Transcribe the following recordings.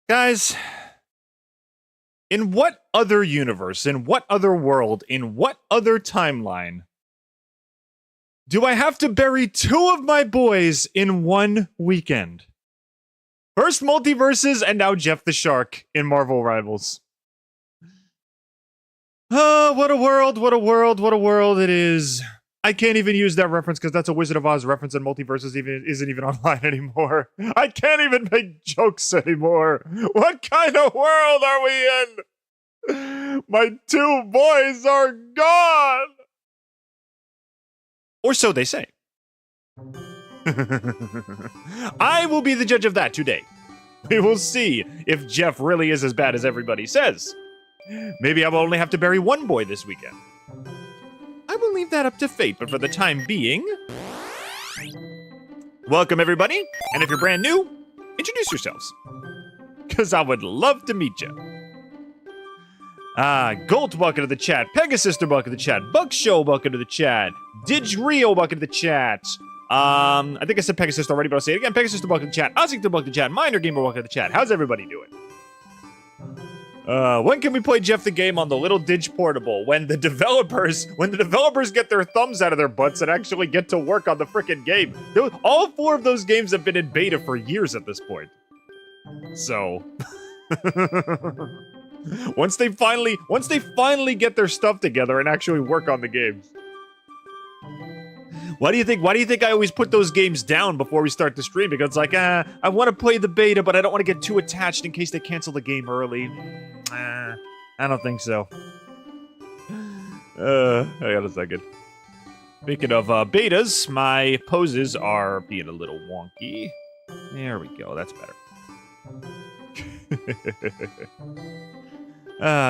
Guys, in what other universe, in what other world, in what other timeline do I have to bury two of my boys in one weekend? First multiverses, and now Jeff the Shark in Marvel Rivals. Oh, what a world, what a world, what a world it is. I can't even use that reference because that's a Wizard of Oz reference and multiverses isn't even online anymore. I can't even make jokes anymore. What kind of world are we in? My two boys are gone! Or so they say. I will be the judge of that today. We will see if Jeff really is as bad as everybody says. Maybe I will only have to bury one boy this weekend. I will leave that up to fate, but for the time being... Welcome, everybody. And if you're brand new, introduce yourselves. Because I would love to meet you. Gold, welcome to the chat. Pegasus, welcome to the chat. Buck Show, welcome to the chat. Digrio, welcome to the chat. I think I said Pegasus already, but I'll say it again. Pegasus, welcome to the chat. Ozzy, welcome to the chat. Minor Gamer, welcome to the chat. How's everybody doing? When can we play Jeff the Game on the little Dig Portable? When the developers get their thumbs out of their butts and actually get to work on the frickin' game. All four of those games have been in beta for years at this point. So... Once they finally get their stuff together and actually work on the games. Why do you think I always put those games down before we start the stream? Because it's like, I want to play the beta, but I don't want to get too attached in case they cancel the game early. I don't think so. Hang on a second. Speaking of betas, my poses are being a little wonky. There we go, that's better.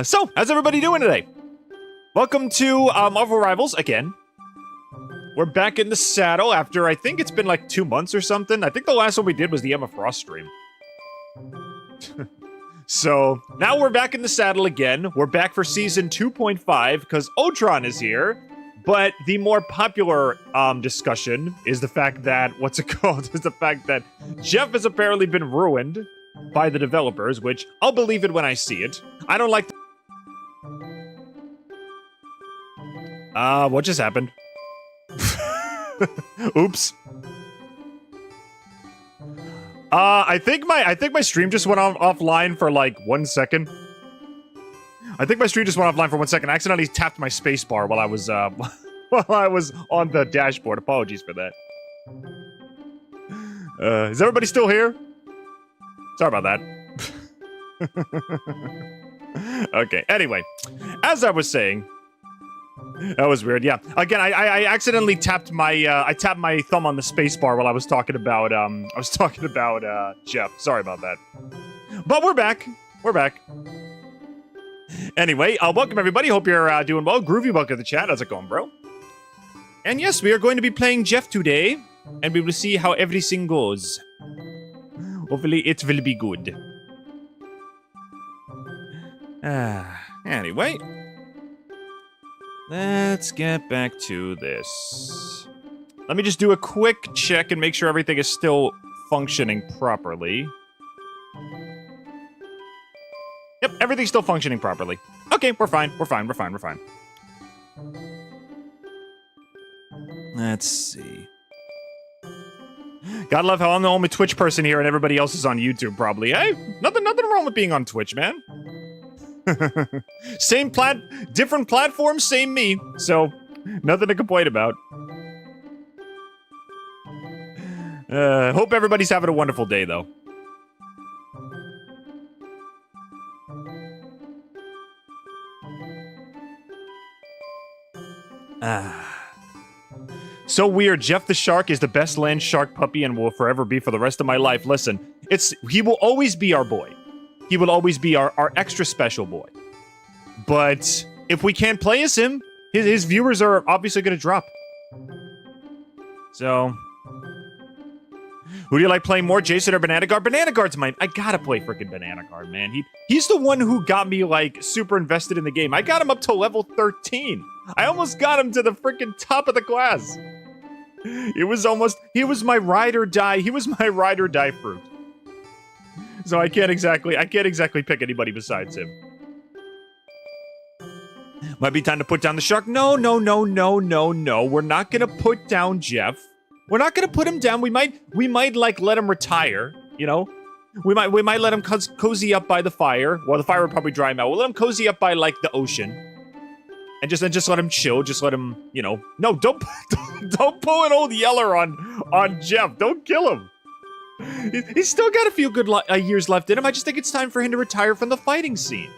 So, how's everybody doing today? Welcome to Marvel Rivals again. We're back in the saddle after, I think it's been like 2 months or something. I think the last one we did was the Emma Frost stream. So, now we're back in the saddle again. We're back for season 2.5 because Ultron is here. But the more popular discussion is the fact that, is the fact that Jeff has apparently been ruined by the developers, which I'll believe it when I see it. I don't like... what just happened? Oops. I think my stream just went offline for like 1 second. I think my stream just went offline for 1 second. I accidentally tapped my spacebar while I was on the dashboard. Apologies for that. Is everybody still here? Sorry about that. Okay, anyway. As I was saying... That was weird, yeah. Again, I accidentally tapped my thumb on the spacebar while I was talking about, Jeff. Sorry about that. But we're back. We're back. Anyway, welcome everybody. Hope you're doing well. Groovy, welcome to the chat. How's it going, bro? And yes, we are going to be playing Jeff today, and we will see how everything goes. Hopefully it will be good. Anyway. Let's get back to this. Let me just do a quick check and make sure everything is still functioning properly. Yep, everything's still functioning properly. Okay, we're fine. We're fine. We're fine. We're fine. Let's see. Gotta love how I'm the only Twitch person here and everybody else is on YouTube, probably. Hey, nothing wrong with being on Twitch, man. Different platforms, same me. So, nothing to complain about. Hope everybody's having a wonderful day, though. So weird. Jeff the Shark is the best land shark puppy and will forever be for the rest of my life. Listen, he will always be our boy. He will always be our extra special boy. But if we can't play as him, his viewers are obviously going to drop. So, who do you like playing more, Jason or Banana Guard? Banana Guard's mine. I gotta play freaking Banana Guard, man. He's the one who got me, like, super invested in the game. I got him up to level 13. I almost got him to the freaking top of the class. He was my ride or die. He was my ride or die fruit. So I can't exactly pick anybody besides him. Might be time to put down the shark. No. We're not gonna put down Jeff. We're not gonna put him down. We might like let him retire, you know? We might let him cozy up by the fire. Well, the fire would probably dry him out. We'll let him cozy up by like the ocean. And just let him chill, just let him, you know. No, don't pull an old yeller on Jeff. Don't kill him. He's still got a few good years left in him. I just think it's time for him to retire from the fighting scene.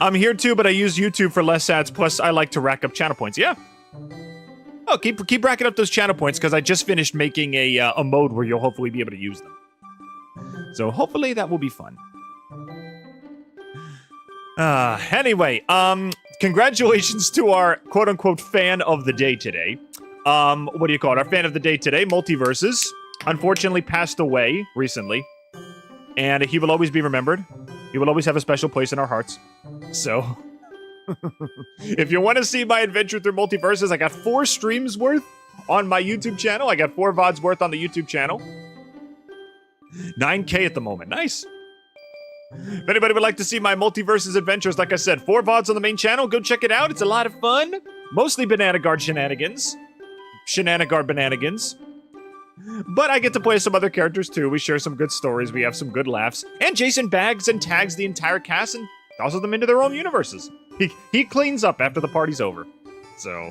I'm here too, but I use YouTube for less ads. Plus, I like to rack up channel points. Yeah. Oh, keep racking up those channel points because I just finished making a mode where you'll hopefully be able to use them. So hopefully that will be fun. Anyway, congratulations to our quote-unquote fan of the day today. What do you call it? Our fan of the day today, Multiverses, unfortunately passed away recently. And he will always be remembered. He will always have a special place in our hearts. So, if you want to see my adventure through Multiverses, I got 4 streams worth on my YouTube channel. I got 4 VODs worth on the YouTube channel. 9K at the moment. Nice. If anybody would like to see my Multiverses adventures, like I said, 4 VODs on the main channel, go check it out. It's a lot of fun. Mostly Banana Guard shenanigans. Shenanigard bananigans. But I get to play some other characters too. We share some good stories. We have some good laughs. And Jason bags and tags the entire cast and tosses them into their own universes. He cleans up after the party's over. So...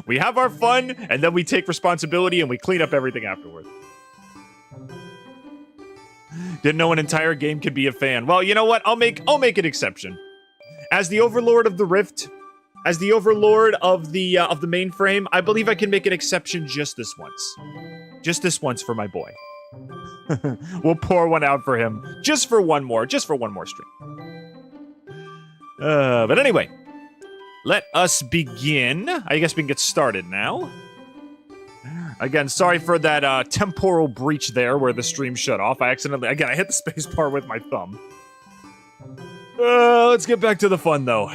we have our fun, and then we take responsibility and we clean up everything afterward. Didn't know an entire game could be a fan. Well, you know what? I'll make an exception. As the Overlord of the Rift, as the Overlord of the mainframe, I believe I can make an exception just this once. Just this once for my boy. We'll pour one out for him. Just for one more stream. But anyway, let us begin. I guess we can get started now. Again, sorry for that temporal breach there where the stream shut off. I hit the space bar with my thumb. Let's get back to the fun, though.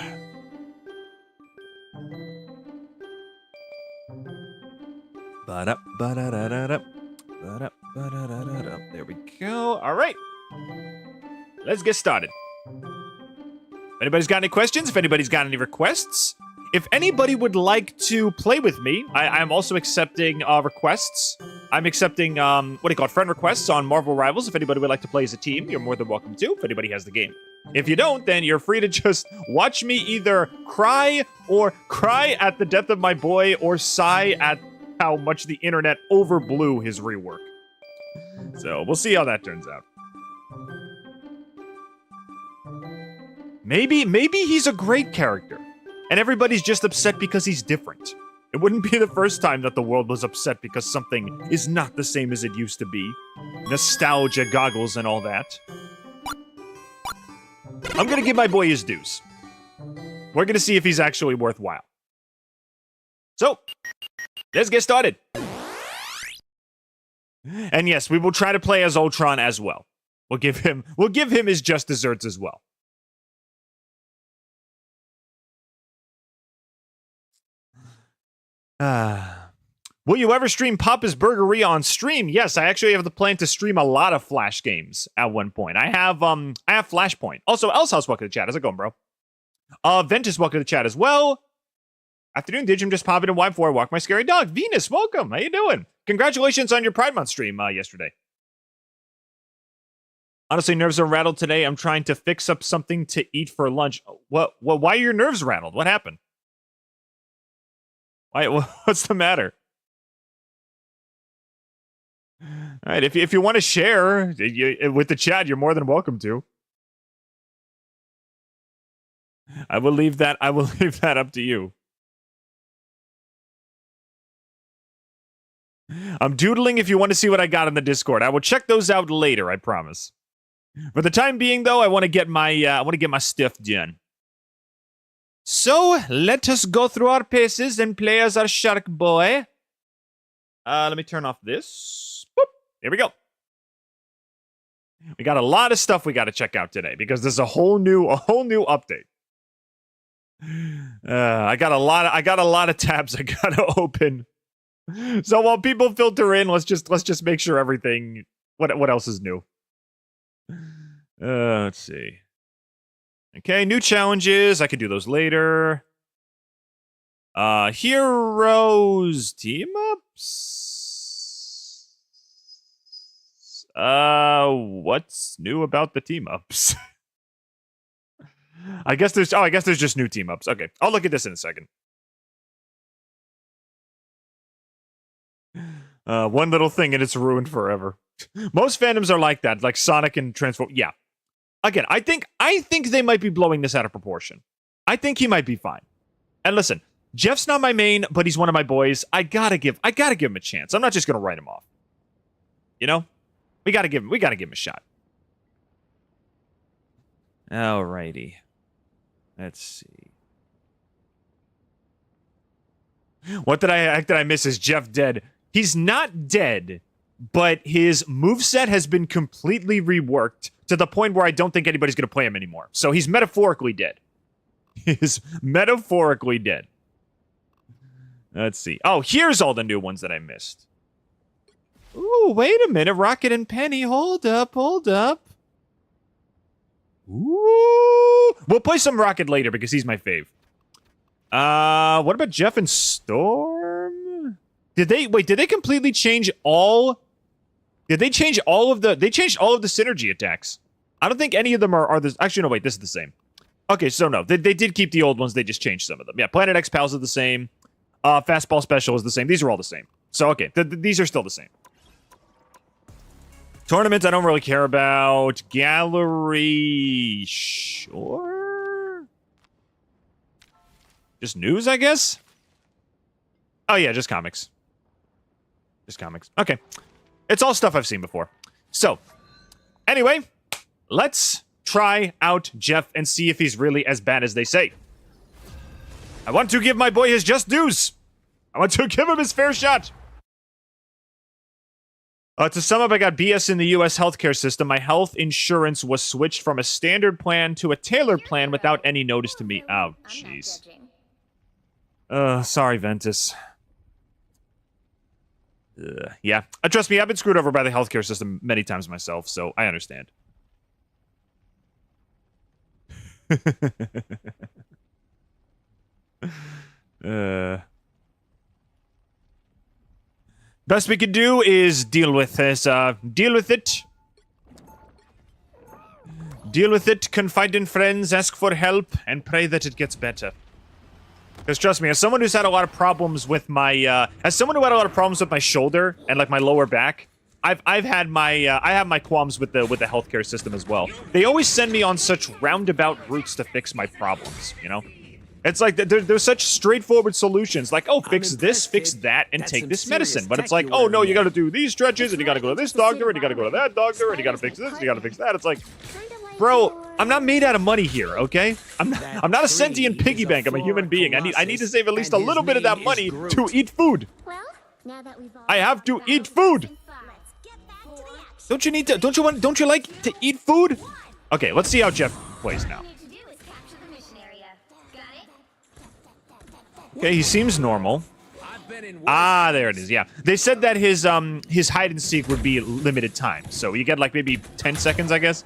There we go. All right. Let's get started. If anybody's got any questions, if anybody's got any requests, if anybody would like to play with me, I'm also accepting requests. I'm accepting, friend requests on Marvel Rivals. If anybody would like to play as a team, you're more than welcome to, if anybody has the game. If you don't, then you're free to just watch me either cry at the death of my boy or sigh at how much the internet overblew his rework. So, we'll see how that turns out. Maybe he's a great character. And everybody's just upset because he's different. It wouldn't be the first time that the world was upset because something is not the same as it used to be. Nostalgia goggles and all that. I'm gonna give my boy his dues. We're gonna see if he's actually worthwhile. So, let's get started. And yes, we will try to play as Ultron as well. We'll give him his just desserts as well. Will you ever stream Papa's Burgeria on stream? Yes, I actually have the plan to stream a lot of Flash games at one point. I have Flashpoint. Also, Elsehouse, welcome to the chat. How's it going, bro? Ventus, welcome to the chat as well. Afternoon, Digim, just popping in before I walk my scary dog. Venus, welcome. How you doing? Congratulations on your Pride Month stream yesterday. Honestly, nerves are rattled today. I'm trying to fix up something to eat for lunch. Why are your nerves rattled? What happened? Why? What's the matter? All right, if you want to share with the chat, you're more than welcome to. I will leave that up to you. I'm doodling if you want to see what I got in the Discord. I will check those out later, I promise. For the time being, though, I want to get my stuff done. So, let us go through our paces and play as our shark boy. Let me turn off this. Boop. There we go. We got a lot of stuff we got to check out today because there's a whole new update. I got a lot of tabs I gotta open. So while people filter in, let's just make sure everything. What else is new? Let's see. Okay, new challenges. I could do those later. Heroes team ups. What's new about the team ups? I guess there's just new team ups. Okay, I'll look at this in a second. One little thing and it's ruined forever. Most fandoms are like that, like Sonic and Transform. Yeah. Again, I think they might be blowing this out of proportion. I think he might be fine. And listen, Jeff's not my main, but he's one of my boys. I gotta give him a chance. I'm not just gonna write him off. You know? We gotta give him a shot. Alrighty. Let's see. What did I miss? Is Jeff dead? He's not dead, but his moveset has been completely reworked to the point where I don't think anybody's going to play him anymore. So he's metaphorically dead. He's metaphorically dead. Let's see. Oh, here's all the new ones that I missed. Ooh, wait a minute. Rocket and Penny. Hold up. Ooh. We'll play some Rocket later because he's my fave. What about Jeff and Storm? Did they completely change all? Did they change all of the? They changed all of the synergy attacks. I don't think any of them are this. Actually, no, wait, this is the same. Okay, so no, they did keep the old ones. They just changed some of them. Yeah, Planet X Pals are the same. Fastball Special is the same. These are all the same. So okay, these are still the same. Tournaments I don't really care about. Gallery, sure. Just news, I guess. Oh yeah, just comics. Just comics. Okay. It's all stuff I've seen before. So, anyway, let's try out Jeff and see if he's really as bad as they say. I want to give my boy his just dues. I want to give him his fair shot. To sum up, I got BS in the U.S. healthcare system. My health insurance was switched from a standard plan to a tailored plan without any notice to me. Oh, jeez. Sorry, Ventus. Yeah. Trust me, I've been screwed over by the healthcare system many times myself, so I understand. Best we can do is deal with this. Deal with it. Deal with it, confide in friends, ask for help, and pray that it gets better. Because trust me, as someone who's had a lot of problems with my, shoulder and like my lower back, I have my qualms with the healthcare system as well. They always send me on such roundabout routes to fix my problems, you know? It's like there's such straightforward solutions, like, oh, fix this, fix that, and take this medicine. But it's like, oh no, you gotta do these stretches, and you gotta go to this doctor, and you gotta go to that doctor, and you gotta fix this, and you gotta fix that. It's like, bro, I'm not made out of money here, okay? I'm not a sentient piggy bank. I'm a human being. I need to save at least a little bit of that money to eat food. I have to eat food. Don't you like to eat food? Okay, let's see how Jeff plays now. Okay, he seems normal. Ah, there it is. Yeah, they said that his hide and seek would be limited time, so you get like maybe 10 seconds, I guess.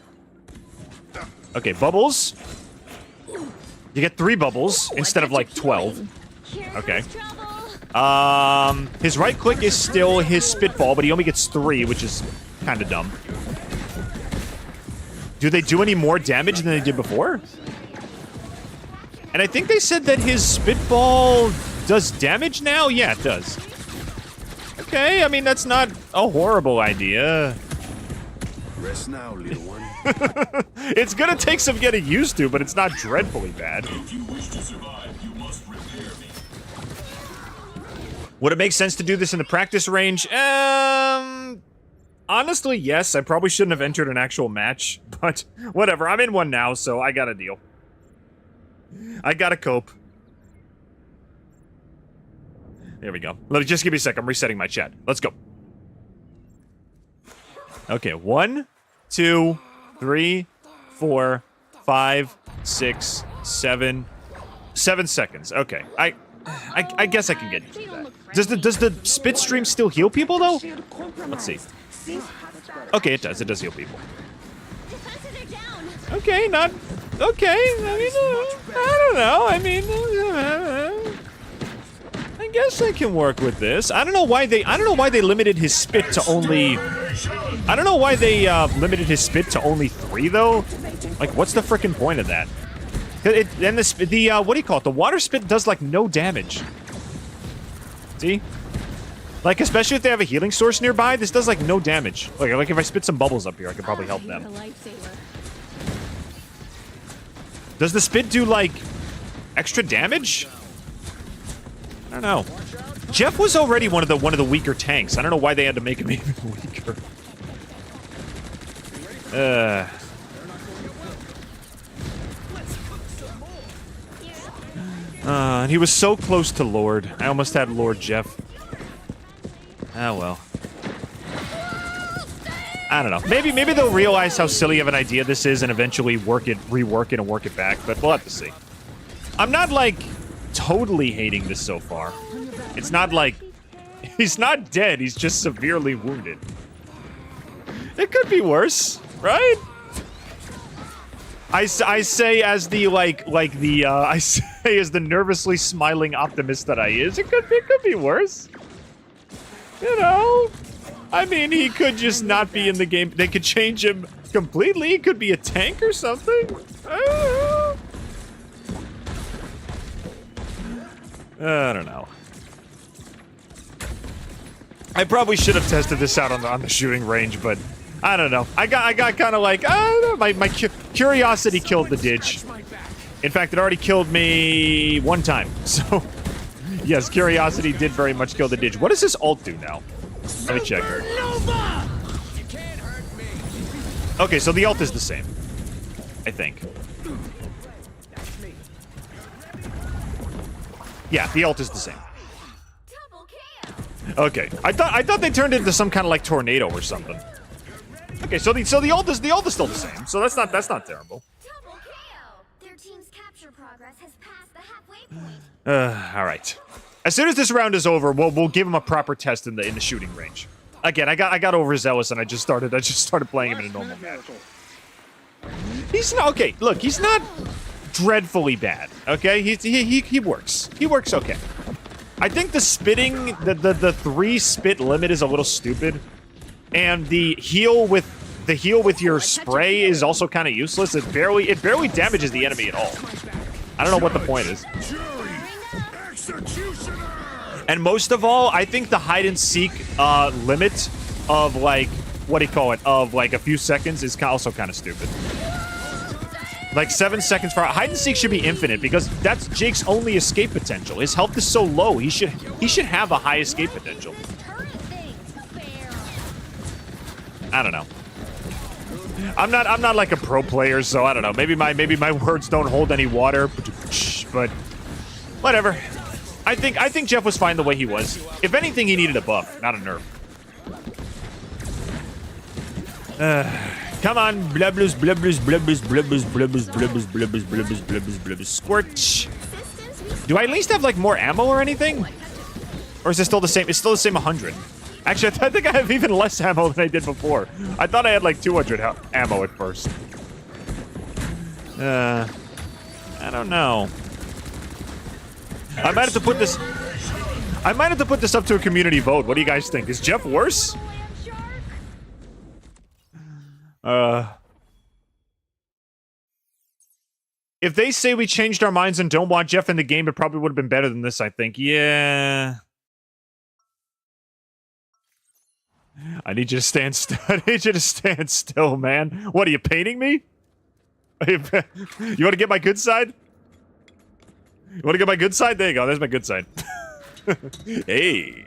Okay, bubbles. You get 3 bubbles instead of like 12. Okay. His right click is still his spitball, but he only gets 3, which is kind of dumb. Do they do any more damage than they did before? And I think they said that his spitball does damage now? Yeah, it does. Okay, I mean, that's not a horrible idea. Rest now, little one. It's gonna take some getting used to, but it's not dreadfully bad. If you wish to survive, you must repair me. Would it make sense to do this in the practice range? Honestly, yes. I probably shouldn't have entered an actual match, but whatever. I'm in one now, so I gotta deal. I gotta cope. There we go. Just give me a sec. I'm resetting my chat. Let's go. Okay, 1, 2, 3, 4, 5, 6, 7. 7 seconds. Okay. I guess I can get used to that. Does the spit stream still heal people though? Let's see. Okay, it does. It does heal people. Okay, not okay. I mean, I don't know. I mean, I guess I can work with this. I don't know why they limited his spit to only. I don't know why they limited his spit to only 3 though. Like, what's the frickin' point of that? And the what do you call it? The water spit does like no damage. See? Like, especially if they have a healing source nearby, this does like no damage. Like if I spit some bubbles up here, I could probably help them. Does the spit do like extra damage? I don't know. Jeff was already one of the weaker tanks. I don't know why they had to make him even weaker. And he was so close to Lord. I almost had Lord Jeff. Oh well. I don't know. Maybe they'll realize how silly of an idea this is and eventually rework it and work it back, but we'll have to see. I'm not like totally hating this so far. It's not like he's not dead, he's just severely wounded. It could be worse, right? I say as the I say as the nervously smiling optimist that I is, it could be worse. You know, I mean, he could just not be in the game. They could change him completely. He could be a tank or something. I don't know. I probably should have tested this out on the shooting range, but I don't know. I got kind of like, I don't know, my curiosity killed the Didge. In fact, it already killed me 1 time. So, yes, curiosity did very much kill the Didge. What does this ult do now? Let me check. Okay, so the ult is the same. I think. Yeah, the ult is the same. Okay, I thought they turned into some kind of like tornado or something. Okay, so the ult is still the same. So that's not terrible. Their team's capture progress has passed the halfway point. All right. As soon as this round is over, we'll give him a proper test in the shooting range. Again, I got overzealous and I just started playing him in a normal match. He's not okay. Look, he's not dreadfully bad. Okay, he works. He works okay. I think the spitting, the 3 spit limit is a little stupid, and the heal with your spray is also kind of useless. It barely damages the enemy at all. I don't know what the point is. And most of all, I think the hide and seek limit of like of like a few seconds is also kind of stupid. Like 7 seconds for hide and seek should be infinite because that's Jake's only escape potential. His health is so low. He should have a high escape potential. I don't know. I'm not like a pro player, so I don't know. Maybe my words don't hold any water, but whatever. I think Jeff was fine the way he was. If anything, he needed a buff, not a nerf. Come on, blubblers, blubblers, blubblers, blubblers, blubblers, blubblers, blubblers, blubblers, blubblers, blubblers, squirt. Do I at least have like more ammo or anything? Or is it still the same? It's still the same 100. Actually, I think I have even less ammo than I did before. I thought I had like 200 ammo at first. I don't know. I might have to put this. I might have to put this up to a community vote. What do you guys think? Is Jeff worse? If they say we changed our minds and don't want Jeff in the game, it probably would have been better than this, I think. Yeah. I need you to stand still. I need you to stand still, man. What, are you painting me? You want to get my good side? You want to get my good side? There you go. There's my good side. Hey.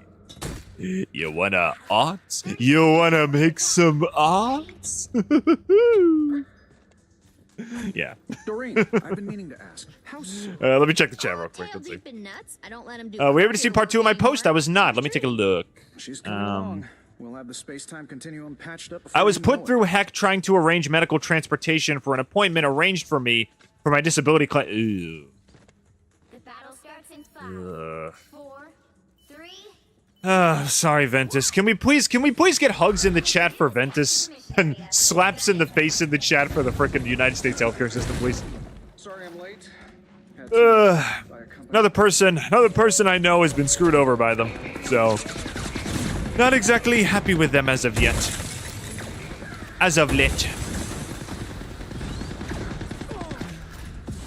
You wanna arts? You wanna make some arts? Yeah. Doreen, I've been meaning to ask. How let me check the chat real quick. Let's see. Nuts. I don't let him do We haven't seen part 2 of my post. I was not. Let me take a look. she's coming along. We'll have the space-time continuum patched up. I was put through heck trying to arrange medical transportation for an appointment arranged for me for my disability claim. The battle starts in 5, 4, 3. Sorry, Ventus. Can we please get hugs in the chat for Ventus and slaps in the face in the chat for the frickin' United States healthcare system, please? Sorry I'm late. Had to buy a company. Another person I know has been screwed over by them. So, not exactly happy with them as of yet. As of late.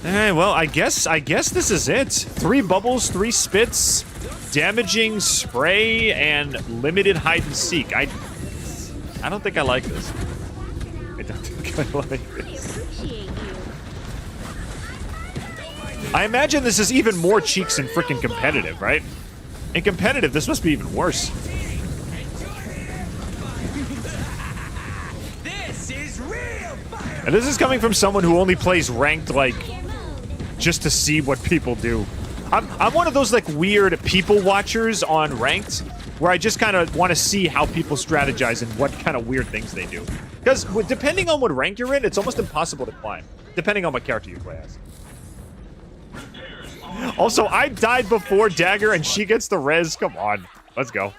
Alright, well, I guess this is it. 3 bubbles, 3 spits, damaging spray, and limited hide and seek. I don't think I like this. I don't think I like this. I imagine this is even more cheeks in frickin' competitive, right? In competitive, this must be even worse. And this is coming from someone who only plays ranked, like, just to see what people do. I'm one of those, like, weird people watchers on ranked, where I just kind of want to see how people strategize and what kind of weird things they do. Because depending on what rank you're in, it's almost impossible to climb, depending on what character you play as. Also, I died before Dagger, and she gets the res. Come on. Let's go.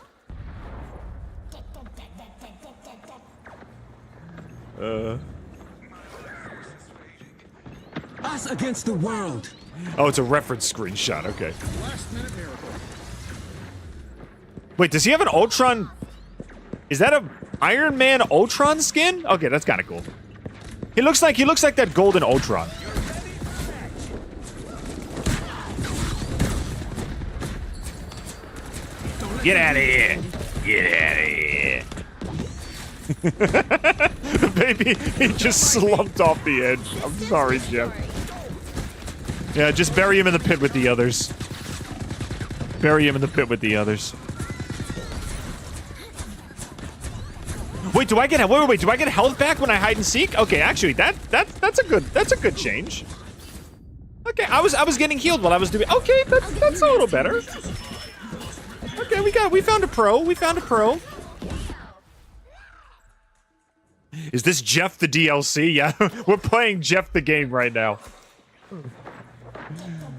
Us against the world. Oh, it's a reference screenshot. Okay. Wait, does he have an Ultron? Is that a Iron Man Ultron skin? Okay, that's kind of cool. He looks like that golden Ultron. Get out of here! Get out of here! The baby, he just slumped off the edge. I'm sorry, Jeff. Yeah, just bury him in the pit with the others. Bury him in the pit with the others. Wait, do I get wait, do I get health back when I hide and seek? Okay, actually, that's a good change. Okay, I was getting healed while I was doing. Okay, that's a little better. Okay, we found a pro. We found a pro. Is this Jeff the DLC? Yeah, we're playing Jeff the game right now.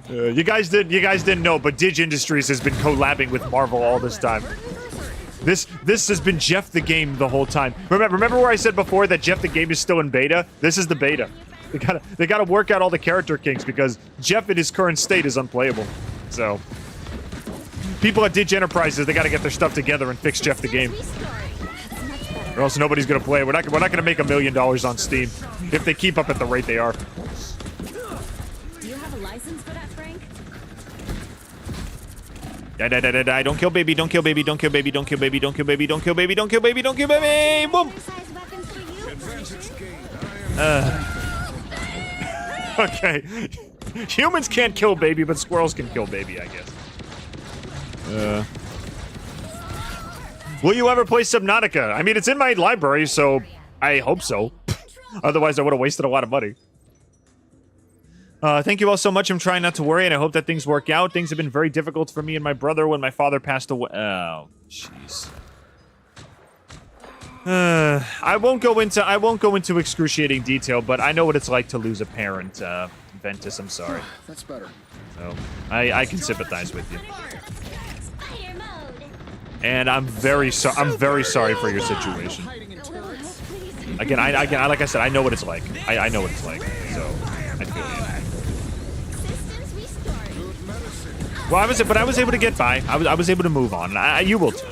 You guys didn't know, but Dig Industries has been collabing with Marvel all this time. This has been Jeff the game the whole time. Remember where I said before that Jeff the game is still in beta? This is the beta. They gotta work out all the character kinks because Jeff in his current state is unplayable. So people at Dig Enterprises, they gotta get their stuff together and fix Jeff the game. Or else nobody's gonna play. We're not gonna make $1 million on Steam if they keep up at the rate they are. Do you have a license for that, Frank? Die. Don't kill baby, don't kill baby, don't kill baby, don't kill baby, don't kill baby, don't kill baby, don't kill baby, don't kill baby! Boom! Okay. Humans can't kill baby, but squirrels can kill baby, I guess. Will you ever play Subnautica? I mean, it's in my library, so I hope so. Otherwise, I would have wasted a lot of money. Thank you all so much. I'm trying not to worry, and I hope that things work out. Things have been very difficult for me and my brother when my father passed away. Oh, jeez. I won't go into excruciating detail, but I know what it's like to lose a parent. Ventus, I'm sorry. That's better. So I can sympathize with you. And I'm very sorry for your situation. Again, like I said, I know what it's like. I know what it's like. So I feel you. Well, I was able to get by. I was able to move on. You will too.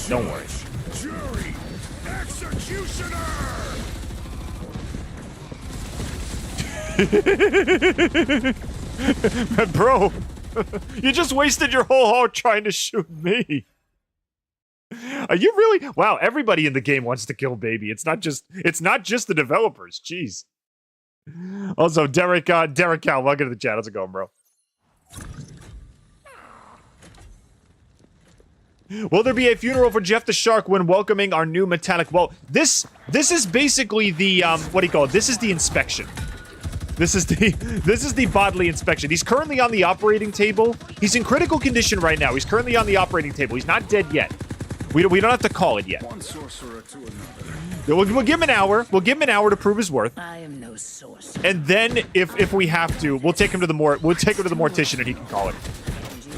Don't worry. Jury, executioner. Bro, you just wasted your whole heart trying to shoot me. Are you really? Wow, everybody in the game wants to kill baby. It's not just the developers. Jeez. Also, Derek Cal, welcome to the chat. How's it going, bro? Will there be a funeral for Jeff the Shark when welcoming our new metallic? Well, this is basically the what do you call it? This is the inspection. This is the bodily inspection. He's currently on the operating table. He's in critical condition right now. He's currently on the operating table. He's not dead yet. We don't have to call it yet. One sorcerer to another. We'll give him an hour. We'll give him an hour to prove his worth. I am no sorcerer. And then, if we have to, we'll take him to the mortician, and he can call it. And you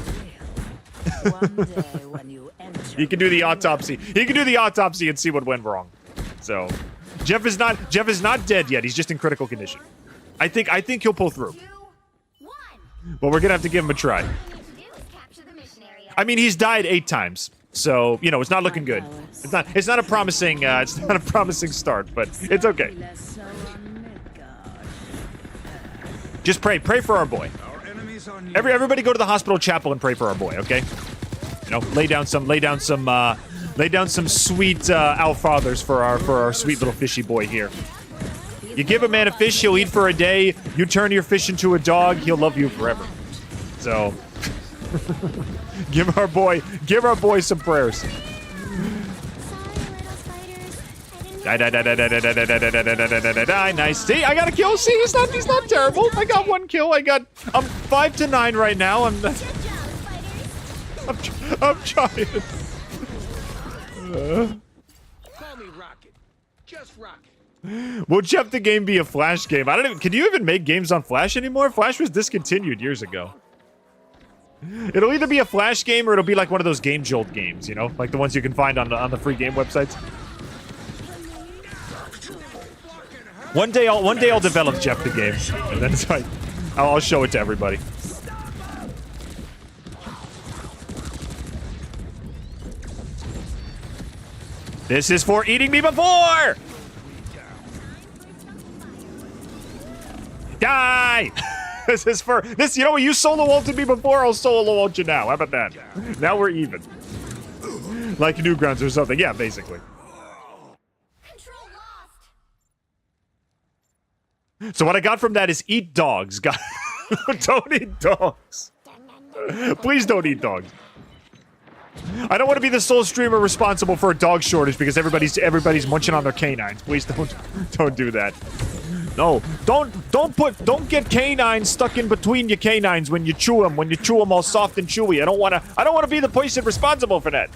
will. One day when you enter. He can do the autopsy. He can do the autopsy and see what went wrong. So, Jeff is not dead yet. He's just in critical condition. I think he'll pull through. 2, 1. But we're gonna have to give him a try. All you need to do is capture the mission area. I mean, he's died 8 times, so it's not looking good. It's not a promising start, but it's okay. Just pray for our boy. Our enemies are near. Everybody go to the hospital chapel and pray for our boy, okay? Lay down some sweet alfathers for our sweet little fishy boy here. You give a man a fish, he'll eat for a day. You turn your fish into a dog, he'll love you forever. So, give our boy some prayers. Sorry, little spiders. Die, nice. See, I got a kill. See, he's not terrible. I got 1 kill. I'm 5 to 9 right now. Good job, spiders. I'm trying. Call me Rocket. Just Rocket. Will Jeff the game be a Flash game? I don't even. Can you even make games on Flash anymore? Flash was discontinued years ago. It'll either be a Flash game or it'll be like one of those Game Jolt games, like the ones you can find on the free game websites. One day I'll develop Jeff the game, and then it's like I'll show it to everybody. This is for eating me before. Die! This is for this. You solo ulted me before. I'll solo ult you now. How about that? Now we're even. Like Newgrounds or something. Yeah, basically. Control lost. So what I got from that is eat dogs. Don't eat dogs. Please don't eat dogs. I don't want to be the sole streamer responsible for a dog shortage because everybody's munching on their canines. Please don't do that. No, don't get canines stuck in between your canines when you chew them. When you chew them all soft and chewy. I don't want to be the person responsible for that.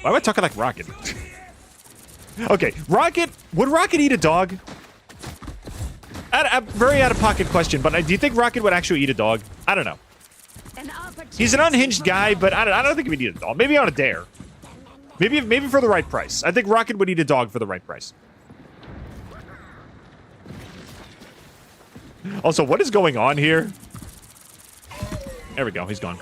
Why am I talking like Rocket? Okay, Rocket. Would Rocket eat a dog? A very out-of-pocket question, but do you think Rocket would actually eat a dog? I don't know. He's an unhinged guy, but I don't think he would eat a dog. Maybe on a dare. Maybe for the right price. I think Rocket would eat a dog for the right price. Also, what is going on here? There we go. He's gone.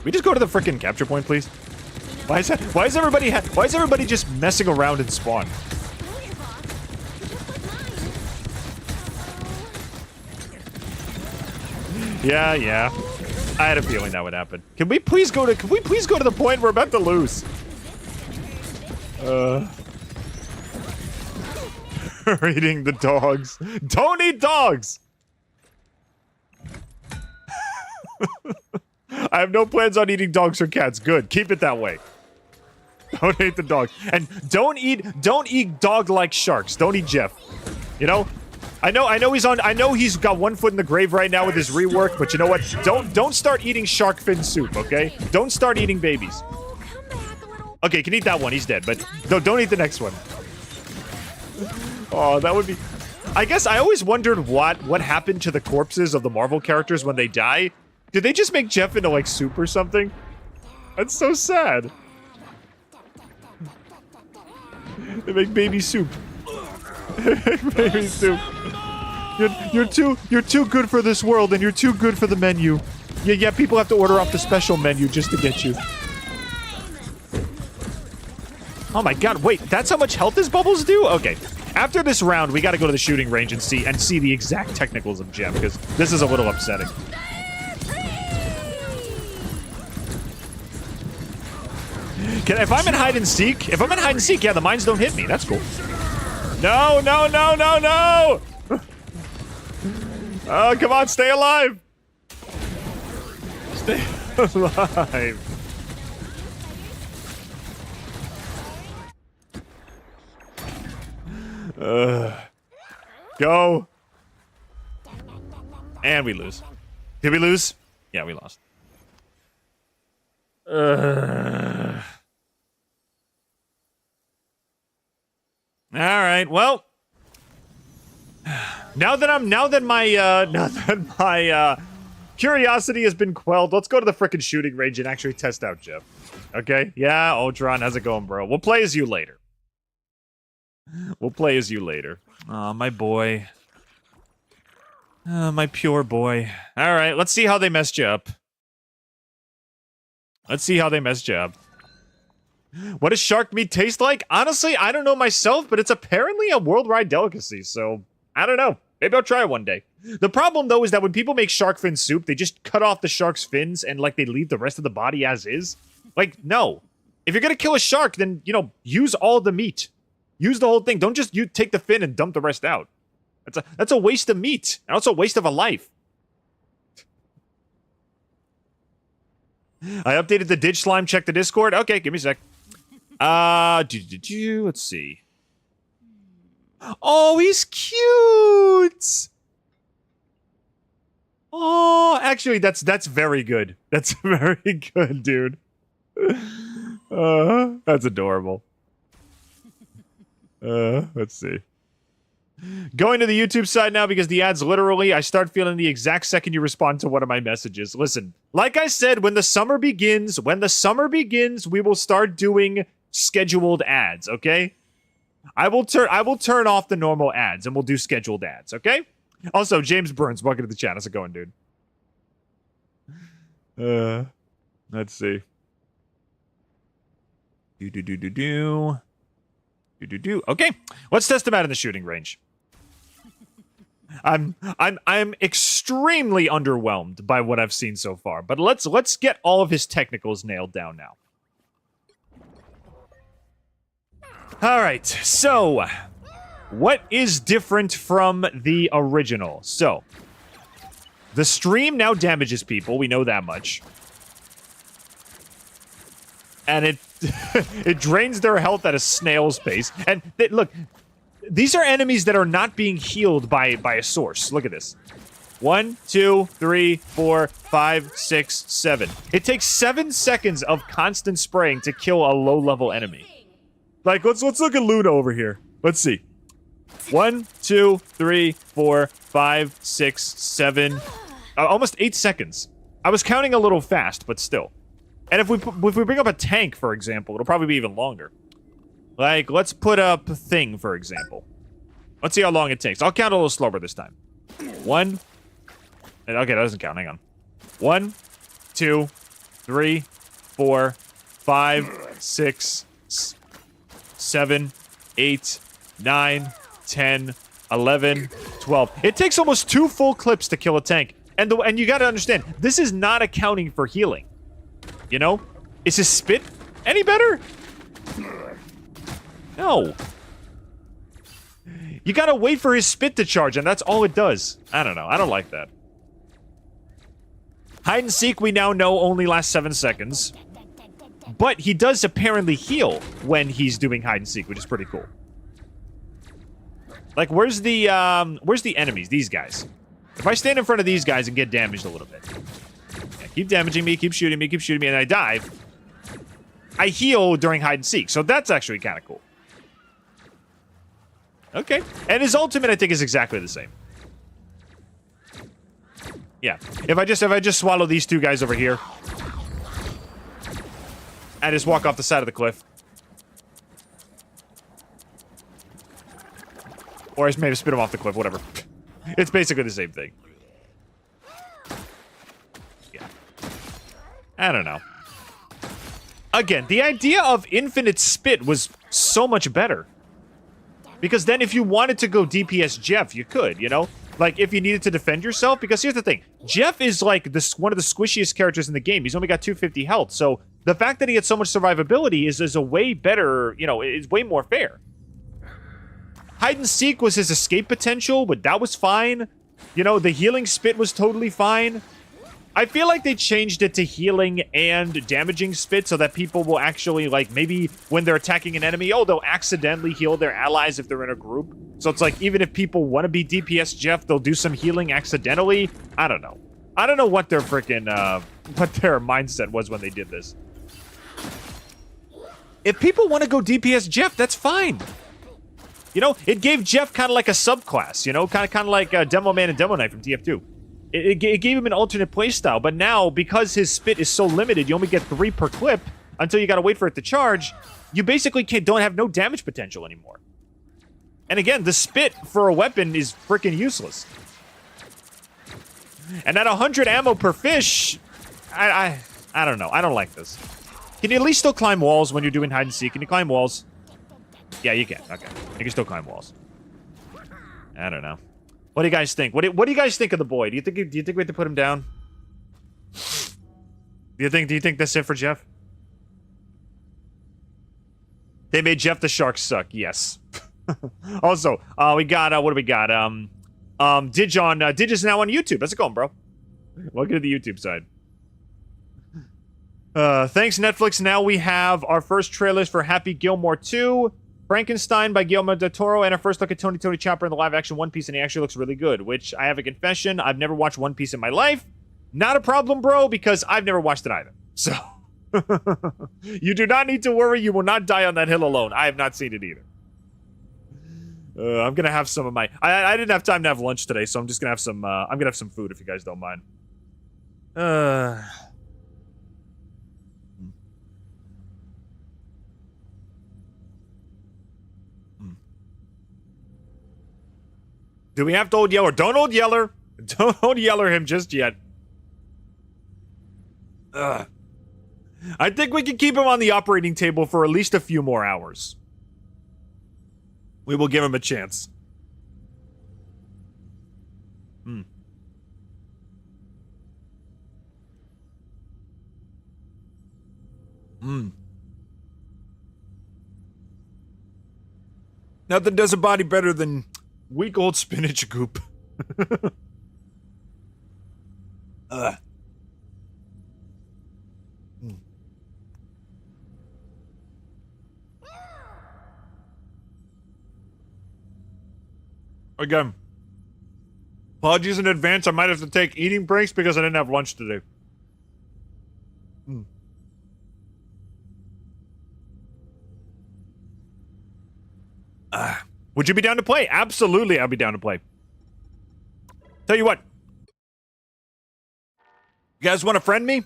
We just go to the frickin' capture point, please. Why is everybody just messing around in spawn? Yeah. I had a feeling that would happen. Can we please go to the point we're about to lose? Eating the dogs. Don't eat dogs! I have no plans on eating dogs or cats. Good. Keep it that way. Don't eat the dogs. And don't eat dog-like sharks. Don't eat Jeff. I know he's got 1 foot in the grave right now with his rework, but you know what? Don't start eating shark fin soup, okay? Don't start eating babies. Okay, you can eat that one. He's dead, but don't eat the next one. Oh, that would be... I guess I always wondered what happened to the corpses of the Marvel characters when they die. Did they just make Jeff into, like, soup or something? That's so sad. They make baby soup. Baby soup. You're too good for this world, and you're too good for the menu. Yeah, people have to order off the special menu just to get you. Oh my god, wait, that's how much health his bubbles do? Okay. After this round, we gotta go to the shooting range and see the exact technicals of Jeff, because this is a little upsetting. If I'm in hide and seek, yeah, the mines don't hit me. That's cool. No! Oh, come on, stay alive! Stay alive. Go. And we lose. Did we lose? Yeah, we lost. All right. Well, now that my curiosity has been quelled, let's go to the frickin' shooting range and actually test out Jeff. Okay? Yeah, Ultron, how's it going, bro? We'll play as you later. We'll play as you later. Aw, my boy. My pure boy. All right, let's see how they messed you up. Let's see how they messed you up. What does shark meat taste like? Honestly, I don't know myself, but it's apparently a worldwide delicacy, so I don't know. Maybe I'll try it one day. The problem, though, is that when people make shark fin soup, they just cut off the shark's fins and, like, they leave the rest of the body as is. Like, no. If you're gonna kill a shark, then, you know, use all the meat. Use the whole thing. Don't just take the fin and dump the rest out. That's a waste of meat. And also a waste of a life. I updated the Dig Slime. Check the Discord. Okay, give me a sec. Let's see. Oh, he's cute. Oh, actually, that's very good. That's very good, dude. That's adorable. Let's see. Going to the YouTube side now because the ads literally, I start feeling the exact second you respond to one of my messages. Listen, like I said, when the summer begins, we will start doing scheduled ads, okay? I will turn off the normal ads and we'll do scheduled ads, okay? Also, James Burns, welcome to the chat. How's it going, dude? Let's see. Okay, let's test him out in the shooting range. I'm extremely underwhelmed by what I've seen so far, but let's get all of his technicals nailed down now. All right, so what is different from the original? So the stream now damages people. We know that much. And it it drains their health at a snail's pace. And look, these are enemies that are not being healed by a source. Look at this. 1, 2, 3, 4, 5, 6, 7. It takes 7 seconds of constant spraying to kill a low-level enemy. Like, let's look at Luna over here. Let's see. 1, 2, 3, 4, 5, 6, 7. Almost 8 seconds. I was counting a little fast, but still. And if we bring up a tank, for example, it'll probably be even longer. Like, let's put up a thing, for example. Let's see how long it takes. I'll count a little slower this time. 1. Okay, that doesn't count. Hang on. 1, 2, 3, 4, 5, 6, 7, 8, 9, 10, 11, 12. It takes almost 2 full clips to kill a tank. And you gotta understand, this is not accounting for healing. You know? Is his spit any better? No. You gotta wait for his spit to charge, and that's all it does. I don't know. I don't like that. Hide and seek, we now know, only lasts 7 seconds. But he does apparently heal when he's doing hide and seek, which is pretty cool. Like, where's the enemies? These guys. If I stand in front of these guys and get damaged a little bit. Yeah, keep damaging me, keep shooting me, and I die. I heal during hide and seek, so that's actually kind of cool. Okay. And his ultimate, I think, is exactly the same. Yeah. If I just swallow these 2 guys over here. And just walk off the side of the cliff. Or I just maybe spit him off the cliff, whatever. It's basically the same thing. Yeah. I don't know. Again, the idea of infinite spit was so much better. Because then if you wanted to go DPS Jeff, you could, you know? Like, if you needed to defend yourself. Because here's the thing. Jeff is, like, one of the squishiest characters in the game. He's only got 250 health. So the fact that he had so much survivability is a way better, you know, is way more fair. Hide and seek was his escape potential, but that was fine. You know, the healing spit was totally fine. I feel like they changed it to healing and damaging spit so that people will actually, like, maybe when they're attacking an enemy, they'll accidentally heal their allies if they're in a group. So it's like, even if people want to be DPS Jeff, they'll do some healing accidentally. I don't know. I don't know what their freaking, what their mindset was when they did this. if people want to go DPS Jeff, that's fine. You know, it gave Jeff kind of like a subclass, you know, kind of like Demo Man and Demo Knight from TF2. It gave him an alternate playstyle, but now, because his spit is so limited, you only get 3 per clip until you gotta wait for it to charge, you basically don't have no damage potential anymore. And again, the spit for a weapon is freaking useless. And at 100 ammo per fish, I don't know. I don't like this. Can you at least still climb walls when you're doing hide and seek? Can you climb walls? Yeah, you can. Okay. You can still climb walls. I don't know. What do you guys think? What do you guys think of the boy? Do you think we have to put him down? Do you think that's it for Jeff? They made Jeff the shark suck. Yes. Also, we got what do we got? Dig is now on YouTube. How's it going, bro? Welcome to the YouTube side. Thanks, Netflix. Now we have our first trailers for Happy Gilmore 2, Frankenstein by Guillermo del Toro, and our first look at Tony Chopper in the live-action One Piece, and he actually looks really good, which I have a confession. I've never watched One Piece in my life. Not a problem, bro, because I've never watched it either. So, you do not need to worry. You will not die on that hill alone. I have not seen it either. I'm gonna have some of my... I didn't have time to have lunch today, so I'm just gonna have some... I'm gonna have some food, if you guys don't mind. Do we have to Old Yeller? Don't Old Yeller! Don't Old Yeller him just yet. I think we can keep him on the operating table for at least a few more hours. We will give him a chance. Nothing does a body better than weak old spinach goop. Again, apologies in advance. I might have to take eating breaks because I didn't have lunch today. Would you be down to play? Absolutely, I'll be down to play. Tell you what. You guys want to friend me?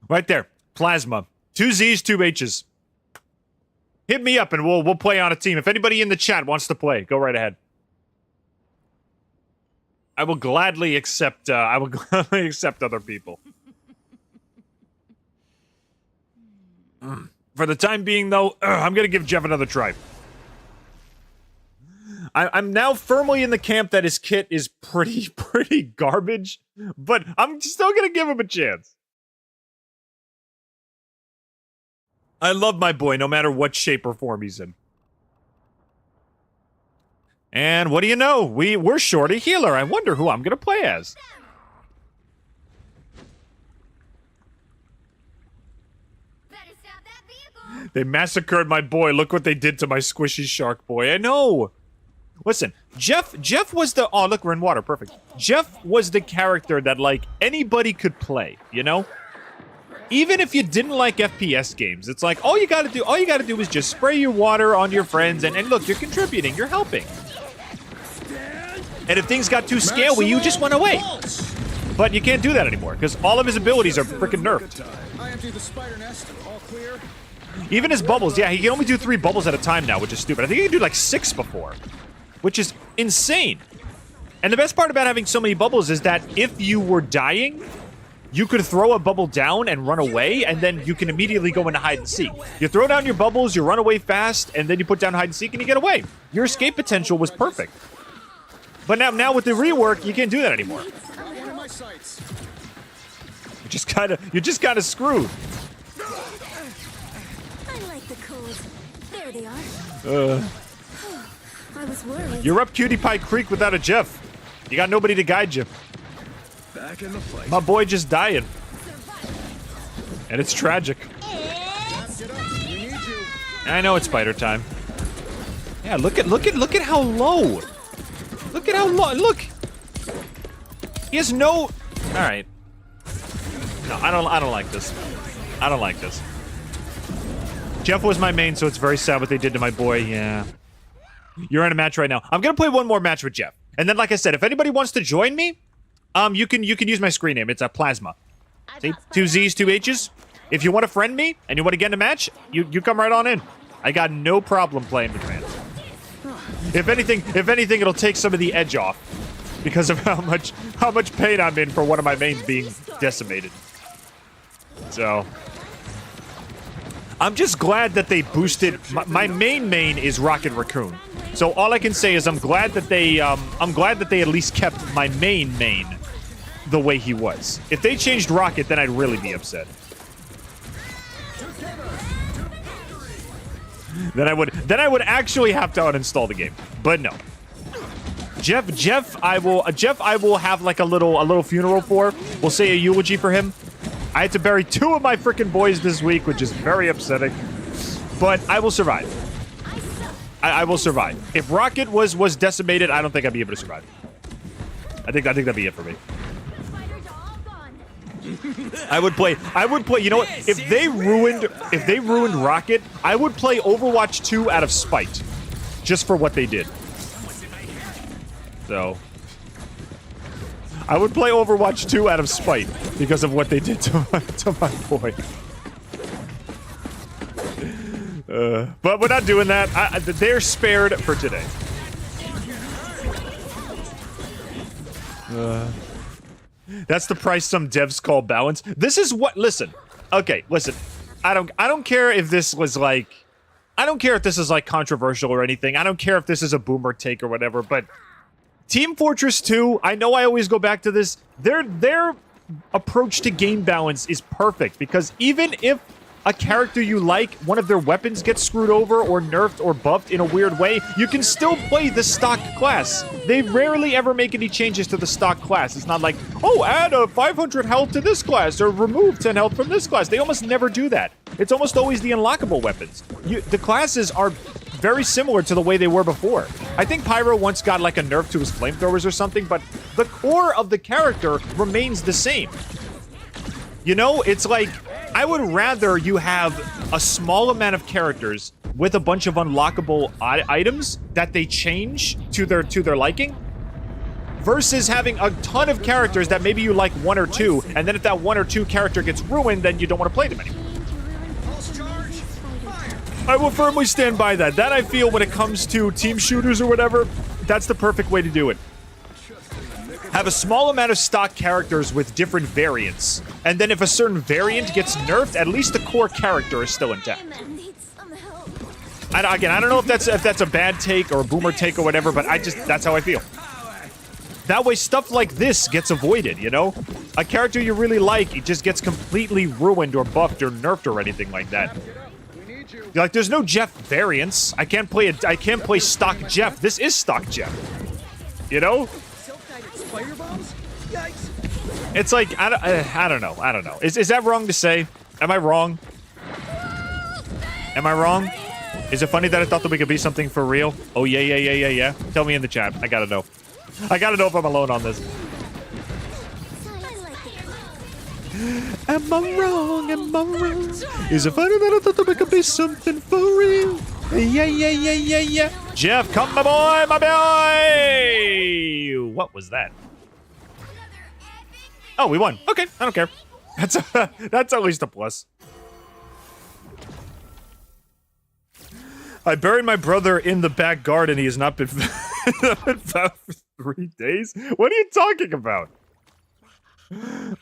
Right there. Plasma. 2 Z's, 2 H's. Hit me up and we'll play on a team. If anybody in the chat wants to play, go right ahead. I will gladly accept other people. For the time being, though, I'm gonna give Jeff another try. I'm now firmly in the camp that his kit is pretty garbage, but I'm still gonna give him a chance. I love my boy, no matter what shape or form he's in. And what do you know? We're short a healer. I wonder who I'm gonna play as. They massacred my boy. Look what they did to my squishy shark boy. I know. Listen, Jeff was the... Oh, look, we're in water. Perfect. Jeff was the character that, like, anybody could play, you know? Even if you didn't like FPS games, it's like, all you gotta do is just spray your water on your friends, and look, you're contributing, you're helping. And if things got too scary, you just went away. But you can't do that anymore, because all of his abilities are freaking nerfed. I emptied the spider nest. All clear. Even his bubbles, yeah, he can only do 3 bubbles at a time now, which is stupid. I think he could do like 6 before, which is insane. And the best part about having so many bubbles is that if you were dying, you could throw a bubble down and run away, and then you can immediately go into hide and seek. You throw down your bubbles, you run away fast, and then you put down hide and seek and you get away. Your escape potential was perfect. But now with the rework, you can't do that anymore. You're just kinda screwed. I like the cold. There they are. I was worried. You're up Cutie Pie Creek without a Jeff. You got nobody to guide you. Back in the fight. My boy just dying. And it's tragic. I know it's spider time. Yeah, look at how low. Look at how low. Look. He has no. All right. No, I don't like this. I don't like this. Jeff was my main, so it's very sad what they did to my boy. Yeah. You're in a match right now. I'm gonna play one more match with Jeff. And then, like I said, if anybody wants to join me, you can use my screen name. It's a Plasma. See? 2 Z's, 2 H's. If you want to friend me and you want to get in a match, you come right on in. I got no problem playing with fans. If anything, it'll take some of the edge off because of how much pain I'm in for one of my mains being decimated. So I'm just glad that they boosted my main is Rocket Raccoon. So all I can say is I'm glad that they at least kept my main the way he was. If they changed Rocket, then I'd really be upset. Then I would actually have to uninstall the game. But no. Jeff I will have like a little funeral for. We'll say a eulogy for him. I had to bury 2 of my freaking boys this week, which is very upsetting. But I will survive. I will survive. If Rocket was decimated, I don't think I'd be able to survive. I think that'd be it for me. I would play, you know what? If they ruined Rocket, I would play Overwatch 2 out of spite. Just for what they did. So I would play Overwatch 2 out of spite because of what they did to my boy. But we're not doing that. They're spared for today. That's the price some devs call balance. This is what. Listen. Okay, listen. I don't care if this was like. I don't care if this is like controversial or anything. I don't care if this is a boomer take or whatever. But Team Fortress 2. I know I always go back to this. Their approach to game balance is perfect because even if a character you like, one of their weapons gets screwed over or nerfed or buffed in a weird way, you can still play the stock class. They rarely ever make any changes to the stock class. It's not like, oh, add a 500 health to this class or remove 10 health from this class. They almost never do that. It's almost always the unlockable weapons. The classes are very similar to the way they were before. I think Pyro once got like a nerf to his flamethrowers or something, but the core of the character remains the same. You know, it's like, I would rather you have a small amount of characters with a bunch of unlockable items that they change to their liking versus having a ton of characters that maybe you like 1 or 2, and then if that 1 or 2 character gets ruined, then you don't want to play them anymore. I will firmly stand by that. That I feel when it comes to team shooters or whatever, that's the perfect way to do it. Have a small amount of stock characters with different variants. And then if a certain variant gets nerfed, at least the core character is still intact. Again, I don't know if that's a bad take or a boomer take or whatever, but that's how I feel. That way stuff like this gets avoided, you know? A character you really like, it just gets completely ruined or buffed or nerfed or anything like that. You're like, there's no Jeff variants. I can't play stock Jeff. This is stock Jeff. You know? It's like, I don't know. Is that wrong to say? Am I wrong? Am I wrong? Is it funny that I thought that we could be something for real? Oh, yeah. Tell me in the chat. I gotta know. I gotta know if I'm alone on this. Am I wrong? Am I wrong? Is it funny that I thought that we could be something for real? Yeah. Jeff, come my boy, my boy! What was that? Oh, we won. Okay, I don't care. That's at least a plus. I buried my brother in the back garden. He has not been found for 3 days. What are you talking about?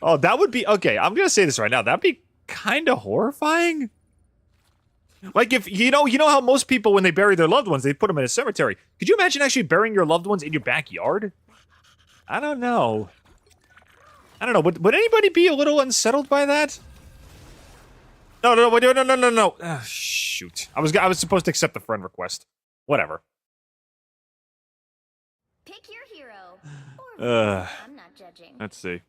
Oh, that would be okay. I'm gonna say this right now. That'd be kind of horrifying. Like if you know how most people when they bury their loved ones, they put them in a cemetery. Could you imagine actually burying your loved ones in your backyard? I don't know. Would anybody be a little unsettled by that? No. Oh, shoot. I was supposed to accept the friend request. Whatever. Pick your hero. Or I'm not judging. Let's see.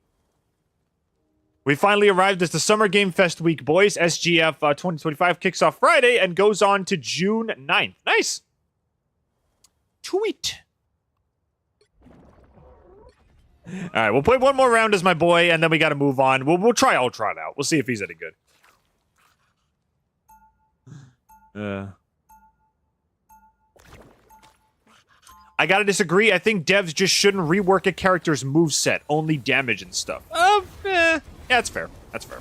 We finally arrived as the Summer Game Fest week, boys. SGF 2025 kicks off Friday and goes on to June 9th. Nice. Tweet. All right, we'll play one more round as my boy, and then we got to move on. We'll try Ultron out. We'll see if he's any good. I gotta disagree. I think devs just shouldn't rework a character's moveset, only damage and stuff. Yeah, that's fair. That's fair.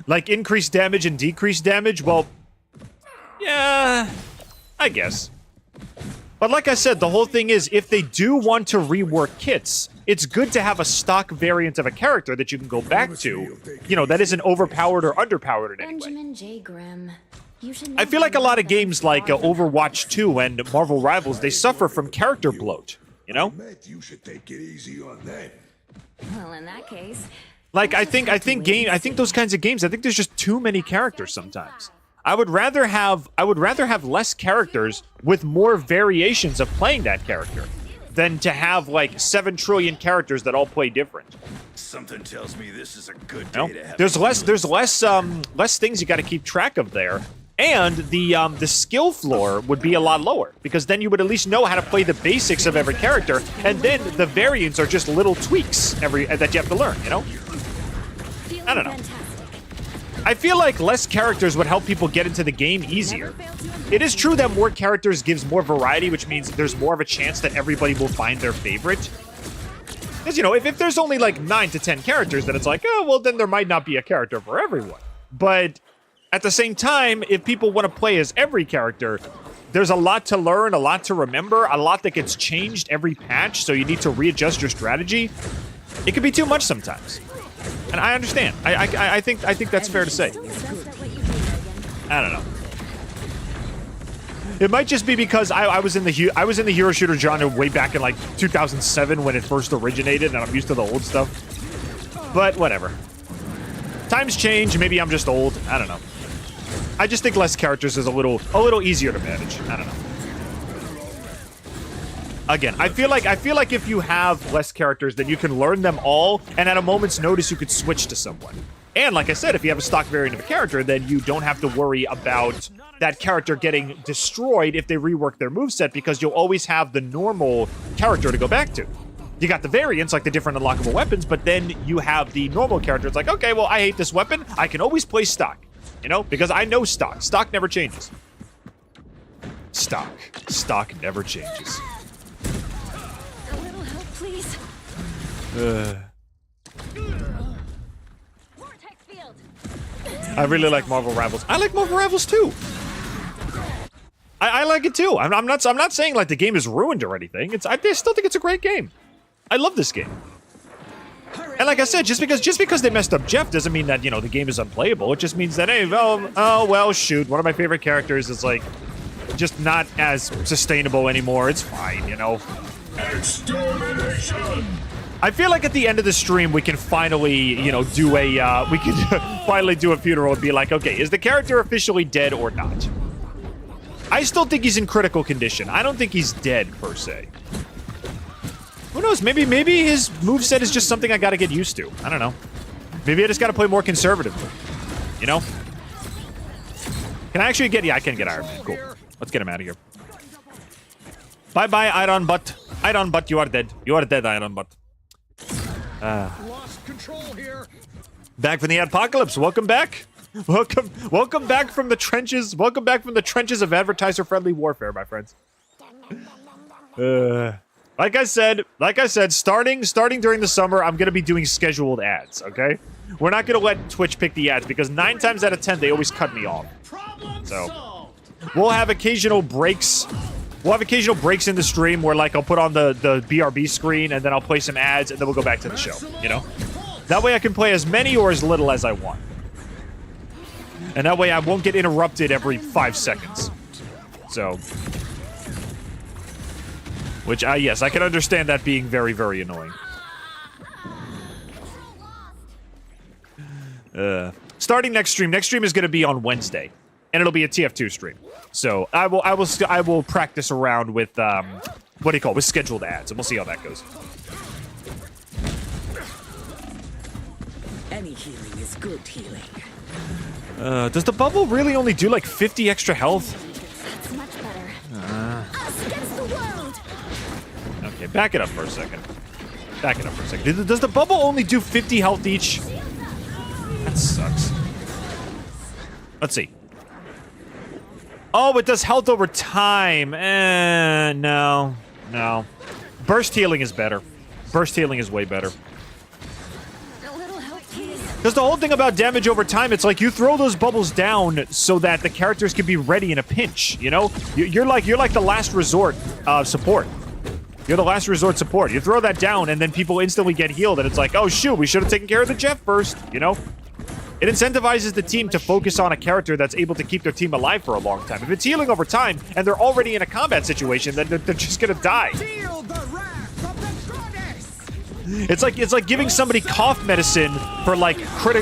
Like increased damage and decreased damage? Well, yeah, I guess. But like I said, the whole thing is, if they do want to rework kits, it's good to have a stock variant of a character that you can go back to, you know, that isn't overpowered or underpowered in any way. Benjamin J. Grimm. You should I feel like a lot of games like Overwatch 2 and Marvel Rivals, they suffer from character bloat, you know? You should take it easy on them. Well, in that case, Like I think those kinds of games, I think there's just too many characters sometimes. I would rather have less characters with more variations of playing that character than to have like 7 trillion characters that all play different. Something tells me this is a good You know? day to have. There's less things you got to keep track of there. And the skill floor would be a lot lower, because then you would at least know how to play the basics of every character, and then the variants are just little tweaks that you have to learn, you know? I don't know. I feel like less characters would help people get into the game easier. It is true that more characters gives more variety, which means there's more of a chance that everybody will find their favorite. Because, you know, if there's only like 9 to 10 characters, then it's like, oh, well, then there might not be a character for everyone. But at the same time, if people want to play as every character, there's a lot to learn, a lot to remember, a lot that gets changed every patch, so you need to readjust your strategy. It can be too much sometimes. And I understand. I think that's fair to say. I don't know. It might just be because I was in the hero shooter genre way back in like 2007 when it first originated, and I'm used to the old stuff. But whatever. Times change. Maybe I'm just old. I don't know. I just think less characters is a little easier to manage. I don't know. Again, I feel like if you have less characters, then you can learn them all, and at a moment's notice, you could switch to someone. And like I said, if you have a stock variant of a character, then you don't have to worry about that character getting destroyed if they rework their moveset, because you'll always have the normal character to go back to. You got the variants, like the different unlockable weapons, but then you have the normal character. It's like, okay, well, I hate this weapon. I can always play stock, you know, because I know stock. Stock never changes. Stock never changes. a little help, please. Vortex field. I really like Marvel Rivals. I like Marvel Rivals too. I like it too. I'm not saying like the game is ruined or anything. I still think it's a great game. I love this game. And like I said, just because they messed up Jeff doesn't mean that, you know, the game is unplayable. It just means that, hey, well, shoot, one of my favorite characters is like just not as sustainable anymore. It's fine, you know. I feel like at the end of the stream we can finally, you know, do a finally do a funeral and be like, okay, is the character officially dead or not? I still think he's in critical condition. I don't think he's dead per se. Who knows? Maybe his moveset is just something I gotta get used to. I don't know. Maybe I just gotta play more conservatively. You know? Can I actually get... Yeah, I can get Iron Man. Cool. Let's get him out of here. Bye-bye, Iron Butt. Iron Butt, you are dead. You are dead, Iron Butt. Lost control here. Back from the apocalypse. Welcome back. Welcome back from the trenches. Welcome back from the trenches of advertiser-friendly warfare, my friends. Like I said, starting during the summer, I'm gonna be doing scheduled ads. Okay, we're not gonna let Twitch pick the ads because 9 times out of 10 they always cut me off. So we'll have occasional breaks. We'll have occasional breaks in the stream where, like, I'll put on the BRB screen and then I'll play some ads and then we'll go back to the show. You know, that way I can play as many or as little as I want, and that way I won't get interrupted every 5 seconds. So. Which, yes, I can understand that being very, very annoying. Starting next stream is going to be on Wednesday, and it'll be a TF2 stream. So I will practice around with what do you call it? With scheduled ads, and we'll see how that goes. Any healing is good healing. Does the bubble really only do like 50 extra health? That's much better. Us against the world. Okay, back it up for a second. Does the bubble only do 50 health each? That sucks. Let's see. Oh, it does health over time. No. No. Burst healing is better. Burst healing is way better. A little help, please. Because the whole thing about damage over time, it's like you throw those bubbles down so that the characters can be ready in a pinch, you know? You're like the last resort support. You're the last resort support. You throw that down and then people instantly get healed and it's like, oh shoot, we should have taken care of the Jeff first, you know? It incentivizes the team to focus on a character that's able to keep their team alive for a long time. If it's healing over time and they're already in a combat situation, then they're just gonna die. Feel the wrath of the goddess! It's like giving somebody cough medicine for like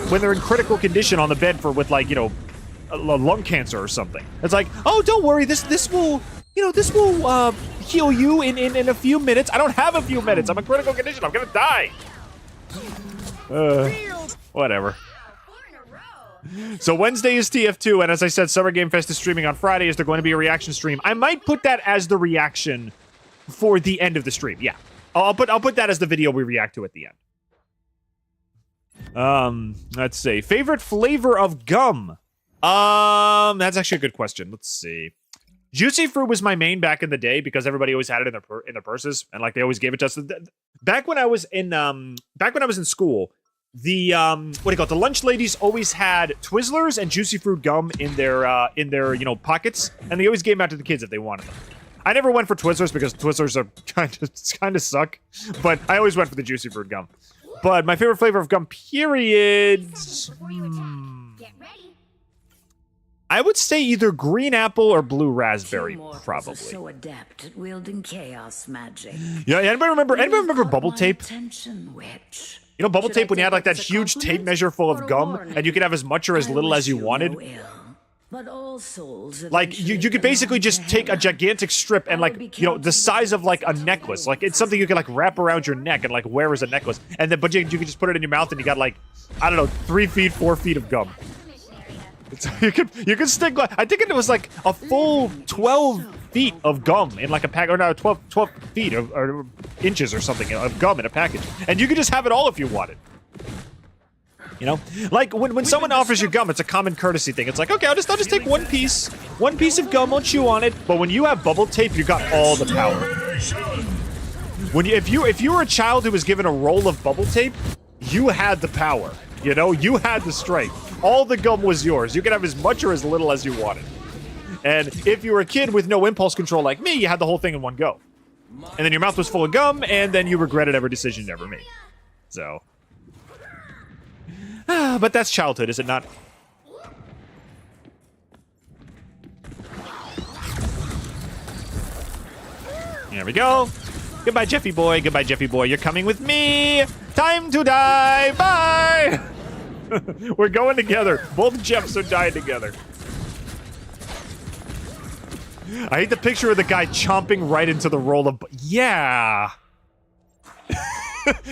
when they're in critical condition on the bed for with like, you know, lung cancer or something. It's like, oh, don't worry, this will heal you in a few minutes. I don't have a few minutes. I'm in critical condition. I'm gonna die. Whatever. So Wednesday is TF2, and as I said, Summer Game Fest is streaming on Friday. Is there going to be a reaction stream? I might put that as the reaction for the end of the stream. Yeah, I'll put that as the video we react to at the end. Let's see. Favorite flavor of gum? That's actually a good question. Let's see. Juicy fruit was my main back in the day because everybody always had it in their purses, and like they always gave it to us. Back when I was in school. The what do you call it? The lunch ladies always had Twizzlers and Juicy Fruit gum in their you know, pockets, and they always gave them out to the kids if they wanted them. I never went for Twizzlers because Twizzlers are kind of suck, but I always went for the Juicy Fruit gum. But my favorite flavor of gum, period. Get ready. I would say either green apple or blue raspberry, Immortals probably. are so adept at wielding chaos magic. Yeah, anybody remember bubble tape? Attention, witch. You know bubble Should tape I when you had take like it that as a huge tape compliment measure full or of a gum, warning? and you could have as much or as I little as wish you wanted? no ill, but all souls Like you could basically just take a gigantic strip and like, you know, the size of like a necklace. Like it's something you can like wrap around your neck and like wear as a necklace. And then but you could just put it in your mouth and you got like, I don't know, 3 feet, 4 feet of gum. It's, you could stick like, I think it was like a full 12 feet of gum in like a pack, or no, 12 feet or inches or something of gum in a package. And you could just have it all if you wanted. You know, like when someone offers you gum, it's a common courtesy thing. It's like, okay, I'll just take one piece of gum, I'll chew on it. But when you have bubble tape, you got all the power. If you were a child who was given a roll of bubble tape, you had the power. You know, you had the strength. All the gum was yours. You could have as much or as little as you wanted. And if you were a kid with no impulse control like me, you had the whole thing in one go. And then your mouth was full of gum, and then you regretted every decision you ever made. So. But that's childhood, is it not? There we go. Goodbye, Jeffy boy. Goodbye, Jeffy boy. You're coming with me. Time to die. Bye. We're going together. Both Jeffs are dying together. I hate the picture of the guy chomping right into the roll of... Yeah.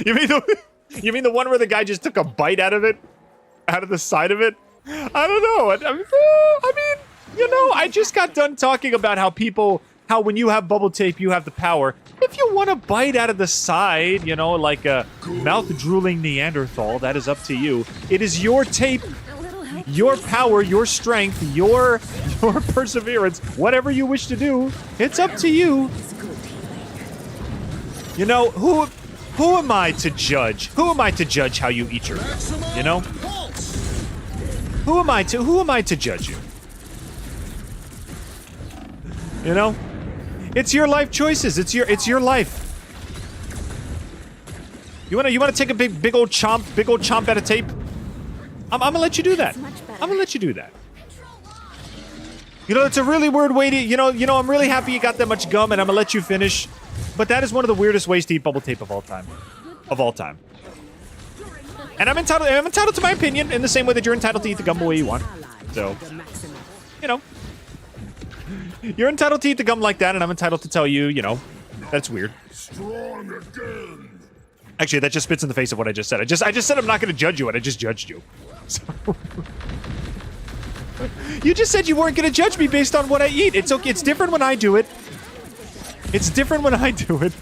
You mean the one where the guy just took a bite out of it? Out of the side of it? I don't know. I mean, you know, I just got done talking about how when you have bubble tape, you have the power. If you want to bite out of the side, you know, like a mouth-drooling Neanderthal, that is up to you. It is your tape, your power, your strength, your perseverance, whatever you wish to do. It's up to you. You know, who am I to judge? Who am I to judge how you eat your meal? You know? Who am I to judge you? You know? It's your life choices. It's your life. You wanna take a big old chomp out of tape? I'm gonna let you do that. I'm gonna let you do that. You know, it's a really weird way to, you know, I'm really happy you got that much gum and I'm gonna let you finish. But that is one of the weirdest ways to eat bubble tape of all time. Of all time. And I'm entitled to my opinion in the same way that you're entitled to eat the gum the way you want. So, you know. You're entitled to eat the gum like that, and I'm entitled to tell you, you know, that's weird. Strong again. Actually, that just spits in the face of what I just said. I just said I'm not going to judge you, and I just judged you. So you just said you weren't going to judge me based on what I eat. It's okay. It's different when I do it. It's different when I do it.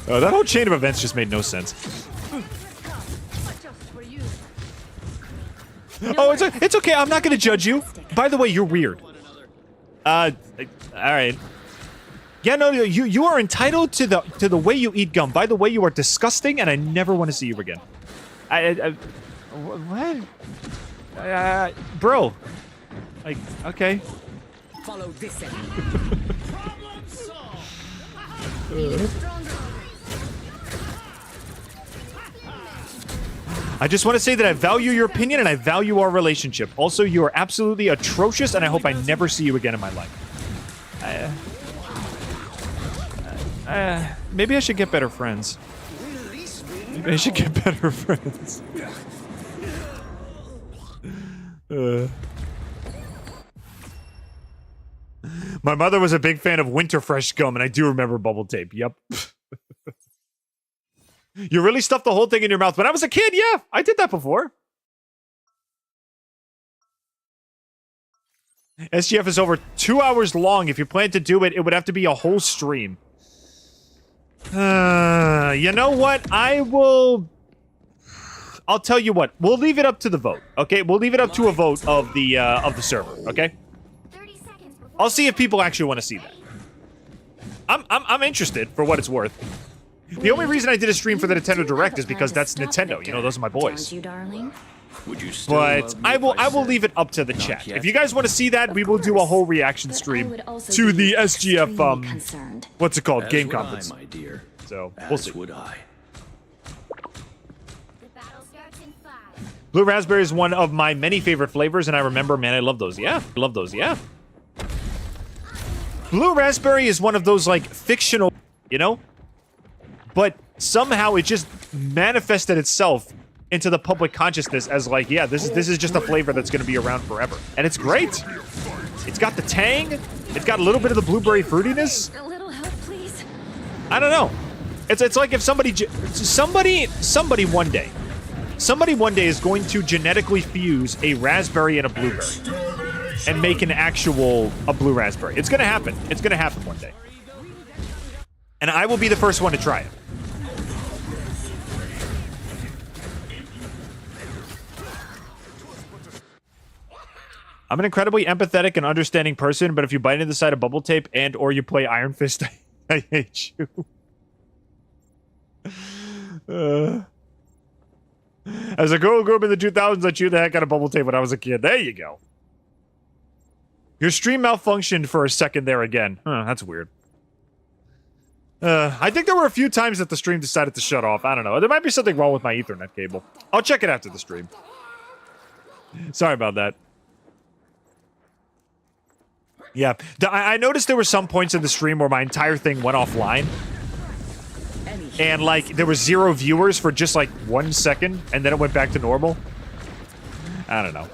That whole chain of events just made no sense. Oh, it's okay. I'm not gonna judge you. By the way, you're weird. All right. Yeah, no, you are entitled to the way you eat gum. By the way, you are disgusting, and I never want to see you again. What? Bro. Like, okay. Follow this end. I just want to say that I value your opinion and I value our relationship. Also, you are absolutely atrocious, and I hope I never see you again in my life. Maybe I should get better friends. Maybe I should get better friends. My mother was a big fan of Winterfresh gum, and I do remember bubble tape. Yep. You really stuffed the whole thing in your mouth. When I was a kid, yeah, I did that before. SGF is over 2 hours long. If you plan to do it, it would have to be a whole stream. You know what? I'll tell you what. We'll leave it up to the vote. Okay, we'll leave it up to a vote of the server. Okay. I'll see if people actually want to see that. I'm interested for what it's worth. The only reason I did a stream for the Nintendo Direct is because that's Nintendo. You know, those are my boys. But I will leave it up to the chat. If you guys want to see that, we will do a whole reaction stream to the SGF what's it called? Game conference. So we'll see. Blue raspberry is one of my many favorite flavors, and I remember, man, I love those. Yeah, I love those. Yeah. Blue raspberry is one of those like fictional, you know. But somehow it just manifested itself into the public consciousness as like, yeah, this is just a flavor that's going to be around forever. And it's great. It's got the tang. It's got a little bit of the blueberry fruitiness. A little help, please. I don't know. It's like if somebody one day is going to genetically fuse a raspberry and a blueberry and make a blue raspberry. It's going to happen. It's going to happen one day. And I will be the first one to try it. I'm an incredibly empathetic and understanding person, but if you bite into the side of bubble tape and or you play Iron Fist, I hate you. As a girl who grew up in the 2000s, I chewed the heck out of bubble tape when I was a kid. There you go. Your stream malfunctioned for a second there again. Huh, that's weird. I think there were a few times that the stream decided to shut off. I don't know. There might be something wrong with my Ethernet cable. I'll check it after the stream. Sorry about that. Yeah. I noticed there were some points in the stream where my entire thing went offline. And, like, there were 0 viewers for just, like, 1 second, and then it went back to normal. I don't know.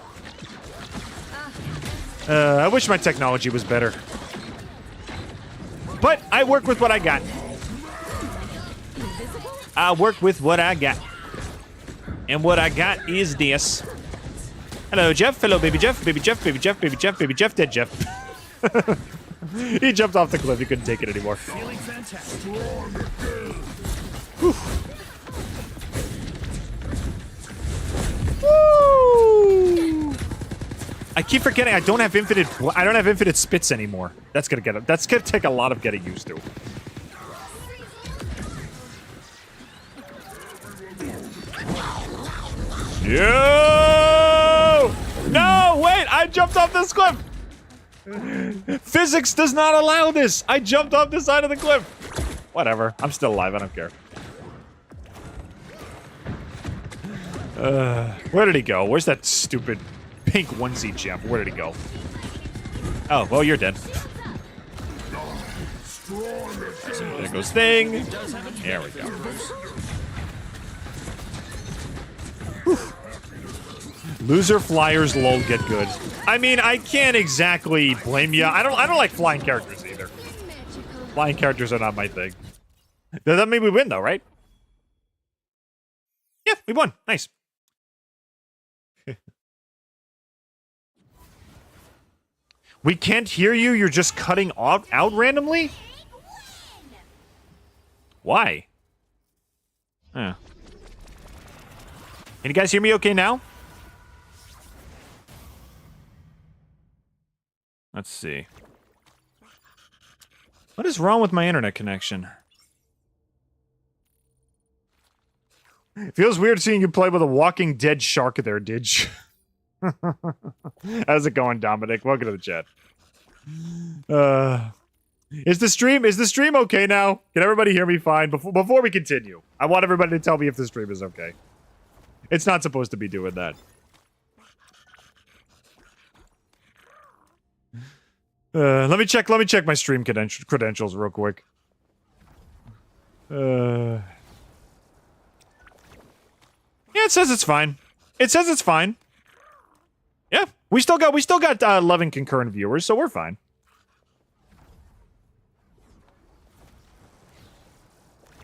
I wish my technology was better. But I work with what I got. I work with what I got. And what I got is this. Hello, Jeff. Hello, baby Jeff. Baby Jeff, baby Jeff, baby Jeff, baby Jeff, dead Jeff. He jumped off the cliff. He couldn't take it anymore. Feeling fantastic. Woo. I keep forgetting I don't have infinite spits anymore. That's gonna take a lot of getting used to. Yo! No, wait! I jumped off this cliff. Physics does not allow this. I jumped off the side of the cliff. Whatever. I'm still alive. I don't care. Where did he go? Where's that stupid pink onesie Jeff? Where did he go? Oh, well, you're dead. There goes Thing. There we go. Whew. Loser flyers lol get good. I mean, I can't exactly blame you. I don't like flying characters either. Flying characters are not my thing. Does that mean we win though, right? Yeah, we won. Nice. We can't hear you. You're just cutting out randomly? Why? Huh. Can you guys hear me okay now? Let's see. What is wrong with my internet connection? It feels weird seeing you play with a Walking Dead shark there, Didge. How's it going, Dominic? Welcome to the chat. Is the stream okay now? Can everybody hear me fine? Before we continue, I want everybody to tell me if the stream is okay. It's not supposed to be doing that. Let me check my stream credentials real quick. Yeah, it says it's fine. It says it's fine. Yeah, we still got 11 concurrent viewers, so we're fine.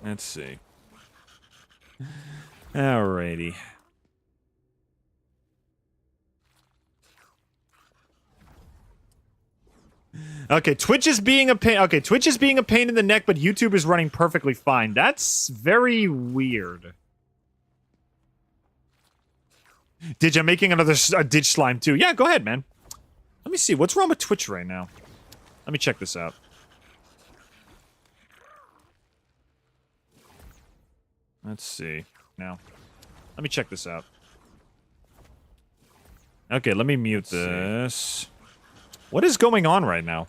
Let's see. Alrighty. Okay, Twitch is being a pain. Okay, Twitch is being a pain in the neck, but YouTube is running perfectly fine. That's very weird. Didge, I'm making another Didge slime too. Yeah, go ahead, man. Let me see. What's wrong with Twitch right now? Let me check this out. Let's see. Now, let me check this out. Okay, let me mute this. What is going on right now?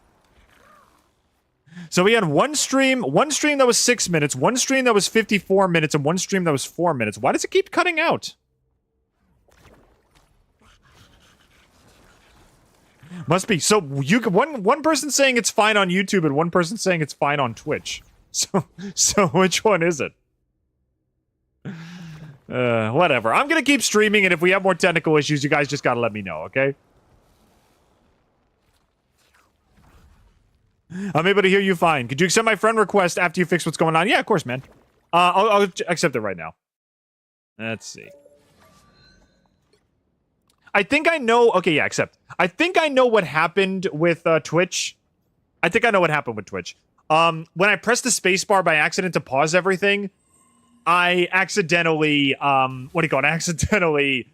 So we had one stream that was 6 minutes, one stream that was 54 minutes, and one stream that was 4 minutes. Why does it keep cutting out? Must be. So you could, one person saying it's fine on YouTube and one person saying it's fine on Twitch. So which one is it? Whatever. I'm gonna keep streaming, and if we have more technical issues, you guys just gotta let me know, okay? I'm able to hear you fine. Could you accept my friend request after you fix what's going on? Yeah, of course, man. I'll accept it right now. Let's see. I think I know... Okay, yeah, accept. I think I know what happened with Twitch. I think I know what happened with Twitch. When I pressed the spacebar by accident to pause everything, I accidentally... I accidentally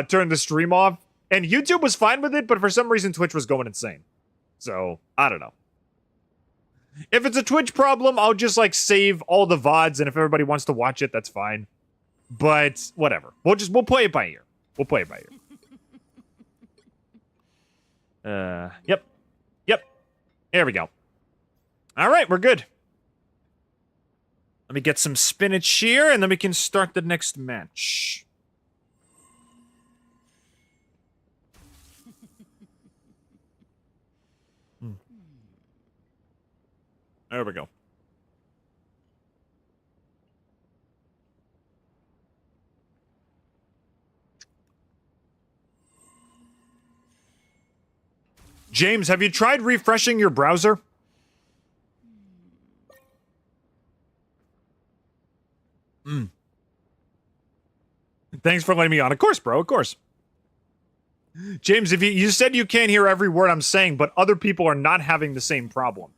turned the stream off. And YouTube was fine with it, but for some reason Twitch was going insane. So, I don't know. If it's a Twitch problem, I'll just, like, save all the VODs, and if everybody wants to watch it, that's fine. But, whatever. We'll play it by ear. We'll play it by ear. Yep. Yep. There we go. Alright, we're good. Let me get some spinach here, and then we can start the next match. There we go. James, have you tried refreshing your browser? Thanks for letting me on. Of course, bro. Of course. James, if you said you can't hear every word I'm saying, but other people are not having the same problem.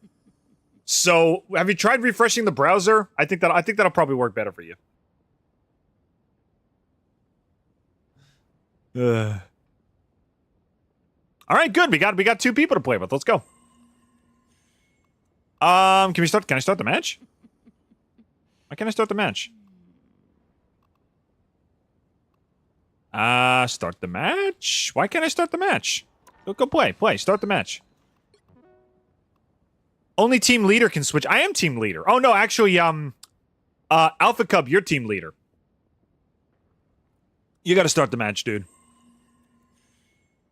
So, have you tried refreshing the browser? I think that'll probably work better for you. All right, good. We got 2 people to play with. Let's go. Can I start the match? Why can't I start the match? Start the match? Why can't I start the match? Go play. Start the match. Only team leader can switch. I am team leader. Oh, no, actually, Alpha Cub, you're team leader. You gotta start the match, dude.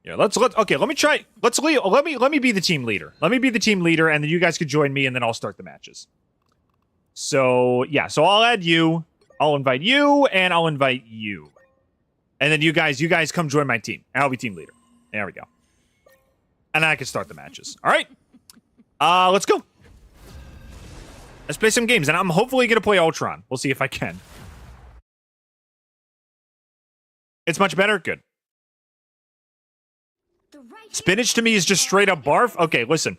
Yeah, okay, let me try. Let me be the team leader. Let me be the team leader, and then you guys could join me, and then I'll start the matches. So, yeah, so I'll add you, I'll invite you, and I'll invite you. And then you guys come join my team, and I'll be team leader. There we go. And I can start the matches. All right. Let's go. Let's play some games, and I'm hopefully going to play Ultron. We'll see if I can. It's much better? Good. Spinach to me is just straight up barf. Okay, listen.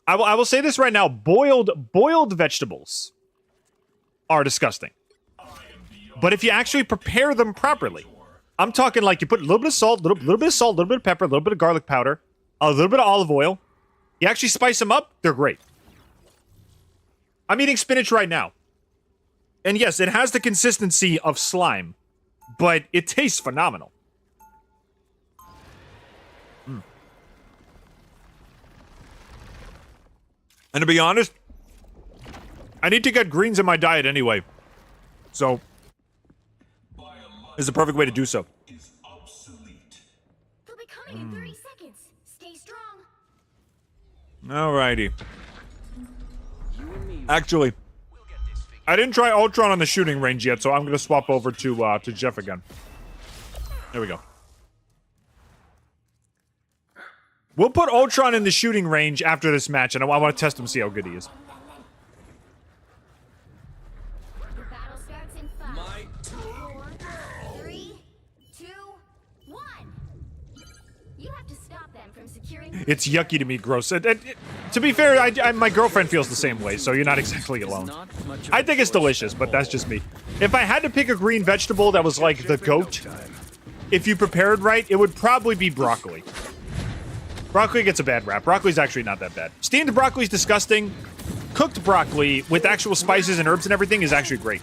I will say this right now. Boiled vegetables are disgusting. But if you actually prepare them properly, I'm talking like you put a little bit of salt, little bit of pepper, a little bit of garlic powder, a little bit of olive oil, You actually spice them up, they're great. I'm eating spinach right now. And yes, it has the consistency of slime, but it tastes phenomenal. And to be honest, I need to get greens in my diet anyway. So, this is the perfect way to do so. They'll be coming in 30 seconds. Stay strong. Alrighty. Actually, I didn't try Ultron on the shooting range yet, so I'm gonna swap over to Jeff again. There we go. We'll put Ultron in the shooting range after this match, and I want to test him, see how good he is. The battle starts in 5, 4, 3, 2, 1. You have to stop them from securing. It's yucky to me, gross. To be fair, my girlfriend feels the same way, so you're not exactly alone. I think it's delicious, but that's just me. If I had to pick a green vegetable that was like the goat, if you prepared right, it would probably be broccoli. Broccoli gets a bad rap. Broccoli's actually not that bad. Steamed broccoli's disgusting. Cooked broccoli with actual spices and herbs and everything is actually great.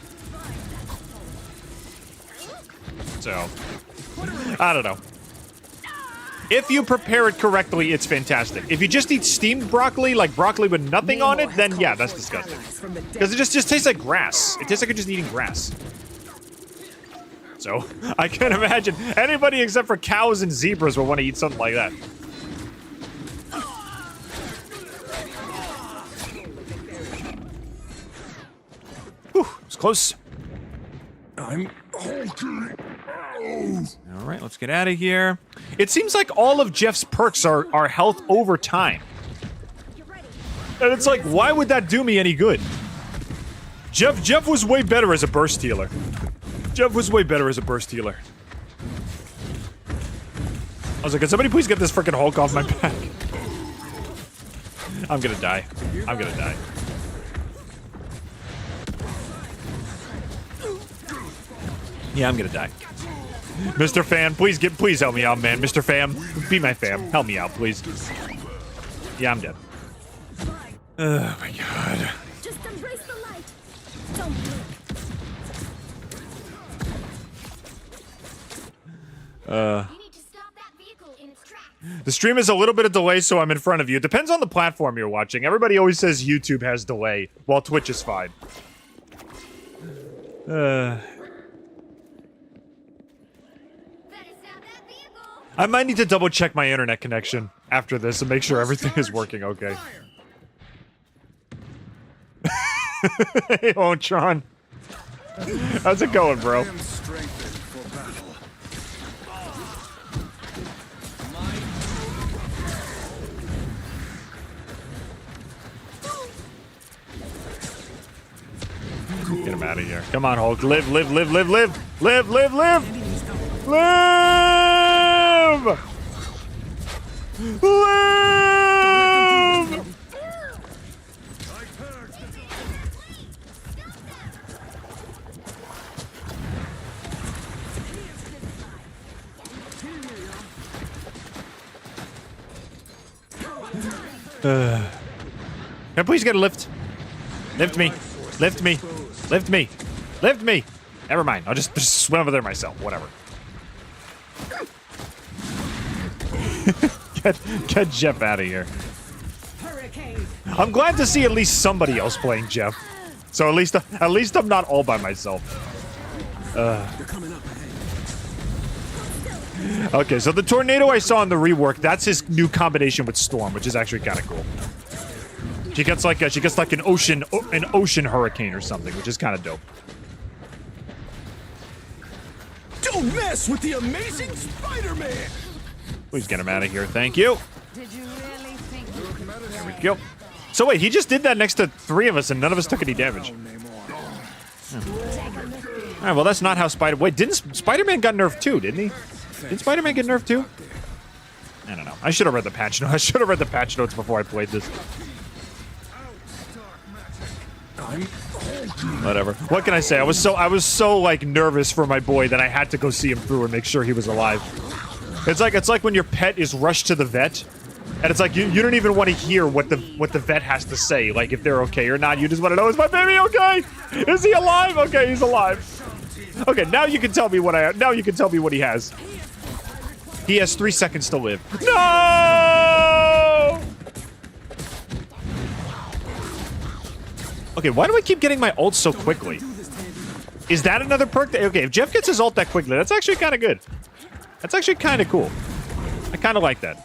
So, I don't know. If you prepare it correctly, it's fantastic. If you just eat steamed broccoli, like broccoli with nothing on it, then yeah, that's disgusting. Because it just tastes like grass. It tastes like you're just eating grass. So, I can't imagine anybody except for cows and zebras will want to eat something like that. Whew, it's close. I'm hulking out. All right, let's get out of here. It seems like all of Jeff's perks are health over time. And it's like, why would that do me any good? Jeff was way better as a burst healer. Jeff was way better as a burst healer. I was like, can somebody please get this freaking Hulk off my back? I'm gonna die. I'm gonna die. Yeah, I'm gonna die. Mr. Fan, please help me out, man. Mr. Fam, be my fam. Help me out, please. Yeah, I'm dead. Oh my god. Just embrace the light. Don't blink. You need to stop that vehicle in its tracks. The stream is a little bit of delay, so I'm in front of you. It depends on the platform you're watching. Everybody always says YouTube has delay, while Twitch is fine. I might need to double check my internet connection after this and make sure everything is working okay. Hey, Ultron. How's it going, bro? Get him out of here. Come on, Hulk. Live, live, live, live, live. Live, live, live. Live! Live! Can I please get a lift? Lift me. Lift me. Lift me. Lift me. Never mind. I'll just swim over there myself. Whatever. Get Jeff out of here. I'm glad to see at least somebody else playing Jeff. So at least I'm not all by myself. Okay, so the tornado I saw in the rework, that's his new combination with Storm, which is actually kind of cool. She gets like an ocean hurricane or something, which is kind of dope. Don't mess with the amazing Spider-Man! Please get him out of here, thank you. Did you really think There we go. So wait, he just did that next to 3 of us and none of us took any damage. Alright, well that's not how Wait, didn't Spider-Man got nerfed too, didn't he? Did Spider-Man get nerfed too? I don't know. I should have read the patch notes. I should have read the patch notes before I played this. Whatever. What can I say? I was so like nervous for my boy that I had to go see him through and make sure he was alive. It's like when your pet is rushed to the vet And it's like, you don't even want to hear what the vet has to say, like if they're okay or not. You just want to know, is my baby okay? Is he alive? Okay, he's alive. Okay, now you can tell me what he has. He has 3 seconds to live. No! Okay, why do I keep getting my ult so quickly? Is that another perk? Okay, if Jeff gets his ult that quickly, that's actually kind of good. That's actually kind of cool. I kind of like that.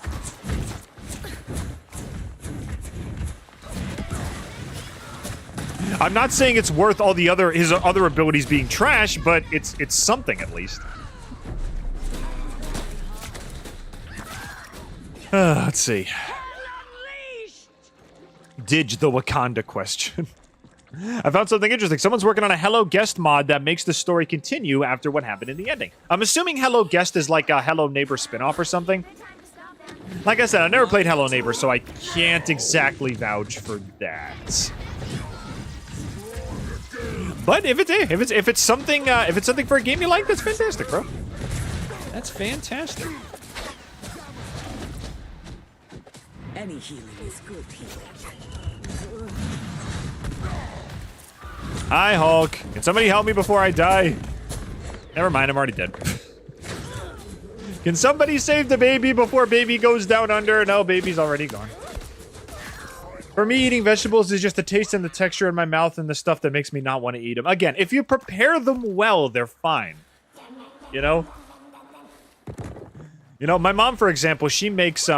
I'm not saying it's worth all the his other abilities being trash, but it's something at least. Let's see. Dig the Wakanda question. I found something interesting. Someone's working on a Hello Guest mod that makes the story continue after what happened in the ending. I'm assuming Hello Guest is like a Hello Neighbor spinoff or something. Like I said, I never played Hello Neighbor, so I can't exactly vouch for that. But if it's something for a game you like, that's fantastic, bro. That's fantastic. Any healing is good healing. Hi, Hulk. Can somebody help me before I die? Never mind, I'm already dead. Can somebody save the baby before baby goes down under? No, baby's already gone. For me, eating vegetables is just the taste and the texture in my mouth and the stuff that makes me not want to eat them. Again, if you prepare them well, they're fine. You know? You know, my mom, for example, she makes,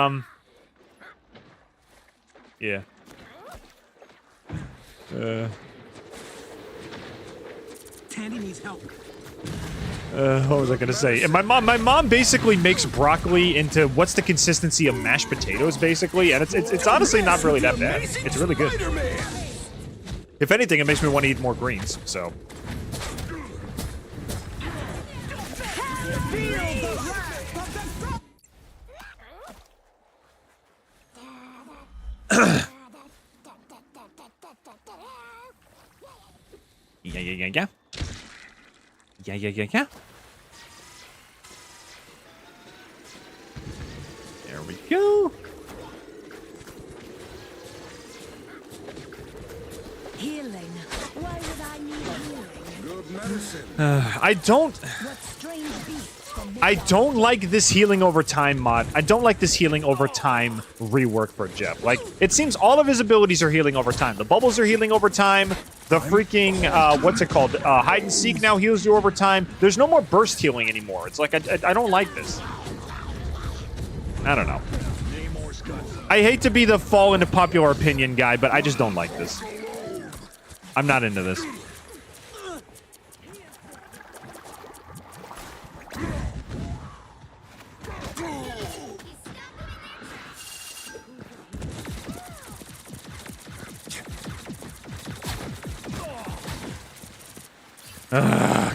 yeah. Tandy needs help. What was I gonna say? And my mom basically makes broccoli into what's the consistency of mashed potatoes, basically, and it's honestly not really that bad. It's really good. If anything, it makes me want to eat more greens. So. Yeah. Yeah. There we go. Healing. Why would I need healing? Good medicine. I don't like this healing over time mod. I don't like this healing over time rework for Jeff. Like, it seems all of his abilities are healing over time. The bubbles are healing over time. The freaking, what's it called? Hide and seek now heals you over time. There's no more burst healing anymore. It's like, I don't like this. I don't know. I hate to be the fall into popular opinion guy, but I just don't like this. I'm not into this.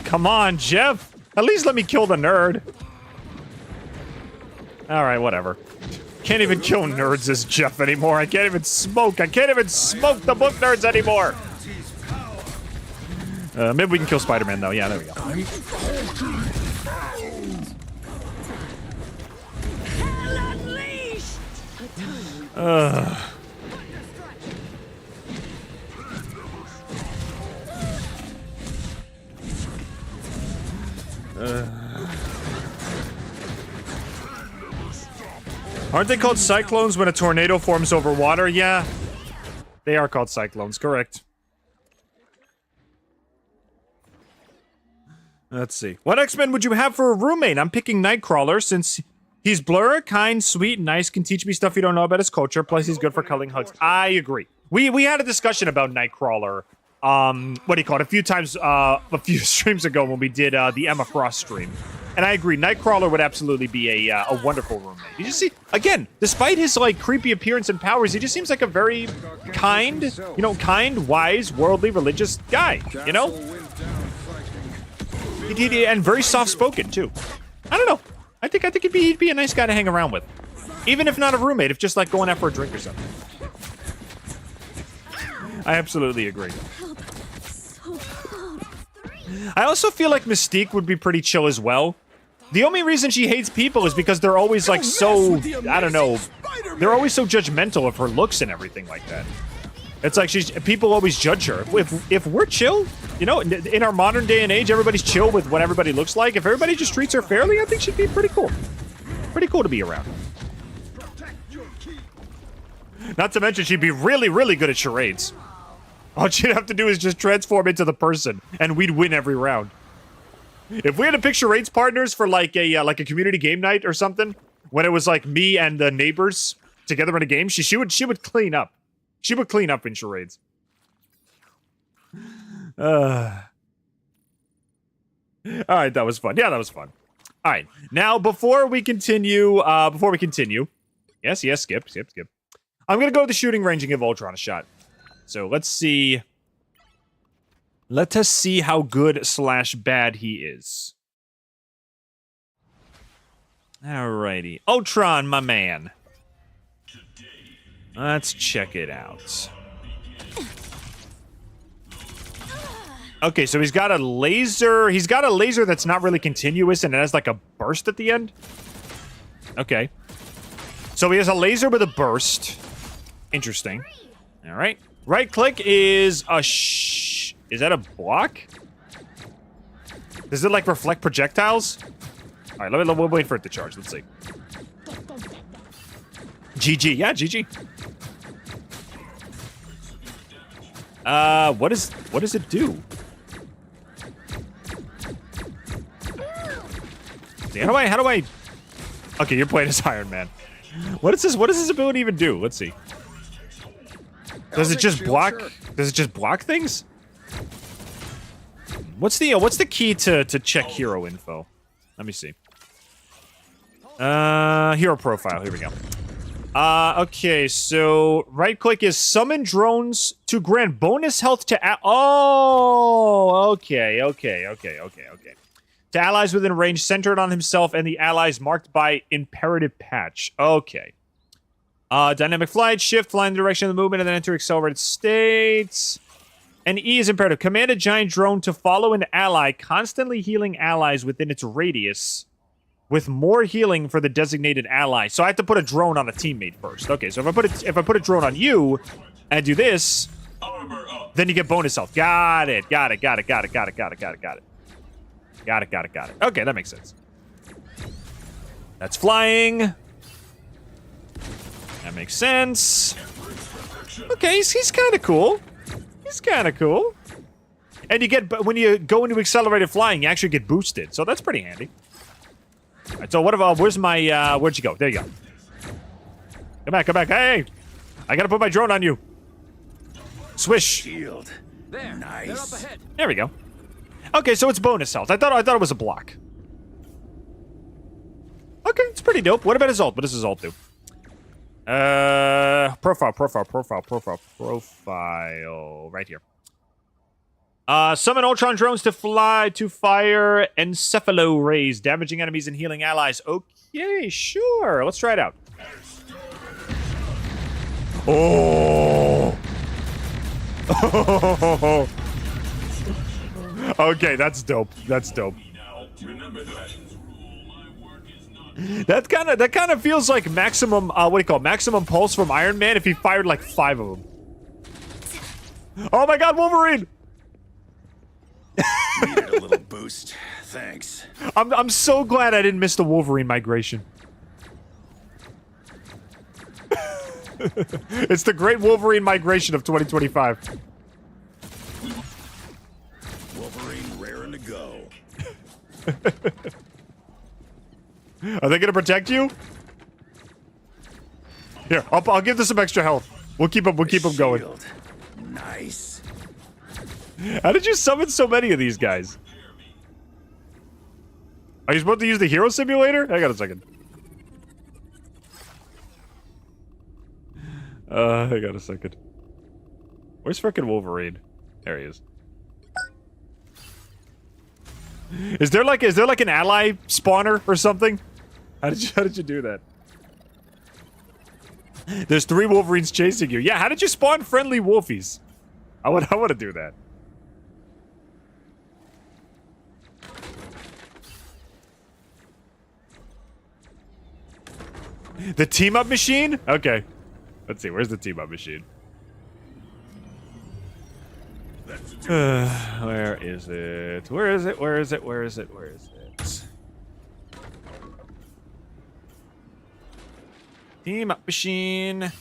Come on, Jeff. At least let me kill the nerd. Alright, whatever. Can't even kill nerds as Jeff anymore. I can't even smoke. I can't even smoke the book nerds anymore. Maybe we can kill Spider-Man, though. Yeah, there we go. Aren't they called cyclones when a tornado forms over water? Yeah. They are called cyclones, correct. Let's see. What X-Men would you have for a roommate? I'm picking Nightcrawler since he's blur, kind, sweet, nice, can teach me stuff you don't know about his culture, plus he's good for cuddling hugs. I agree. We had a discussion about Nightcrawler, what do you call it, a few times, a few streams ago when we did the Emma Frost stream. And I agree, Nightcrawler would absolutely be a wonderful roommate. You just see, again, despite his, like, creepy appearance and powers, he just seems like a very kind, you know, kind, wise, worldly, religious guy, you know? And very soft-spoken, too. I don't know. I think he'd be a nice guy to hang around with. Even if not a roommate, if just, like, going out for a drink or something. I absolutely agree. I also feel like Mystique would be pretty chill as well. The only reason she hates people is because they're always, like, so, I don't know, they're always so judgmental of her looks and everything like that. It's like people always judge her. If we're chill, you know, in our modern day and age, everybody's chill with what everybody looks like. If everybody just treats her fairly, I think she'd be pretty cool. Pretty cool to be around. Not to mention, she'd be really, really good at charades. All she'd have to do is just transform into the person, and we'd win every round. If we had to pick charades partners for like a community game night or something, when it was like me and the neighbors together in a game, she would clean up. She would clean up in charades. All right, that was fun. Yeah, that was fun. All right, now before we continue, yes, skip. I'm gonna go to the shooting range and give Ultron a shot. So let's see. Let us see how good / bad he is. Alrighty, Ultron, my man. Let's check it out. Okay, so he's got a laser. He's got a laser that's not really continuous, and it has like a burst at the end. Okay. So he has a laser with a burst. Interesting. All right. Right click is a is that a block? Does it like reflect projectiles? All right, we'll wait for it to charge. Let's see. GG. Yeah, GG. What does it do? See, how do I? Okay, you're playing as Iron Man. What is this? What does this ability even do? Let's see. Does it just block? Does it just block things? What's the key to check hero info? Let me see. Hero profile. Here we go. Okay, so right click is summon drones to grant bonus health to okay. To allies within range centered on himself and the allies marked by imperative patch. Okay. Dynamic flight, shift, fly in the direction of the movement, and then enter accelerated states. And E is imperative. Command a giant drone to follow an ally, constantly healing allies within its radius, with more healing for the designated ally. So I have to put a drone on a teammate first. Okay, so if I put a drone on you and do this, then you get bonus health. Got it. Okay, that makes sense. That's flying. That makes sense. Okay, he's kind of cool. He's kind of cool. And you get, when you go into accelerated flying, you actually get boosted. So that's pretty handy. All right, so what about, where's my, where'd you go? There you go. Come back. Hey, I gotta put my drone on you. Swish. Shield. There. Nice. They're up ahead. There we go. Okay, so it's bonus health. I thought it was a block. Okay, it's pretty dope. What about his ult? What does his ult do? Profile. Right here. Summon Ultron drones to fire encephalo rays, damaging enemies and healing allies. Okay, sure. Let's try it out. Oh. Okay, that's dope. That kind of feels like maximum maximum pulse from Iron Man if he fired like 5 of them. Oh my god, Wolverine! Needed a little boost. Thanks. I'm so glad I didn't miss the Wolverine migration. It's the great Wolverine migration of 2025. Wolverine raring to go. Are they gonna protect you? Here, I'll give this some extra health. We'll keep them going. Shield. Nice. How did you summon so many of these guys? Are you supposed to use the hero simulator? Hang on a second. Hang on a second. Where's frickin' Wolverine? There he is. Is there like an ally spawner or something? How did you do that? There's 3 Wolverines chasing you. Yeah, how did you spawn friendly wolfies? I want to do that. The team-up machine? Okay. Let's see. Where's the team-up machine? Where is it? Where is it? Where is it? Where is it? Where is it? Team-up machine.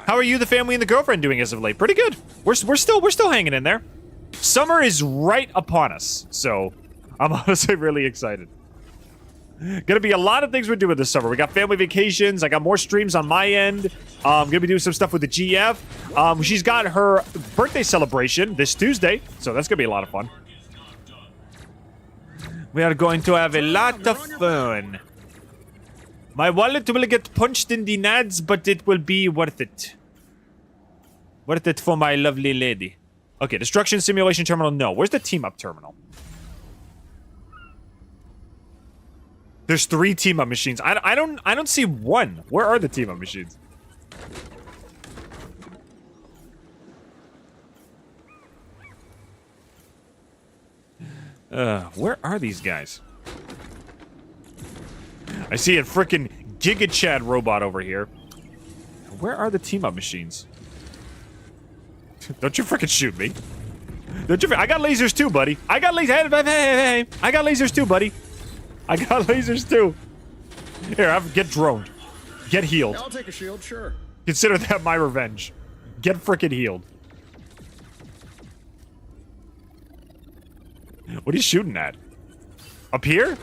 How are you, the family, and the girlfriend doing as of late? Pretty good. We're still hanging in there. Summer is right upon us, so I'm honestly really excited. Gonna be a lot of things we're doing this summer. We got family vacations. I got more streams on my end. Gonna be doing some stuff with the GF. She's got her birthday celebration this Tuesday, so that's gonna be a lot of fun. We are going to have a lot of fun. My wallet will get punched in the nads, but it will be worth it. Worth it for my lovely lady. Okay, destruction simulation terminal, no. Where's the team-up terminal? There's 3 team-up machines. I don't see one. Where are the team-up machines? Where are these guys? I see a freaking Giga Chad robot over here. Where are the team-up machines? Don't you freaking shoot me. Don't you? I got lasers too, buddy. I got lasers. Hey. I got lasers too, buddy. I got lasers too. Here, get droned. Get healed. I'll take a shield, sure. Consider that my revenge. Get freaking healed. What are you shooting at? Up here?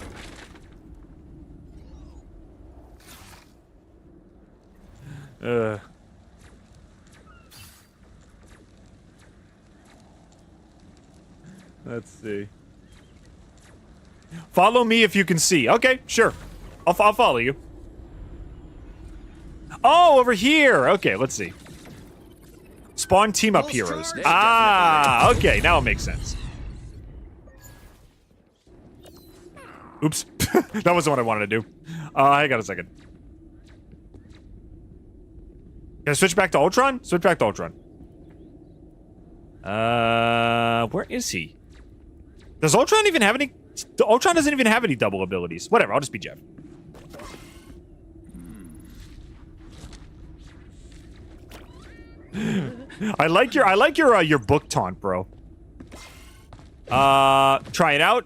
Let's see. Follow me if you can see. Okay, sure. I'll follow you. Oh, over here. Okay, let's see. Spawn team-up heroes. Ah, okay. Now it makes sense. Oops. That wasn't what I wanted to do. Hang on a second. Can I switch back to Ultron? Switch back to Ultron. Where is he? Does Ultron even have any... Ultron doesn't even have any double abilities. Whatever, I'll just be Jeff. I like your book taunt, bro. Try it out.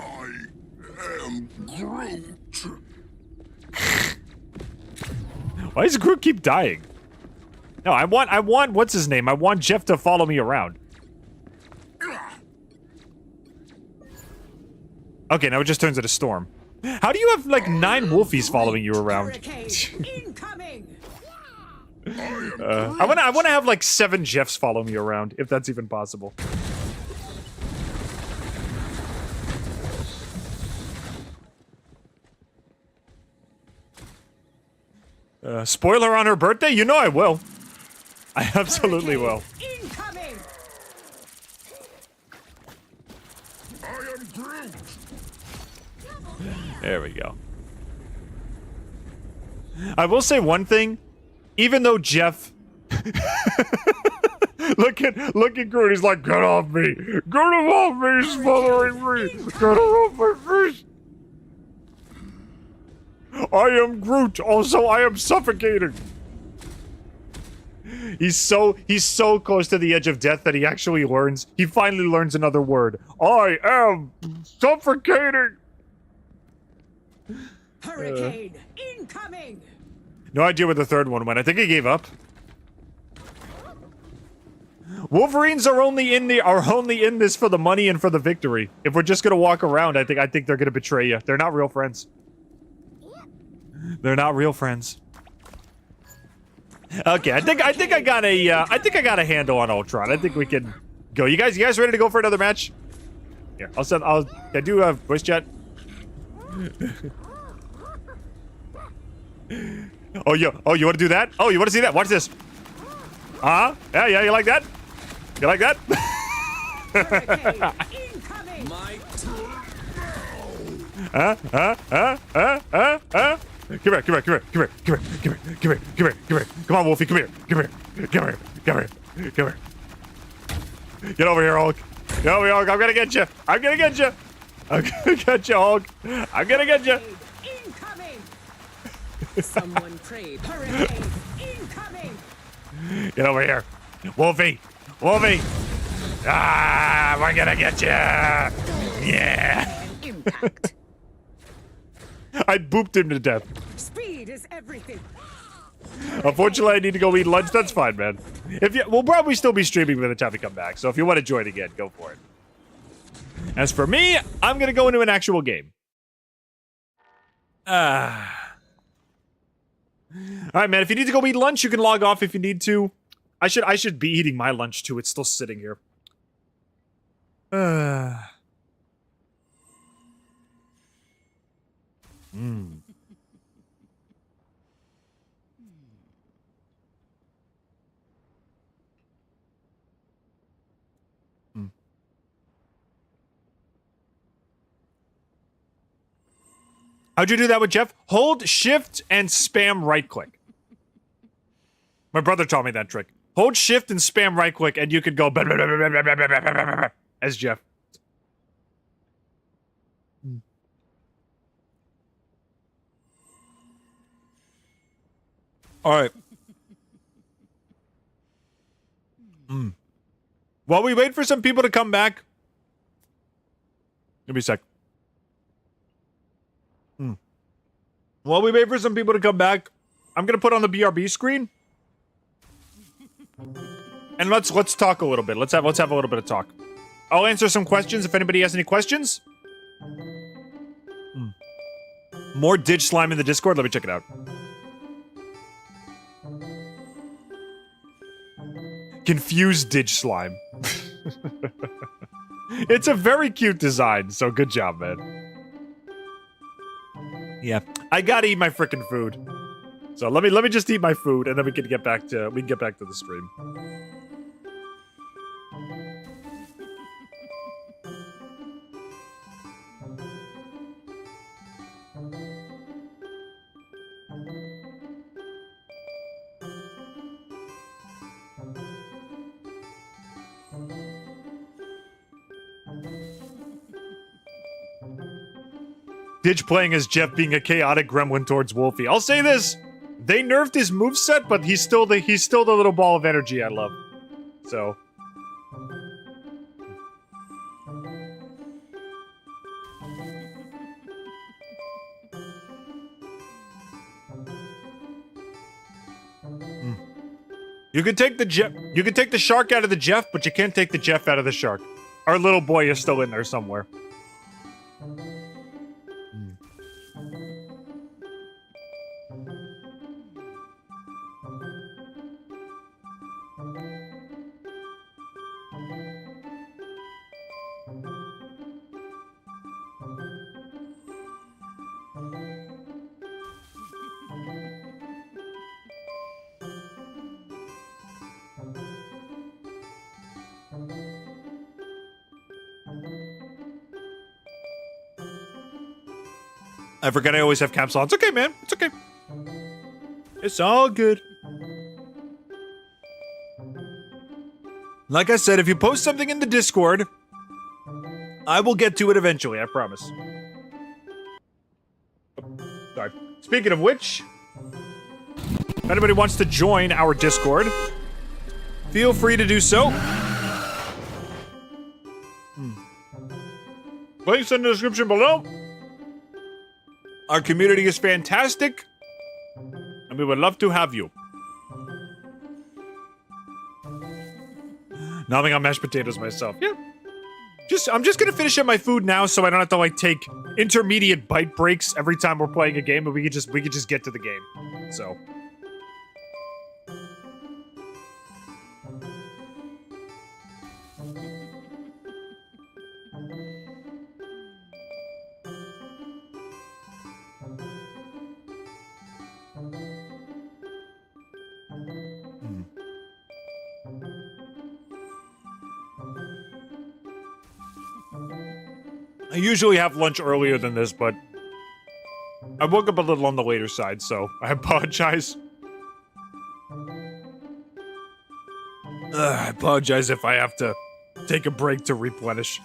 I am Groot. Why does Groot keep dying? No, I want what's his name? I want Jeff to follow me around. Okay, now it just turns into Storm. How do you have like 9 Wolfies following you around? I wanna have like 7 Jeffs follow me around, if that's even possible. Spoiler on her birthday? You know I will. I absolutely will. Incoming! I am Groot. There we go. I will say one thing. Even though Jeff... look at Groot. He's like, get off me. Get him off me. He's following me. Get him off my face. I am Groot. Also, I am suffocating. He's so close to the edge of death that he actually learns. He finally learns another word. I am suffocating. Hurricane incoming! No idea where the third one went. I think he gave up. Wolverines are only in this for the money and for the victory. If we're just gonna walk around, I think they're gonna betray you. They're not real friends. They're not real friends. Okay, I think I got a handle on Ultron. I think we can go. You guys ready to go for another match? Here, I do have voice chat. Oh, you want to do that? Oh, you want to see that? Watch this. Yeah, you like that? You like that? Come here. Come on, Wolfie, come here. Get over here, Hulk. Get over here, Hulk. I'm gonna get you. I'm gonna get you, Hulk. I'm gonna get you. Incoming! Someone prayed. Hurricane incoming! Get over here. Wolfie. Wolfie. Ah, we're gonna get you. Yeah. Impact. I booped him to death. Speed is everything. Unfortunately, I need to go eat lunch. That's fine, man. If you, we'll probably still be streaming by the time we come back. So if you want to join again, go for it. As for me, I'm gonna go into an actual game. All right, man. If you need to go eat lunch, you can log off if you need to. I should be eating my lunch too. It's still sitting here. How'd you do that with Jeff? Hold shift and spam right click. My brother taught me that trick. Hold shift and spam right click and you could go as Jeff. All right. While we wait for some people to come back. Give me a sec. While we wait for some people to come back, I'm gonna put on the BRB screen. And let's talk a little bit. Let's have a little bit of talk. I'll answer some questions if anybody has any questions. More Dig Slime in the Discord. Let me check it out. Confused Dig Slime. It's a very cute design, so good job, man. Yeah, I gotta eat my frickin' food. So let me just eat my food, and then we can get back to the stream. Didge playing as Jeff being a chaotic gremlin towards Wolfie. I'll say this. They nerfed his moveset, but he's still the little ball of energy I love. So. You can take the shark out of the Jeff, but you can't take the Jeff out of the shark. Our little boy is still in there somewhere. I forget I always have caps on. It's okay, man. It's okay. It's all good. Like I said, if you post something in the Discord, I will get to it eventually, I promise. Sorry. Speaking of which, if anybody wants to join our Discord, feel free to do so. Links in the description below. Our community is fantastic, and we would love to have you. Nomming on mashed potatoes myself. Yeah. I'm just gonna finish up my food now, so I don't have to like take intermediate bite breaks every time we're playing a game, but we could just get to the game. So. I usually have lunch earlier than this, but I woke up a little on the later side, so I apologize. I apologize if I have to take a break to replenish.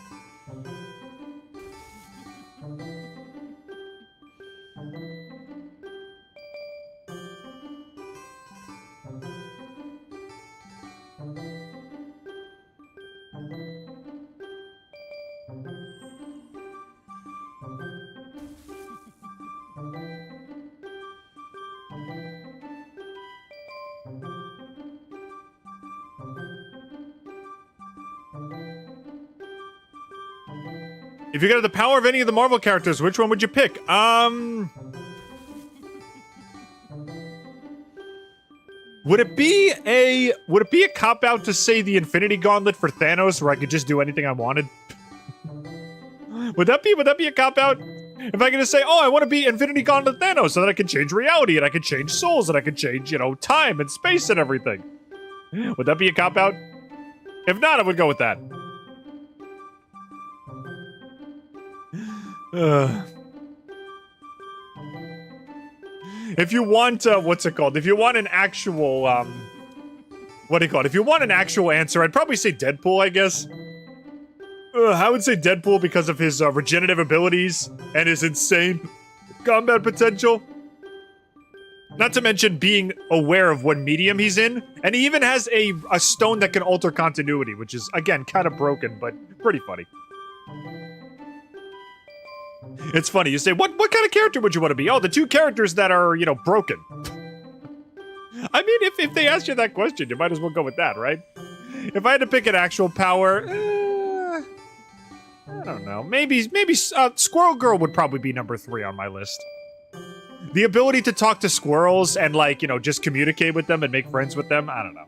If you could have the power of any of the Marvel characters, which one would you pick? Would it be a cop-out to say the Infinity Gauntlet for Thanos, where I could just do anything I wanted? Would that be a cop-out? If I could just say, oh, I want to be Infinity Gauntlet Thanos, so that I can change reality, and I can change souls, and I can change, you know, time and space and everything. Would that be a cop-out? If not, I would go with that. If you want, what's it called? If you want an actual, what do you call it? If you want an actual answer, I'd probably say Deadpool, I guess. I would say Deadpool because of his regenerative abilities and his insane combat potential. Not to mention being aware of what medium he's in. And he even has a stone that can alter continuity, which is, again, kind of broken, but pretty funny. It's funny, you say, what kind of character would you want to be? Oh, the two characters that are, you know, broken. I mean, if they ask you that question, you might as well go with that, right? If I had to pick an actual power, I don't know. Maybe Squirrel Girl would probably be number 3 on my list. The ability to talk to squirrels and, like, you know, just communicate with them and make friends with them, I don't know.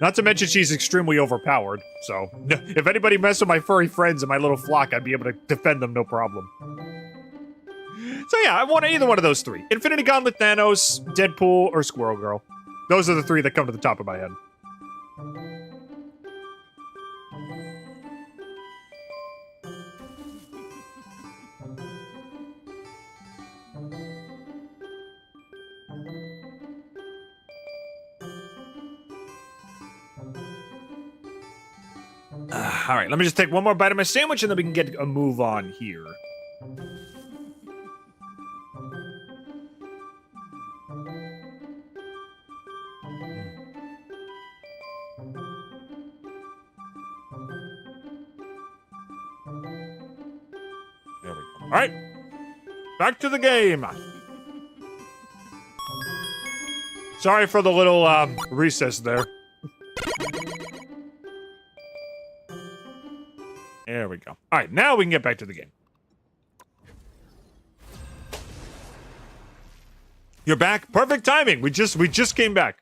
Not to mention she's extremely overpowered, so if anybody messed with my furry friends and my little flock, I'd be able to defend them no problem. So yeah, I want either one of those 3. Infinity Gauntlet Thanos, Deadpool, or Squirrel Girl. Those are the 3 that come to the top of my head. All right, let me just take one more bite of my sandwich and then we can get a move on here. There we go. All right, back to the game. Sorry for the little recess there. There we go. All right, now we can get back to the game. You're back. Perfect timing. We just came back.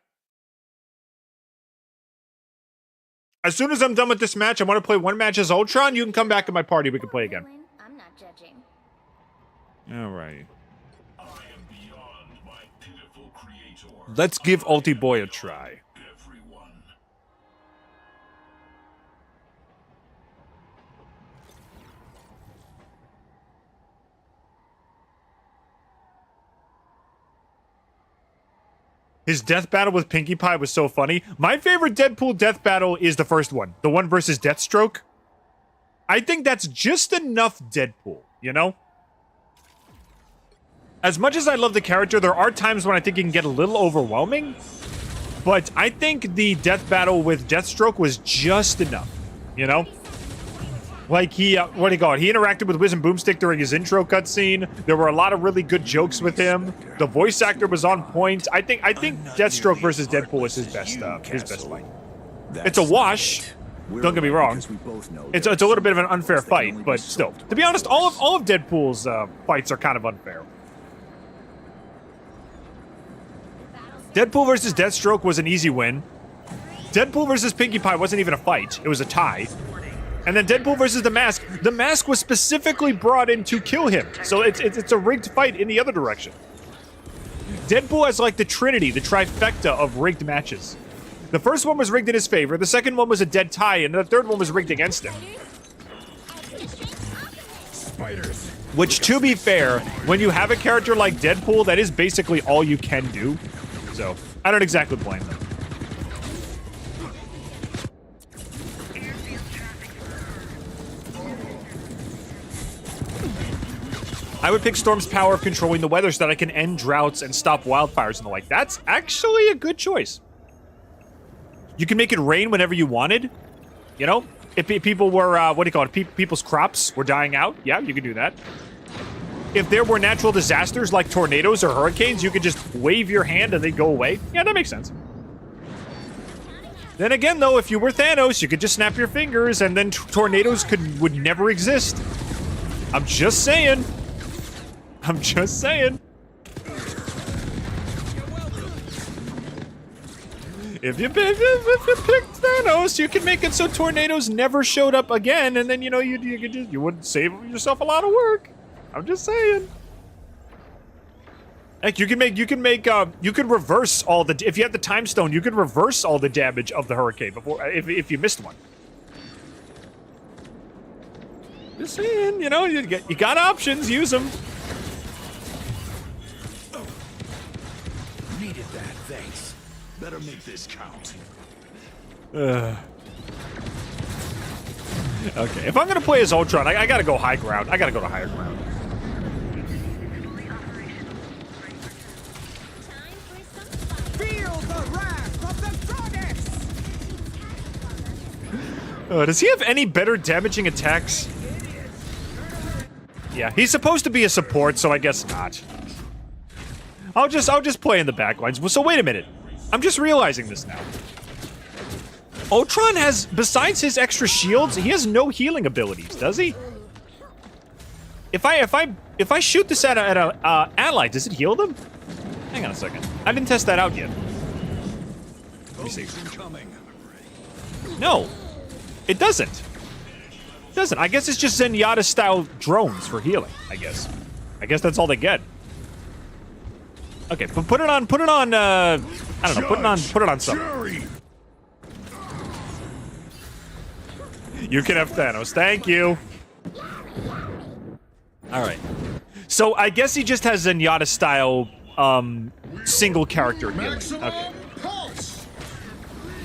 As soon as I'm done with this match, I want to play one match as Ultron. You can come back to my party. We can play again. I'm not judging. All right. Let's give Ulti Boy a try. His death battle with Pinkie Pie was so funny. My favorite Deadpool death battle is the first one. The one versus Deathstroke. I think that's just enough Deadpool, you know? As much as I love the character, there are times when I think it can get a little overwhelming. But I think the death battle with Deathstroke was just enough, you know? Like, he, what do you call it? He interacted with Wiz and Boomstick during his intro cutscene. There were a lot of really good jokes with him. The voice actor was on point. I think Deathstroke versus Deadpool was his best fight. It's a wash. Don't get me wrong. It's a little bit of an unfair fight, but still. To be honest, all of Deadpool's fights are kind of unfair. Deadpool versus Deathstroke was an easy win. Deadpool versus Pinkie Pie wasn't even a fight. It was a tie. And then Deadpool versus The Mask. The Mask was specifically brought in to kill him. So it's a rigged fight in the other direction. Deadpool has like the trinity, the trifecta of rigged matches. The first one was rigged in his favor, the second one was a dead tie, and the third one was rigged against him. Spiders. Which, to be fair, when you have a character like Deadpool, that is basically all you can do. So, I don't exactly blame them. I would pick Storm's power of controlling the weather so that I can end droughts and stop wildfires and the like. That's actually a good choice. You can make it rain whenever you wanted. You know, if people were, what do you call it? People's crops were dying out. Yeah, you could do that. If there were natural disasters like tornadoes or hurricanes, you could just wave your hand and they'd go away. Yeah, that makes sense. Then again, though, if you were Thanos, you could just snap your fingers and then tornadoes would never exist. I'm just saying. I'm just saying. If you picked Thanos, you can make it so tornadoes never showed up again, and then you know you would save yourself a lot of work. I'm just saying. Like you could reverse all the, if you had the time stone, you could reverse all the damage of the hurricane before if you missed one. Just saying, you know, you got options, use them. Needed that, thanks. Better make this count. Okay, if I'm gonna play as Ultron, I gotta go high ground. I gotta go to higher ground. Feel the wrath of the goddess! Does he have any better damaging attacks? Yeah, he's supposed to be a support, so I guess not. I'll just play in the backlines. So wait a minute. I'm just realizing this now. Ultron has, besides his extra shields, he has no healing abilities, does he? If I shoot this at a ally, does it heal them? Hang on a second. I didn't test that out yet. Let me see. No, it doesn't. It doesn't. I guess it's just Zenyatta-style drones for healing. I guess that's all they get. Okay, but put it on. I don't know. Put it on something. You can have Thanos. Thank you. All right. So I guess he just has Zenyatta-style single character healing. Okay.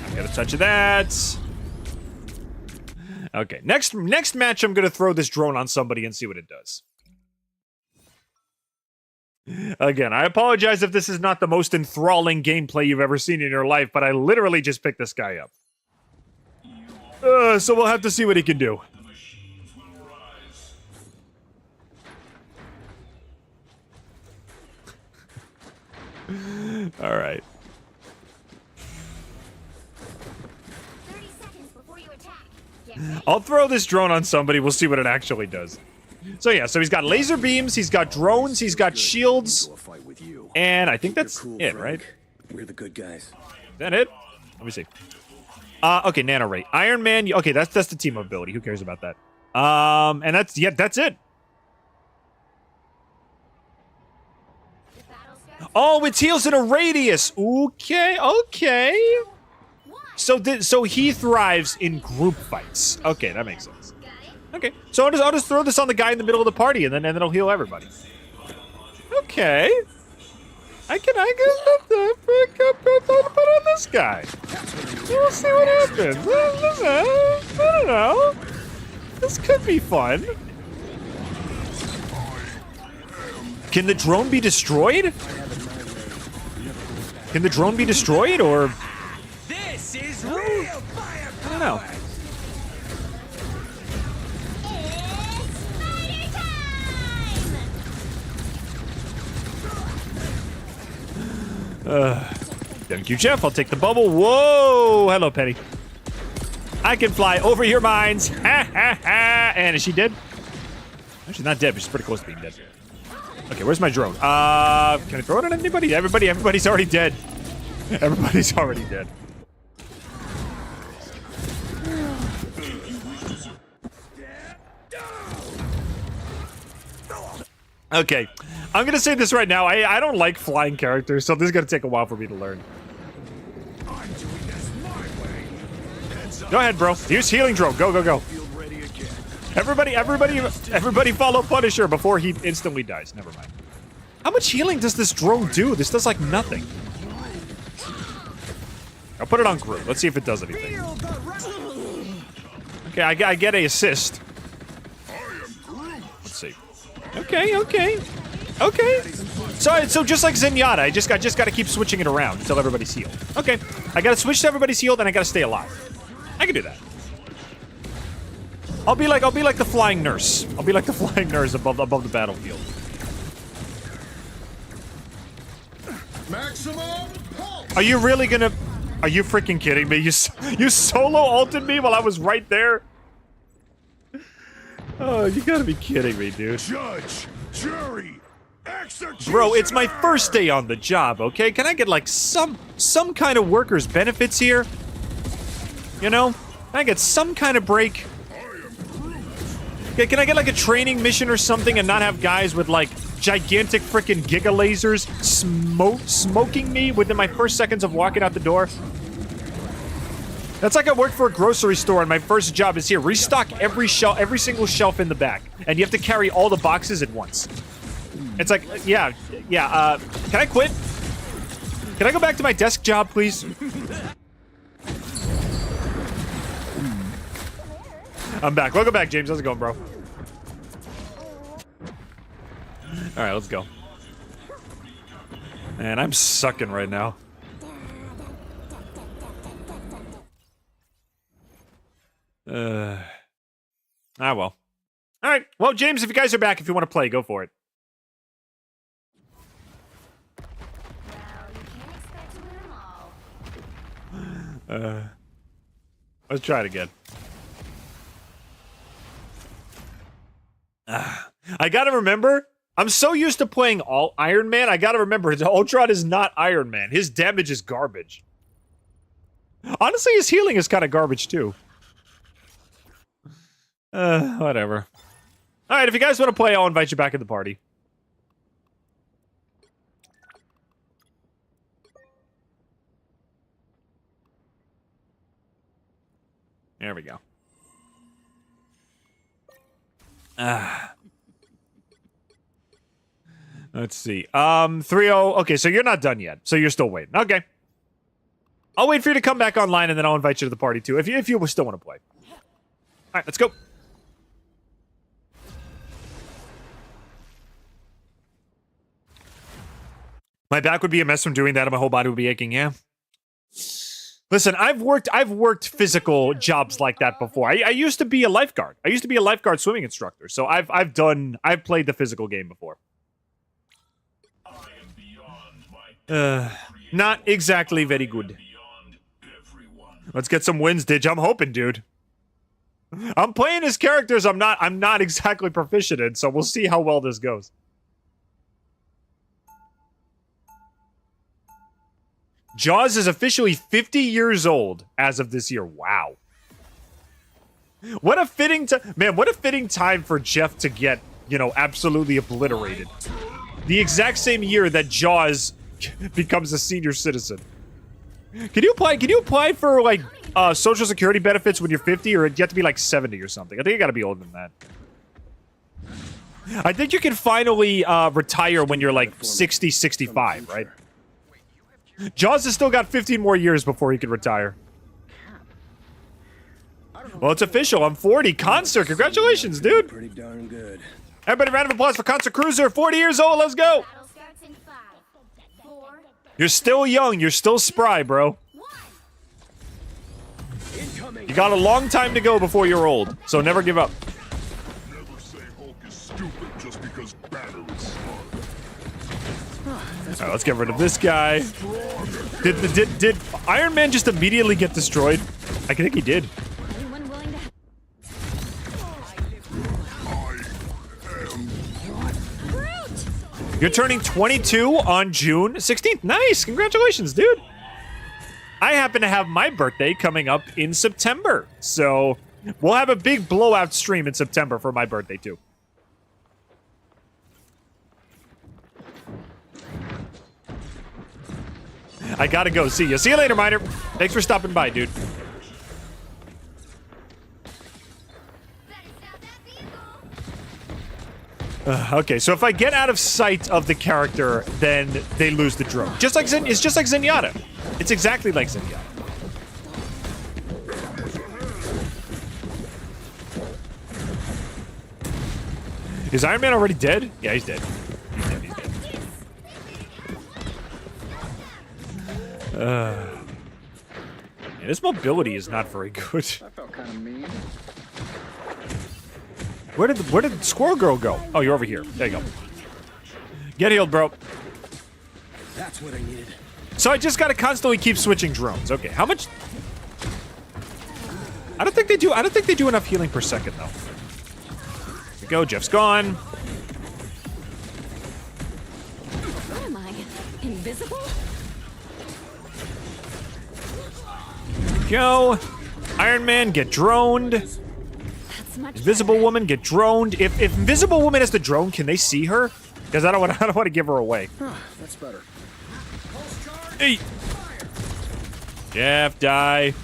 I got a touch of that. Okay. Next match, I'm gonna throw this drone on somebody and see what it does. Again, I apologize if this is not the most enthralling gameplay you've ever seen in your life, but I literally just picked this guy up. So we'll have to see what he can do. All right. 30 seconds before you attack. Get ready. I'll throw this drone on somebody. We'll see what it actually does. So yeah, so he's got laser beams, he's got drones, he's got shields, and I think that's it, right? We're the good guys. Is that it? Let me see. Okay, Nano Ray. Iron Man, okay, that's the team ability. Who cares about that? And that's it. Oh, it heals in a radius. Okay. So he thrives in group fights. Okay, that makes sense. Okay, so I'll just throw this on the guy in the middle of the party, and then it'll heal everybody. Okay. I can put on this guy. We'll see what happens. I don't know. This could be fun. Can the drone be destroyed? Can the drone be destroyed, or? This is real fire! I don't know. Thank you, Jeff. I'll take the bubble. Whoa! Hello, Penny. I can fly over your minds. Ha ha ha! And is she dead? No, she's not dead, but she's pretty close to being dead. Okay, where's my drone? Can I throw it at anybody? Everybody's already dead. Everybody's already dead. Okay, I'm gonna say this right now. I don't like flying characters, so this is gonna take a while for me to learn. Go ahead, bro. Use healing drone. Go. Everybody follow Punisher before he instantly dies. Never mind. How much healing does this drone do? This does like nothing. I'll put it on Groot. Let's see if it does anything. Okay, I get a assist. Let's see. Okay. So just like Zenyatta, I just got to keep switching it around until everybody's healed. Okay, I got to switch to everybody's healed, and I got to stay alive. I can do that. I'll be like the flying nurse. I'll be like the flying nurse above the battlefield. Maximum pulse. Are you really gonna? Are you freaking kidding me? You solo ulted me while I was right there. Oh, you gotta be kidding me, dude. Judge, jury, executioner. Bro, it's my first day on the job, okay? Can I get, like, some kind of workers' benefits here? You know? Can I get some kind of break? Okay, can I get, like, a training mission or something and not have guys with, like, gigantic freaking giga lasers smoking me within my first seconds of walking out the door? That's like I worked for a grocery store and my first job is here. Restock every single shelf in the back. And you have to carry all the boxes at once. It's like, yeah, can I quit? Can I go back to my desk job, please? I'm back. Welcome back, James. How's it going, bro? Alright, let's go. Man, I'm sucking right now. Well. Alright, well, James, if you guys are back, if you want to play, go for it. Well, you can't expect to win them all. Let's try it again. I gotta remember, I'm so used to playing all Iron Man, I gotta remember, Ultron is not Iron Man. His damage is garbage. Honestly, his healing is kind of garbage, too. Whatever. Alright, if you guys want to play, I'll invite you back in the party. There we go. Let's see. 3-0. Okay, so you're not done yet. So you're still waiting. Okay. I'll wait for you to come back online, and then I'll invite you to the party, too, if you still want to play. Alright, let's go. My back would be a mess from doing that, and my whole body would be aching, yeah. Listen, I've worked physical jobs like that before. I used to be a lifeguard. I used to be a lifeguard swimming instructor, so I've played the physical game before. Not exactly very good. Let's get some wins, Didge. I'm hoping, dude. I'm playing as characters I'm not exactly proficient in, so we'll see how well this goes. Jaws is officially 50 years old as of this year. Wow. What a fitting time for Jeff to get, you know, absolutely obliterated. The exact same year that Jaws becomes a senior citizen. Can you apply for, like, Social Security benefits when you're 50, or you have to be, like, 70 or something? I think you gotta be older than that. I think you can finally, retire when you're, like, 60, 65, right? Jaws has still got 15 more years before he can retire. Well, it's official. I'm 40. Concert, congratulations, dude. Pretty darn good. Everybody, round of applause for Concert Cruiser. 40 years old. Let's go. Battle starts in 5, 4, You're still young. You're still spry, bro. 1. You got a long time to go before you're old, so never give up. Never say Hulk is stupid just because Banner is smart. All right, let's get rid of this guy. Did Iron Man just immediately get destroyed? I think he did. Anyone willing to... You're turning 22 on June 16th. Nice, congratulations, dude. I happen to have my birthday coming up in September, so we'll have a big blowout stream in September for my birthday, too. I gotta go. See you. See you later, Miner. Thanks for stopping by, dude. Okay, so if I get out of sight of the character, then they lose the drone. Just like it's just like Zenyatta. It's exactly like Zenyatta. Is Iron Man already dead? Yeah, he's dead. He's dead. He's dead. Yeah, this mobility is not very good. That felt kind of mean. Where did Squirrel Girl go? Oh, you're over here. There you go. Get healed, bro. That's what I needed. So I just gotta constantly keep switching drones. Okay, how much? I don't think they do enough healing per second though. go. Jeff's gone. What am I? Invisible? Go. Iron Man, get droned. That's much Invisible better. Woman, get droned. If Invisible Woman has to drone, can they see her? Because I don't want to give her away. That's better. Hey. Jeff, die.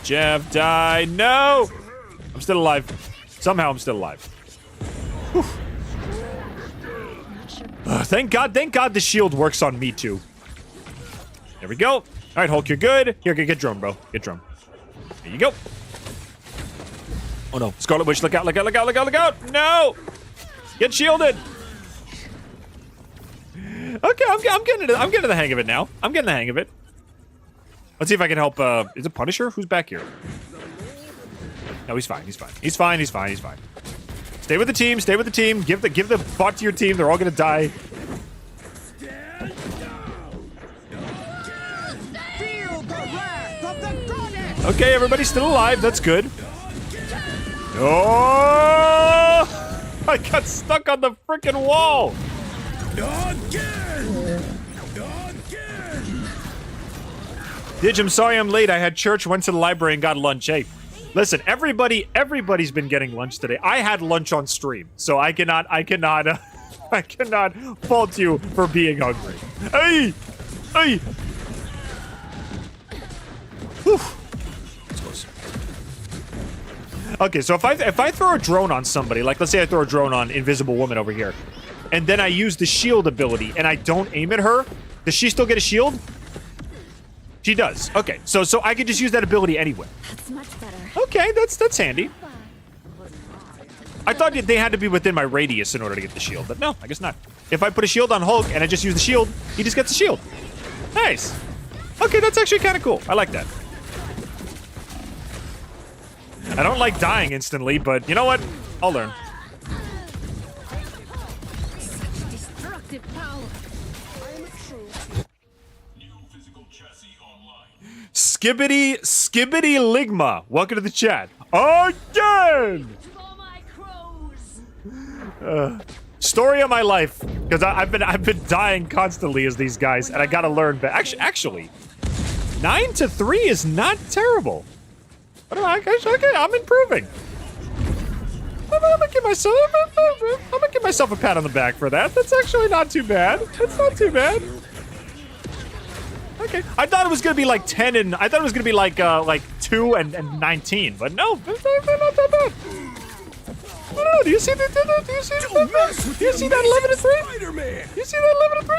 Jeff, die. No! I'm still alive. Somehow I'm still alive. Thank God the shield works on me too. There we go. All right, Hulk, you're good. Here, get drone, bro. Get drone. There you go. Oh no, Scarlet Witch, look out, look out, look out, look out, look out! No! Get shielded! Okay, I'm getting the hang of it now. I'm getting the hang of it. Let's see if I can help, is it Punisher? Who's back here? No, he's fine, he's fine. He's fine, he's fine, he's fine. Stay with the team, stay with the team. Give the bot to your team, they're all gonna die. Feel the wrath of the goddess! Okay, everybody's still alive, that's good. Oh! I got stuck on the freaking wall! Didge, I'm sorry I'm late. I had church, went to the library, and got lunch. Hey, listen, everybody's been getting lunch today. I had lunch on stream, so I cannot fault you for being hungry. Hey! Hey! Whew. That's close. Okay, so if I throw a drone on somebody, like let's say I throw a drone on Invisible Woman over here, and then I use the shield ability and I don't aim at her, does she still get a shield? She does. Okay, so I could just use that ability anyway. That's much better. Okay, that's handy. I thought they had to be within my radius in order to get the shield, but no, I guess not. If I put a shield on Hulk and I just use the shield, he just gets the shield. Nice. Okay, that's actually kind of cool. I like that. I don't like dying instantly, but you know what? I'll learn. Such destructive power. Skibbity Ligma. Welcome to the chat. Again! Story of my life. Because I've been dying constantly as these guys, and I gotta learn. But actually, 9-3 is not terrible. Okay, I'm improving. I'm gonna give myself a pat on the back for that. That's actually not too bad. That's not too bad. Okay, I thought it was gonna be like 10 and I thought it was gonna be like 2 and 19, but no, they're not that bad. Oh, do you see that? Do you see that 11 and 3? You see that 11 and 3? You see that 11 and 3?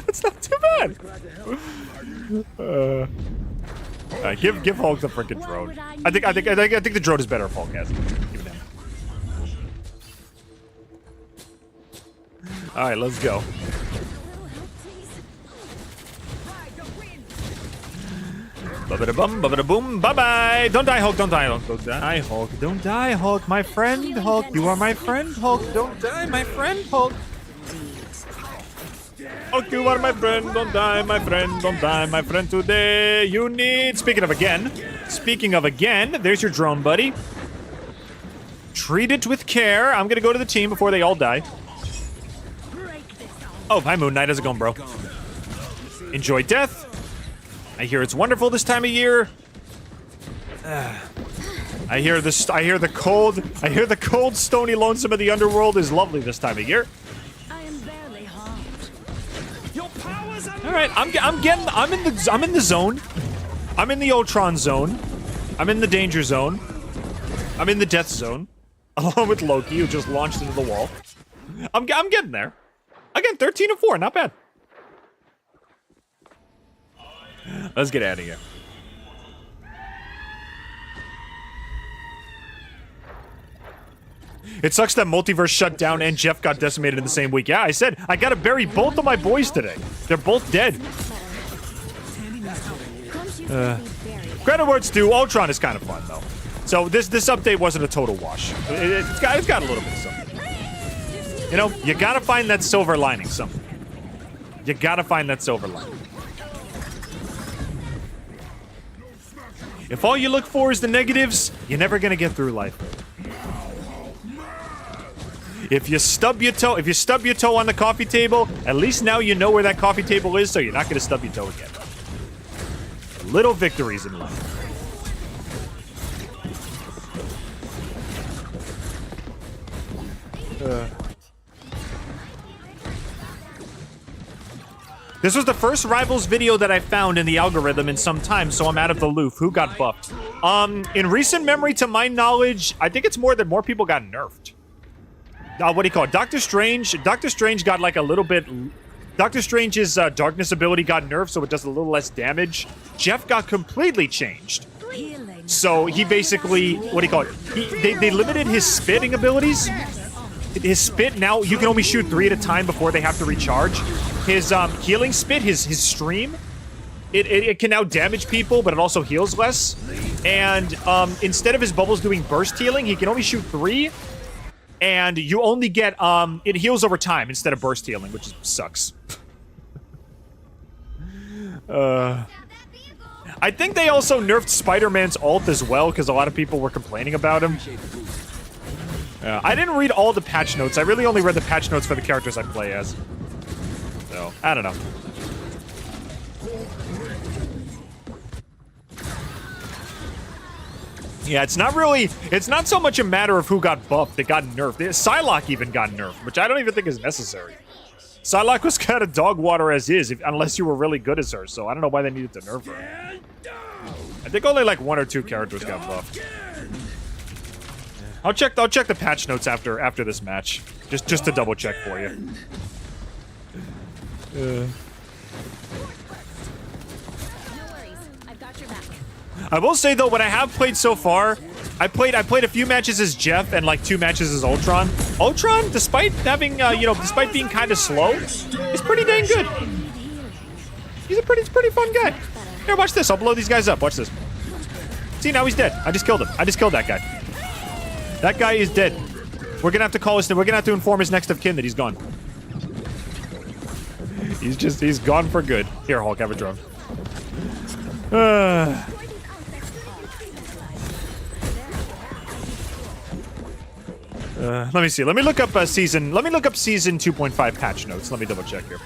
That's not too bad. That's not too bad. Alright, give Hulk the freaking drone. I think the drone is better if Hulk has it. Give it him. Alright, let's go. Ba-ba-da-bum, ba-ba-da-boom, bye-bye! Don't die, Hulk, don't die, Hulk. Don't die, Hulk. Don't die, Hulk. My friend, Hulk. You are my friend, Hulk. Don't die, my friend, Hulk. Hulk, you are my friend. Don't die, my friend. Don't die, my friend. Today you need... Speaking of again, there's your drone, buddy. Treat it with care. I'm gonna go to the team before they all die. Oh, hi, Moon Knight. How's it going, bro? Enjoy death. I hear it's wonderful this time of year. I hear the cold, stony lonesome of the underworld is lovely this time of year. I am barely harmed. All right, I'm in the zone. I'm in the Ultron zone. I'm in the danger zone. I'm in the death zone, along with Loki, who just launched into the wall. I'm getting there. Again, 13 and 4, not bad. Let's get out of here. It sucks that Multiverse shut down and Jeff got decimated in the same week. Yeah, I said I gotta bury both of my boys today. They're both dead. Credit where it's due. Ultron is kind of fun though. So this update wasn't a total wash. It's got a little bit of something. You know, you gotta find that silver lining. Something. You gotta find that silver lining. If all you look for is the negatives, you're never gonna get through life. If you stub your toe on the coffee table, at least now you know where that coffee table is, so you're not gonna stub your toe again. Little victories in life. This was the first Rivals video that I found in the algorithm in some time, so I'm out of the loop. Who got buffed? In recent memory, to my knowledge, I think it's more that more people got nerfed. What do you call it? Doctor Strange. Doctor Strange got like a little bit... Doctor Strange's darkness ability got nerfed, so it does a little less damage. Jeff got completely changed. So he basically... What do you call it? They limited his spitting abilities. His spit now, you can only shoot 3 at a time before they have to recharge. His healing spit, his stream, it can now damage people, but it also heals less. And instead of his bubbles doing burst healing, he can only shoot 3. And you only get, it heals over time instead of burst healing, which sucks. I think they also nerfed Spider-Man's ult as well, because a lot of people were complaining about him. I didn't read all the patch notes. I really only read the patch notes for the characters I play as. So, I don't know. Yeah, it's not so much a matter of who got buffed, it got nerfed. Psylocke even got nerfed, which I don't even think is necessary. Psylocke was kind of dog water as is, unless you were really good as her, so I don't know why they needed to nerf her. I think only like 1 or 2 characters got buffed. I'll check the patch notes after this match, just to double check for you. No worries, I've got your back. I will say though, what I have played so far, I played a few matches as Jeff and like 2 matches as Ultron. Ultron, despite having despite being kind of slow, he's pretty dang good. He's a pretty fun guy. Here, watch this. I'll blow these guys up. Watch this. See, now he's dead. I just killed him. I just killed that guy. That guy is dead. We're gonna have to call his. We're gonna have to inform his next of kin that he's gone. He's gone for good. Here, Hulk, have a drone. Let me see. Let me look up season 2.5 patch notes. Let me double check here.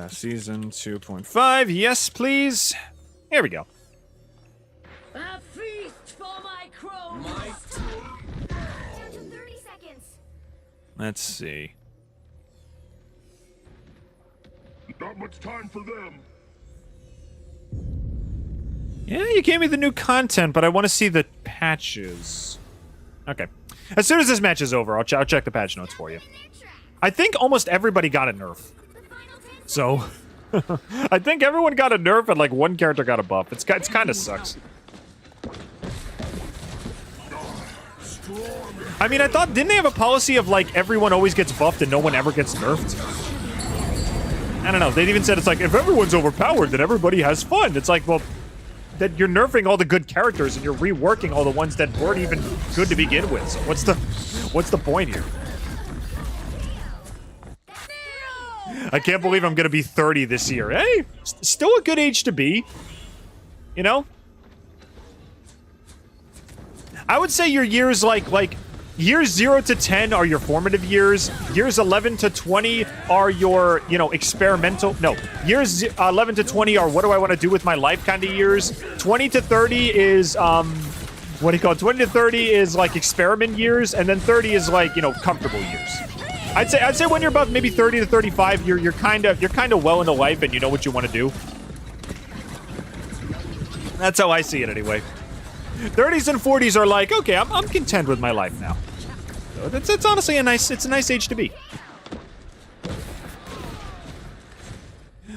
Season 2.5. Yes, please. Here we go. A feast for my crows. Down to 30 seconds. Let's see. Not much time for them. Yeah, you gave me the new content, but I want to see the patches. Okay. As soon as this match is over, I'll check the patch notes for you. I think almost everybody got a nerf. So, I think everyone got a nerf and like 1 character got a buff. It's kind of sucks. I mean, I thought, didn't they have a policy of like everyone always gets buffed and no one ever gets nerfed? I don't know. They even said it's like, if everyone's overpowered, then everybody has fun. It's like, well, that you're nerfing all the good characters and you're reworking all the ones that weren't even good to begin with. So what's the point here? I can't believe I'm gonna be 30 this year. Hey, still a good age to be. You know? I would say your years like years 0 to 10 are your formative years. Years 11 to 20 are your, experimental. No, years 11 to 20 are what do I want to do with my life kind of years. 20 to 30 is what do you call it? 20 to 30 is like experiment years, and then 30 is like, comfortable years. I'd say when you're about maybe 30 to 35, you're kind of well into life and you know what you want to do. That's how I see it anyway. 30s and 40s are like, okay, I'm content with my life now. So it's honestly a nice age to be.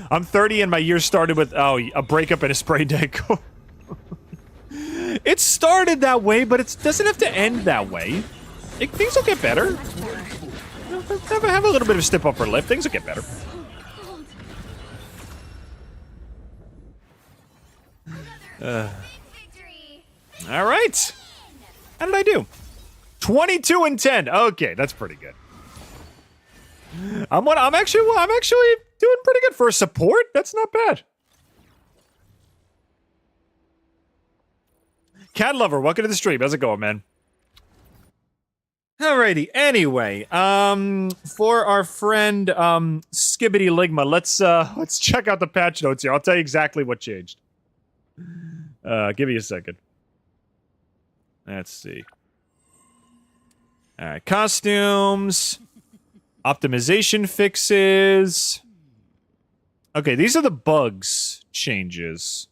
I'm 30 and my year started with a breakup and a spray deck. It started that way, but it doesn't have to end that way. Things will get better. Have a little bit of a step upper lip. Things will get better. All right. How did I do? 22 and 10. Okay, that's pretty good. I'm actually doing pretty good for a support. That's not bad. Cat Lover, welcome to the stream. How's it going, man? Alrighty. Anyway, for our friend Skibbity Ligma, let's check out the patch notes here. I'll tell you exactly what changed. Give me a second. Let's see. All right, costumes, optimization fixes. Okay, these are the bugs changes.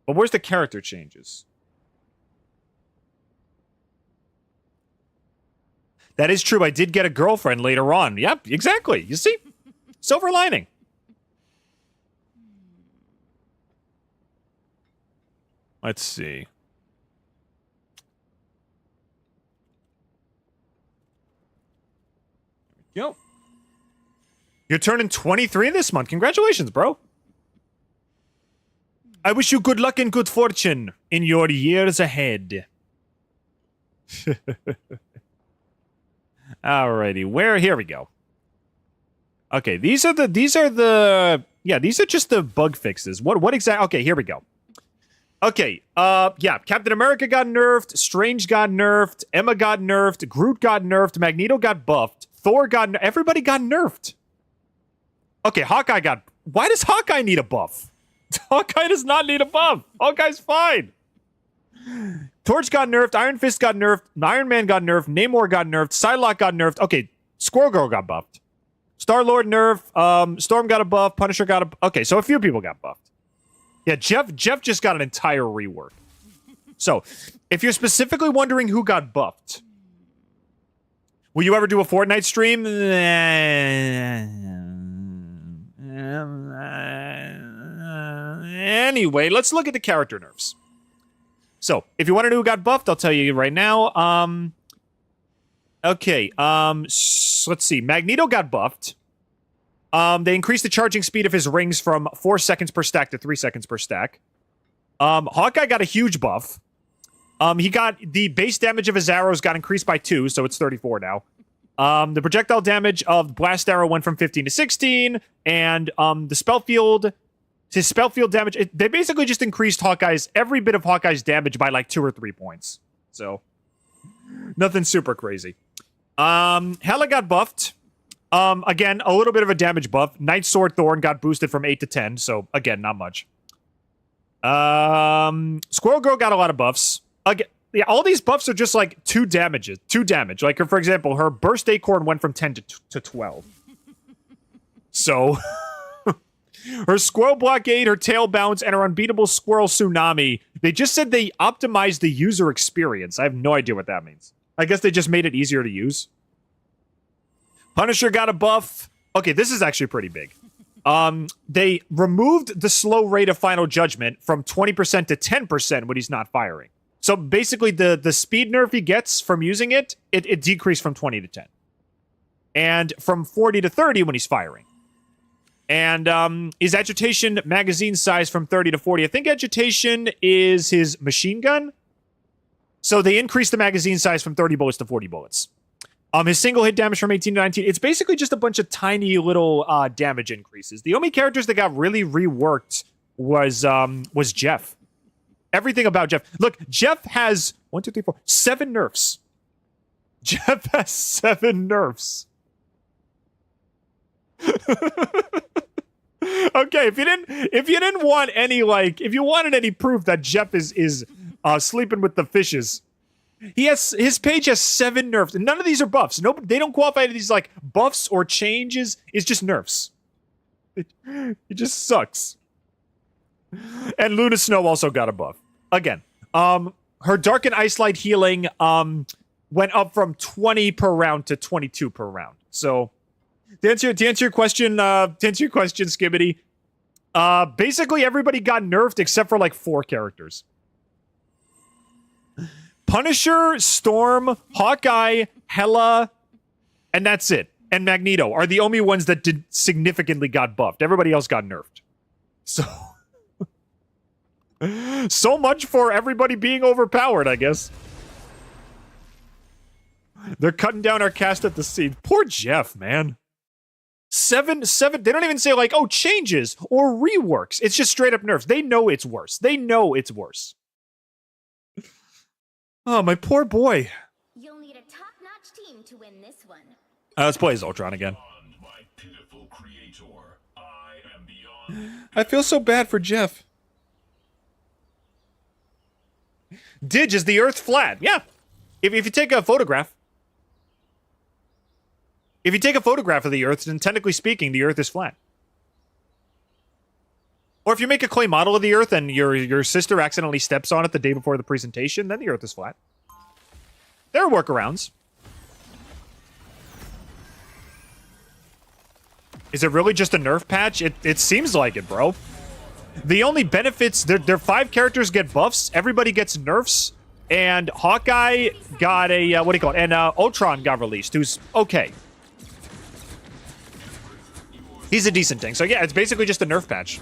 But where's the character changes? That is true. I did get a girlfriend later on. Yep, exactly. You see? Silver lining. Let's see. Yo. You're turning 23 this month. Congratulations, bro. I wish you good luck and good fortune in your years ahead. Alrighty, here we go. Okay, these are just the bug fixes. What exactly? Okay, here we go. Okay, yeah, Captain America got nerfed, Strange got nerfed, Emma got nerfed, Groot got nerfed, Magneto got buffed, Thor got everybody got nerfed. Okay, Hawkeye got... Why does Hawkeye need a buff? Hawkeye does not need a buff. Hawkeye's fine. Torch got nerfed, Iron Fist got nerfed, Iron Man got nerfed, Namor got nerfed, Psylocke got nerfed. Okay, Squirrel Girl got buffed. Star-Lord nerf, Storm got a buff, Punisher got a... Okay, so a few people got buffed. Yeah, Jeff just got an entire rework. So, if you're specifically wondering who got buffed, will you ever do a Fortnite stream? Anyway, let's look at the character nerfs. So, if you want to know who got buffed, I'll tell you right now. Okay, let's see. Magneto got buffed. They increased the charging speed of his rings from 4 seconds per stack to 3 seconds per stack. Hawkeye got a huge buff. He got the base damage of his arrows got increased by 2, so it's 34 now. The projectile damage of Blast Arrow went from 15 to 16, and his spell field damage, they basically just increased every bit of Hawkeye's damage by like 2 or 3 points. So, nothing super crazy. Hela got buffed. Again, a little bit of a damage buff. Night Sword Thorn got boosted from 8 to 10, so again, not much. Squirrel Girl got a lot of buffs. Again, yeah, all these buffs are just like 2 damage. Like, for example, her Burst Acorn went from 10 to 12. So, her Squirrel Blockade, her Tail Bounce, and her Unbeatable Squirrel Tsunami, they just said they optimized the user experience. I have no idea what that means. I guess they just made it easier to use. Punisher got a buff. Okay, this is actually pretty big. They removed the slow rate of Final Judgment from 20% to 10% when he's not firing. So basically, the speed nerf he gets from using it decreased from 20 to 10. And from 40 to 30 when he's firing. And his agitation magazine size from 30 to 40. I think agitation is his machine gun. So they increased the magazine size from 30 bullets to 40 bullets. His single hit damage from 18 to 19. It's basically just a bunch of tiny little damage increases. The only characters that got really reworked was Jeff. Everything about Jeff. Look, Jeff has 7 nerfs. Jeff has 7 nerfs. Okay, if you didn't want any, like, if you wanted any proof that Jeff is sleeping with the fishes, his page has 7 nerfs, and none of these are buffs. Nope, they don't qualify to these like buffs or changes. It's just nerfs. It just sucks. And Luna Snow also got a buff. Again, her Dark and Ice Light healing went up from 20 per round to 22 per round. So to answer your question, Skibbity, basically everybody got nerfed except for like 4 characters. Punisher, Storm, Hawkeye, Hela, and that's it. And Magneto are the only ones that did significantly got buffed. Everybody else got nerfed. So, so much for everybody being overpowered, I guess. They're cutting down our cast at the seams. Poor Jeff, man. Seven. They don't even say like, oh, changes or reworks. It's just straight up nerfs. They know it's worse. They know it's worse. Oh, my poor boy. You'll need a top-notch team to win this one. Let's play as Ultron again. My pitiful creator, I am beyond. I feel so bad for Jeff. Dig, is the Earth flat? Yeah. If you take a photograph. If you take a photograph of the Earth, then technically speaking, the Earth is flat. Or if you make a clay model of the Earth and your sister accidentally steps on it the day before the presentation, then the Earth is flat. There are workarounds. Is it really just a nerf patch? It seems like it, bro. The only benefits, their 5 characters get buffs, everybody gets nerfs, and Hawkeye got a, what do you call it? And Ultron got released, who's okay. He's a decent thing. So yeah, it's basically just a nerf patch.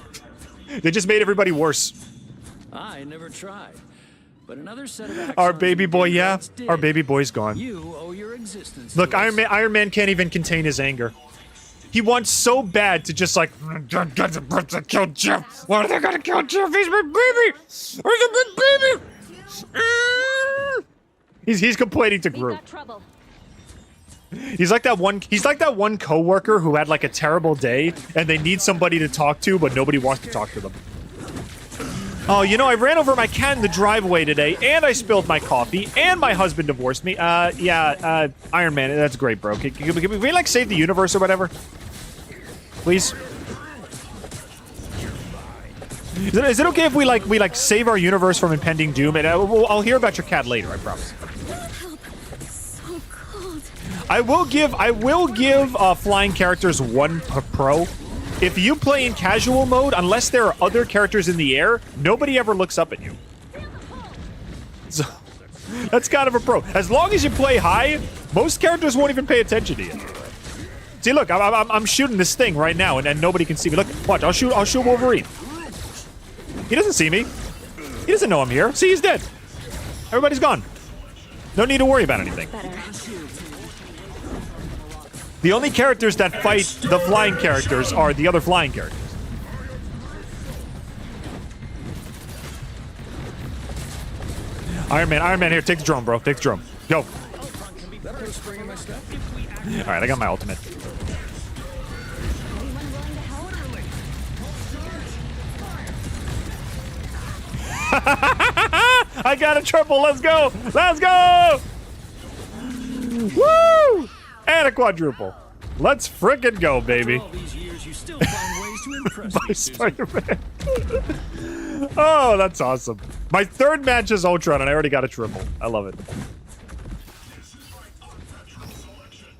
They just made everybody worse. I never tried. But another set of Our baby boy, yeah. Our baby boy's gone. You owe your existence. Look, Iron Man can't even contain his anger. He wants so bad to just like, kill Jeff. Why are they gonna kill Jeff? He's my baby. He's my baby. He's complaining to Groot. He's like that one coworker who had like a terrible day and they need somebody to talk to, but nobody wants to talk to them. Oh, you know, I ran over my cat in the driveway today, and I spilled my coffee, and my husband divorced me. Iron Man, that's great, bro. Can we like save the universe or whatever? Please. Is it okay if we like save our universe from impending doom? And I'll hear about your cat later, I promise. So cold. I will give flying characters 1 pro. If you play in casual mode, unless there are other characters in the air, nobody ever looks up at you. So, that's kind of a pro. As long as you play high, most characters won't even pay attention to you. See, look, I'm shooting this thing right now, and nobody can see me. Look, watch, I'll shoot Wolverine. He doesn't see me. He doesn't know I'm here. See, he's dead. Everybody's gone. No need to worry about anything. The only characters that fight the flying characters are the other flying characters. Iron Man here, take the drone, bro. Take the drone. Go. Alright, I got my ultimate. I got a triple, let's go! Let's go! Woo! And a quadruple. Let's frickin' go, baby. All these years, you still find ways to impress By me, Susan. Spider-Man. Oh, that's awesome. My 3rd match is Ultron, and I already got a triple. I love it.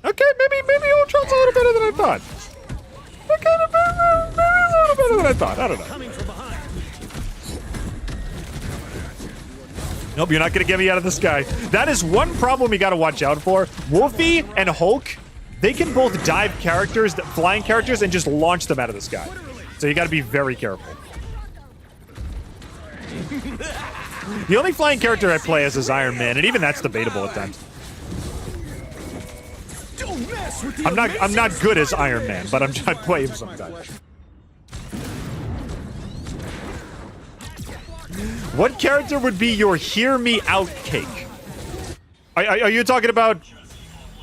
Okay, maybe Ultron's a little better than I thought. Okay, maybe he's a little better than I thought. I don't know. Coming from behind. Nope, you're not gonna get me out of the sky. That is one problem you gotta watch out for. Wolfie and Hulk, they can both dive characters, flying characters, and just launch them out of the sky. So you gotta be very careful. The only flying character I play as is Iron Man, and even that's debatable at times. I'm not good as Iron Man, but I play him sometimes. What character would be your hear me out cake? Are you talking about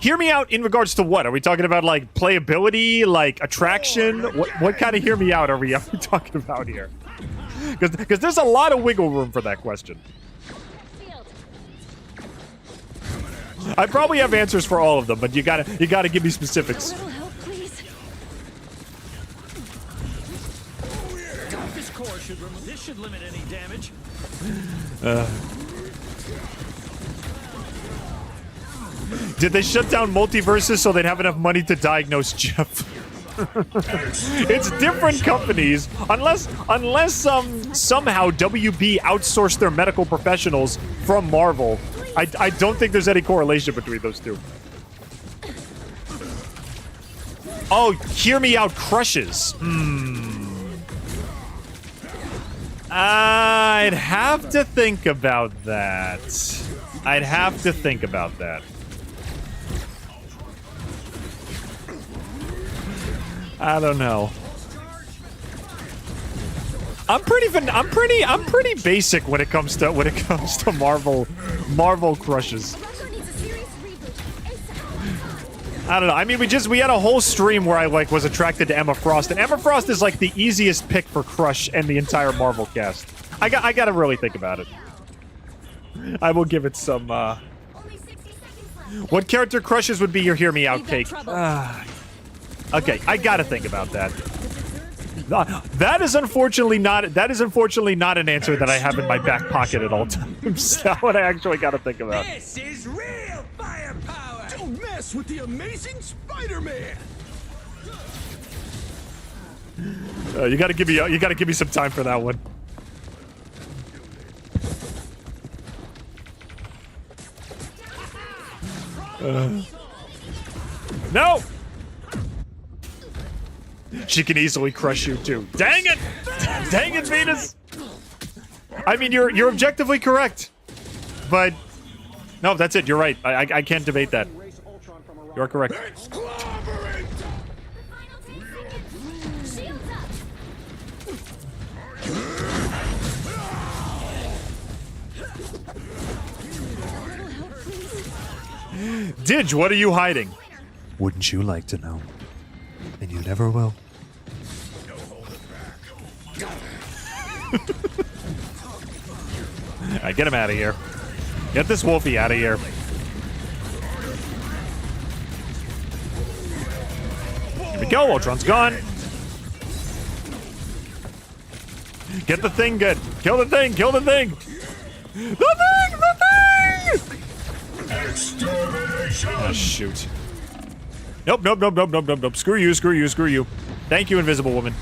hear me out in regards to what? Are we talking about like playability, like attraction? What kind of hear me out are we talking about here? Because there's a lot of wiggle room for that question. I probably have answers for all of them, but you gotta give me specifics. A little help, please. This core should limit any damage. Did they shut down multiverses so they'd have enough money to diagnose Jeff? It's different companies. Unless somehow WB outsourced their medical professionals from Marvel. I don't think there's any correlation between those two. Oh, hear me out crushes. I'd have to think about that. I'd have to think about that. I don't know. I'm pretty basic when it comes to Marvel crushes. I don't know. I mean, we had a whole stream where I like was attracted to Emma Frost, and Emma Frost is like the easiest pick for crush in the entire Marvel cast. I got to really think about it. I will give it some. What character crushes would be your hear me out cake? Okay, I got to think about that. That is unfortunately not an answer that I have in my back pocket at all times. That's what I actually got to think about. This is real firepower! Don't mess with the amazing Spider-Man! You got to give me some time for that one. No! She can easily crush you too. Dang it! Dang it, Venus! I mean, you're objectively correct, but no, that's it. You're right. I can't debate that. You're correct. Didge, what are you hiding? Wouldn't you like to know? And you never will. Alright, get him out of here. Get this Wolfie out of here. Here we go, Ultron's gone. Get the thing good. Kill the thing, kill the thing. The thing, the thing! Oh, shoot. Nope. Screw you. Thank you, Invisible Woman.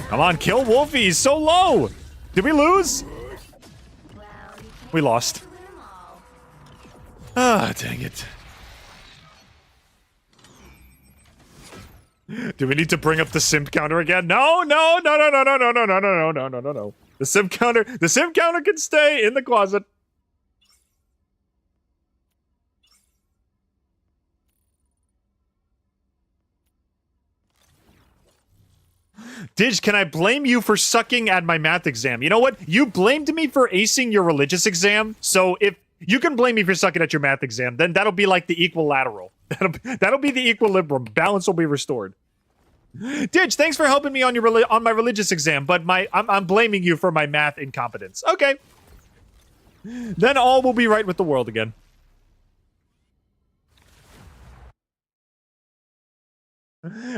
Come on, kill Wolfie. He's so low. Did we lose? We lost. Ah, dang it. Do we need to bring up the simp counter again? No. The simp counter can stay in the closet. Didge, can I blame you for sucking at my math exam? You know what? You blamed me for acing your religious exam, so if you can blame me for sucking at your math exam, then that'll be like the equilateral. That'll be the equilibrium. Balance will be restored. Didge, thanks for helping me on my religious exam, but I'm blaming you for my math incompetence. Okay. Then all will be right with the world again.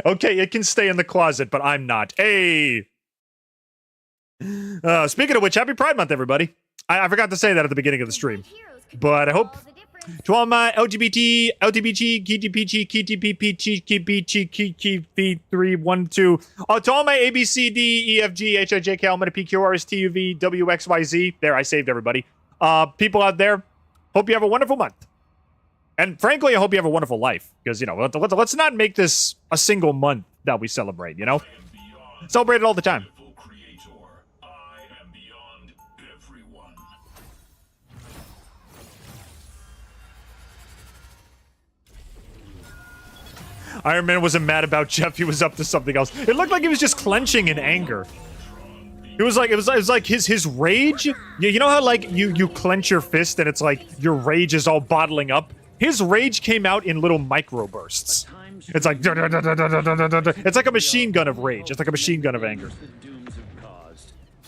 Okay, it can stay in the closet, but I'm not. Hey! Speaking of which, happy Pride Month, everybody. I forgot to say that at the beginning of the stream. But I hope to all my LGBT, KTPG, KTPG312, to all my ABCD, EFG, HIJK, Almeta, PQRS, TUV, WXYZ. There, I saved everybody. People out there, hope you have a wonderful month. And frankly, I hope you have a wonderful life. Because, you know, let's not make this a single month that we celebrate, you know? Celebrate it all the time. Iron Man wasn't mad about Jeff. He was up to something else. It looked like he was just clenching in anger. It was like his rage. You know how like you clench your fist and it's like your rage is all bottling up. His rage came out in little micro bursts. It's like it's like a machine gun of rage. It's like a machine gun of anger.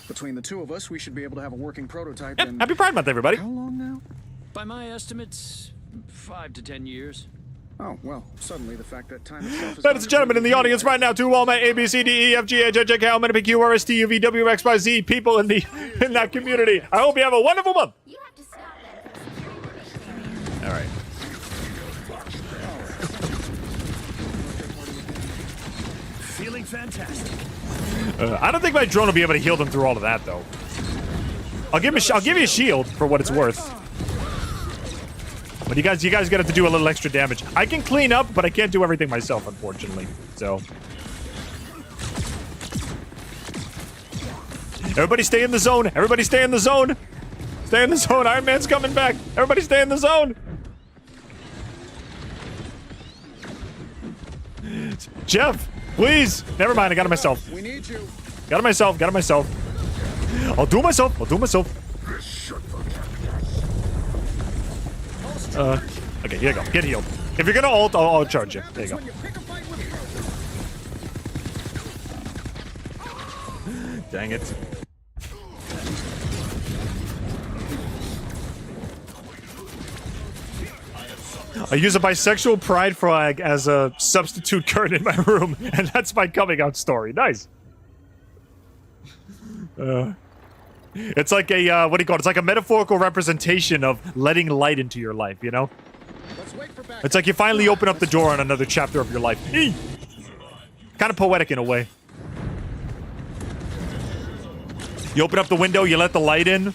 Between the two of us, we should be able to have a working prototype. Yep, in... Happy Pride Month, everybody. How long now? By my estimates, 5 to 10 years. Oh, well, suddenly the fact that time itself is... Ladies and gentlemen in the audience right now, to all my ABCDEFG, HIJK, Almeta, PQRS, TUV, WXYZ people in that community, I hope you have a wonderful month. You have to stop them. All right. Feeling fantastic. I don't think my drone will be able to heal them through all of that, though. I'll give you a shield for what it's worth. But you guys got to do a little extra damage. I can clean up, but I can't do everything myself, unfortunately. So, everybody stay in the zone. Everybody stay in the zone. Stay in the zone. Iron Man's coming back. Everybody stay in the zone. Jeff, please. Never mind. I got it myself. We need you. Got it myself. Got it myself. I'll do it myself. I'll do it myself. Okay, here you go. Get healed. If you're gonna ult, I'll charge you. There you go. Dang it. I use a bisexual pride flag as a substitute curtain in my room, and that's my coming out story. Nice. It's like a, what do you call it? It's like a metaphorical representation of letting light into your life, you know? It's like you finally open up the door on another chapter of your life. Kind of poetic in a way. You open up the window, you let the light in,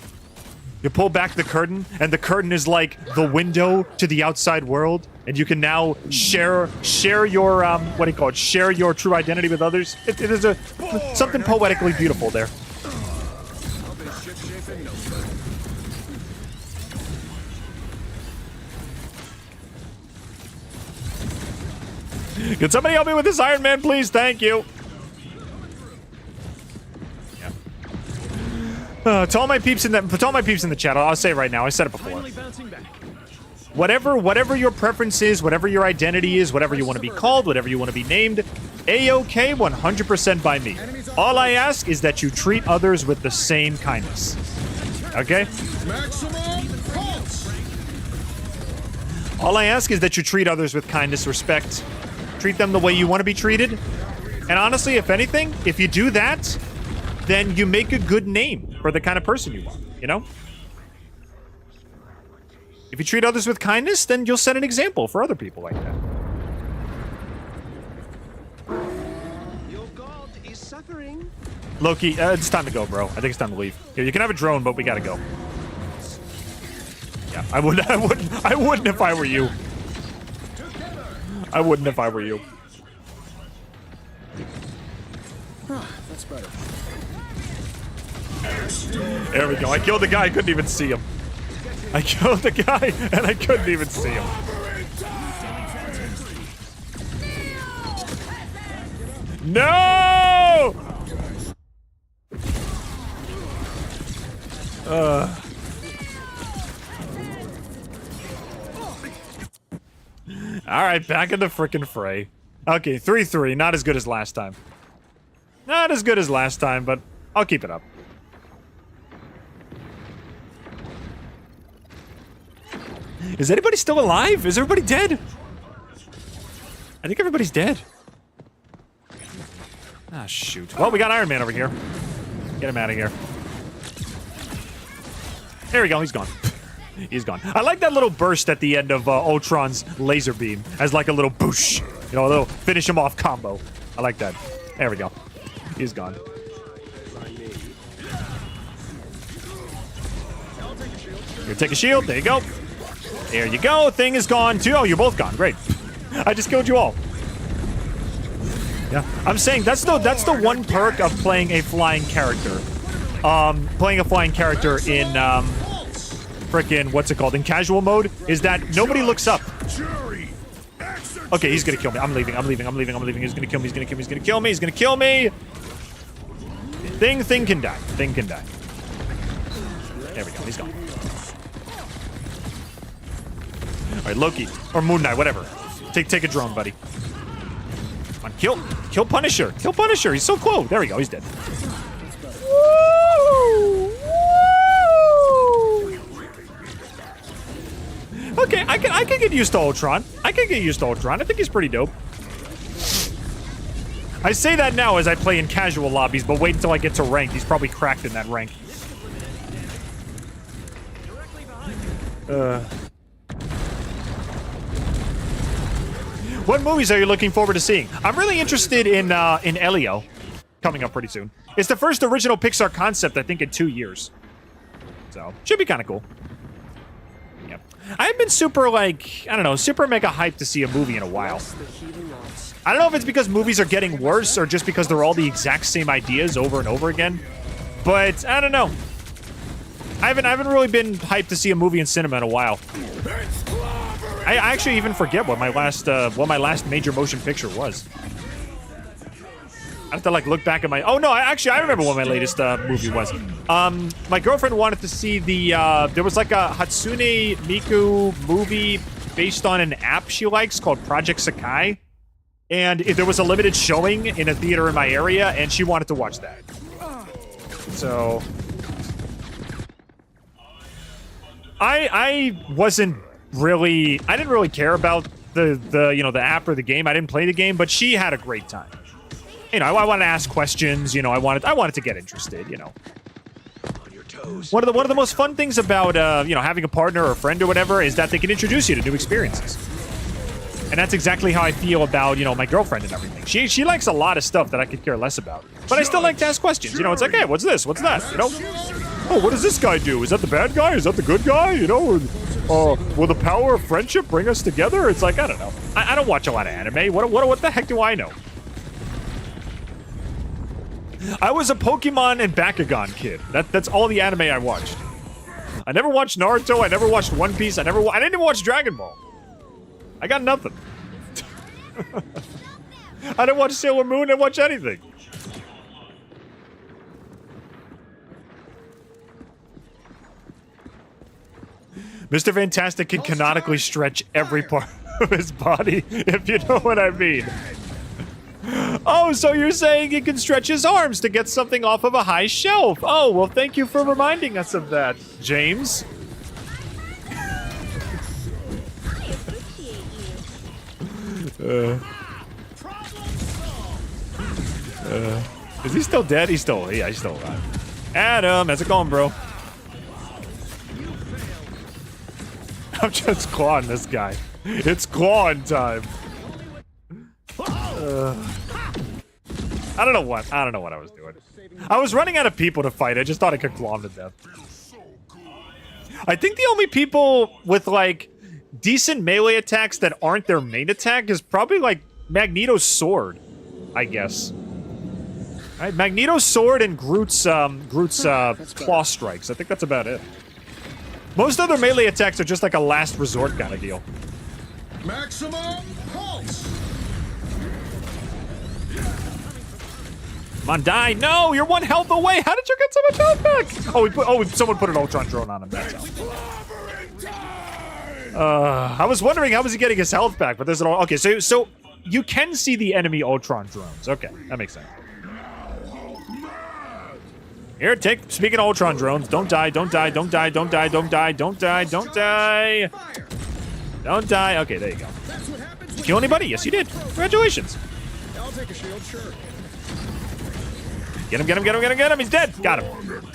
you pull back the curtain, and the curtain is like the window to the outside world, and you can now share your, what do you call it? Share your true identity with others. It is something poetically beautiful there. Can somebody help me with this Iron Man, please? Thank you. Yeah. To all my peeps in the chat, I'll say it right now. I said it before. Whatever your preference is, whatever your identity is, whatever you want to be called, whatever you want to be named, A-OK 100% by me. All I ask is that you treat others with the same kindness. Okay? All I ask is that you treat others with kindness, respect. Treat them the way you want to be treated. And honestly, if anything, if you do that, then you make a good name for the kind of person you are, you know? If you treat others with kindness, then you'll set an example for other people like that. Your god is suffering. Loki, it's time to go, bro. I think it's time to leave. Here, you can have a drone, but we gotta go. Yeah, I wouldn't if I were you. I wouldn't if I were you. That's better. There we go. I killed the guy. I couldn't even see him. I killed the guy, and I couldn't even see him. No! All right, back in the frickin' fray. Okay, 3-3. Not as good as last time. Not as good as last time, but I'll keep it up. Is anybody still alive? Is everybody dead? I think everybody's dead. Ah, shoot. Well, we got Iron Man over here. Get him out of here. There we go. He's gone. He's gone. I like that little burst at the end of Ultron's laser beam as like a little boosh. You know, a little finish him off combo. I like that. There we go. He's gone. Here, take a shield. There you go. There you go. Thing is gone too. Oh, you're both gone. Great. I just killed you all. Yeah. I'm saying that's the one perk of playing a flying character. Playing a flying character in frickin' what's it called? In casual mode is that nobody looks up. Okay, he's gonna kill me. I'm leaving. He's gonna kill me. He's gonna kill me. Thing can die. Thing can die. There we go. He's gone. All right, Loki or Moon Knight, whatever. Take a drone, buddy. Come on, kill Punisher. Kill Punisher. He's so close. There we go. He's dead. Woo! Woo! Okay, I can get used to Ultron. I think he's pretty dope. I say that now as I play in casual lobbies, but wait until I get to ranked. He's probably cracked in that rank. What movies are you looking forward to seeing? I'm really interested in Elio, coming up pretty soon. It's the first original Pixar concept, I think, in 2 years. So, should be kind of cool. Yep. I haven't been super, like, I don't know, super mega hyped to see a movie in a while. I don't know if it's because movies are getting worse or just because they're all the exact same ideas over and over again. But, I don't know. I haven't really been hyped to see a movie in cinema in a while. I actually even forget what my last major motion picture was. I have to like look back at my. Oh no, I remember what my latest movie was. My girlfriend wanted to see the. There was like a Hatsune Miku movie based on an app she likes called Project Sakai, and there was a limited showing in a theater in my area, and she wanted to watch that. So I didn't really care about the app or the game. I didn't play the game, but she had a great time. You know, I wanted to ask questions. You know, I wanted to get interested. You know, one of the most fun things about having a partner or a friend or whatever is that they can introduce you to new experiences. And that's exactly how I feel about my girlfriend and everything. She likes a lot of stuff that I could care less about, but I still like to ask questions. You know, it's like, hey, what's this? What's that? You know, oh, what does this guy do? Is that the bad guy? Is that the good guy? You know, will the power of friendship bring us together? It's like, I don't know. I don't watch a lot of anime. What the heck do I know? I was a Pokemon and Bakugan kid. That's all the anime I watched. I never watched Naruto. I never watched One Piece. I didn't even watch Dragon Ball. I got nothing. I didn't watch Sailor Moon. I didn't watch anything. Mr. Fantastic can canonically stretch every part of his body, if you know what I mean. Oh, so you're saying he can stretch his arms to get something off of a high shelf. Oh, well, thank you for reminding us of that, James. Is he still dead? He's still alive. Adam, how's it going, bro? I'm just clawing this guy. It's clawing time. I don't know what I was doing. I was running out of people to fight. I just thought I could claw him to death. I think the only people with like decent melee attacks that aren't their main attack is probably like Magneto's sword, I guess. All right, Magneto's sword and Groot's claw strikes. I think that's about it. Most other melee attacks are just like a last resort kind of deal. Maximum pulse. Come on, die! No, you're one health away. How did you get so much health back? Oh, someone put an Ultron drone on him. That's how. I was wondering how was he getting his health back, but there's an okay. So you can see the enemy Ultron drones. Okay, that makes sense. Here, speaking of Ultron drones, don't die, don't die, don't die, don't die, don't die, don't die, don't die. Don't die. Okay, there you go. Kill anybody? Yes, you did. Congratulations. I'll take a shield, sure. Get him, get him, get him, get him, get him. He's dead. Got him.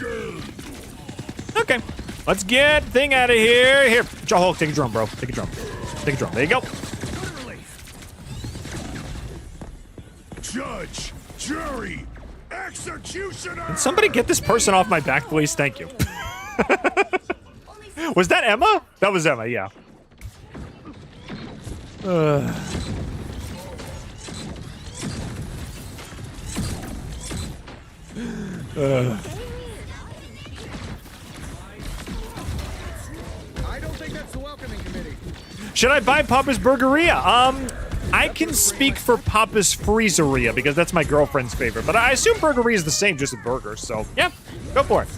Okay. Let's get thing out of here. Here, Hulk, take a drone, bro. Take a drone. Take a drone. There you go. Judge, jury, executioner. Can somebody get this person off my back, please? Thank you. Was that Emma? That was Emma, yeah. I don't think that's the welcoming committee. Should I buy Papa's Burgeria? I can speak for Papa's Freezeria because that's my girlfriend's favorite, but I assume Burgeria is the same, just with burgers. So yeah, go for it.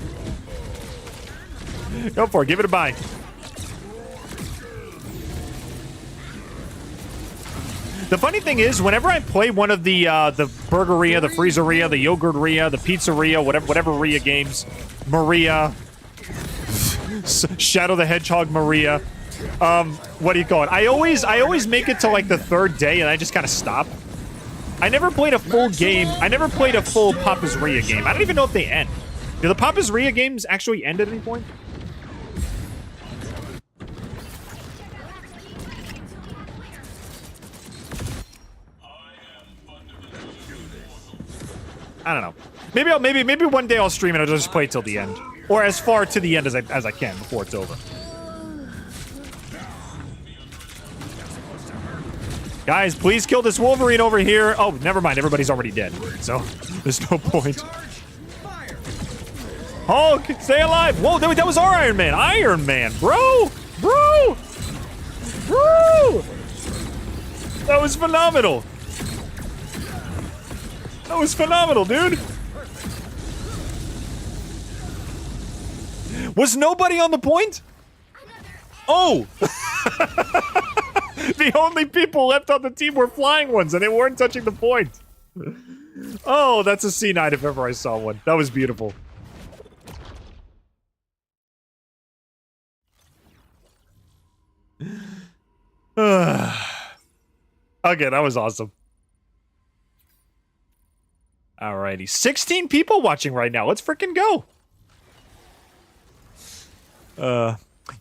Go for it. Give it a buy. The funny thing is, whenever I play one of the Burgeria, the Freezeria, the Yogurtria, the Pizzeria, whatever Ria games, Maria, Shadow the Hedgehog Maria, what do you call it? I always make it to like the third day and I just kind of stop. I never played a full game. I never played a full Papa's Ria game. I don't even know if they end. Do the Papa's Ria games actually end at any point? I don't know. Maybe one day I'll stream it. I'll just play till the end, or as far to the end as I can before it's over. Guys, please kill this Wolverine over here. Oh, never mind. Everybody's already dead, so there's no point. Hulk, stay alive. Whoa, that was our Iron Man. Iron Man, bro. Bro. Bro. That was phenomenal. That was phenomenal, dude. Was nobody on the point? Oh. The only people left on the team were flying ones, and they weren't touching the point. Oh, that's a C9 if ever I saw one. That was beautiful. Okay, that was awesome. Alrighty, 16 people watching right now. Let's freaking go.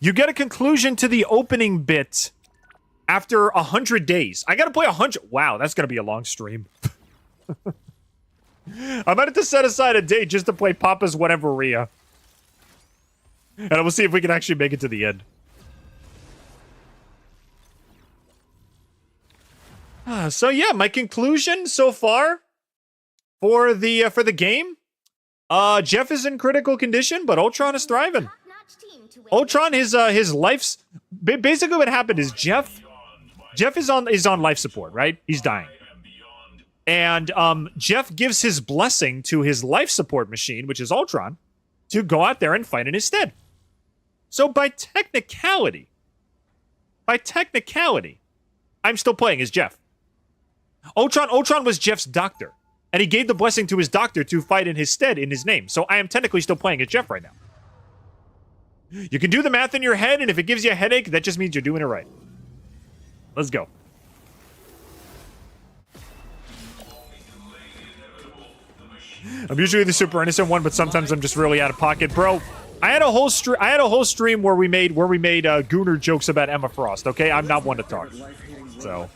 You get a conclusion to the opening bit after 100 days. I gotta play 100. Wow, that's gonna be a long stream. I might have to set aside a day just to play Papa's Whatever Rhea. And we'll see if we can actually make it to the end. So yeah, my conclusion so far for the game, Jeff is in critical condition, but Ultron is thriving. Ultron, his life's basically what happened is Jeff is on life support, right? He's dying. And Jeff gives his blessing to his life support machine, which is Ultron, to go out there and fight in his stead. So by technicality, I'm still playing as Jeff. Ultron was Jeff's doctor, and he gave the blessing to his doctor to fight in his stead in his name. So I am technically still playing as Jeff right now. You can do the math in your head, and if it gives you a headache, that just means you're doing it right. Let's go. I'm usually the super innocent one, but sometimes I'm just really out of pocket, bro. I had a whole stream where we made Gooner jokes about Emma Frost. Okay, I'm not one to talk. So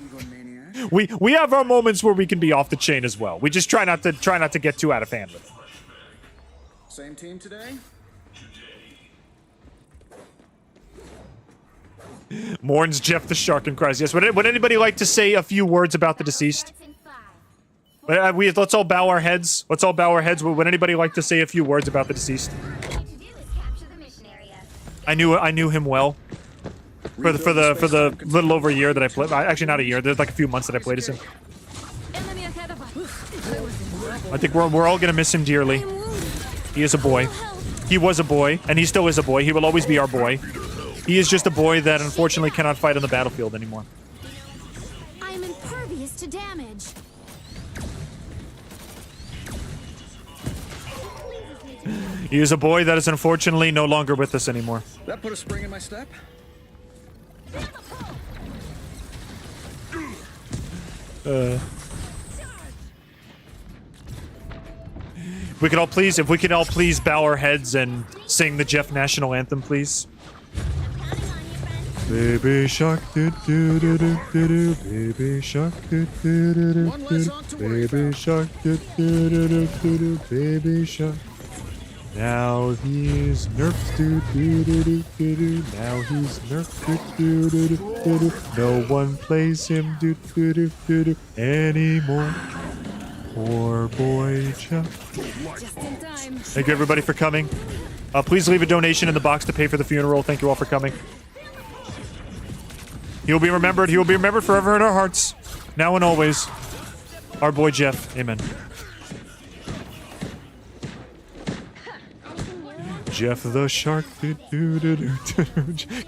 we have our moments where we can be off the chain as well. We just try not to get too out of hand with it. Same team today? Mourns Jeff the Shark and cries. Yes. Would anybody like to say a few words about the deceased? Let's all bow our heads. Let's all bow our heads. Would anybody like to say a few words about the deceased? I knew him well. For the little over a year that I played. Actually, not a year. There's like a few months that I played as him. I think we're all gonna miss him dearly. He is a boy. He was a boy, and he still is a boy. He will always be our boy. He is just a boy that unfortunately cannot fight on the battlefield anymore. I'm impervious to damage. He is a boy that is unfortunately no longer with us anymore. That put a spring in my step? If we could all please bow our heads and sing the Jeff national anthem, please. Baby shark, do do do do do do. Baby shark, do do do do do. Baby shark, do do do do do. Baby shark. Now he's nerfed, do do do do do do. Now he's nerfed, do do do do do. No one plays him, do do do do do anymore. Poor boy Jeff. Just in time. Thank you everybody for coming. Please leave a donation in the box to pay for the funeral. Thank you all for coming. He will be remembered. He will be remembered forever in our hearts, now and always. Our boy Jeff. Amen. Jeff the Shark. Can you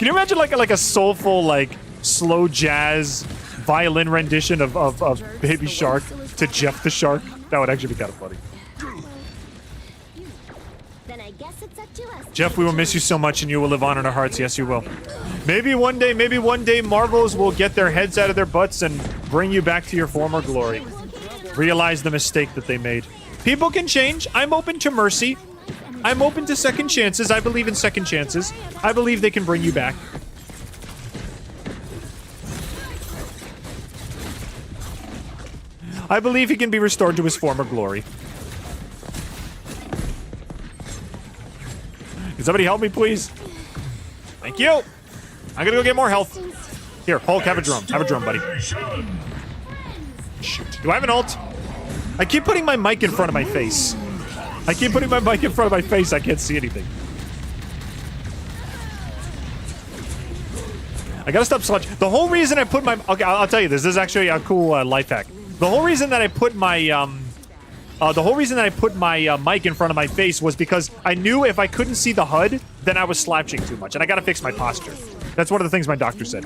imagine like a soulful, like slow jazz violin rendition of Baby Shark to Jeff the Shark? That would actually be kind of funny. Then I guess it's up to us. Jeff, we will miss you so much, and you will live on in our hearts. Yes, you will. Maybe one day, Marvels will get their heads out of their butts and bring you back to your former glory. Realize the mistake that they made. People can change. I'm open to mercy. I'm open to second chances. I believe in second chances. I believe they can bring you back. I believe he can be restored to his former glory. Can somebody help me, please? Thank you. I'm gonna go get more health. Here, Hulk, have a drum. Have a drum, buddy. Shoot. Do I have an ult? I keep putting my mic in front of my face. I keep putting my mic in front of my face. I can't see anything. I gotta stop sludge. The whole reason I put my... Okay, I'll tell you this. This is actually a cool life hack. The whole reason that I put my... mic in front of my face was because I knew if I couldn't see the HUD, then I was slouching too much, and I gotta fix my posture. That's one of the things my doctor said.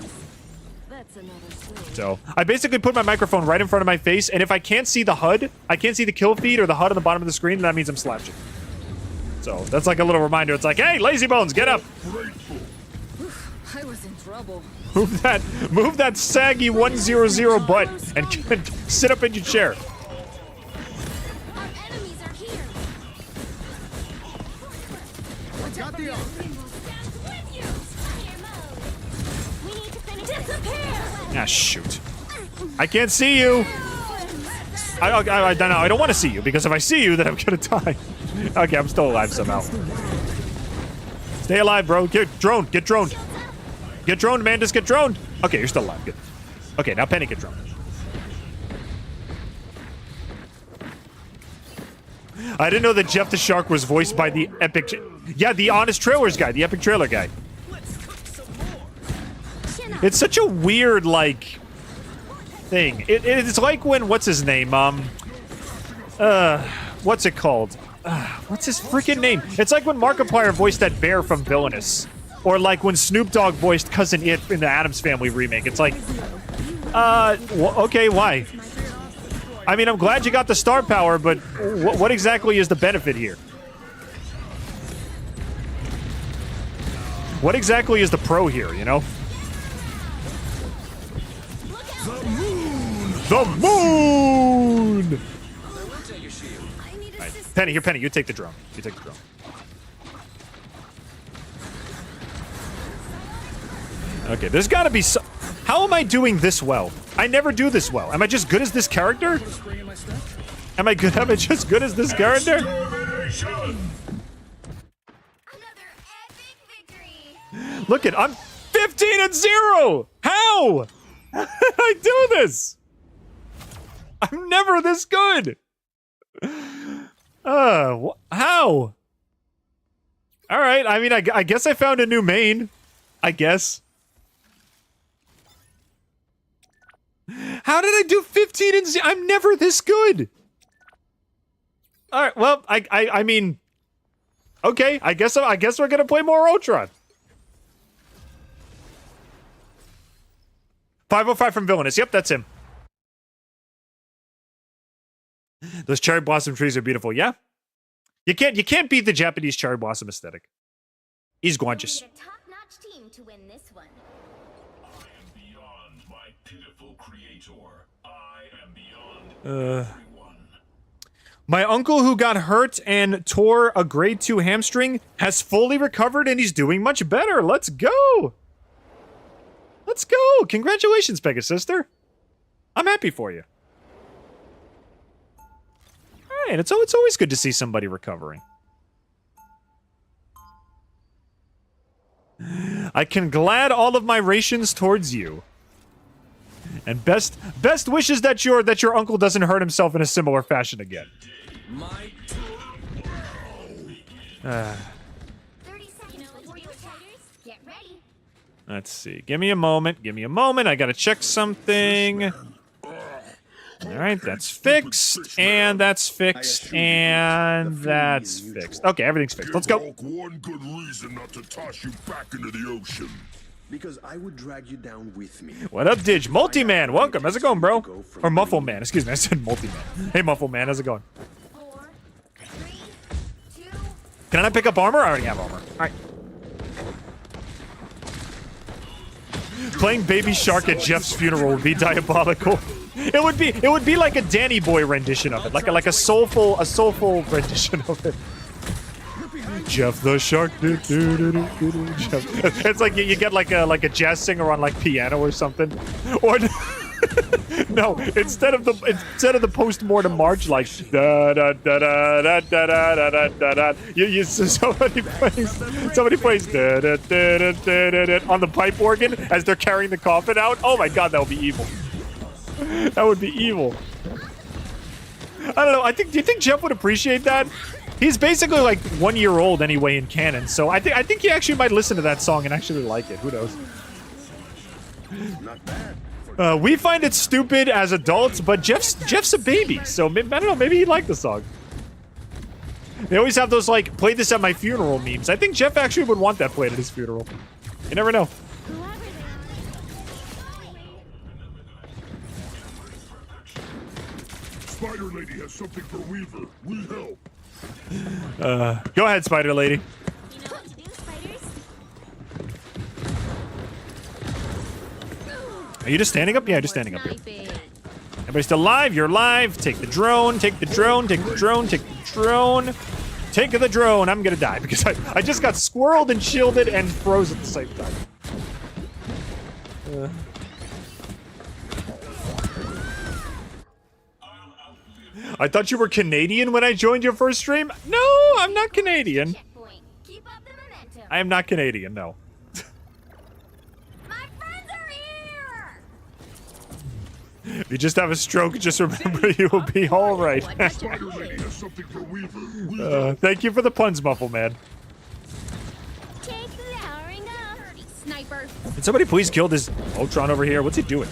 So, I basically put my microphone right in front of my face, and if I can't see the HUD, I can't see the kill feed or the HUD on the bottom of the screen, then that means I'm slouching. So, that's like a little reminder. It's like, hey, lazy bones, get up! I was in trouble. Move that saggy 100 butt and sit up in your chair. Our enemies are here. Got the arm. We need to finish disappear. Ah, shoot. I can't see you. I don't know. I don't want to see you, because if I see you, then I'm gonna die. Okay, I'm still alive somehow. Stay alive, bro. Get droned. Get droned. Get droned, man. Just get droned. Okay, you're still alive. Good. Okay, now Penny get droned. I didn't know that Jeff the Shark was voiced by the epic... Yeah, the Honest Trailers guy. The epic trailer guy. It's such a weird, like... thing. It's like when... What's his name? What's it called? What's his freaking name? It's like when Markiplier voiced that bear from Villainous. Or like when Snoop Dogg voiced Cousin It in the Addams Family remake. It's like, okay, why? I mean, I'm glad you got the star power, but what exactly is the benefit here? What exactly is the pro here, you know? The moon! Right. Penny, here, Penny, you take the drone. You take the drone. Okay, there's gotta be some... How am I doing this well? I never do this well. Am I just good as this character? Am I just good as this character? Another epic victory. Look at, I'm 15-0! How? How did I do this? I'm never this good. How? All right, I mean, I guess I found a new main. I guess. How did I do 15-0? I'm never this good. All right, well, I mean, okay, I guess we're gonna play more Ultron. 505 from Villainous. Yep, that's him. Those cherry blossom trees are beautiful. Yeah, you can't beat the Japanese cherry blossom aesthetic. He's gorgeous. We'll need a top-notch team to win this one. I am beyond my pitiful creator. I am beyond everyone. My uncle who got hurt and tore a grade 2 hamstring has fully recovered and he's doing much better. Let's go. Let's go. Congratulations, Pegasister. I'm happy for you. All right, it's always good to see somebody recovering. I can glad all of my rations towards you. And best wishes that your uncle doesn't hurt himself in a similar fashion again. 30 seconds before you attack. Get ready. Let's see. Give me a moment. Give me a moment. I gotta check something. All right, that's fixed, and that's fixed, and that's fixed. Okay, everything's fixed. Let's go. One good reason not to toss you back into the ocean. Because I would drag you down with me. What up, Dig? Multi-Man, welcome. How's it going, bro? Or Muffle Man. Excuse me, I said Multi-Man. Hey, Muffle Man, how's it going? 4, 3, 2. Can I not pick up armor? I already have armor. All right. Playing Baby Shark at Jeff's funeral would be diabolical. It would be like a Danny Boy rendition of it, like a soulful rendition of it. Jeff the Shark. Jeff. It's like you get like a jazz singer on like piano or something, or no, instead of the post-mortem march, like da da da da da da da da da da. Somebody plays da da da da da da on the pipe organ as they're carrying the coffin out. Oh my god, that would be evil. That would be evil. I don't know. Do you think Jeff would appreciate that? He's basically like 1 year old anyway in canon, so I think he actually might listen to that song and actually like it. Who knows? Not bad. We find it stupid as adults, but Jeff's a baby, so I don't know. Maybe he'd like the song. They always have those like "play this at my funeral" memes. I think Jeff actually would want that played at his funeral. You never know. Spider Lady has something for Weaver. We help. Go ahead, Spider Lady. You know what to do, spiders? Are you just standing up? Yeah, just standing up here. Sniping. Everybody still alive? You're alive. Take the drone. Take the drone. Take the drone. Take the drone. Take the drone. I'm gonna die because I just got squirreled and shielded and froze at the same time. I thought you were Canadian when I joined your first stream. No, I'm not Canadian. Checkpoint. Keep up the momentum. I am not Canadian. No. My friends are here. If you just have a stroke, just remember you will be all right. Spider Lady has something for Weaver. We help. Thank you for the puns, Muffle Man. Take the powering up. Sniper. Can somebody please kill this Ultron over here? What's he doing?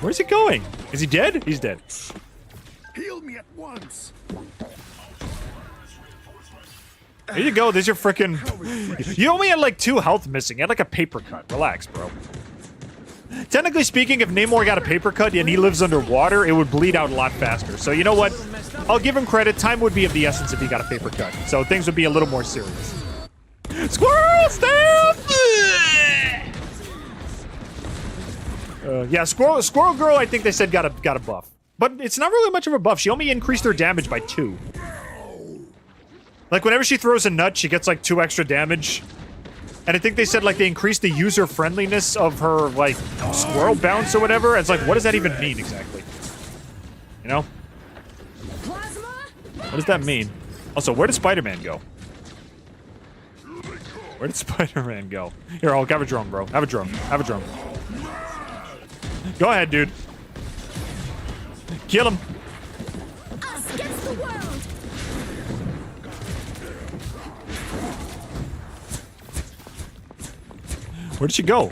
Where's he going? Is he dead? He's dead. Heal me at once. There you go. There's your frickin'... You only had like 2 health missing. You had like a paper cut. Relax, bro. Technically speaking, if Namor got a paper cut and he lives underwater, it would bleed out a lot faster. So you know what? I'll give him credit. Time would be of the essence if he got a paper cut. So things would be a little more serious. Squirrel, stop! Yeah, Squirrel Girl, I think they said got a buff. But it's not really much of a buff. She only increased her damage by 2. Like, whenever she throws a nut, she gets, like, 2 extra damage. And I think they said, like, they increased the user-friendliness of her, like, squirrel bounce or whatever. It's like, what does that even mean, exactly? You know? What does that mean? Also, where did Spider-Man go? Where did Spider-Man go? Here, I'll have a drone, bro. Have a drone. Have a drone. Go ahead, dude. Kill him. Us against the world. Where did she go?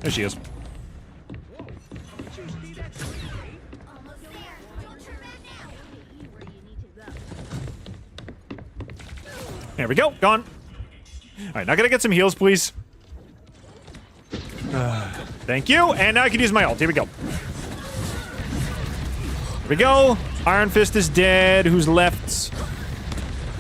There she is. There we go. Gone. All right, now can I get some heals, please? Thank you. And now I can use my ult. Here we go. Here we go. Iron Fist is dead. Who's left?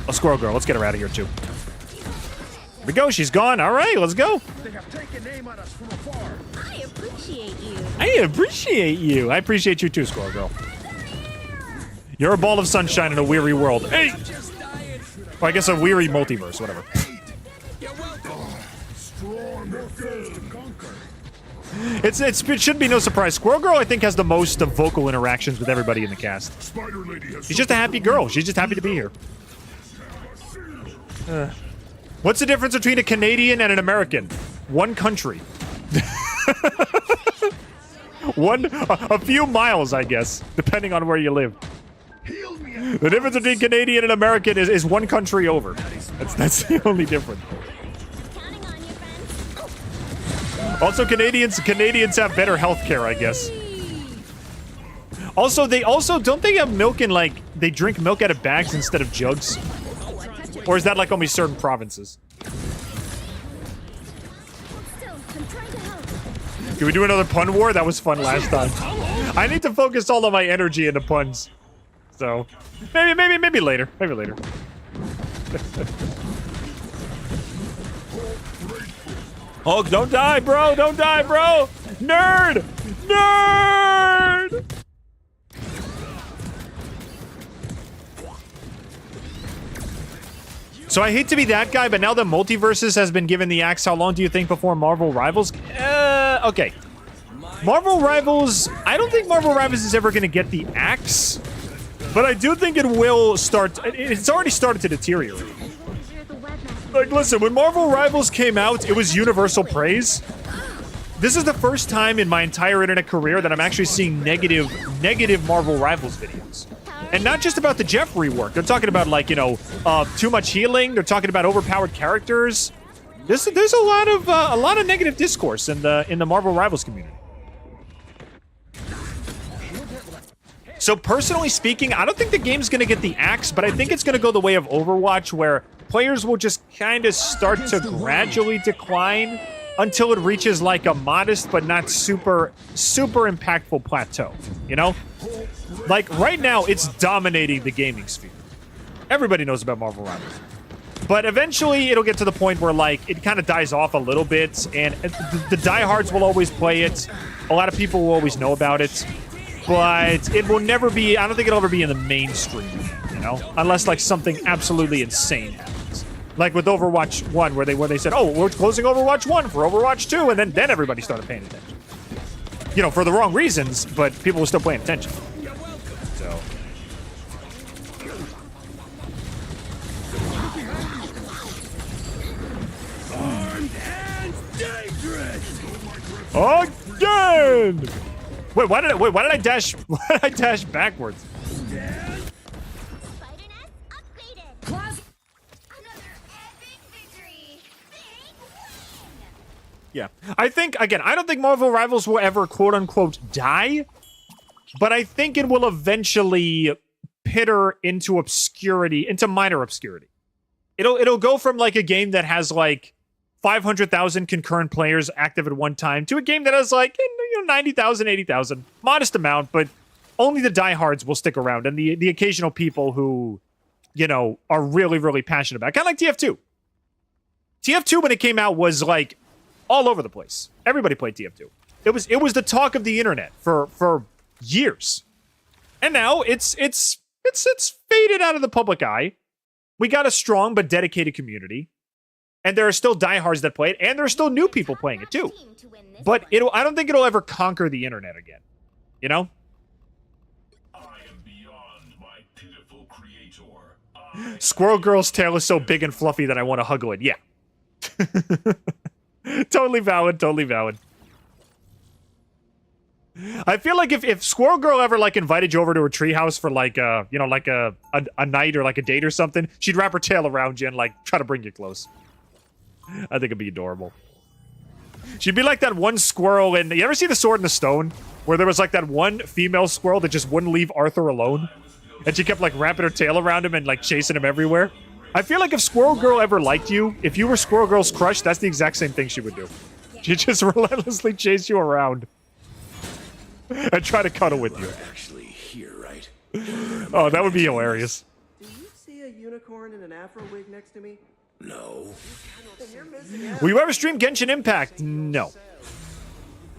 Oh, Squirrel Girl. Let's get her out of here, too. Here we go. She's gone. All right, let's go. They have taken aim at us from afar. I appreciate you. I appreciate you. I appreciate you, too, Squirrel Girl. You're a ball of sunshine in a weary world. Hey! Well, I guess a weary multiverse, whatever. It should be no surprise. Squirrel Girl, I think, has the most vocal interactions with everybody in the cast. Spider Lady has She's just a happy girl. She's just happy to be here. What's the difference between a Canadian and an American? One country. A few miles, I guess, depending on where you live. The difference between Canadian and American is one country over. That's the only difference. Counting on you, friends. Also, Canadians have better health care, I guess. Also, don't they have milk in, like, they drink milk out of bags instead of jugs? Or is that like only certain provinces? Still, I'm trying to help. Can we do another pun war? That was fun last time. I need to focus all of my energy into puns. So, maybe later. Maybe later. Hulk, don't die, bro! Don't die, bro! Nerd! Nerd! So I hate to be that guy, but now that Multiverses has been given the axe, how long do you think before Marvel Rivals? Okay. Marvel Rivals, I don't think Marvel Rivals is ever going to get the axe, but I do think it will start, it's already started to deteriorate. Like, listen, when Marvel Rivals came out, it was universal praise. this is the first time in my entire internet career that I'm actually seeing negative Marvel Rivals videos. And not just about the Jeff rework. They're talking about, like, you know, too much healing. They're talking about overpowered characters. There's a lot of negative discourse in the Marvel Rivals community. So personally speaking, I don't think the game's going to get the axe, but I think it's going to go the way of Overwatch, where players will just kind of start to gradually decline until it reaches like a modest but not super impactful plateau, you know? Like right now, it's dominating the gaming sphere. Everybody knows about Marvel Rivals. But eventually, it'll get to the point where, like, it kind of dies off a little bit, and the diehards will always play it. A lot of people will always know about it. But it will never be, I don't think it'll ever be in the mainstream, you know? Unless, like, something absolutely insane happens. Like with Overwatch 1, where they said, oh, we're closing Overwatch 1 for Overwatch 2, and then everybody started paying attention. You know, for the wrong reasons, but people were still paying attention. So... Again! Wait, why did I dash? Why did I dash backwards? Spider Nest upgraded. Another epic victory. Big win. Yeah, I think again, I don't think Marvel Rivals will ever quote unquote die, but I think it will eventually pitter into obscurity, into minor obscurity. It'll go from like a game that has like 500,000 concurrent players active at one time to a game that has like 90,000, 80,000. Modest amount, but only the diehards will stick around, and the occasional people who, you know, are really, really passionate about it. Kind of like TF2. TF2, when it came out, was like all over the place. Everybody played TF2. It was the talk of the internet for years. And now it's faded out of the public eye. We got a strong but dedicated community. And there are still diehards that play it, and there are still new people playing it too. But I don't think it'll ever conquer the internet again. You know? I am beyond my pitiful creator. Squirrel Girl's tail is so big and fluffy that I want to huggle it. Yeah. Totally valid, totally valid. I feel like if Squirrel Girl ever like invited you over to her treehouse for like you know, like a night or like a date or something, she'd wrap her tail around you and like try to bring you close. I think it'd be adorable. She'd be like that one squirrel in... You ever see The Sword in the Stone? Where there was like that one female squirrel that just wouldn't leave Arthur alone? And she kept like wrapping her tail around him and like chasing him everywhere? I feel like if Squirrel Girl ever liked you, if you were Squirrel Girl's crush, that's the exact same thing she would do. She'd just relentlessly chase you around. And try to cuddle with you. Actually here, right? Oh, that would be hilarious. Do you see a unicorn in an afro wig next to me? No. Then you're missing out. Will you ever stream Genshin Impact? No.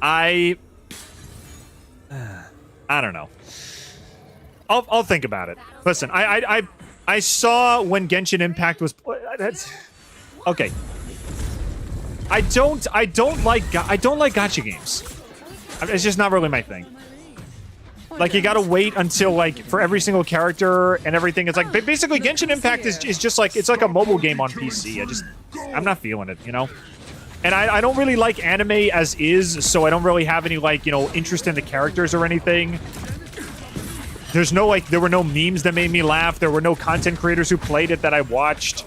I don't know. I'll think about it. Listen, I saw when Genshin Impact was... That's... Okay. I don't like gacha games. It's just not really my thing. Like, you gotta wait until, like, for every single character and everything. It's like, basically, Genshin Impact is just like, it's like a mobile game on PC. I'm not feeling it, you know? And I don't really like anime as is, so I don't really have any, like, you know, interest in the characters or anything. There's no, like, there were no memes that made me laugh. There were no content creators who played it that I watched.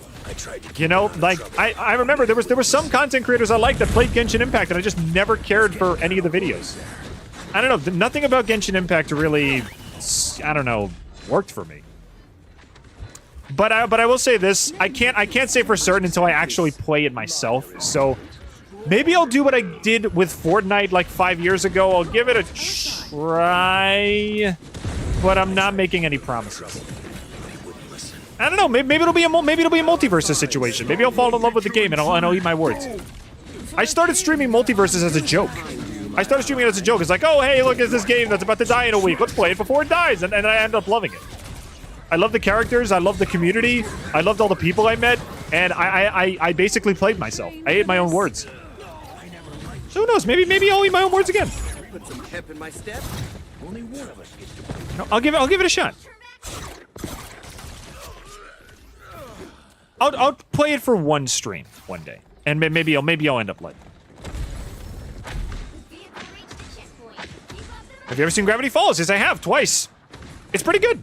You know, like, I remember there were some content creators I liked that played Genshin Impact, and I just never cared for any of the videos. I don't know, nothing about Genshin Impact really, I don't know, worked for me. But I will say this, I can't say for certain until I actually play it myself. So maybe I'll do what I did with Fortnite like 5 years ago. I'll give it a try, but I'm not making any promises. I don't know, maybe it'll be a multiverses situation. Maybe I'll fall in love with the game and I'll eat my words. I started streaming multiverses as a joke. I started streaming it as a joke. It's like, oh, hey, look, it's this game that's about to die in a week. Let's play it before it dies. And I end up loving it. I love the characters. I love the community. I loved all the people I met. And I basically played myself. I ate my own words. So who knows? Maybe I'll eat my own words again. Put some pep in my step. Only one of us gets to... No, I'll give it a shot. I'll play it for one stream one day. And maybe I'll end up like. Have you ever seen Gravity Falls? Yes, I have, twice. It's pretty good.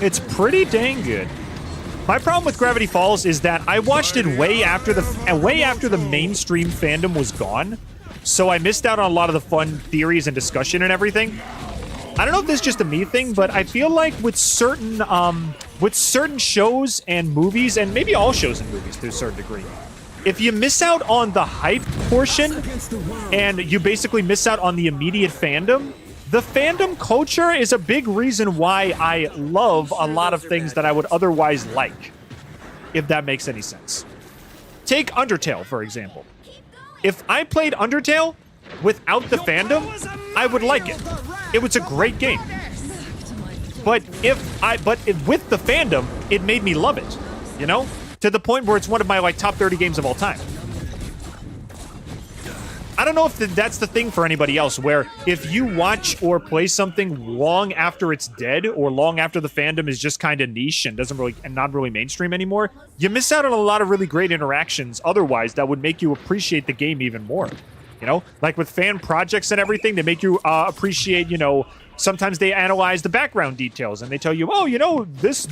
It's pretty dang good. My problem with Gravity Falls is that I watched it way after the mainstream fandom was gone, so I missed out on a lot of the fun theories and discussion and everything. I don't know if this is just a me thing, but I feel like with certain shows and movies, and maybe all shows and movies to a certain degree, if you miss out on the hype portion and you basically miss out on the immediate fandom, the fandom culture is a big reason why I love a lot of things that I would otherwise like, if that makes any sense. Take Undertale, for example. If I played Undertale without the fandom, I would like it. It was a great game. But with the fandom, it made me love it, you know? To the point where it's one of my top 30 games of all time. I don't know if that's the thing for anybody else, where if you watch or play something long after it's dead, or long after the fandom is just kind of niche and not really mainstream anymore, you miss out on a lot of really great interactions otherwise that would make you appreciate the game even more. You know, like with fan projects and everything, they make you appreciate, you know, sometimes they analyze the background details and they tell you, oh, you know, this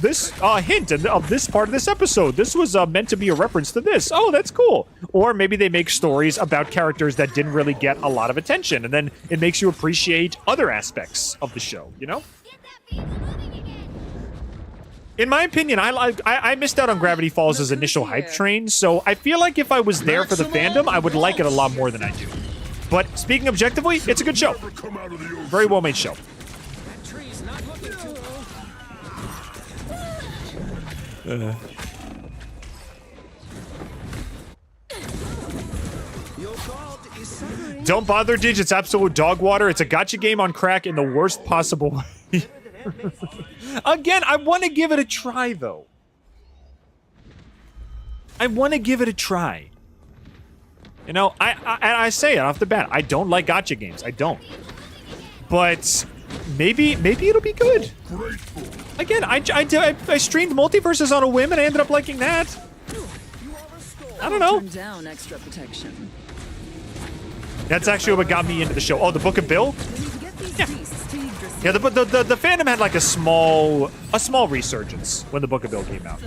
hint of this part of this episode, this was meant to be a reference to this. Oh, that's cool. Or maybe they make stories about characters that didn't really get a lot of attention, and then it makes you appreciate other aspects of the show, you know? In my opinion, I missed out on Gravity Falls' initial hype train, so I feel like if I was there for the fandom, I would like it a lot more than I do. But speaking objectively, it's a good show. Very well made show. Don't bother, Dig. It's absolute dog water. It's a gacha game on crack in the worst possible way. Again, I want to give it a try, though. I want to give it a try. You know, I say it off the bat. I don't like gacha games. I don't. But maybe it'll be good. Again, I streamed Multiverses on a whim, and I ended up liking that. I don't know. Turn down extra protection. That's actually what got me into the show. Oh, the Book of Bill? Yeah. Yeah, the fandom had like a small resurgence when the Book of Bill came out.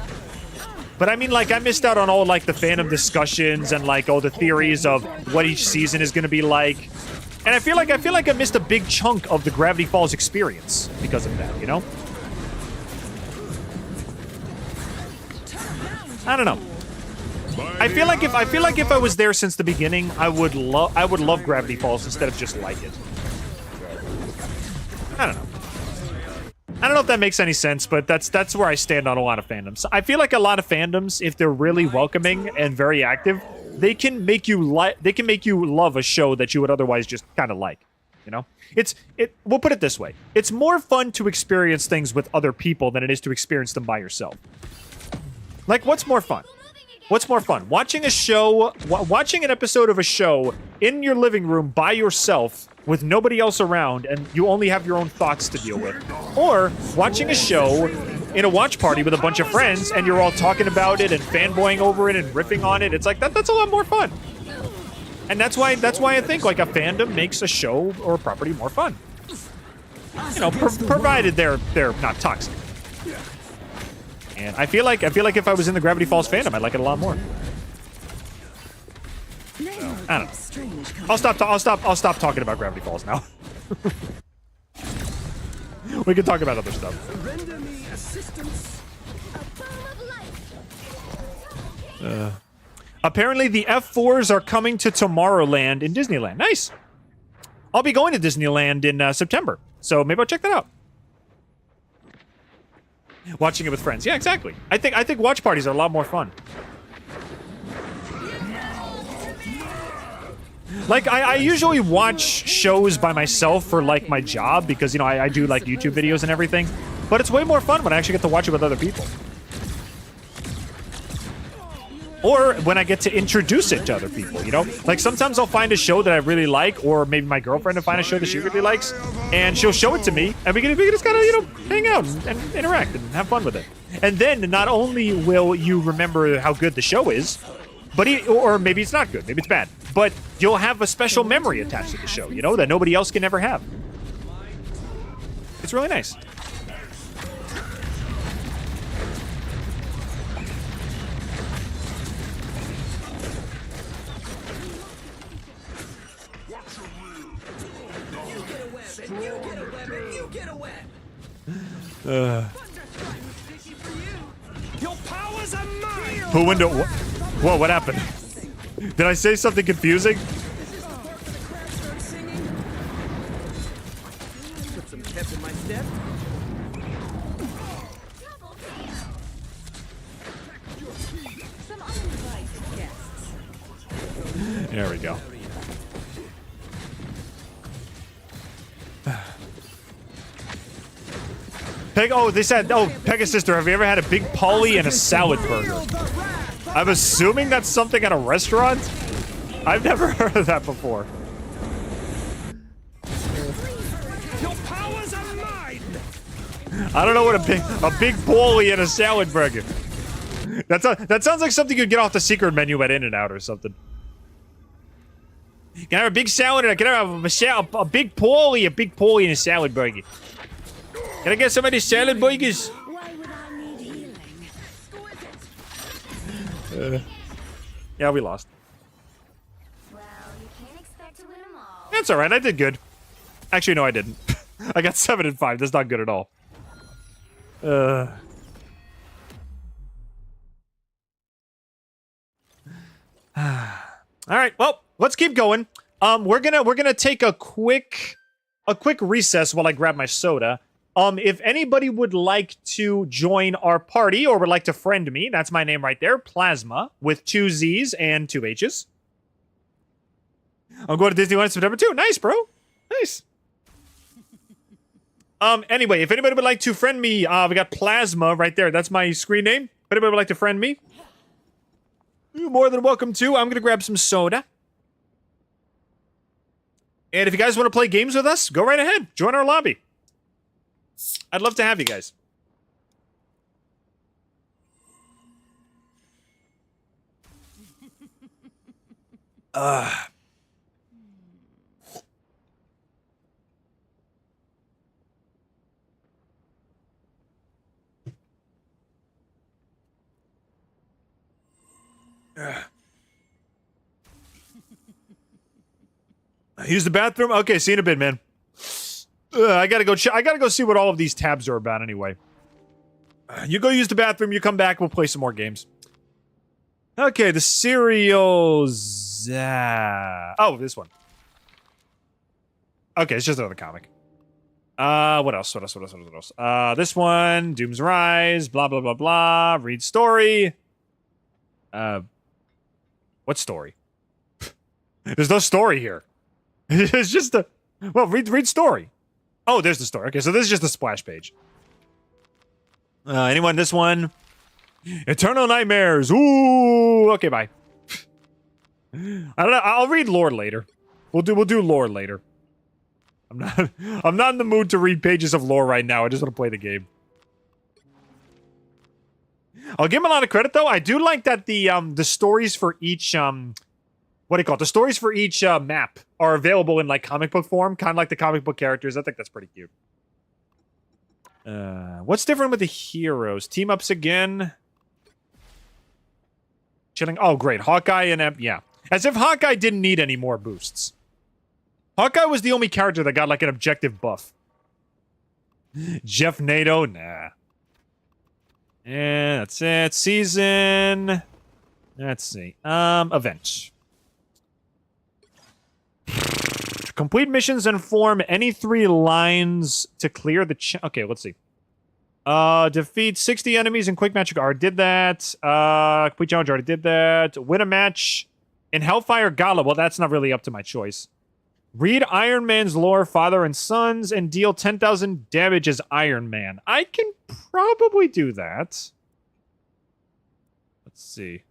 But I mean, like, I missed out on all like the fandom discussions and like all the theories of what each season is going to be like. And I feel like I missed a big chunk of the Gravity Falls experience because of that, you know? I don't know. I feel like if I was there since the beginning, I would love Gravity Falls instead of just like it. I don't know. I don't know if that makes any sense, but that's where I stand on a lot of fandoms. I feel like a lot of fandoms, if they're really welcoming and very active, they can make you love a show that you would otherwise just kind of like, you know? We'll put it this way. It's more fun to experience things with other people than it is to experience them by yourself. Like, what's more fun? What's more fun? Watching an episode of a show in your living room by yourself with nobody else around and you only have your own thoughts to deal with. Or watching a show in a watch party with a bunch of friends and you're all talking about it and fanboying over it and riffing on it. It's like, that's a lot more fun. And that's why I think like a fandom makes a show or a property more fun. You know, provided they're not toxic. And I feel like if I was in the Gravity Falls fandom, I'd like it a lot more. I don't know. I'll stop talking about Gravity Falls now. We can talk about other stuff. Render me assistance. Apparently the F4s are coming to Tomorrowland in Disneyland. Nice. I'll be going to Disneyland in September, so maybe I'll check that out. Watching it with friends. Yeah, exactly. I think watch parties are a lot more fun. Like, I usually watch shows by myself for, like, my job because, you know, I do, like, YouTube videos and everything. But it's way more fun when I actually get to watch it with other people. Or when I get to introduce it to other people, you know? Like, sometimes I'll find a show that I really like, or maybe my girlfriend will find a show that she really likes, and she'll show it to me, and we can just kind of, you know, hang out and interact and have fun with it. And then not only will you remember how good the show is, But or maybe it's not good. Maybe it's bad. But you'll have a special memory attached to the show, you know, that nobody else can ever have. It's really nice. Your powers are mine. Who window? Whoa, what happened? Did I say something confusing? Put some pep in my step. Some uninvited guests. There we go. They said, Pegasus sister, have you ever had a big Polly and a salad burger? I'm assuming that's something at a restaurant? I've never heard of that before. Your powers are mine. I don't know what a big Polly and a salad burger. That sounds like something you'd get off the secret menu at In-N-Out or something. Can I have a big salad and can I have a big Polly and a salad burger? Can I get some of these salad burgers? Why would I need healing? Yeah, we lost. Well, you can't expect to win them all. That's alright, I did good. Actually, no, I didn't. I got 7 and 5. That's not good at all. Alright, well, let's keep going. We're gonna take a quick recess while I grab my soda. If anybody would like to join our party or would like to friend me, that's my name right there, Plasma, with 2 Z's and 2 H's. I'm going to Disneyland September 2. Nice, bro. Nice. Anyway, if anybody would like to friend me, we got Plasma right there. That's my screen name. If anybody would like to friend me, you're more than welcome to. I'm going to grab some soda. And if you guys want to play games with us, go right ahead. Join our lobby. I'd love to have you guys. Use the bathroom? Okay, see you in a bit, man. I gotta go see what all of these tabs are about anyway. You go use the bathroom, you come back, we'll play some more games. Okay, the cereals. Oh, this one. Okay, it's just another comic. What else? What else? This one, Doom's Rise, blah, blah, blah, blah. Read story. What story? There's no story here. It's just a... Well, read story. Oh, there's the story. Okay, so this is just a splash page. Anyone? This one? Eternal Nightmares. Ooh. Okay, bye. I don't know. I'll read lore later. We'll do lore later. I'm not in the mood to read pages of lore right now. I just want to play the game. I'll give him a lot of credit though. I do like that the stories for each what do you call it? The stories for each map are available in like comic book form, kind of like the comic book characters. I think that's pretty cute. What's different with the heroes? Team ups again. Chilling. Oh, great. Hawkeye and yeah. As if Hawkeye didn't need any more boosts. Hawkeye was the only character that got like an objective buff. Jeff Nato, nah. Yeah, that's it. Season. Let's see. Event. Complete missions and form any 3 lines to clear the okay, let's see. Defeat 60 enemies in quick match. Already did that. Complete challenge, already did that. Win a match in Hellfire Gala. Well, that's not really up to my choice. Read Iron Man's lore, father and sons, and deal 10,000 damage as Iron Man. I can probably do that. Let's see.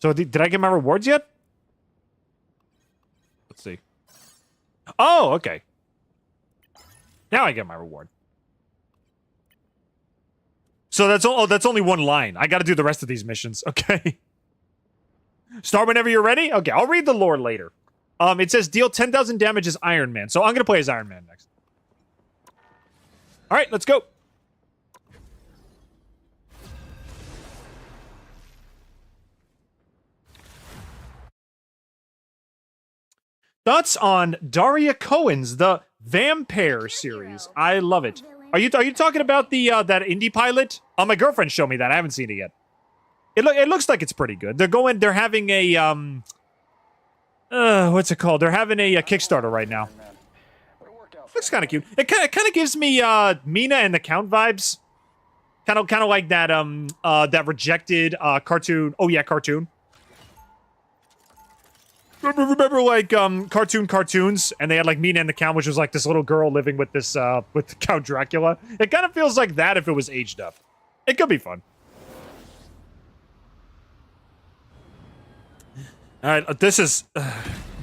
So, did I get my rewards yet? Let's see. Oh, okay. Now I get my reward. So that's only 1 line. I got to do the rest of these missions. Okay. Start whenever you're ready? Okay, I'll read the lore later. It says deal 10,000 damage as Iron Man. So I'm going to play as Iron Man next. All right, let's go. Thoughts on Daria Cohen's The Vampire series? I love it. Are you talking about the that indie pilot? Oh, my girlfriend showed me that. I haven't seen it yet. It looks like it's pretty good. They're having a what's it called? They're having a Kickstarter right now. Looks kind of cute. It kind of gives me Mina and the Count vibes. Kind of like that that rejected cartoon. Oh yeah, cartoon. Remember like cartoons, and they had like Mina and the Count, which was like this little girl living with this with Count Dracula. It kind of feels like that if it was aged up. It could be fun. All right, this is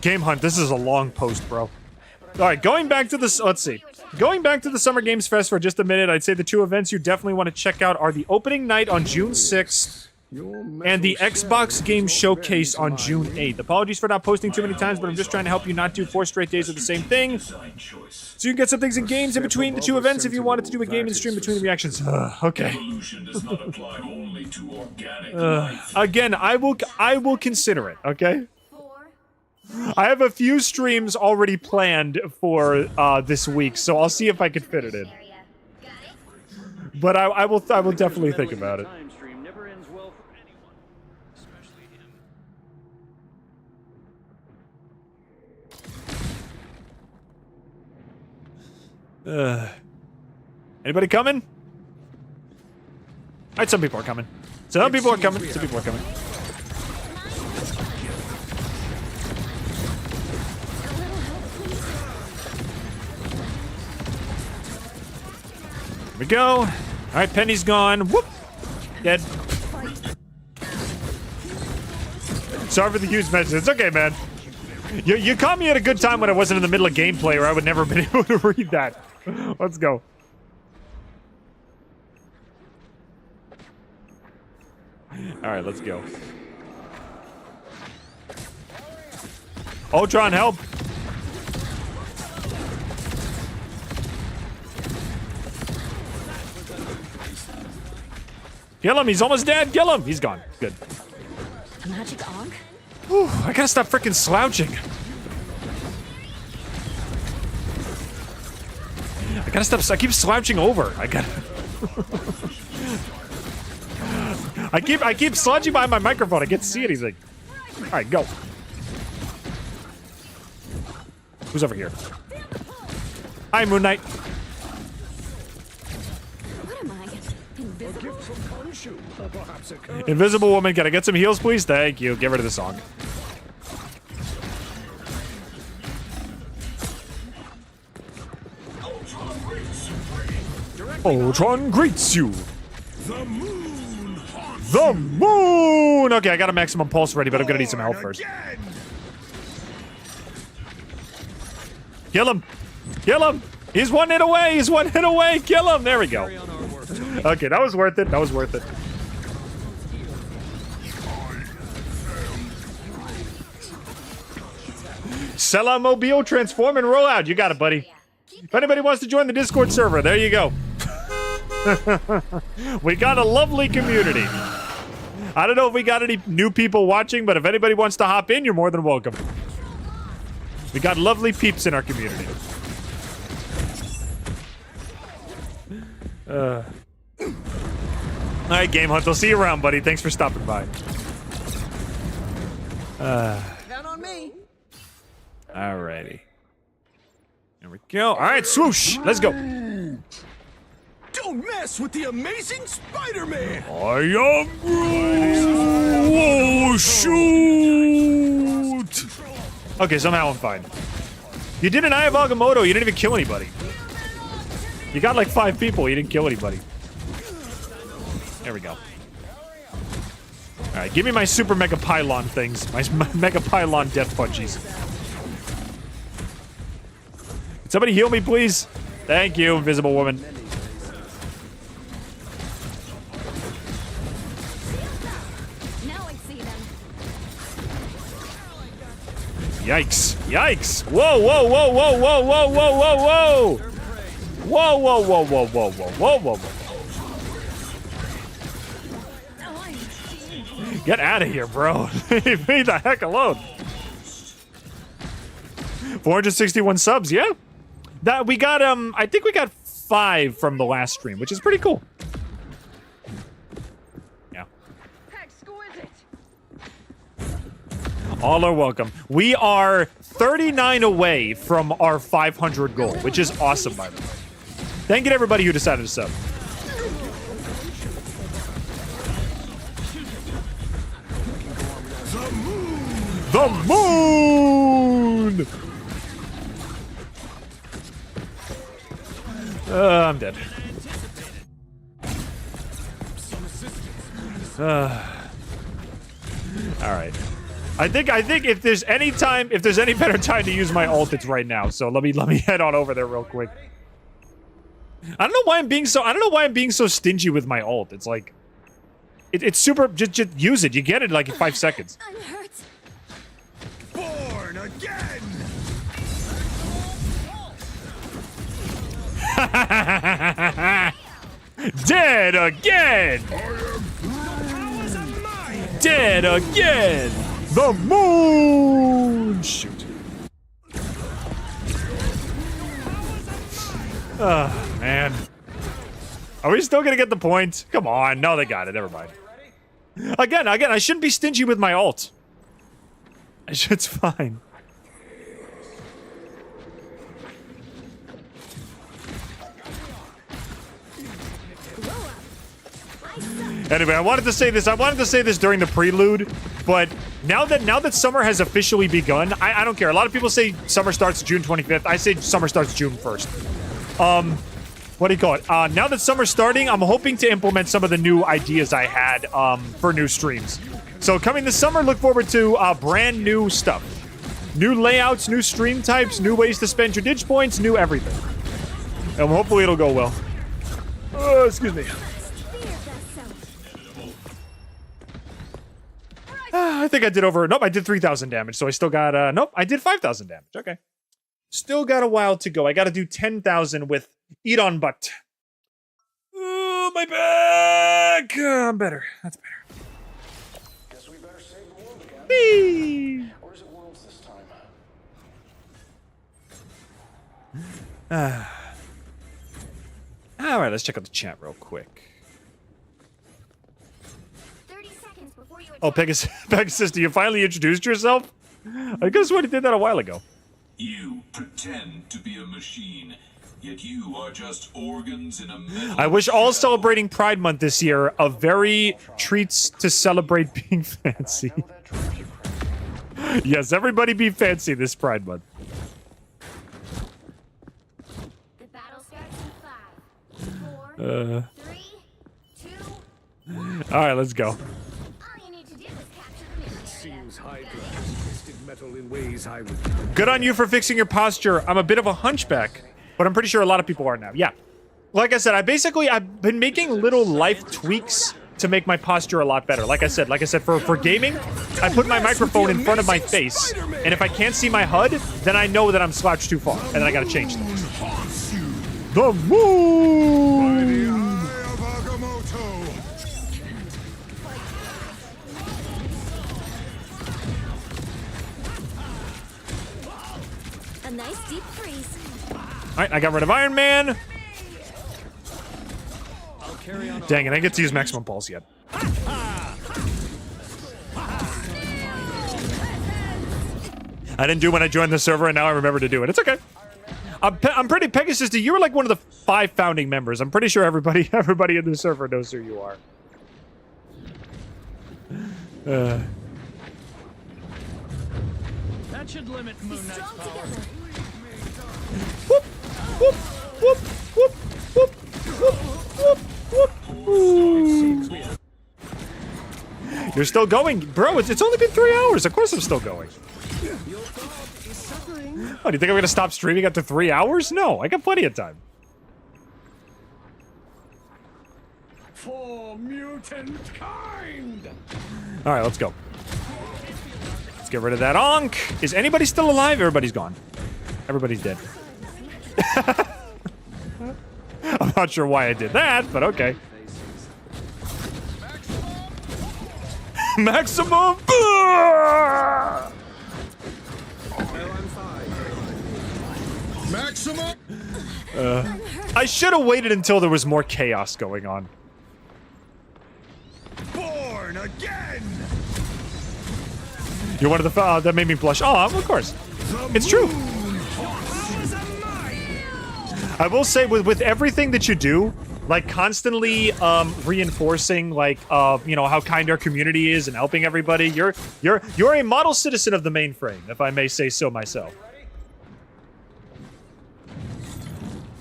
Game Hunt. This is a long post, bro. All right, going back to this. Let's see. Going back to the Summer Games Fest for just a minute, I'd say the two events you definitely want to check out are the opening night on June 6th and the Xbox Game Showcase on June 8th. Apologies for not posting too many times, but I'm just trying to help you not do 4 straight days of the same thing. So you can get some things in games in between the two events if you wanted to do a game and stream between the reactions. Okay. Again, I will consider it, okay? I have a few streams already planned for this week, so I'll see if I can fit it in. But I will definitely think about it. Anybody coming? Alright, some people are coming. Some people are coming. Some people are coming. Here we go. Alright, Penny's gone. Whoop! Dead. Sorry for the huge message. It's okay, man. You caught me at a good time when I wasn't in the middle of gameplay, or I would never have been able to read that. Let's go. Alright, let's go. Ultron, help! Kill him, he's almost dead! Kill him! He's gone. Good. Magic Aug? Whew, I gotta stop freaking slouching. I gotta stop. I keep slouching over. I gotta. I keep slouching behind my microphone. I can't see anything. All right, go. Who's over here? Hi, Moon Knight. What am I? Invisible? Invisible Woman, can I get some heals, please? Thank you. Get rid of the song. Ultron greets you. The moon. The moon. Okay, I got a maximum pulse ready, but I'm gonna need some help first. Kill him. Kill him. He's 1 hit away. He's 1 hit away. Kill him. There we go. Okay, that was worth it. That was worth it. Sell out mobile, transform, and roll out. You got it, buddy. If anybody wants to join the Discord server, there you go. We got a lovely community. I don't know if we got any new people watching, but if anybody wants to hop in, you're more than welcome. We got lovely peeps in our community. All right, Game Hunt. I'll see you around, buddy. Thanks for stopping by. Count on me. Alrighty. There we go. All right, swoosh. Let's go. Don't mess with the amazing Spider-Man. I am Groot. Oh, shoot. Okay, somehow I'm fine. You did an Eye of Agamotto. You didn't even kill anybody. You got like 5 people. You didn't kill anybody. There we go. All right, give me my super mega pylon things. My mega pylon death punchies. Can somebody heal me, please? Thank you, Invisible Woman. Now I see them. Yikes. Yikes. Whoa, whoa, whoa, whoa, whoa, whoa, whoa, whoa, whoa. Whoa, whoa, whoa, whoa, whoa, whoa, whoa, whoa. Get out of here, bro. Leave me the heck alone. 461 subs, yeah. That we got I think we got 5 from the last stream, which is pretty cool. Yeah. All are welcome. We are 39 away from our 500 goal, which is awesome, by the way. Thank you to everybody who decided to sub. The moon! I'm dead. All right. I think if there's any better time to use my ult, it's right now. So let me head on over there real quick. I don't know why I'm being so stingy with my ult. It's like it's super. Just use it. You get it like in 5 seconds. I'm hurt. Born again! Dead again! Dead again! The moon! Shoot. Oh, man. Are we still gonna get the point? Come on. No, they got it. Never mind. Again, I shouldn't be stingy with my ult. It's fine. Anyway, I wanted to say this during the prelude, but now that summer has officially begun, I don't care. A lot of people say summer starts June 25th. I say summer starts June 1st. What do you call it? Now that summer's starting, I'm hoping to implement some of the new ideas I had for new streams. So coming this summer, look forward to brand new stuff. New layouts, new stream types, new ways to spend your dig points, new everything. And hopefully it'll go well. Excuse me. I think I did I did 3,000 damage, so I still got, nope, I did 5,000 damage, okay. Still got a while to go. I gotta do 10,000 with Eat on Butt. Oh, my back! I'm better, that's better. Guess we better save the world again. Whee! Or is it worlds this time? Alright, let's check out the chat real quick. 30 seconds before you Oh, Pegasus, you finally introduced yourself? I guess what did that a while ago. You pretend to be a machine, yet you are just organs in a metal I wish all shell. celebrating Pride Month this year a very treats to celebrate being fancy. Yes, everybody be fancy this Pride Month. The battle starts in 5, 4, 3, 2, 1. Alright, let's go. All you need to do is capture the mission area. Seems Hydra has twisted metal in ways I would. Good on you for fixing your posture. I'm a bit of a hunchback, but I'm pretty sure a lot of people are now. Yeah. Like I said, I've been making little life tweaks to make my posture a lot better. Like I said, for gaming, I put my microphone in front of my face, and if I can't see my HUD, then I know that I'm slouched too far, and then I gotta change things. The moon! A nice deep freeze. Alright, I got rid of Iron Man. Dang it, I didn't get to use maximum pulse yet. I didn't do it when I joined the server, and now I remember to do it. It's okay. I'm pretty Pegasus. You were like one of the 5 founding members. I'm pretty sure everybody in the server knows who you are. That should limit Moon Knight's Strong power. together. Whoop, whoop, whoop, whoop, whoop, whoop, whoop, whoop. Ooh. You're still going, bro. It's only been 3 hours. Of course I'm still going. Oh, do you think I'm gonna stop streaming after 3 hours? No, I got plenty of time. For mutant kind. All right, let's go. get rid of that onk. Is anybody still alive? Everybody's gone. Everybody's dead. I'm not sure why I did that, but okay. Maximum. Maximum. I should have waited until there was more chaos going on. Born again. You're one of the that made me blush. Oh, of course. It's true. I will say with everything that you do, like constantly reinforcing like you know, how kind our community is and helping everybody, you're a model citizen of the mainframe, if I may say so myself.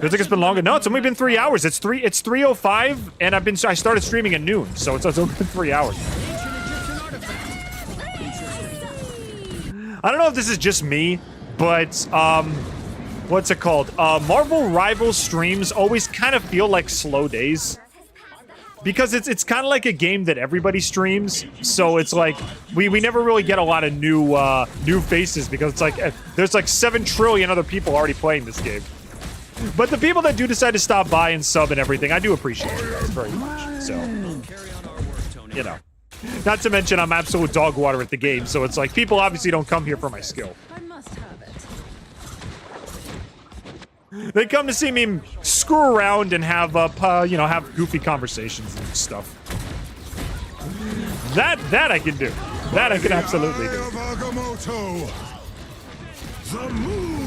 Feels like it's been longer. No, it's only been 3 hours. It's 3:05, and I started streaming at noon, so it's only been 3 hours. I don't know if this is just me, but what's it called? Marvel Rivals streams always kind of feel like slow days. Because it's kind of like a game that everybody streams, so it's like we never really get a lot of new faces, because it's like there's like 7 trillion other people already playing this game. But the people that do decide to stop by and sub and everything, I do appreciate you guys very much. So, you know, not to mention I'm absolute dog water at the game, so it's like people obviously don't come here for my skill. I must have it. They come to see me screw around and have you know, have goofy conversations and stuff. That I can do. That I can absolutely do. The moon.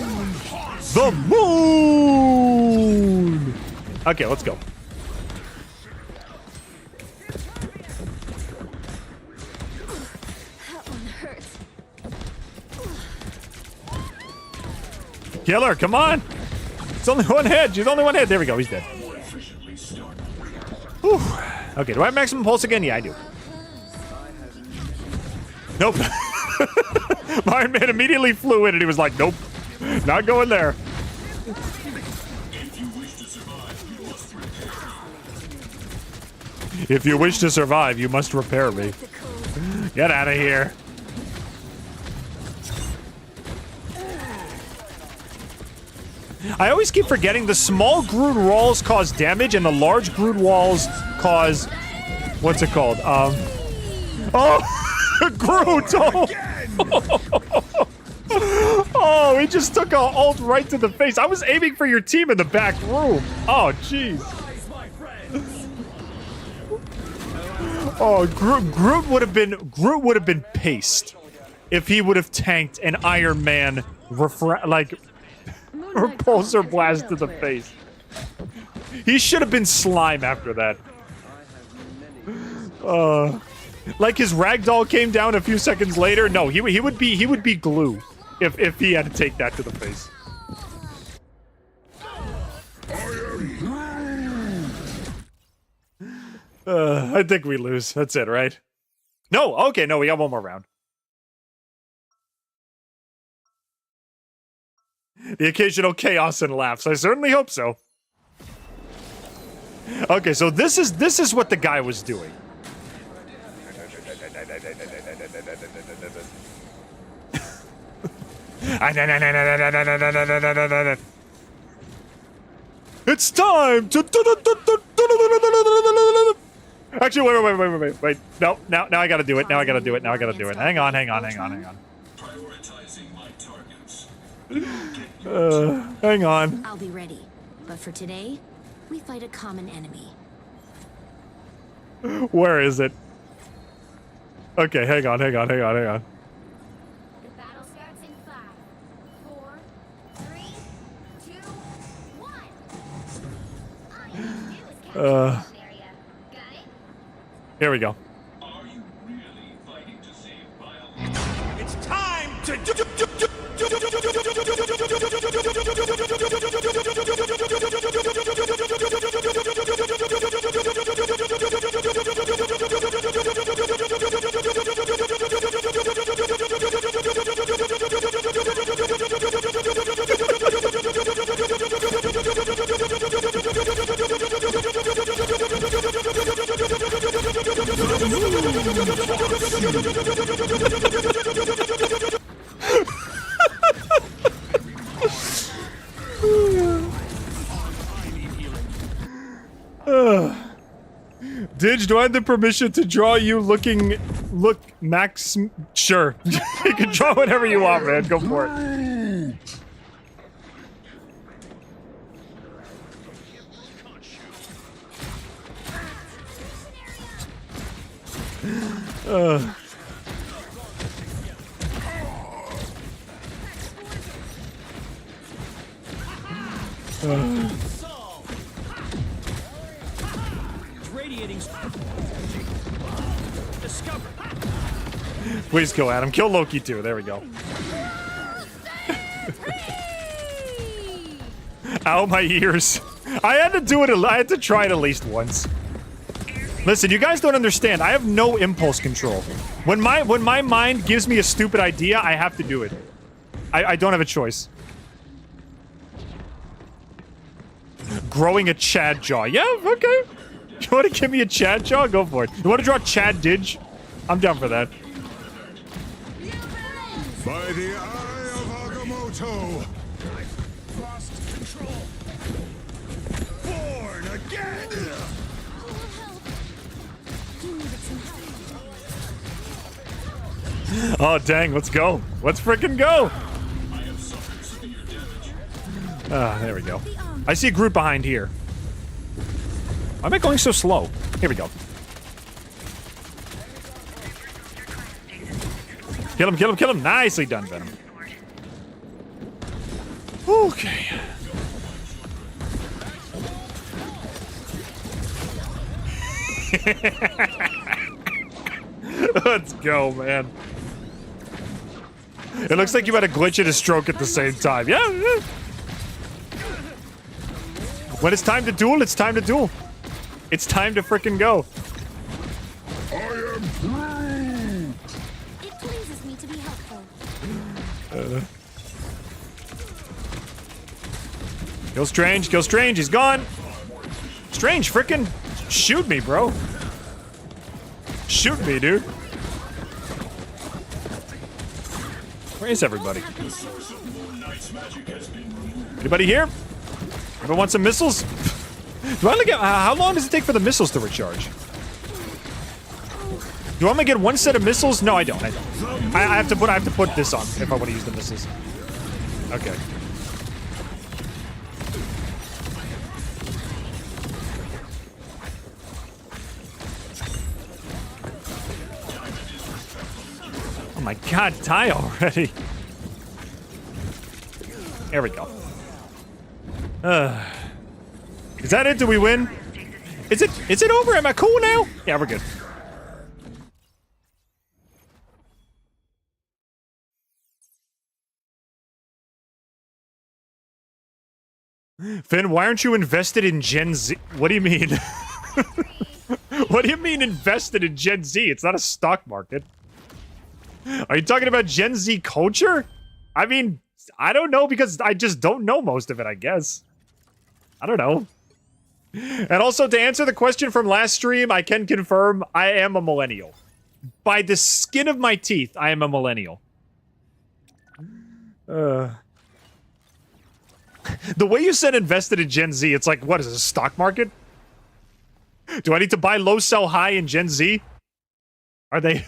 The moon. Okay, let's go. That one hurts. Kill her, come on. It's only one head. She's only one head. There we go. He's dead. Whew. Okay, do I have maximum pulse again? Yeah, I do. Nope. Iron Man immediately flew in and he was like, nope, not going there. If you wish to survive, you must repair me. Get out of here. I always keep forgetting the small Groot walls cause damage and the large Groot walls cause... What's it called? Oh! Groot! Oh! Oh, he just took a ult right to the face. I was aiming for your team in the back room. Oh, jeez. Oh, Groot would have been paced if he would have tanked an Iron Man repulsor blast to the face. He should have been slime after that. Like his ragdoll came down a few seconds later. No, he would be glue if he had to take that to the face. I think we lose. That's it, right? No, okay, no, we got one more round. The occasional chaos and laughs. I certainly hope so. Okay, so this is what the guy was doing. It's time to... Actually, wait. No, now I gotta do it. Now I gotta do it. Hang on. Prioritizing my targets. Hang on. I'll be ready. But for today, we fight a common enemy. Where is it? Okay, hang on. The battle starts in 5, 4, 3, 2, 1. All you need to do is capture the area. Got it? Here we go. Are you really fighting to save bio? It's time to Didge, do I have the permission to draw you look Max? Sure. You can draw whatever you want, man. Go for it. Radiating. Discover. Please kill Adam. Kill Loki too. There we go. Ow, my ears. I had to do it. I had to try it at least once. Listen, you guys don't understand. I have no impulse control. When my mind gives me a stupid idea, I have to do it. I don't have a choice. Growing a Chad jaw. Yeah, okay. You want to give me a Chad jaw? Go for it. You want to draw Chad Didge? I'm down for that. By the eye of Agamotto, I've lost control. Born again. Oh, dang. Let's go. Let's frickin' go. Ah, there we go. I see a group behind here. Why am I going so slow? Here we go. Kill him, kill him, kill him. Nicely done, Venom. Okay. Let's go, man. It looks like you had a glitch and a stroke at the same time. Yeah. When it's time to duel, it's time to duel. It's time to frickin' go. I am Groot. It pleases me to be helpful. Kill Strange, kill Strange, he's gone. Strange, frickin' shoot me, bro. Shoot me, dude. Where is everybody? Anybody here? Anyone want some missiles? Do I only get, how long does it take for the missiles to recharge? Do I only get one set of missiles? No, I don't. I have to put this on if I want to use the missiles. Okay. Oh my god, die already. There we go. Is that it? Do we win? Is it over? Am I cool now? Yeah, we're good. Finn, why aren't you invested in Gen Z? What do you mean? What do you mean invested in Gen Z? It's not a stock market. Are you talking about Gen Z culture? I mean, I don't know because I just don't know most of it, I guess. I don't know. And also, to answer the question from last stream, I can confirm I am a millennial. By the skin of my teeth, I am a millennial. The way you said invested in Gen Z, it's like, what is this, a stock market? Do I need to buy low, sell high in Gen Z? Are they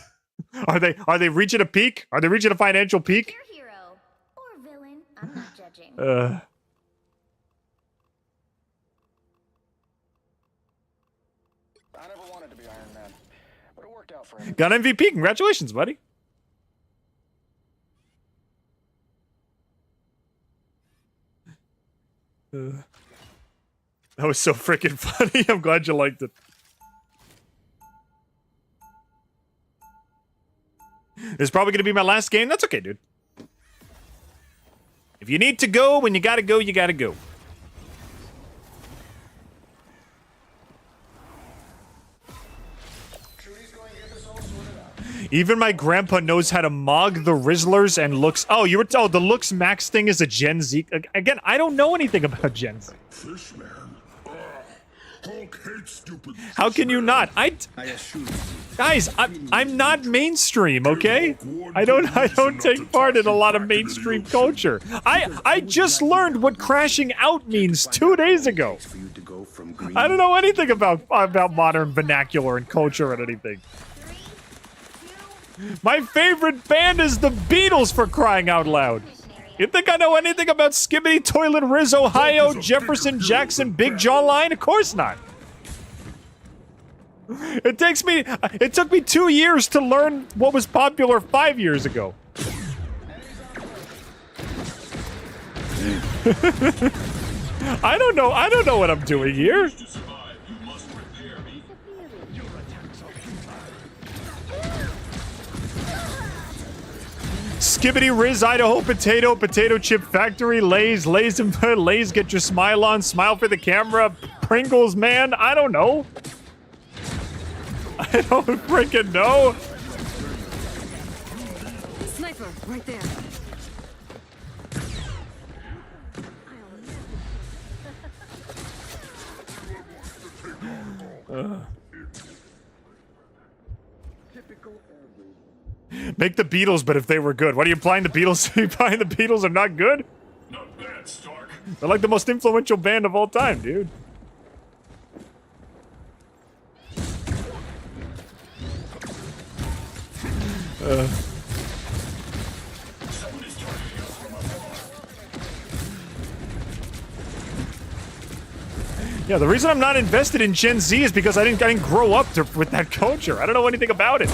reaching a peak? Are they reaching a financial peak? Your hero or villain, I'm not judging. I never wanted to be Iron Man, but it worked out for him. Got MVP. Congratulations, buddy. That was so freaking funny. I'm glad you liked it. This is probably going to be my last game. That's okay, dude. If you need to go, when you gotta go, you gotta go. Even my grandpa knows how to mog the Rizzlers and looks. Oh, you were. Oh, the looks max thing is a Gen Z. Again, I don't know anything about Gen Z. Fishman. Hulk hates stupid. How can you not? Guys, I'm not mainstream, okay? I don't take part in a lot of mainstream culture. I just learned what crashing out means 2 days ago. I don't know anything about modern vernacular and culture and anything. 3, 2, My favorite band is the Beatles, for crying out loud. You think I know anything about Skibbity Toilet Riz, Ohio, Jefferson, Jackson, Big Jawline? Of course not. It took me 2 years to learn what was popular 5 years ago. I don't know what I'm doing here. To survive, you must repair me. Skibbity Riz, Idaho, Potato Chip Factory, Lay's, Lay's, get your smile on, smile for the camera, Pringles, man, I don't know. I don't freaking know. Sniper, right there. Make the Beatles, but if they were good. What are you implying? The Beatles? Are you implying the Beatles are not good? Not bad, Stark. They're like the most influential band of all time, dude. Yeah, the reason I'm not invested in Gen Z is because I didn't grow up with that culture. I don't know anything about it.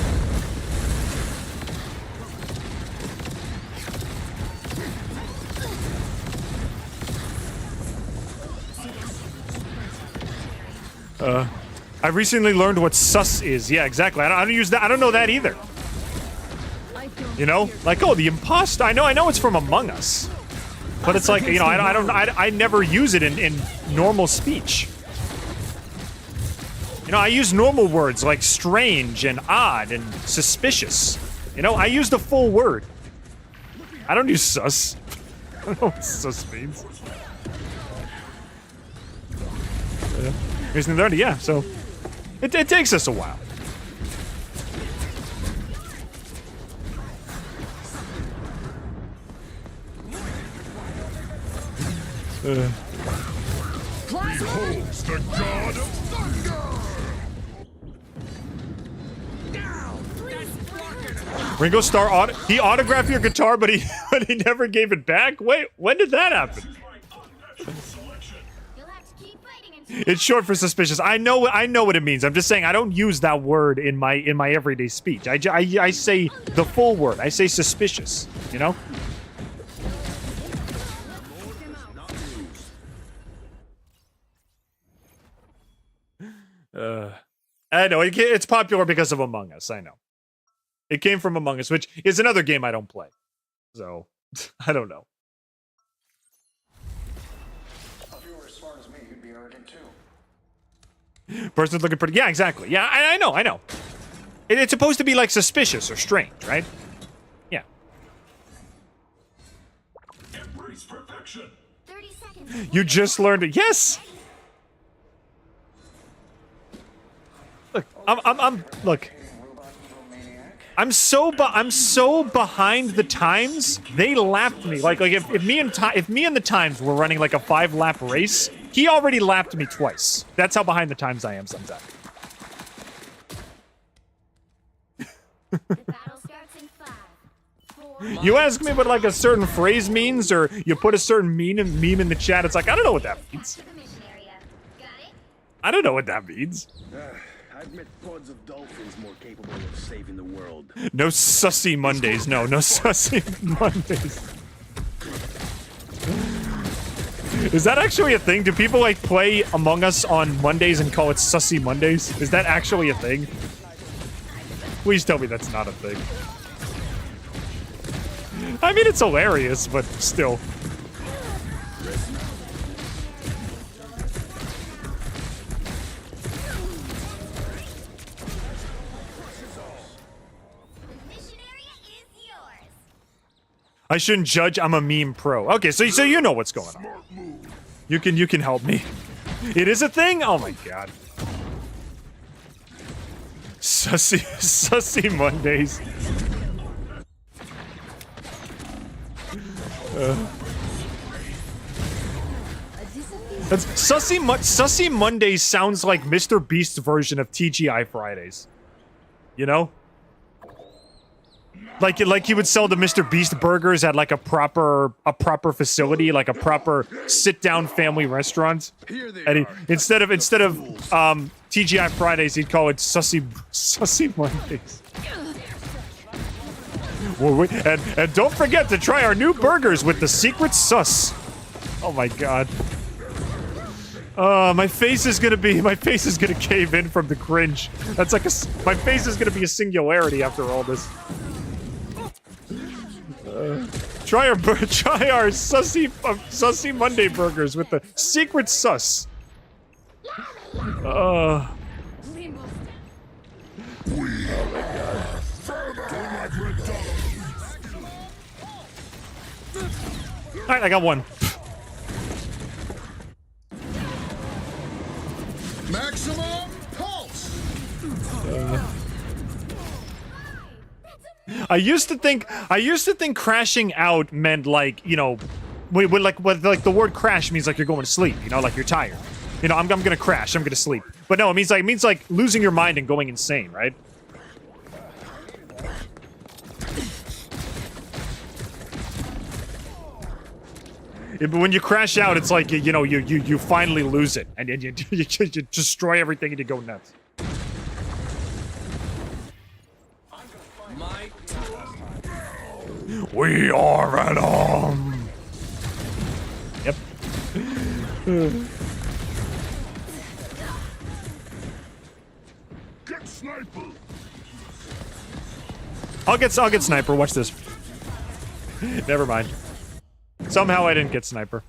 I recently learned what sus is. Yeah, exactly. I don't use that. I don't know that either. You know, like, oh, the imposter. I know it's from Among Us, but it's like, you know, I never use it in normal speech. You know, I use normal words like strange and odd and suspicious. You know, I use the full word. I don't use sus. I don't know what sus means. Recently learned it, yeah, so it takes us a while. Beholds the god of thunder! Ringo Starr, he autographed your guitar, but he never gave it back? Wait, when did that happen? you'll have to keep fighting until It's short for suspicious. I know what it means. I'm just saying I don't use that word in my everyday speech. I say the full word. I say suspicious, you know? I know it's popular because of Among Us. I know. It came from Among Us, which is another game I don't play. So, I don't know. If you were as smart as me, you'd be arrogant too. Person's looking pretty. Yeah, exactly. Yeah, I know. It's supposed to be like suspicious or strange, right? Yeah. Embrace perfection. 30 seconds. You just learned it. Yes. Look, look. I'm so behind the times. They lapped me. Like if me and the Times were running like a 5-lap race, he already lapped me twice. That's how behind the times I am sometimes. The battle starts in 5, 4, You ask me what like a certain phrase means, or you put a certain meme in the chat. It's like I don't know what that means. to the mission area. Got it? I don't know what that means. I've met pods of dolphins more capable of saving the world. No sussy Mondays. No sussy Mondays. Is that actually a thing? Do people like play Among Us on Mondays and call it sussy Mondays? Is that actually a thing? Please tell me that's not a thing. I mean, it's hilarious, but still. Mission area is yours. I shouldn't judge. I'm a meme pro. Okay, so you know what's going on. You can help me. It is a thing? Oh my god. Sussy Mondays. That's Sussy Mondays sounds like Mr. Beast's version of TGI Fridays. You know? Like he would sell the Mr. Beast burgers at like a proper facility, like a proper sit-down family restaurant. And he, instead of TGI Fridays, he'd call it Sussy Mondays. Well, and don't forget to try our new burgers with the secret sus. Oh my god. My face is gonna cave in from the cringe. That's like my face is gonna be a singularity after all this. Try our sussy Monday burgers with the secret sus. Oh my god. Alright, I got one. Maximum pulse. I used to think crashing out meant like, you know, like the word crash means like you're going to sleep, you know, like you're tired. You know, I'm gonna crash, I'm gonna sleep. But no, it means like losing your mind and going insane, right? Yeah, but when you crash out, it's like you finally lose it, and you destroy everything and you go nuts. We are Venom. Yep. Get sniper. I'll get sniper. Watch this. Never mind. Somehow I didn't get sniper.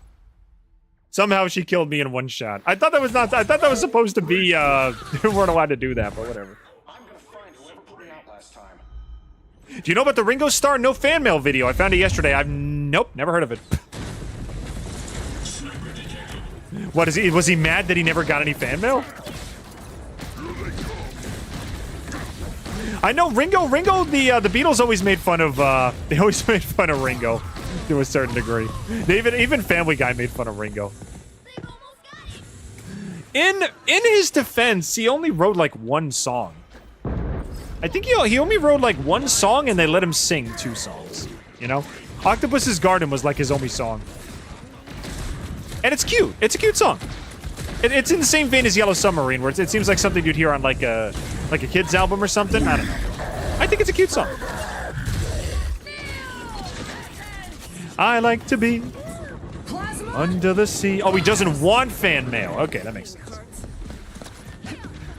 Somehow she killed me in one shot. I thought that was not. I thought that was supposed to be. We weren't allowed to do that, but whatever. I'm gonna find whoever put me out last time. Do you know about the Ringo Starr no fan mail video? I found it yesterday. Nope, never heard of it. What is he? Was he mad that he never got any fan mail? I know Ringo. The Beatles always made fun of. They always made fun of Ringo. To a certain degree. Even Family Guy made fun of Ringo. In his defense, he only wrote like one song. I think he only wrote like one song and they let him sing 2 songs. You know? Octopus's Garden was like his only song. And it's cute. It's a cute song. It's in the same vein as Yellow Submarine, where it seems like something you'd hear on like a kid's album or something. I don't know. I think it's a cute song. I like to be under the sea. Oh, he doesn't want fan mail. Okay, that makes sense.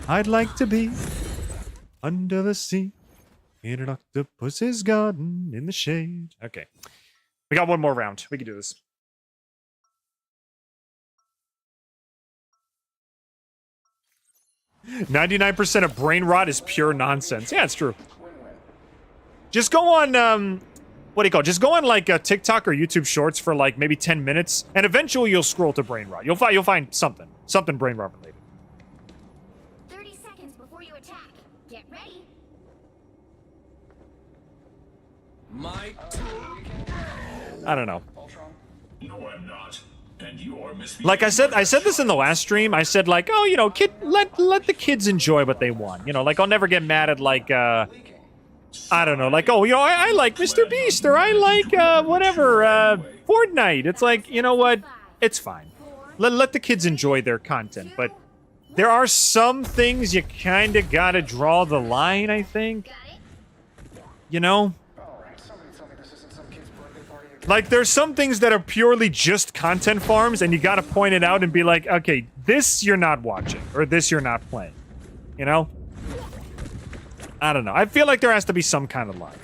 I'd like to be under the sea in an octopus's garden in the shade. Okay. We got one more round. We can do this. "99% of brain rot is pure nonsense." Yeah, it's true. Just go on, what do you call it? Just go on like TikTok or YouTube Shorts for like maybe 10 minutes, and eventually you'll scroll to brain rot. You'll find something brain rot related. 30 seconds before you attack. Get ready. I don't know. No, I'm not. And you're misbehaving. Like I said this in the last stream. I said like, oh, you know, let the kids enjoy what they want. You know, like I'll never get mad at like I don't know, like, oh, you know, I like Mr. Beast, or I like, whatever, Fortnite. It's like, you know what? It's fine. Let the kids enjoy their content, but there are some things you kind of gotta draw the line, I think. You know? Like, there's some things that are purely just content farms, and you gotta point it out and be like, okay, this you're not watching, or this you're not playing. You know? I don't know. I feel like there has to be some kind of line.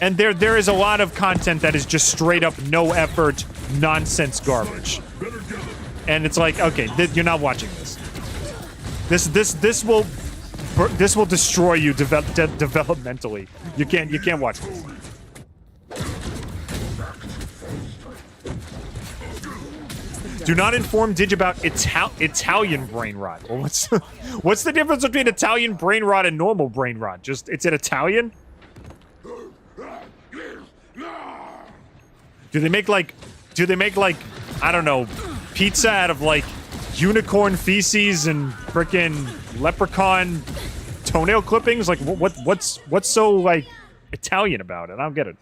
And there is a lot of content that is just straight up no effort nonsense garbage. And it's like, okay, you're not watching this. This will destroy you developmentally. You can't watch this. Do not inform Dig about Italian brain rot. Well, what's the difference between Italian brain rot and normal brain rot? Just it's in Italian? Do they make like I don't know, pizza out of like unicorn feces and frickin' leprechaun toenail clippings? Like, what's so like Italian about it? I don't get it.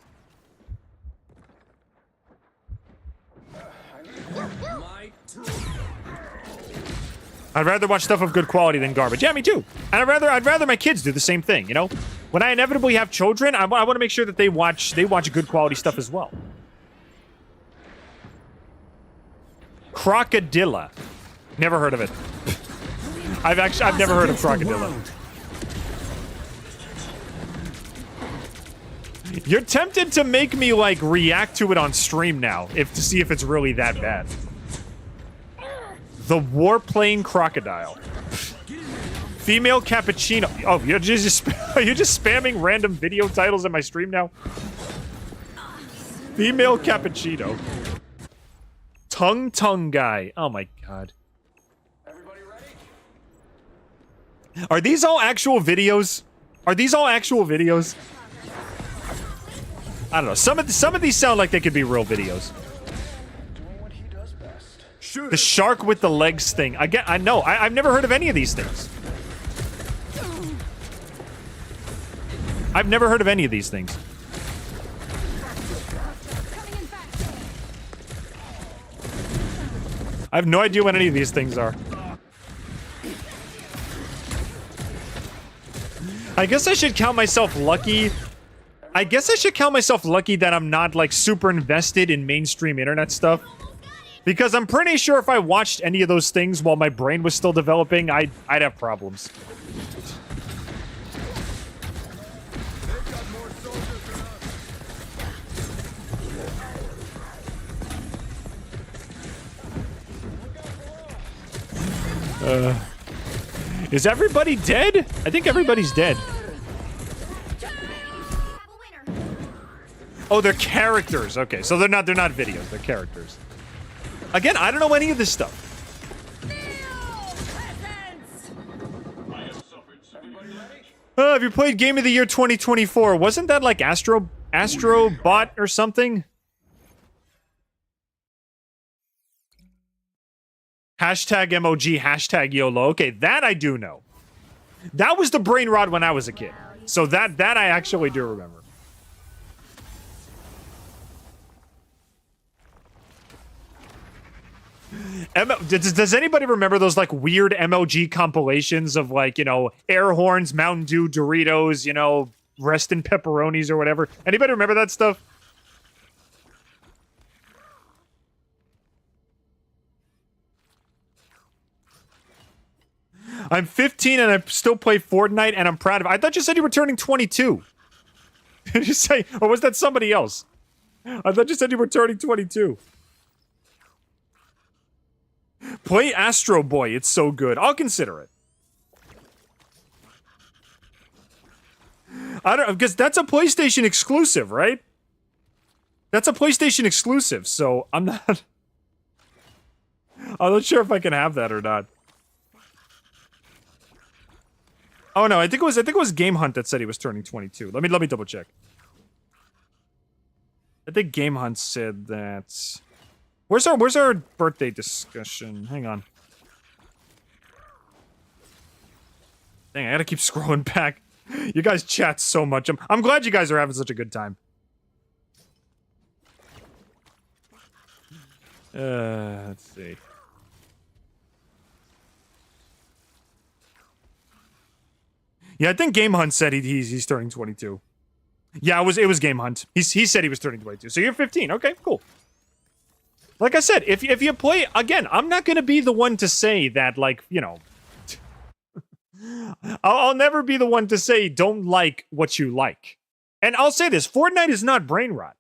I'd rather watch stuff of good quality than garbage. Yeah, me too. And I'd rather my kids do the same thing, you know? When I inevitably have children, I want to make sure that they watch good quality stuff as well. Crocodilla. Never heard of it. I've never heard of Crocodilla. You're tempted to make me like react to it on stream now, to see if it's really that bad. The warplane crocodile. Female cappuccino. Oh, you're just spamming random video titles in my stream now? Female cappuccino. Tongue guy. Oh my god. Everybody ready? Are these all actual videos? Are these all actual videos? I don't know. Some of these sound like they could be real videos. Doing what he does best. The shark with the legs thing. I know. I've never heard of any of these things. I've never heard of any of these things. I have no idea what any of these things are. I guess I should count myself lucky. I guess I should count myself lucky that I'm not, like, super invested in mainstream internet stuff. Because I'm pretty sure if I watched any of those things while my brain was still developing, I'd have problems. Is everybody dead? I think everybody's dead. Oh, they're characters. Okay, so they're not videos. They're characters. Again, I don't know any of this stuff. Have you played Game of the Year 2024? Wasn't that like Astrobot or something? Hashtag MOG, hashtag YOLO. Okay, that I do know. That was the brain rot when I was a kid. So that I actually do remember. Does anybody remember those like weird MLG compilations of like, you know, air horns, Mountain Dew, Doritos, you know, rest in pepperonis or whatever? Anybody remember that stuff? I'm 15 and I still play Fortnite and I'm proud of it. I thought you said you were turning 22. Did you say, or was that somebody else? I thought you said you were turning 22. Play Astro Boy, it's so good. I'll consider it. I don't, because that's a PlayStation exclusive, right? That's a PlayStation exclusive, so I'm not sure if I can have that or not. Oh no, I think it was Game Hunt that said he was turning 22. Let me double check. I think Game Hunt said that. Where's our birthday discussion? Hang on. Dang, I gotta keep scrolling back. You guys chat so much. I'm glad you guys are having such a good time. Let's see. Yeah, I think Game Hunt said he's turning 22. Yeah, it was Game Hunt. He said he was turning 22. So you're 15. Okay, cool. Like I said, if you play again, I'm not gonna be the one to say that, like, you know. I'll never be the one to say don't like what you like. And I'll say this: Fortnite is not brain rot.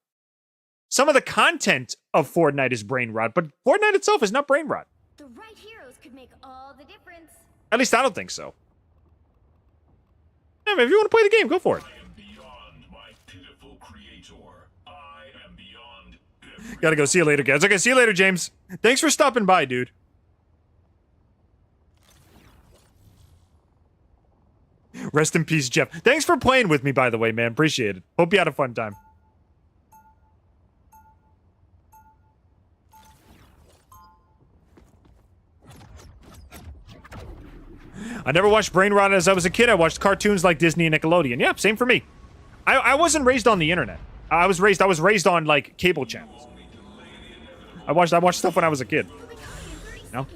Some of the content of Fortnite is brain rot, but Fortnite itself is not brain rot. The right heroes could make all the difference. At least I don't think so. Yeah, if you want to play the game, go for it. I am beyond my pitiful creator. I am beyond. Gotta go. See you later, guys. Okay, see you later, James. Thanks for stopping by, dude. Rest in peace, Jeff. Thanks for playing with me, by the way, man. Appreciate it. Hope you had a fun time. I never watched Brain Rot as I was a kid. I watched cartoons like Disney and Nickelodeon. Yeah, same for me. I wasn't raised on the internet. I was raised on like cable channels. I watched stuff when I was a kid. You know?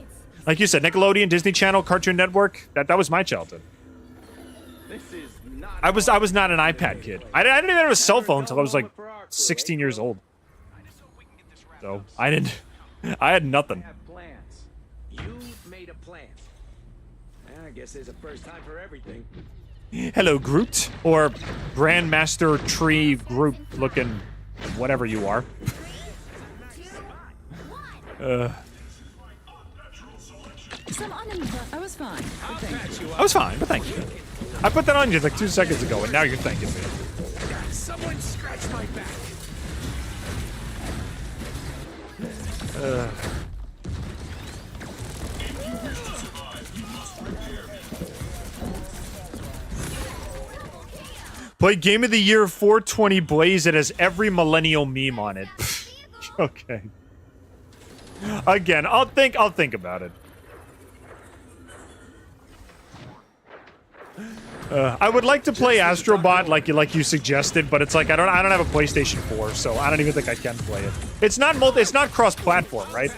Like you said, Nickelodeon, Disney Channel, Cartoon Network. That was my childhood. I was not an iPad kid. I didn't even have a cell phone until I was like 16 years old. So I had nothing. You made a plan. I guess there's a first time for everything. Hello, Groot, or Grandmaster Tree Group looking whatever you are. I was fine. But thank you. I was fine, but thank you. I put that on you like 2 seconds ago, and now you're thanking me. Someone scratch my back. Play Game of the Year 420 Blaze. It has every millennial meme on it. Okay. Again, I'll think about it. I would like to play Astrobot like you suggested, but it's like I don't have a PlayStation 4, so I don't even think I can play it. It's not cross-platform, right?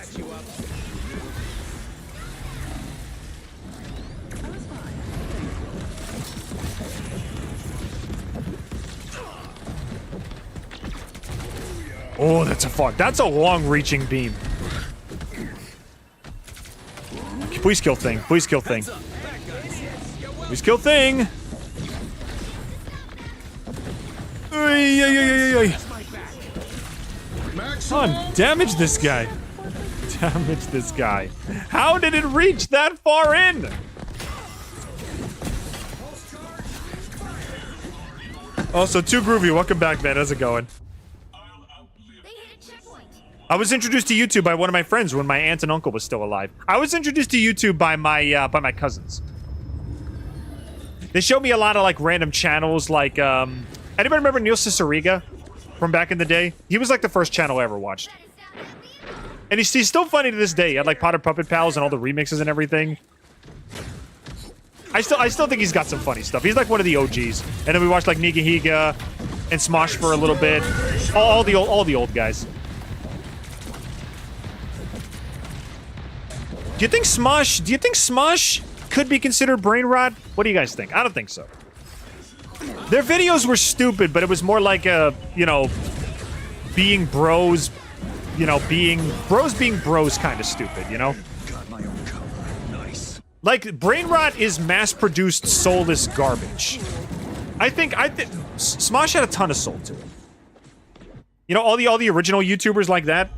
Oh, that's a long-reaching beam. Please kill thing. Please kill thing. Please kill thing. Come on, damage this guy. Damage this guy. How did it reach that far in? Also, Too Groovy, welcome back, man. How's it going? I was introduced to YouTube by one of my friends when my aunt and uncle was still alive. I was introduced to YouTube by my cousins. They showed me a lot of like random channels, like anybody remember Neil Cicierega from back in the day? He was like the first channel I ever watched, and he's still funny to this day. He had like Potter Puppet Pals and all the remixes and everything. I still think he's got some funny stuff. He's like one of the OGs. And then we watched like Nigahiga and Smosh for a little bit. All the old guys. Do you think Smosh could be considered brain rot? What do you guys think? I don't think so. Their videos were stupid, but it was more like a, you know, being bros, you know, being bros kind of stupid, you know? Got my own color. Nice. Like, brain rot is mass-produced, soulless garbage. I think Smosh had a ton of soul to it. You know, all the original YouTubers like that.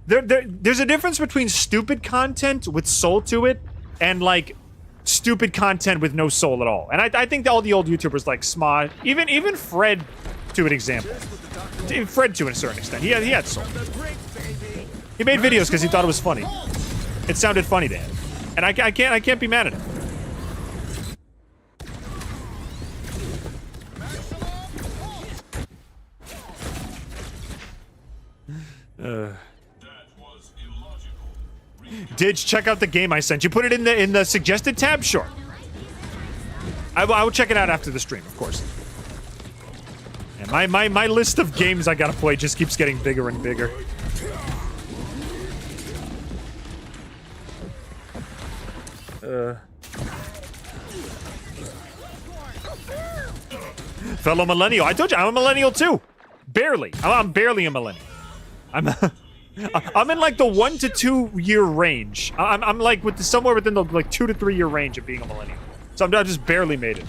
There's a difference between stupid content with soul to it and, like, stupid content with no soul at all. And I think all the old YouTubers like Smosh, even Fred, to an example. Fred, to a certain extent. He had soul. He made videos because he thought it was funny. It sounded funny to him. And I can't be mad at him. Didge, check out the game I sent you. Put it in the suggested tab? Sure. I will check it out after the stream, of course. And my list of games I gotta play just keeps getting bigger and bigger. Fellow millennial. I told you, I'm a millennial too. Barely. I'm barely a millennial. I'm in like the 1 to 2 year range. I'm like somewhere within the like 2 to 3 year range of being a millennial. So I just barely made it.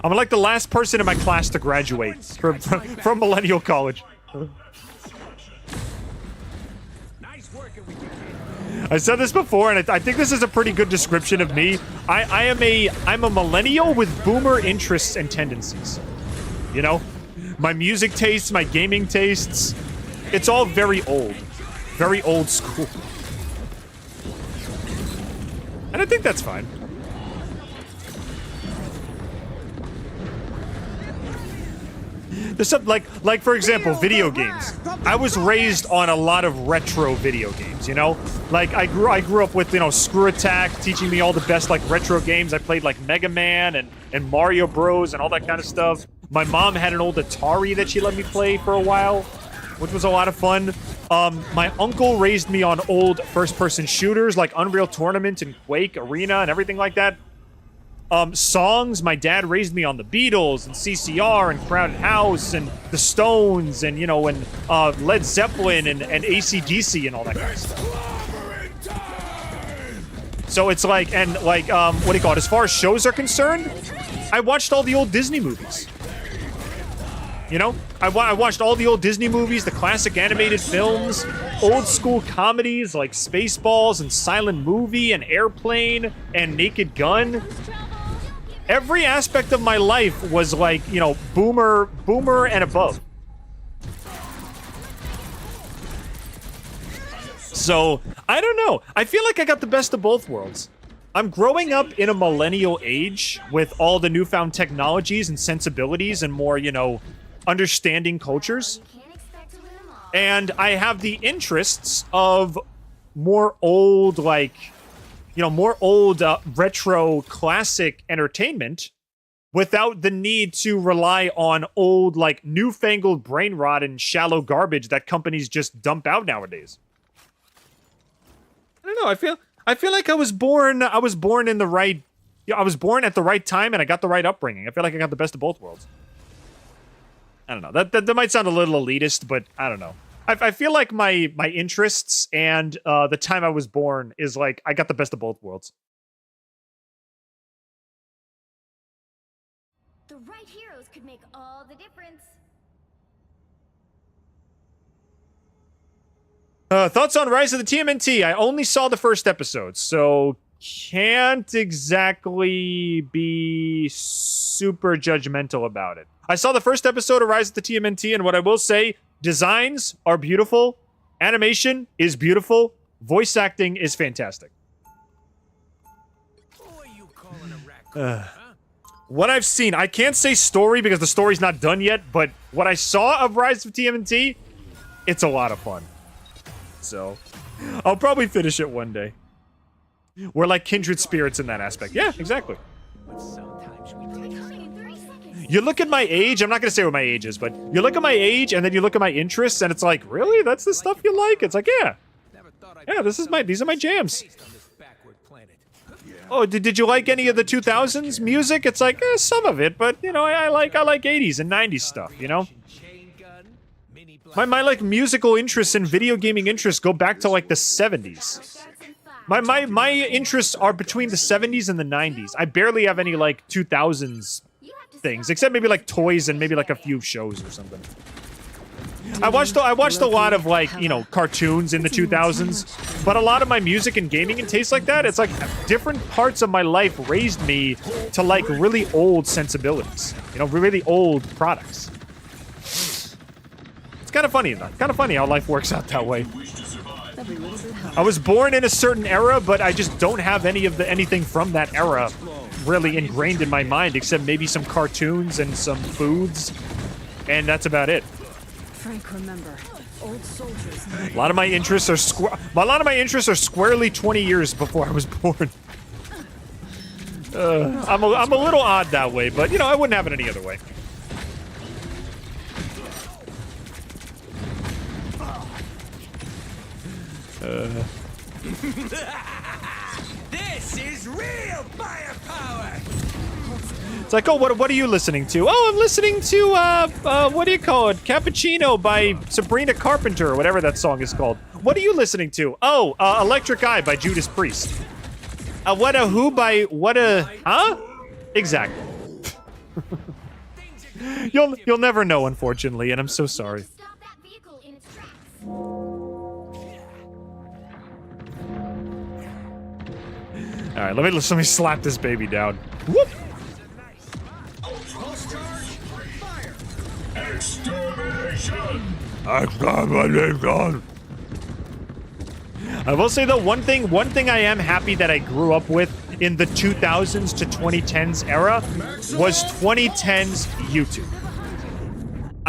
I'm like the last person in my class to graduate from millennial college. I said this before, and I think this is a pretty good description of me. I'm a millennial with boomer interests and tendencies. You know? My music tastes, my gaming tastes, it's all very old school. And I think that's fine. There's something like for example, video games. I was raised on a lot of retro video games, you know? Like I grew up with, you know, Screw Attack teaching me all the best like retro games. I played like Mega Man and Mario Bros and all that kind of stuff. My mom had an old Atari that she let me play for a while, which was a lot of fun. My uncle raised me on old first-person shooters like Unreal Tournament and Quake Arena and everything like that. Songs, my dad raised me on the Beatles and CCR and Crowded House and the Stones and, you know, and Led Zeppelin and AC/DC and all that kind of stuff. So it's like, and like, what do you call it? As far as shows are concerned, I watched all the old Disney movies. You know, I watched all the old Disney movies, the classic animated films, old school comedies like Spaceballs and Silent Movie and Airplane and Naked Gun. Every aspect of my life was like, you know, boomer and above. So, I don't know. I feel like I got the best of both worlds. I'm growing up in a millennial age with all the newfound technologies and sensibilities and more, you know, understanding cultures. And I have the interests of more old, like, you know, more old retro classic entertainment without the need to rely on old, like, newfangled brain rot and shallow garbage that companies just dump out nowadays. I don't know. I feel like I was born in the right, I was born at the right time and I got the right upbringing. I feel like I got the best of both worlds. I don't know. That might sound a little elitist, but I don't know. I feel like my interests and the time I was born is like I got the best of both worlds. The right heroes could make all the difference. Thoughts on Rise of the TMNT? I only saw the first episode, so can't exactly be super judgmental about it. I saw the first episode of Rise of the TMNT, and what I will say, designs are beautiful, animation is beautiful, voice acting is fantastic. What I've seen, I can't say story because the story's not done yet, but what I saw of Rise of TMNT, it's a lot of fun. So, I'll probably finish it one day. We're like kindred spirits in that aspect. Yeah, exactly. You look at my age, I'm not gonna say what my age is, but you look at my age and then you look at my interests and it's like, really? That's the stuff you like? It's like, yeah. Yeah, these are my jams. Oh, did you like any of the 2000s music? It's like, some of it, but you know, I like 80s and 90s stuff, you know? My like musical interests and video gaming interests go back to like the 70s. My interests are between the 70s and the 90s. I barely have any like 2000s things, except maybe like toys and maybe like a few shows or something. I watched a lot of like, you know, cartoons in the 2000s, but a lot of my music and gaming and tastes like that, it's like different parts of my life raised me to like really old sensibilities, you know, really old products. It's kind of funny though. Kind of funny how life works out that way. I was born in a certain era, but I just don't have anything from that era really ingrained in my mind, except maybe some cartoons and some foods, and that's about it. Frank, remember, old soldiers. A lot of my interests are squarely 20 years before I was born. I'm a little odd that way, but you know, I wouldn't have it any other way. This is real firepower. It's like, oh, what are you listening to? Oh, I'm listening to what do you call it? Cappuccino by Sabrina Carpenter, or whatever that song is called. What are you listening to? Oh, Electric Eye by Judas Priest. Huh? Exactly. You'll never know, unfortunately, and I'm so sorry. Stop that vehicle in its tracks. All right, let me slap this baby down. Whoop. Extermination! I will say though, one thing I am happy that I grew up with in the 2000s to 2010s era was 2010s YouTube.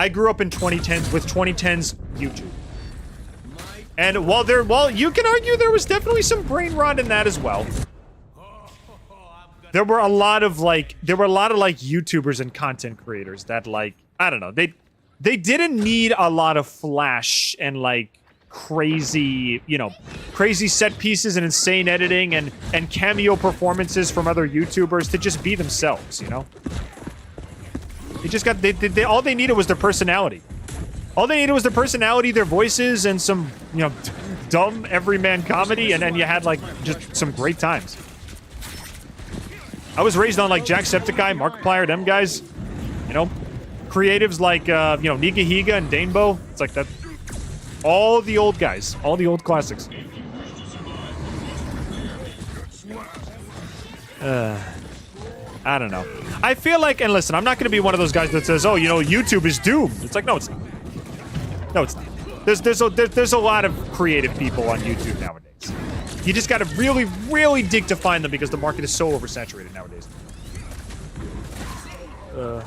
I grew up in 2010s with 2010s YouTube. And while you can argue there was definitely some brain rot in that as well. There were a lot of like YouTubers and content creators that like, I don't know, they didn't need a lot of flash and like crazy, you know, crazy set pieces and insane editing and cameo performances from other YouTubers to just be themselves, you know? They just got, they all they needed was their personality. All they needed was their personality, their voices, and some, you know, dumb everyman comedy, and then you had, like, just some great times. I was raised on, like, Jacksepticeye, Markiplier, them guys. You know? Creatives like, you know, Nika Higa and Danebo. It's like that. All the old guys. All the old classics. I don't know. I feel like, and listen, I'm not going to be one of those guys that says, oh, you know, YouTube is doomed. It's like, no, it's not. No, it's not. There's a lot of creative people on YouTube nowadays. You just got to really, really dig to find them because the market is so oversaturated nowadays. They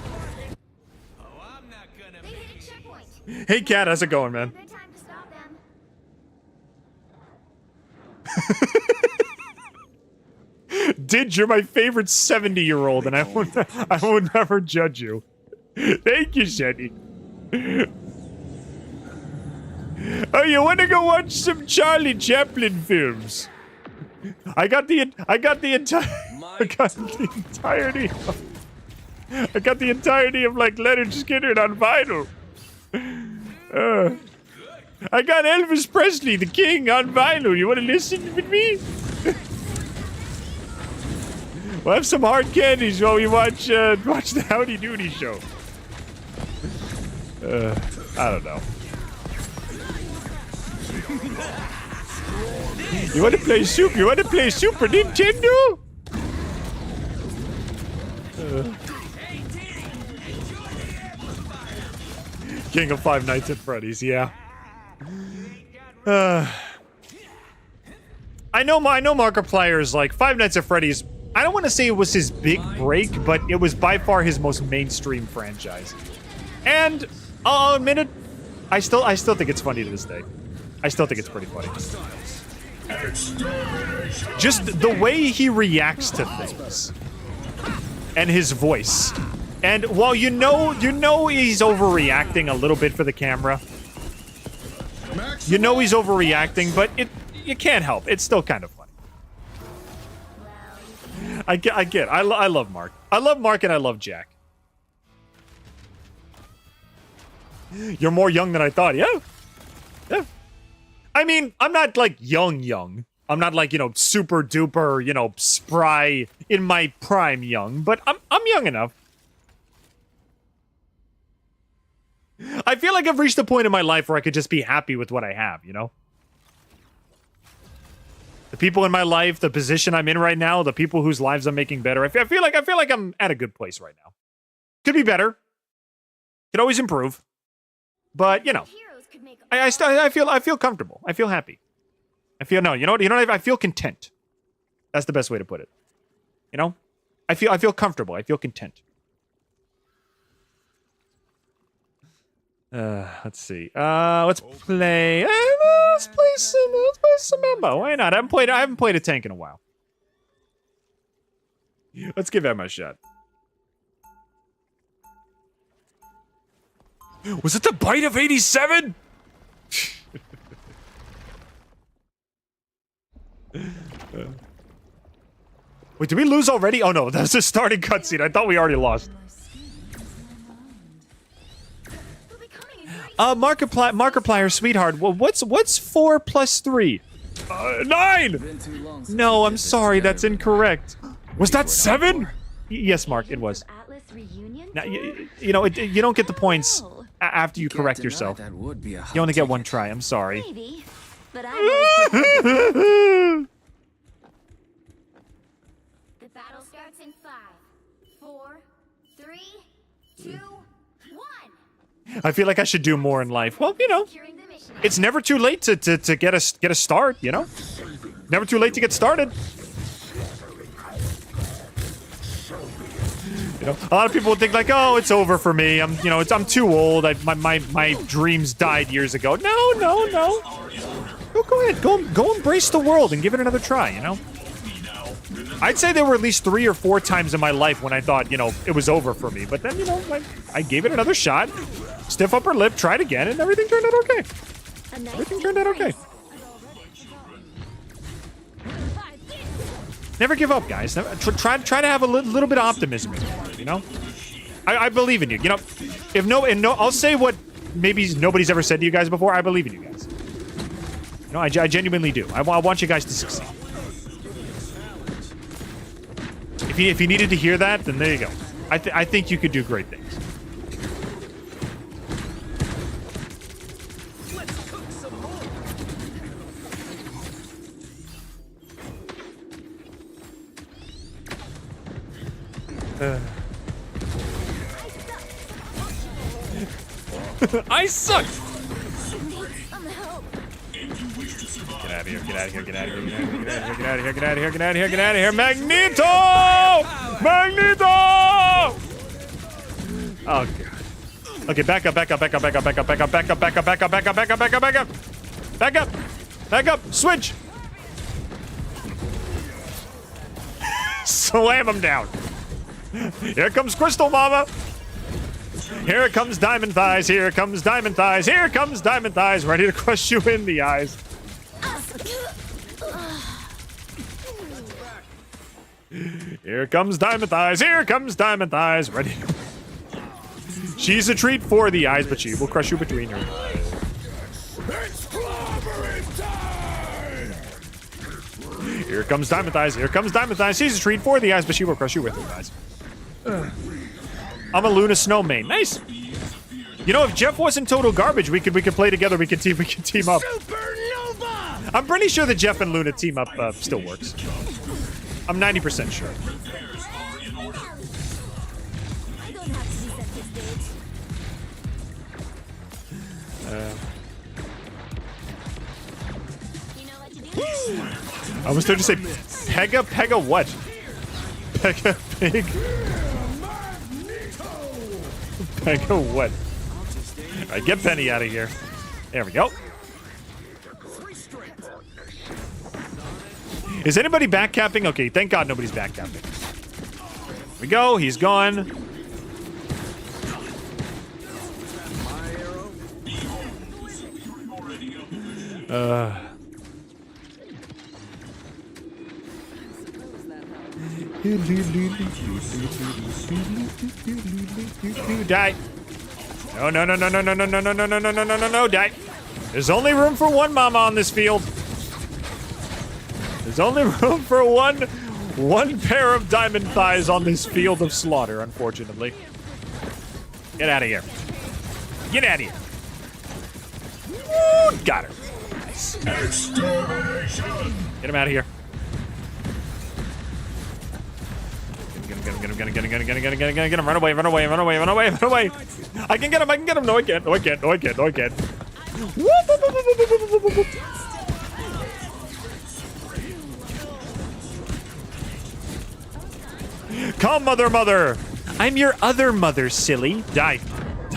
hit a checkpoint. Hey, Kat, how's it going, man? Good time to stop them. Did, you're my favorite 70-year-old, and I would never judge you. Thank you, Shetty. Oh, you want to go watch some Charlie Chaplin films? I got the entirety of like Leonard Skinner on vinyl. I got Elvis Presley, the King, on vinyl. You want to listen with me? We'll have some hard candies while we watch the Howdy Doody show. I don't know. You want to play Super? You want to play Super Nintendo? King of Five Nights at Freddy's, yeah. I know Markiplier's like Five Nights at Freddy's. I don't want to say it was his big break, but it was by far his most mainstream franchise. And I'll admit it, I still think it's funny to this day. I still think it's pretty funny. Just the way he reacts to things. And his voice. And while you know he's overreacting a little bit for the camera. You know he's overreacting, but you can't help. It's still kind of funny. I get. I love Mark. I love Mark and I love Jack. You're more young than I thought. Yeah. Yeah. I mean, I'm not like young. I'm not like, you know, super duper, you know, spry in my prime young, but I'm young enough. I feel like I've reached a point in my life where I could just be happy with what I have, you know? The people in my life, the position I'm in right now, the people whose lives I'm making better. I feel like I'm at a good place right now. Could be better. Could always improve. But, you know, I feel comfortable. I feel happy. I feel I feel content. That's the best way to put it. You know? I feel comfortable. I feel content. Let's see. Let's play some Emma. Why not? I haven't played a tank in a while. Let's give Emma a shot. Was it the bite of 87? Wait, did we lose already? Oh no, that's a starting cutscene. I thought we already lost. Markiplier, sweetheart. Well, what's 4 plus 3? 9. No, I'm sorry, that's incorrect. Was that 7? Yes, Mark, it was. Now, you know, you don't get the points after you correct yourself. You only get one try. I'm sorry. Maybe, but The battle starts in 5, 4, 3, 2, 1. I feel like I should do more in life. Well, you know, it's never too late to get a start, you know? Never too late to get started. You know, a lot of people would think like, oh, it's over for me. I'm too old. My dreams died years ago. No. Go ahead. Go embrace the world and give it another try, you know? I'd say there were at least 3 or 4 times in my life when I thought, you know, it was over for me. But then, you know, I gave it another shot. Stiff upper lip, tried again, and everything turned out okay. Everything turned out okay. Never give up, guys. Try to have a little bit of optimism in your life, you know? I believe in you. You know, I'll say what maybe nobody's ever said to you guys before. I believe in you guys. No, I genuinely do. I want you guys to succeed. If you needed to hear that, then there you go. I think you could do great things. I suck! Get out of here, get out of here, get out of here, get out of here, get out of here, get out of here, get out of here, Magneto! Magneto! Oh, God. Okay, back up, back up, back up, back up, back up, back up, back up, back up, back up, back up, back up, back up, back up, back up, back up, switch! Slam him down. Here comes Crystal Mama. Here comes Diamond Thighs. Here comes Diamond Thighs. Here comes Diamond Thighs. Ready to crush you in the eyes. Here comes Diamond Thighs. Here comes Diamond Thighs. Ready. She's a treat for the eyes, but she will crush you between her eyes. It's clobbering time! Here comes Diamond Thighs. Here comes Diamond Thighs. She's a treat for the eyes, but she will crush you with her eyes. I'm a Luna Snowman. Nice. You know, if Jeff wasn't total garbage, we could play together. We could team up. Supernova! I'm pretty sure the Jeff and Luna team up still works. I'm 90% sure. I was there to say Pega what? Pega pig? Pega what? Alright, get Penny out of here. There we go. Is anybody backcapping? Okay, thank God nobody's backcapping. There we go, he's gone. Die. No, die. There's only room for one mama on this field. There's only room for one pair of diamond thighs on this field of slaughter, unfortunately. Get out of here. Get out of here. Woo, got her. Nice. Get him out of here. Get him. Run away. I can get him. No, I can't. Come, mother. I'm your other mother, silly. Die.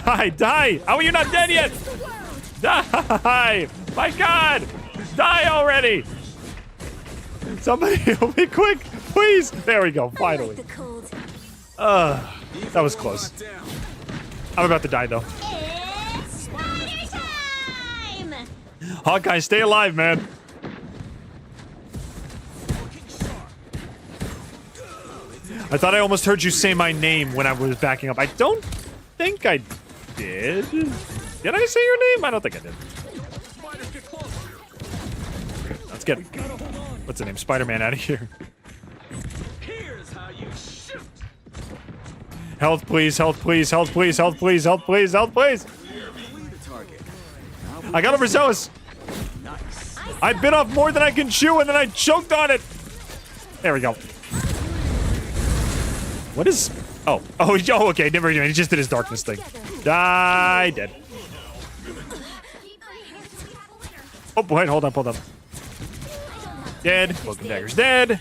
How are you not dead yet? Die. My God. Die already. Somebody help me quick, please. There we go, finally. That was close. I'm about to die, though. It's spider time! Hawkeye, stay alive, man. I thought I almost heard you say my name when I was backing up. I don't think I did. Did I say your name? I don't think I did. Let's get, what's the name? Spider-Man out of here. Here's how you shoot. Health, please. I got overzealous. I bit off more than I can chew, and then I choked on it. There we go. What is... Oh, okay, never mind. He just did his darkness thing. Die, dead. Oh, boy, hold up. Dead. Welcome Dagger's dead.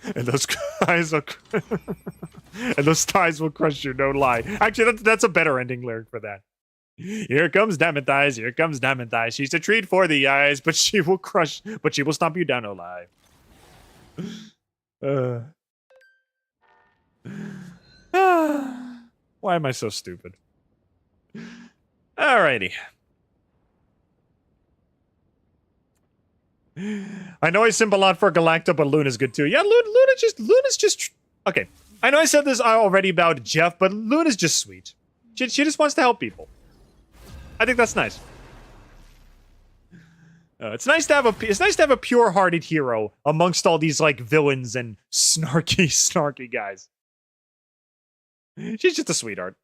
And those ties will and those ties will crush you, no lie. Actually, that's a better ending lyric for that. Here comes Diamond Thighs, here comes Diamond Thighs. She's a treat for the eyes, but she will stomp you down, no lie. Why am I so stupid? Alrighty. I know I simp a lot for Galacta, but Luna's good too. Yeah, Luna's just okay. I know I said this already about Jeff, but Luna's just sweet. She just wants to help people. I think that's nice. It's nice to have a pure-hearted hero amongst all these like villains and snarky guys. She's just a sweetheart.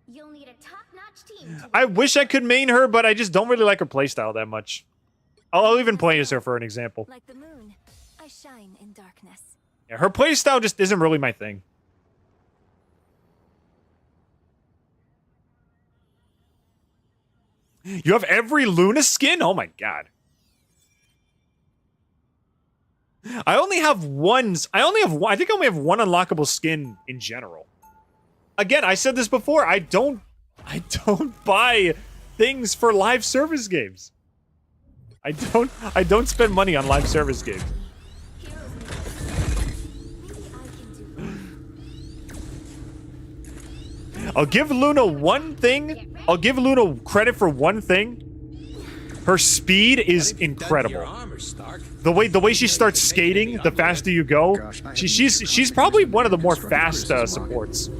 You'll need a top-notch team. I wish I could main her, but I just don't really like her playstyle that much. I'll even play as her for an example. Like the moon, I shine in darkness. Yeah, her playstyle just isn't really my thing. You have every Luna skin? Oh my god. I think I only have one unlockable skin in general. Again, I said this before, I don't buy things for live service games. I don't spend money on live service games. I'll give Luna one thing. I'll give Luna credit for one thing. Her speed is incredible. The way she starts skating, the faster you go. She's probably one of the more fast supports.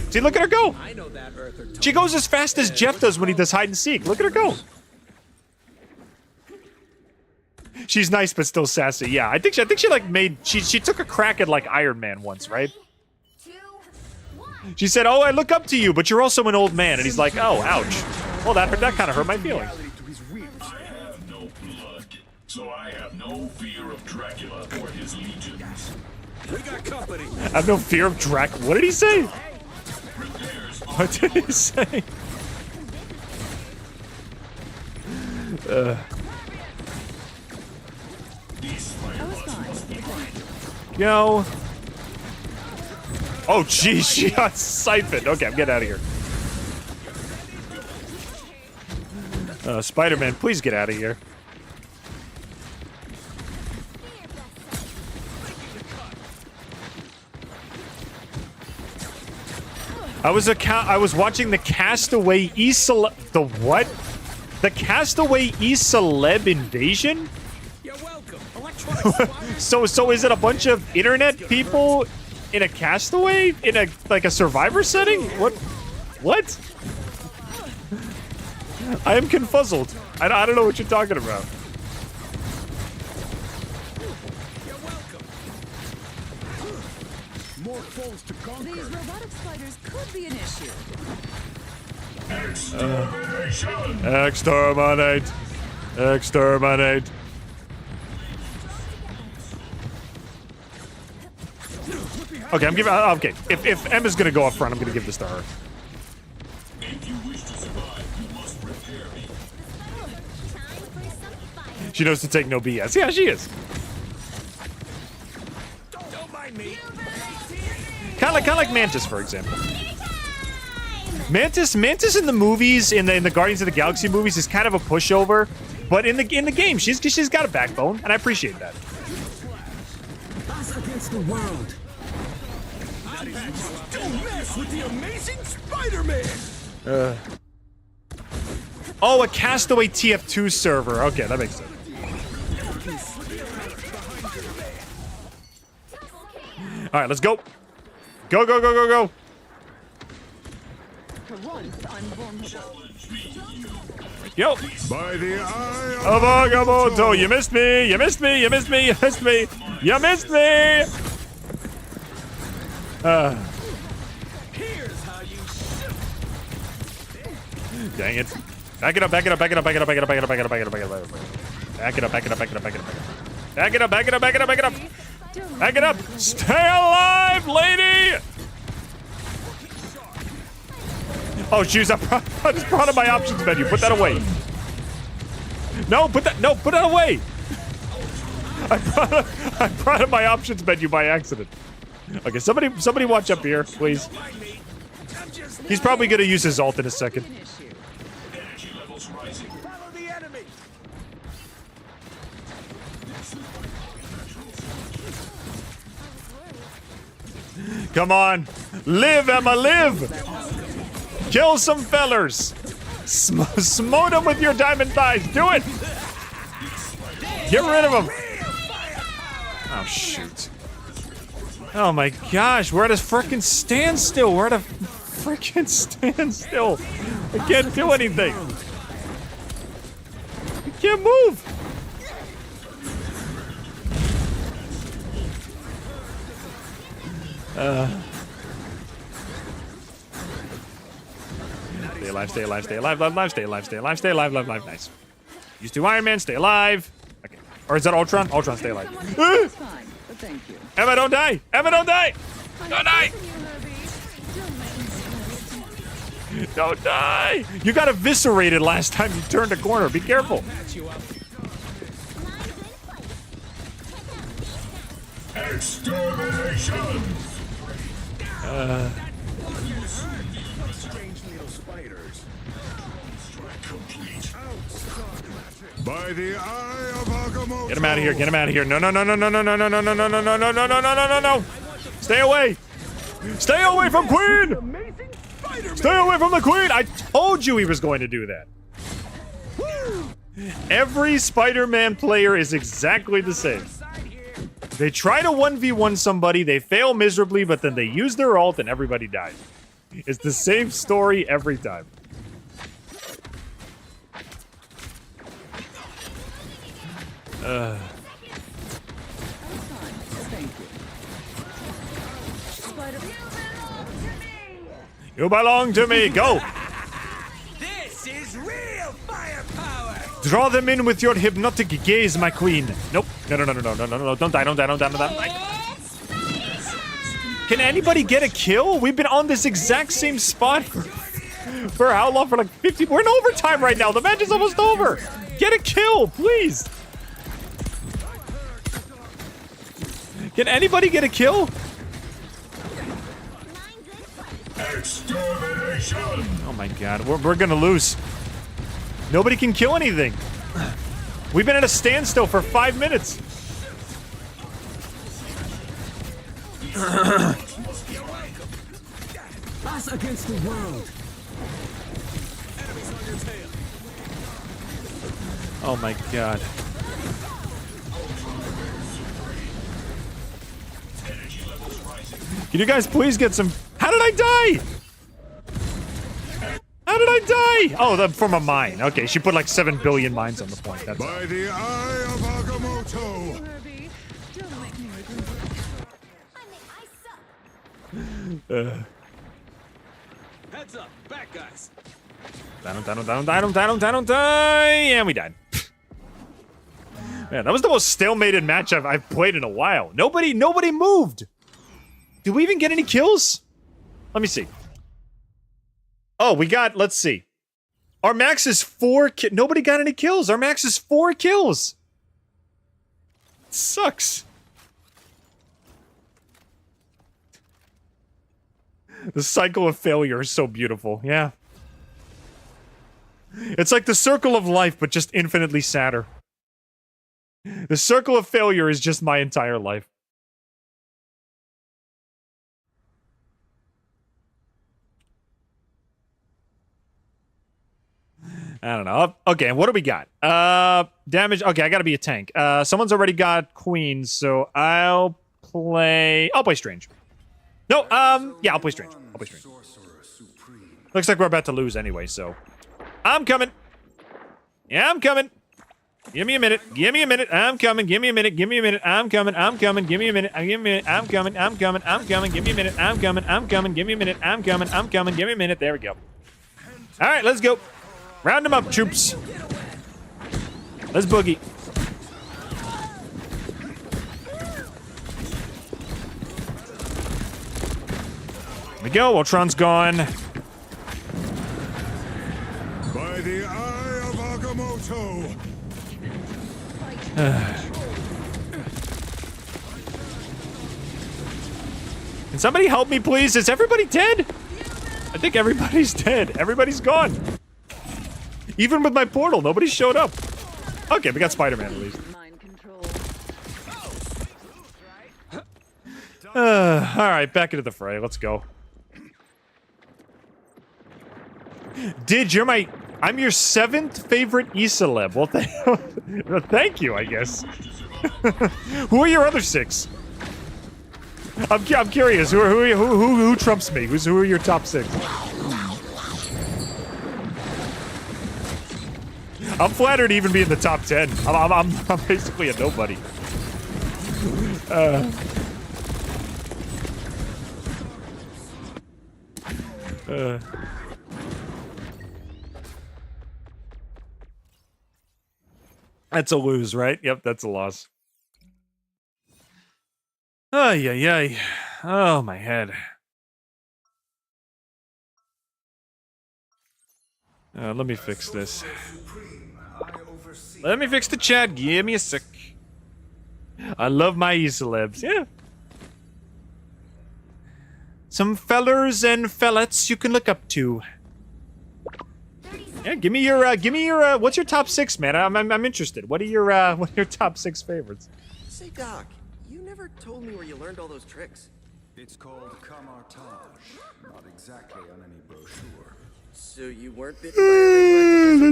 See, look at her go. She goes as fast as Jeff does when he does hide and seek. Look at her go. She's nice but still sassy. Yeah, I think she like she took a crack at like Iron Man once, right? 3, 2, 1. She said, "Oh, I look up to you, but you're also an old man." And he's like, "Oh, ouch." Well, that kind of hurt my feelings. I have no blood, so I have no fear of Dracula or his legions. We got company. I have no fear of Drac. What did he say? What did he say? Yo. Oh, geez, she got siphoned. Okay, I'm getting out of here. Spider-Man, please get out of here. I was watching the Castaway the what? The Castaway Celeb Invasion? You're welcome. So is it a bunch of internet people in a castaway in a survivor setting? What? I am confuzzled. I don't know what you're talking about. You're welcome. More foes to conquer. These robotic spiders could be an issue. Exterminate. Exterminate. Okay, I'm giving. Okay, if Emma's gonna go up front, I'm gonna give this to her. If you wish to survive, you must repair me. Time for some fire. She knows to take no BS. Yeah, she is. Don't mind me. Kind of like Mantis, for example. Mantis in the movies, in the Guardians of the Galaxy movies, is kind of a pushover, but in the game, she's got a backbone, and I appreciate that. Us against the world. Don't mess with the amazing Spider-Man. Oh, a Castaway TF2 server. Okay, that makes sense. All right, let's go. Go, go, go, go, go. For once, I'm vulnerable. Yo. By the eye of Agamotto. You missed me. You missed me. You missed me. You missed me. You missed me. Here's how you shoot. Dang it. Back it up, back it up, back it up, back it up, back it up, back it up, back it up, back it up, back it up, back it up, back it up, back it up, back it up, back it up, back it up, back it up, back it up, back it up. Stay alive, lady. Oh, shoes! I just brought up my options menu. Put that away. No, put that away. I brought up my options menu by accident. Okay, somebody watch up here, please. He's probably gonna use his ult in a second. Energy levels rising. Follow the enemy. Come on, live, Emma, live! Kill some fellers. Smote them with your diamond thighs. Do it. Get rid of them. Oh shoot. Oh my gosh, we're at a freaking standstill. We're at a freaking standstill. I can't do anything. I can't move. Stay alive, stay alive, stay alive, live, stay alive, stay alive, stay alive, live. Nice. Use 2 Iron Man, stay alive. Okay. Or is that Ultron? Ultron, stay alive. It's fine, but thank you. Emma, don't die! Emma, don't die! Don't die! Don't die! You got eviscerated last time you turned a corner. Be careful. Extermination! Strange little spiders. Strike complete. By the eye of Agamotto. Get him out of here, get him out of here. No, no, no, no, no, no, no, no, no, no, no, no, no, no, no, no, no, no, no. Stay away! Stay away from Queen! Stay away from the Queen! I told you he was going to do that. Every Spider-Man player is exactly the same. They try to 1v1 somebody, they fail miserably, but then they use their ult and everybody dies. It's the same story every time. You belong to me. Go. This is real firepower. Draw them in with your hypnotic gaze, my queen. Nope. No, no, no, no, no, no, no, no. Don't die, don't die, don't die, don't die. Can anybody get a kill? We've been on this exact same spot for how long? For like 50. We're in overtime right now. The match is almost over. Get a kill, please. Can anybody get a kill? Extermination! Oh my god, we're gonna lose. Nobody can kill anything. We've been at a standstill for 5 minutes. Us against the world. Oh my god. Can you guys please get some... How did I die? How did I die? Oh, from a mine. Okay, she put like 7 billion mines on the point. That's By the eye of Agamotto. Herbie, don't make me regret. I mean, I suck. Heads up, back guys. Don't die. And we died. Man, that was the most stalemated match I've played in a while. Nobody moved. Did we even get any kills? Let me see. Oh, we got, let's see. Our max is 4 kills. Nobody got any kills. Our max is 4 kills. It sucks. The cycle of failure is so beautiful. Yeah. It's like the circle of life, but just infinitely sadder. The circle of failure is just my entire life. I don't know. Okay, what do we got? Damage. Okay, I gotta be a tank. Someone's already got Queen, so I'll play Strange. No, yeah, I'll play Strange. Looks like we're about to lose anyway, so I'm coming. Yeah, I'm coming. Give me a minute. Give me a minute. I'm coming. Give me a minute. Give me a minute. I'm coming. I'm coming. Give me a minute. Give me a minute. I'm coming. I'm coming. I'm coming. Give me a minute. I'm coming. I'm coming. Give me a minute. I'm coming. I'm coming. Give me a minute. There we go. All right, let's go. Round them up, troops. Let's boogie. Here we go. Ultron's gone. By the eye of Agamotto. Can somebody help me, please? Is everybody dead? I think everybody's dead. Everybody's gone. Even with my portal, nobody showed up. Okay, we got Spider-Man at least. Mind control. All right, back into the fray. Let's go. Did I'm your 7th favorite e-celeb. Well, thank you, I guess. Who are your other 6? I'm curious. Who trumps me? Who are your top 6? I'm flattered to even be in the top 10. I'm basically a nobody. That's a lose, right? Yep, that's a loss. Ay, ay, ay. Oh, my head. Let me fix this. Let me fix the chat. Give me a sec. I love my e-celebs. Yeah. Some fellers and fellettes you can look up to. Yeah, give me your, what's your top 6, man? I'm interested. What are your top 6 favorites? Say, Doc, you never told me where you learned all those tricks. It's called camartage. Not exactly on any brochure. So you weren't bitten by a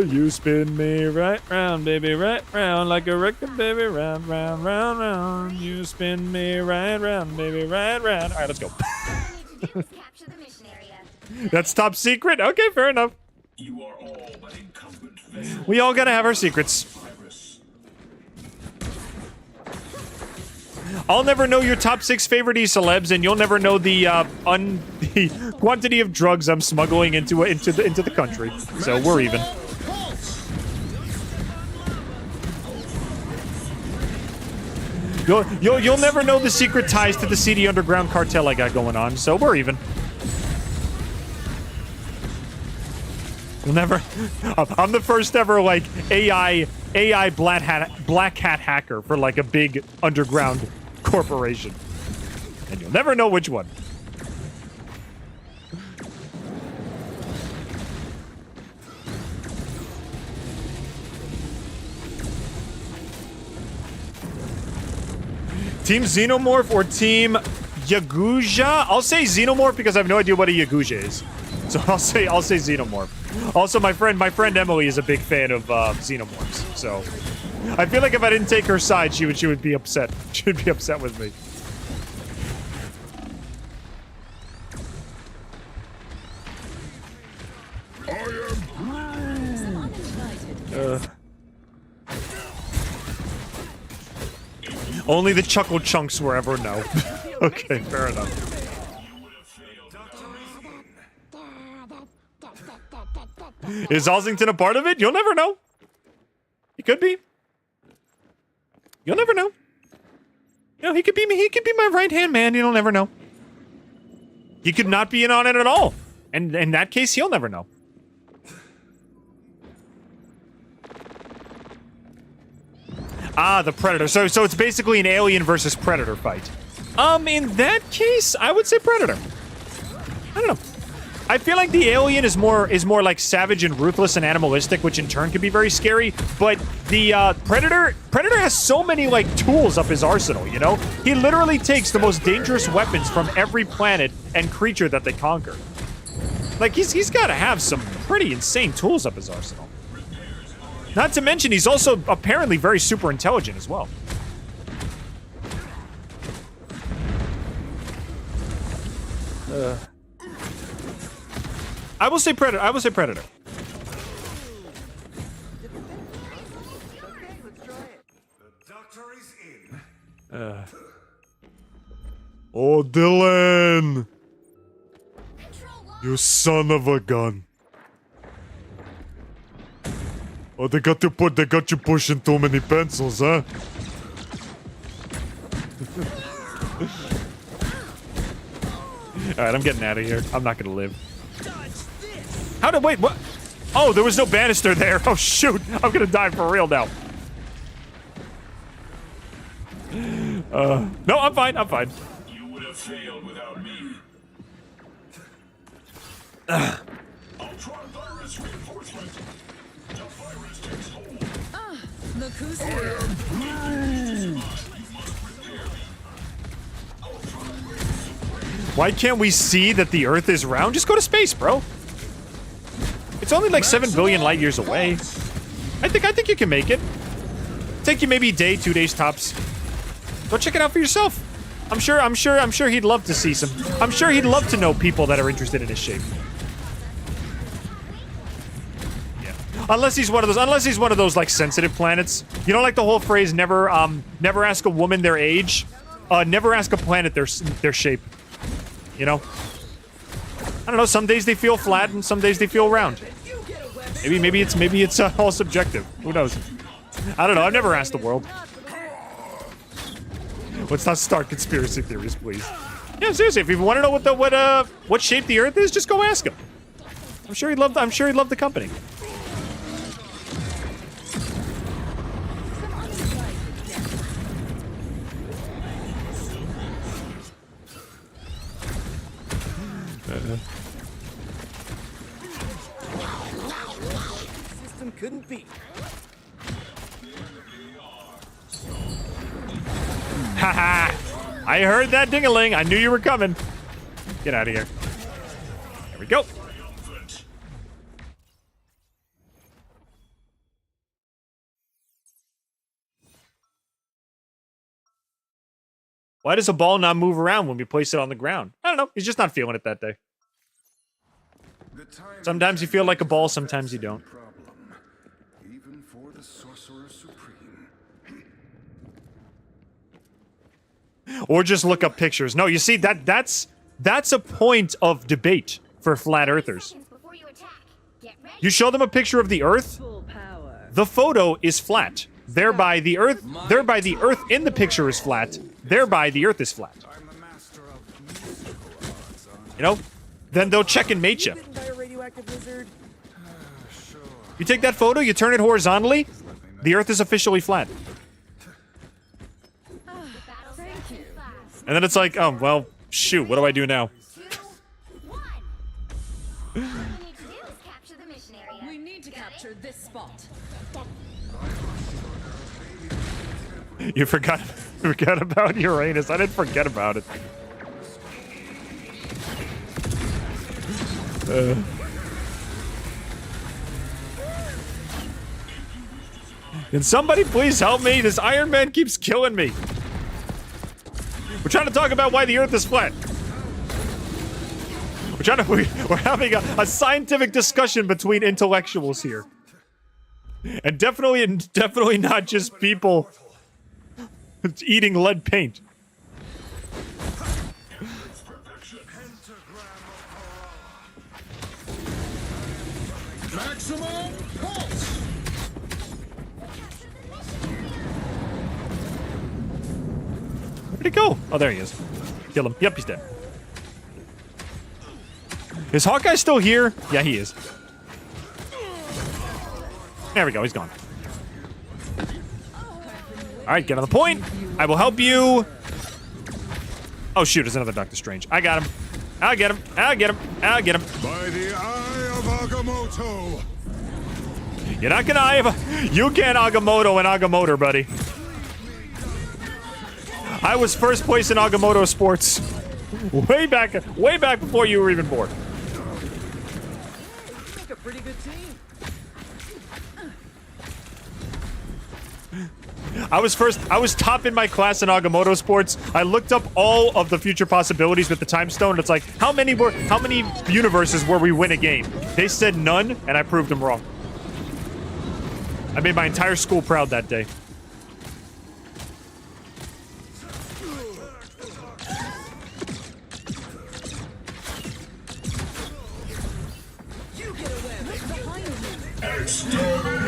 You spin me right round, baby, right round, like a record, baby, round, round, round, round. You spin me right round, baby, right round. All right, let's go. That's top secret? Okay, fair enough. You are all but incumbent vessels. We all gotta have our secrets. I'll never know your top 6 favorite e-celebs, and you'll never know the the quantity of drugs I'm smuggling into the country. So we're even. You'll never know the secret ties to the seedy underground cartel I got going on. So we're even. You'll never. I'm the first ever like AI black hat hacker for like a big underground corporation, and you'll never know which one. Team Xenomorph or Team Yaguja? I'll say Xenomorph because I have no idea what a Yaguja is. So I'll say Xenomorph. Also, my friend Emily is a big fan of Xenomorphs. So I feel like if I didn't take her side, she would be upset. She would be upset with me. Only the chuckle chunks will ever know. Okay, fair enough. Is Ossington a part of it? You'll never know. He could be. You'll never know. You know, he could be my right-hand man. You'll never know. He could not be in on it at all. And in that case, he'll never know. Ah, the Predator. So it's basically an Alien versus Predator fight. In that case, I would say Predator. I don't know. I feel like the Alien is more like savage and ruthless and animalistic, which in turn can be very scary. But the Predator has so many like tools up his arsenal. You know, he literally takes the most dangerous weapons from every planet and creature that they conquer. Like he's got to have some pretty insane tools up his arsenal. Not to mention, he's also apparently very super intelligent as well. I will say Predator. I will say Predator. Okay, let's try it. The doctor is in. Oh, Dylan! You son of a gun. Oh, they got you pushing too many pencils, huh? Alright, I'm getting out of here. I'm not gonna live. Wait, what? Oh, there was no banister there. Oh, shoot. I'm gonna die for real now. No, I'm fine. I'm fine. You would have failed without me. Ultron virus reinforcement. The virus takes hold. Look who's here. Why can't we see that the Earth is round? Just go to space, bro. It's only like 7 billion light years away. I think you can make it. Take you maybe a day, 2 days tops. Go check it out for yourself. I'm sure he'd love to see some. I'm sure he'd love to know people that are interested in his shape. Yeah. Unless he's one of those like sensitive planets. You know, like the whole phrase never ask a woman their age. Never ask a planet their shape. You know? I don't know, some days they feel flat and some days they feel round. Maybe it's all subjective. Who knows? I don't know, I've never asked the world. Let's not start conspiracy theories, please. Yeah, seriously, if you want to know what shape the Earth is, just go ask him. I'm sure he'd love the company. System couldn't beat. Haha! I heard that ding-a-ling. I knew you were coming. Get out of here. There we go. Why does a ball not move around when we place it on the ground? I don't know. He's just not feeling it that day. Sometimes you feel like a ball, sometimes you don't. Even for the Sorcerer Supreme. Or just look up pictures. No, you see, that's a point of debate for flat earthers. You show them a picture of the Earth, Full power. the photo is flat. Thereby the Earth in the picture is flat. Thereby the Earth is flat. You know? Then they'll check and mate you. Bitten by a radioactive lizard? You take that photo, you turn it horizontally, the Earth is officially flat. And then it's like, oh, well, shoot, what do I do now? We need to capture this spot. You forgot about Uranus. I didn't forget about it. Can somebody please help me? This Iron Man keeps killing me. We're trying to talk about why the Earth is flat. We're having a scientific discussion between intellectuals here. And definitely not just people eating lead paint. Maximum pulse! Where'd he go? Oh, there he is. Kill him. Yep, he's dead. Is Hawkeye still here? Yeah, he is. There we go, he's gone. Alright, get on the point. I will help you. Oh shoot, there's another Doctor Strange. I got him. I'll get him. I'll get him. I'll get him. By the eye of Agamotto! You're not gonna you can't Agamotto and Agamotto, buddy. I was first place in Agamotto sports. Way back before you were even born. Make a pretty good team. I was top in my class in Agamotto sports. I looked up all of the future possibilities with the time stone, and it's like, how many universes were we win a game? They said none, and I proved them wrong. I made my entire school proud that day.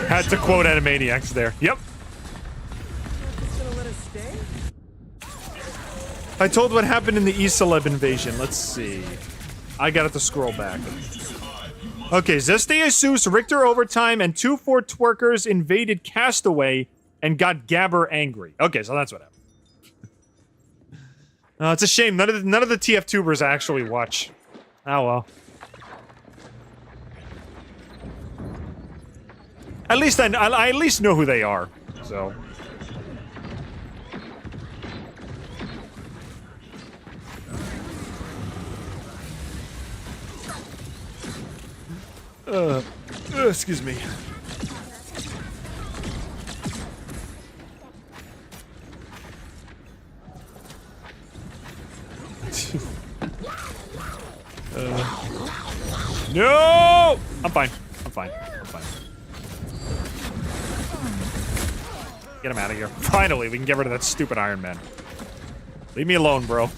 Had to quote Animaniacs there. Yep. I told what happened in the E-Celeb invasion. Let's see. I got it to scroll back. Okay, Zestia Seuss, Richter Overtime, and 2-4 Twerkers invaded Castaway and got Gabber angry. Okay, so that's what happened. Oh, it's a shame. None of the TF-tubers actually watch. Oh well. At least I at least know who they are. So. Excuse me. No! I'm fine. I'm fine. I'm fine. Get him out of here. Finally, we can get rid of that stupid Iron Man. Leave me alone, bro.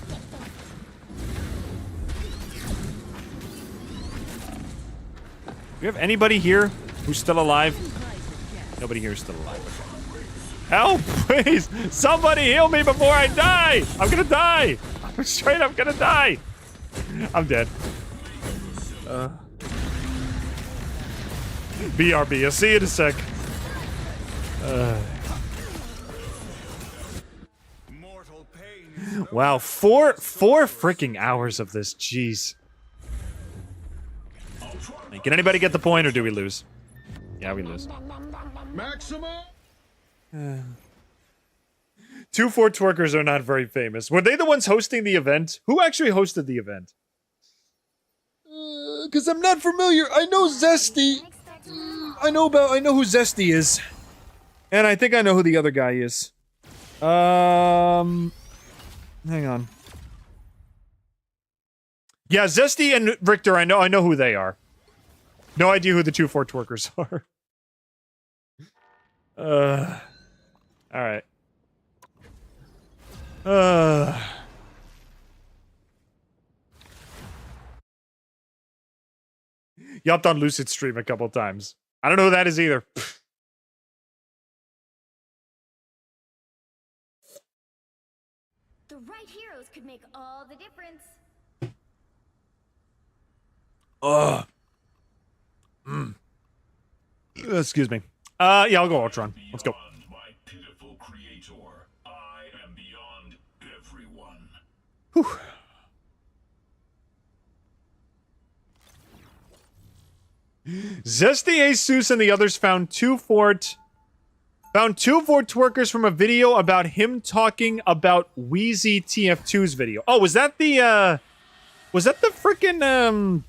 Do you have anybody here who's still alive? Nobody here is still alive. Help, please! Somebody heal me before I die! I'm gonna die! I'm straight up gonna die! I'm dead. BRB, I'll see you in a sec. Wow, four freaking hours of this, jeez. Can anybody get the point, or do we lose? Yeah, we lose. Maximum. 2-4 twerkers are not very famous. Were they the ones hosting the event? Who actually hosted the event? Because I'm not familiar. I know Zesty. I know who Zesty is. And I think I know who the other guy is. Hang on. Yeah, Zesty and Richter, I know who they are. No idea who the 2-4 twerkers are. Alright. You hopped on Lucid Stream a couple times. I don't know who that is either. The right heroes could make all the difference. Excuse me. Yeah, I'll go Ultron. Let's go. My pitiful creator, I am beyond everyone. Whew. Zesty Jesus and the others found 2-4 twerkers from a video about him talking about Wheezy TF2's video. Oh, was that the frickin'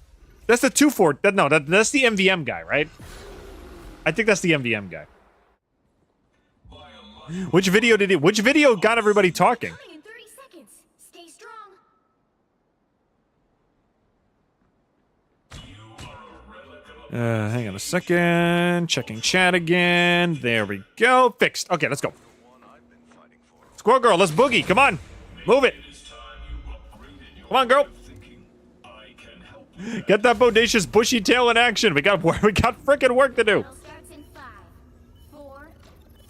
that's the 2-4. No, that's the MVM guy, right? I think that's the MVM guy. Which video got everybody talking? In 30 seconds. Stay strong. Hang on a second. Checking chat again. There we go. Fixed. Okay, let's go. Squirrel girl, let's boogie. Come on. Move it. Come on, girl. Get that bodacious bushy tail in action. We got frickin' work to do. Starts in 5, 4,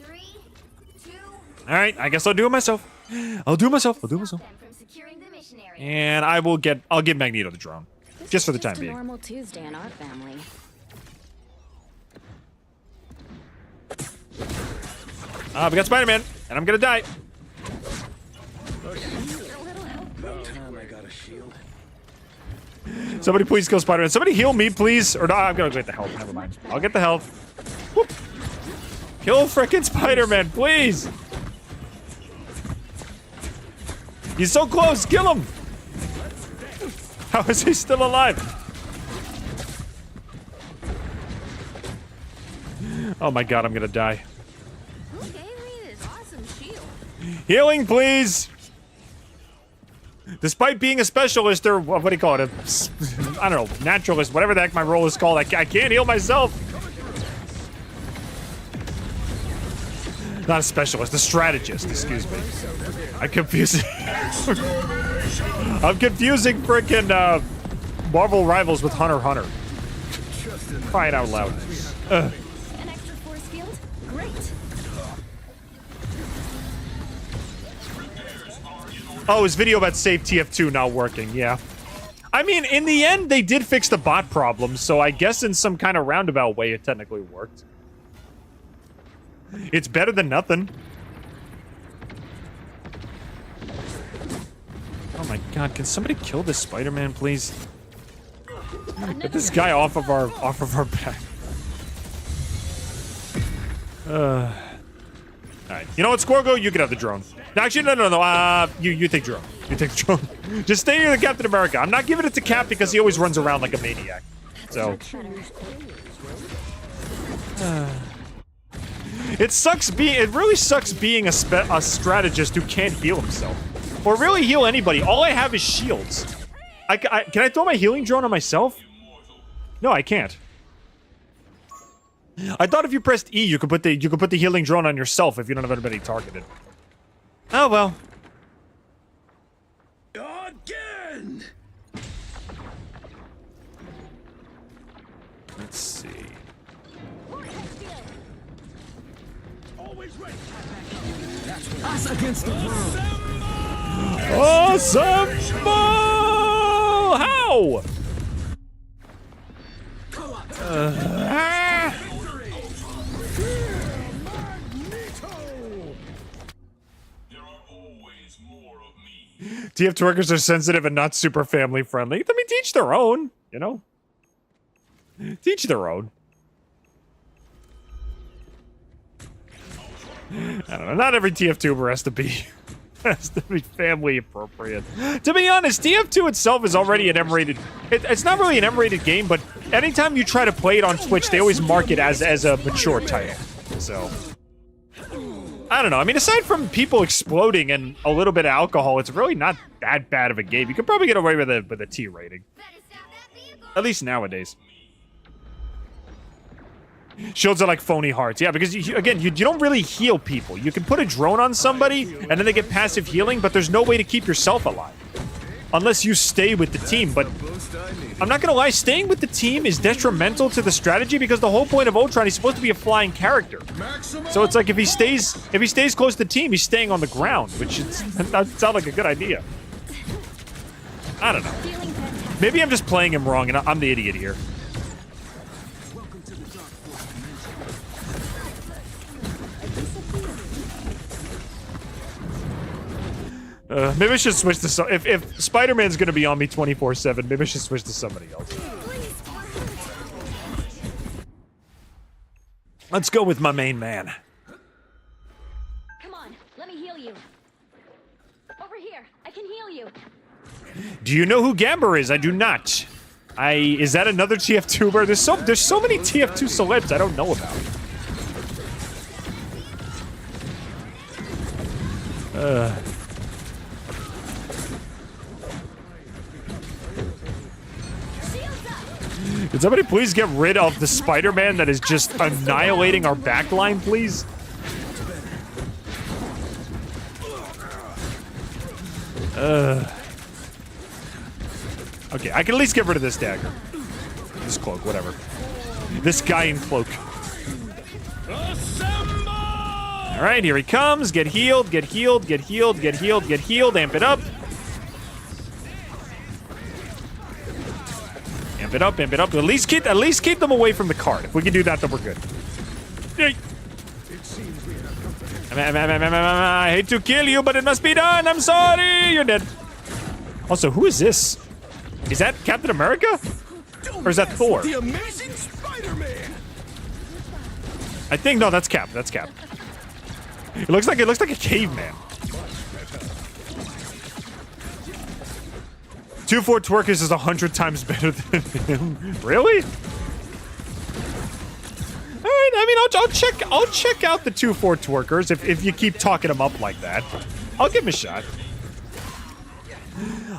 3, 2. All right, I guess I'll do it myself. I'll do it myself. Them from securing the mission area. And I'll give Magneto the drone. Just for the time being. Normal Tuesday in our family. We got Spider-Man, and I'm gonna die. Somebody please kill Spider-Man. Somebody heal me, please. Or no, I'm gonna get the health. Never mind. I'll get the health. Whoop. Kill frickin' Spider-Man, please. He's so close. Kill him. How is he still alive? Oh my god, I'm gonna die. Who gave me this awesome shield? Healing, please. Despite being a specialist, or what do you call it? I don't know, naturalist, whatever the heck my role is called. I can't heal myself. Not a specialist, a strategist, excuse me. I'm confusing. I'm confusing frickin' Marvel Rivals with Hunter x Hunter. Crying out loud. An extra force field? Great. Oh, his video about Save TF2 not working, yeah. I mean, in the end, they did fix the bot problem, so I guess in some kind of roundabout way it technically worked. It's better than nothing. God, can somebody kill this Spider-Man, please? Get this guy off of our back. Alright. You know what, Squirgo? You can have the drone. No, actually, no. You take drone. You take the drone. Just stay near the Captain America. I'm not giving it to Cap because he always runs around like a maniac. So. It really sucks being a strategist who can't heal himself. Or really heal anybody. All I have is shields. Can I throw my healing drone on myself? No, I can't. I thought if you pressed E, you could put the healing drone on yourself if you don't have anybody targeted. Oh well. Again. Let's see. Always ready. Us against the world. Awesome! How? TF twerkers are sensitive and not super family friendly. I mean, teach their own, you know? Teach their own. I don't know, not every TF-tuber has to be family appropriate. To be honest, TF2 itself is already an M-rated... It's not really an M-rated game, but anytime you try to play it on Twitch, they always mark it as a mature title. So... I don't know. I mean, aside from people exploding and a little bit of alcohol, it's really not that bad of a game. You could probably get away with a T rating. At least nowadays. Shields are like phony hearts. Yeah, because, you don't really heal people. You can put a drone on somebody, and then they get passive healing, but there's no way to keep yourself alive. Unless you stay with the team, but... I'm not gonna lie, staying with the team is detrimental to the strategy because the whole point of Ultron, he's supposed to be a flying character. So it's like if he stays close to the team, he's staying on the ground, which doesn't sound like a good idea. I don't know. Maybe I'm just playing him wrong and I'm the idiot here. Maybe I should switch to some. If Spider-Man's gonna be on me 24/7, maybe I should switch to somebody else. Let's go with my main man. Come on, let me heal you. Over here, I can heal you. Do you know who Gamber is? I do not. Is that another TF-tuber? There's so many TF2 celebs I don't know about. Can somebody please get rid of the Spider-Man that is just annihilating our backline, please? Okay, I can at least get rid of this dagger. This cloak, whatever. This guy in cloak. Alright, here he comes. Get healed, get healed, get healed, get healed, get healed. Amp it up. Amp it up, amp it up. At least keep them away from the cart. If we can do that, then we're good. I hate to kill you, but it must be done. I'm sorry. You're dead. Also, who is this? Is that Captain America? Or is that Thor? The Amazing Spider-Man. I think no, that's Cap. That's Cap. It looks like a caveman. 2-4 twerkers is 100 times better than him. Really? All right. I mean, I'll check out the 2-4 twerkers if you keep talking them up like that. I'll give him a shot.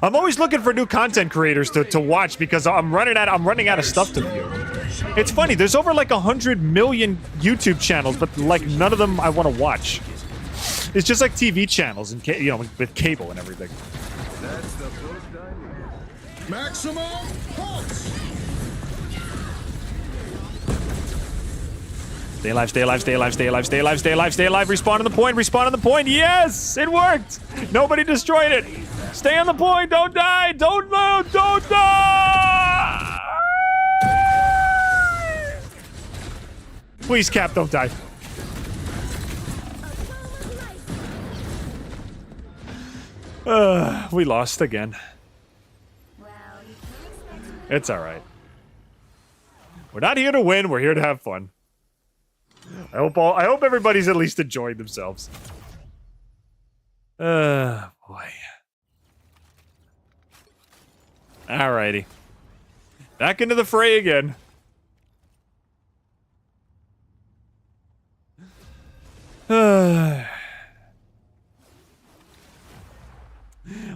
I'm always looking for new content creators to watch because I'm running out of stuff to view. It's funny. There's over like 100 million YouTube channels, but like none of them I want to watch. It's just like TV channels and with cable and everything. That's the boost I need. Maximum pulse. Stay alive, stay alive, stay alive, stay alive, stay alive, stay alive, stay alive. Respawn on the point, respawn on the point. Yes, it worked. Nobody destroyed it. Stay on the point. Don't die. Don't move. Don't die. Please, Cap, don't die. We lost again. It's all right. We're not here to win. We're here to have fun. I hope everybody's at least enjoying themselves. Boy. Alrighty. Back into the fray again.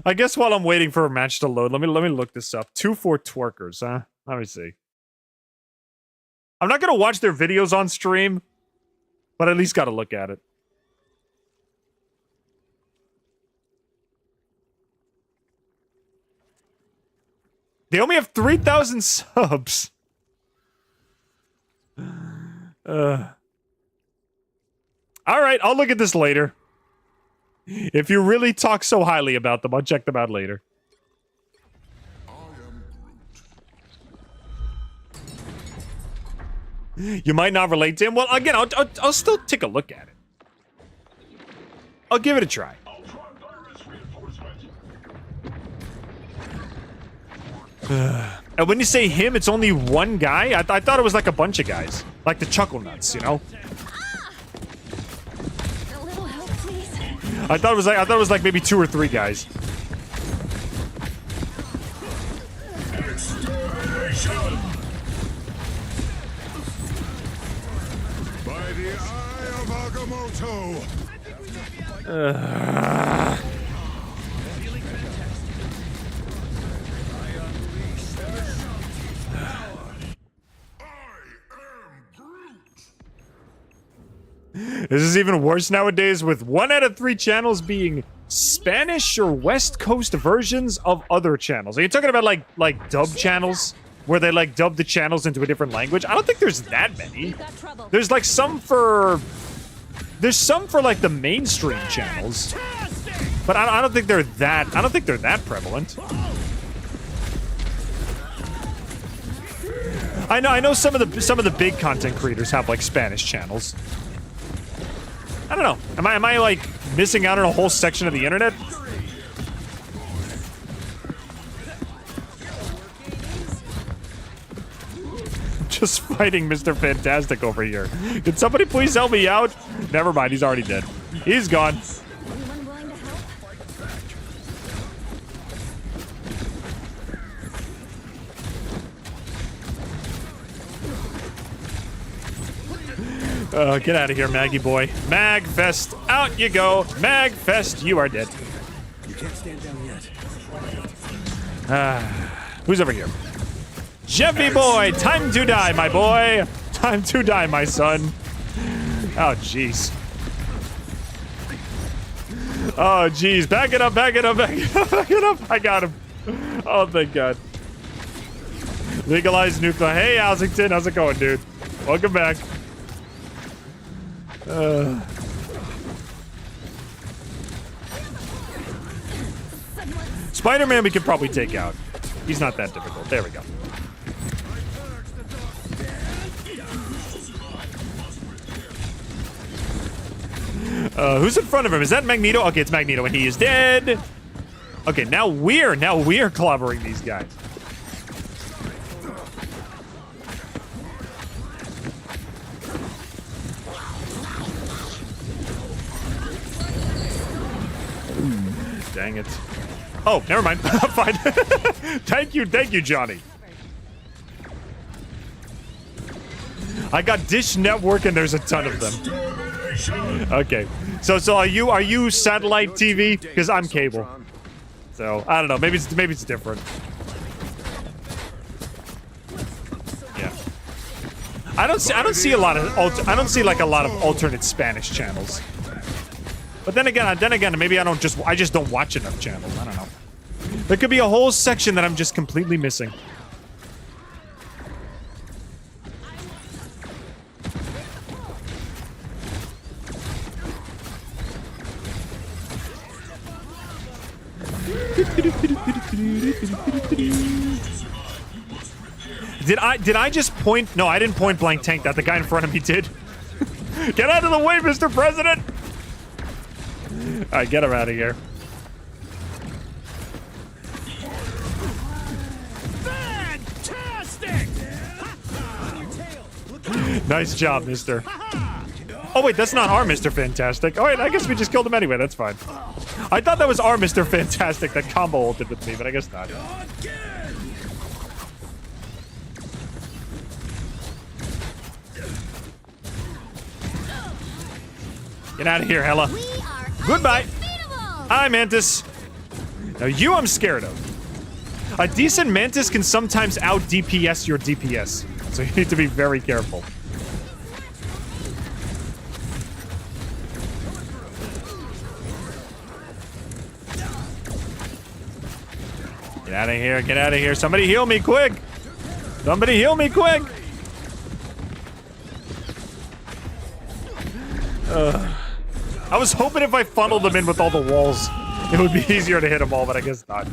I guess while I'm waiting for a match to load, let me look this up. 2-4 twerkers, huh? Let me see. I'm not gonna watch their videos on stream, but at least gotta look at it. They only have 3,000 subs. All right, I'll look at this later. If you really talk so highly about them, I'll check them out later. You might not relate to him. Well, again, I'll still take a look at it. I'll give it a try. And when you say him, it's only one guy? I thought it was like a bunch of guys. Like the Chuckle Nuts, you know? A little help, please. I thought it was like maybe 2 or 3 guys. By the eye of Agamotto. This is even worse nowadays, with 1 out of 3 channels being Spanish or West Coast versions of other channels. Are you talking about like dub channels where they like dub the channels into a different language? I don't think there's that many. There's like some for like the mainstream channels, but I don't think they're that. I don't think they're that prevalent. I know some of the big content creators have like Spanish channels. I don't know. Am I like missing out on a whole section of the internet? Just fighting Mr. Fantastic over here. Can somebody please help me out? Never mind, he's already dead. He's gone. Anyone willing to help? Get out of here, Maggie boy. Magfest, out you go. Magfest, you are dead. You can't stand down yet. Who's over here? Jeffy boy, time to die, my boy. Time to die, my son. Oh, jeez. Oh, jeez. Back it up, back it up, back it up, back it up. I got him. Oh, thank God. Legalized nuclear. Hey, Housington. How's it going, dude? Welcome back. Spider-Man we could probably take out. He's not that difficult. There we go. Who's in front of him? Is that Magneto? Okay, it's Magneto, and he is dead. Okay, now we're clobbering these guys. Dang it. Oh, never mind. I'm fine. Thank you, Johnny. I got Dish Network and there's a ton of them. Okay. So are you satellite TV? Because I'm cable. So I don't know. Maybe it's different. Yeah. I don't see a lot of like a lot of alternate Spanish channels. But then again, maybe I just don't watch enough channels. I don't know. There could be a whole section that I'm just completely missing. Did I just point? No, I didn't point blank tank that. The guy in front of me did. Get out of the way, Mr. President! Alright, get him out of here. Nice job, mister. Oh, wait, that's not our Mr. Fantastic. Oh, wait, I guess we just killed him anyway. That's fine. I thought that was our Mr. Fantastic that combo ulted with me, but I guess not. Get out of here, Hella. Goodbye. Hi, Mantis. Now, you I'm scared of. A decent Mantis can sometimes out DPS your DPS, so you need to be very careful. Get out of here, get out of here. Somebody heal me quick. Somebody heal me quick. I was hoping if I funneled them in with all the walls, it would be easier to hit them all, but I guess not.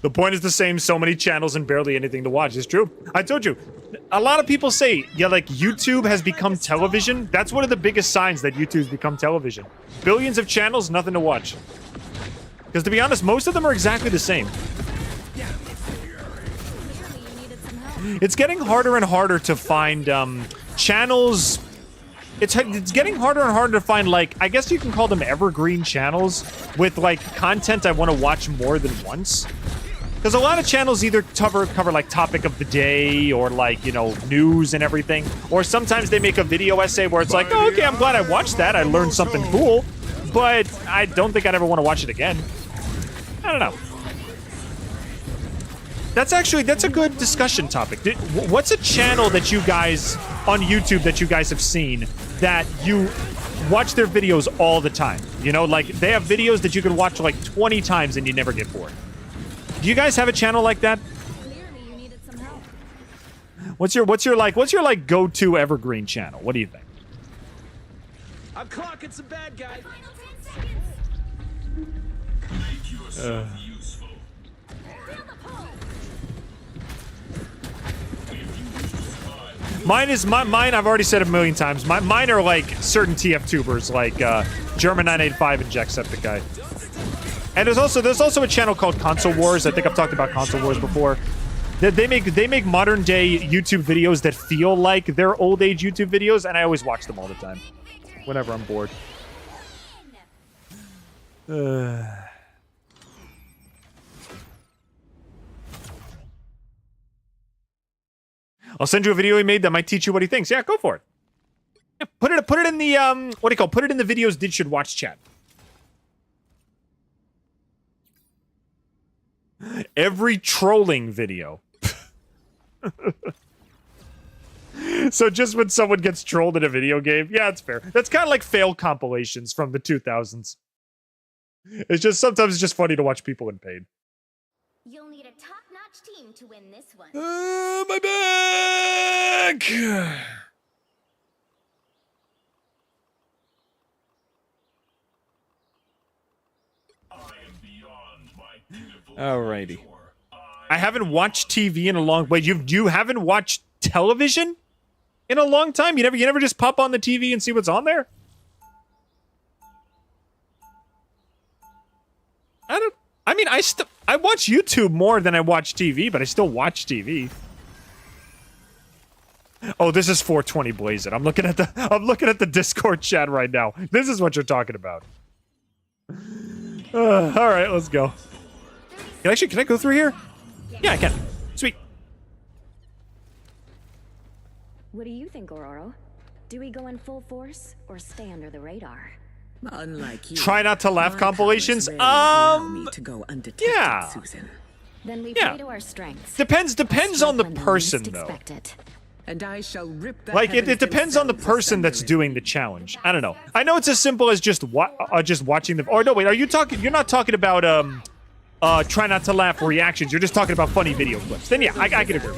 The point is the same, so many channels and barely anything to watch. It's true. I told you. A lot of people say, yeah, like YouTube has become television. That's one of the biggest signs that YouTube's become television. Billions of channels, nothing to watch. Because to be honest, most of them are exactly the same. It's getting harder and harder to find channels. It's getting harder and harder to find, like, I guess you can call them evergreen channels with, like, content I want to watch more than once. Because a lot of channels either cover like topic of the day or like, you know, news and everything. Or sometimes they make a video essay where it's like, oh, okay, I'm glad I watched that. I learned something cool. But I don't think I'd ever want to watch it again. I don't know. That's a good discussion topic. What's a channel that you guys on YouTube that you guys have seen that you watch their videos all the time? You know, like they have videos that you can watch like 20 times and you never get bored. Do you guys have a channel like that? Clearly you needed some help. What's your go-to evergreen channel? What do you think? I'm clocking some bad guys. Final 10 seconds. Make yourself useful. Feel the pull. Mine. I've already said it a million times. Mine are like certain TF tubers, like German 985 and Jacksepticeye. And there's also a channel called Console Wars. I think I've talked about Console Wars before. They make modern day YouTube videos that feel like they're old age YouTube videos, and I always watch them all the time whenever I'm bored. I'll send you a video he made that might teach you what he thinks. Yeah, go for it. Yeah, put it in the put it in the videos Did Should Watch chat. Every trolling video. So just when someone gets trolled in a video game, yeah, it's fair. That's kind of like fail compilations from the 2000s. It's just sometimes it's just funny to watch people in pain. You'll need a top-notch team to win this one. My back. Alrighty. I haven't watched TV in a long way. You haven't watched television in a long time? You never just pop on the TV and see what's on there? I watch YouTube more than I watch TV, but I still watch TV. Oh, this is 420 Blaze It. I'm looking at the Discord chat right now. This is what you're talking about. All right, let's go. Can I go through here? Yeah, I can. Sweet. What do you think, Aurora? Do we go in full force or stay under the radar? Unlike you, Try not to laugh my compilations. powers rarely allow me to go undetected, Yeah. Susan. Then we Yeah. play to our strengths. Depends on the Strike when person least though. expect it. And I shall rip the Like it heavens depends on the themselves person that's asunder. doing the challenge. I don't know. I know it's as simple as just watching them. Or no, wait. You're not talking about try not to laugh reactions. You're just talking about funny video clips. Then yeah, I can agree.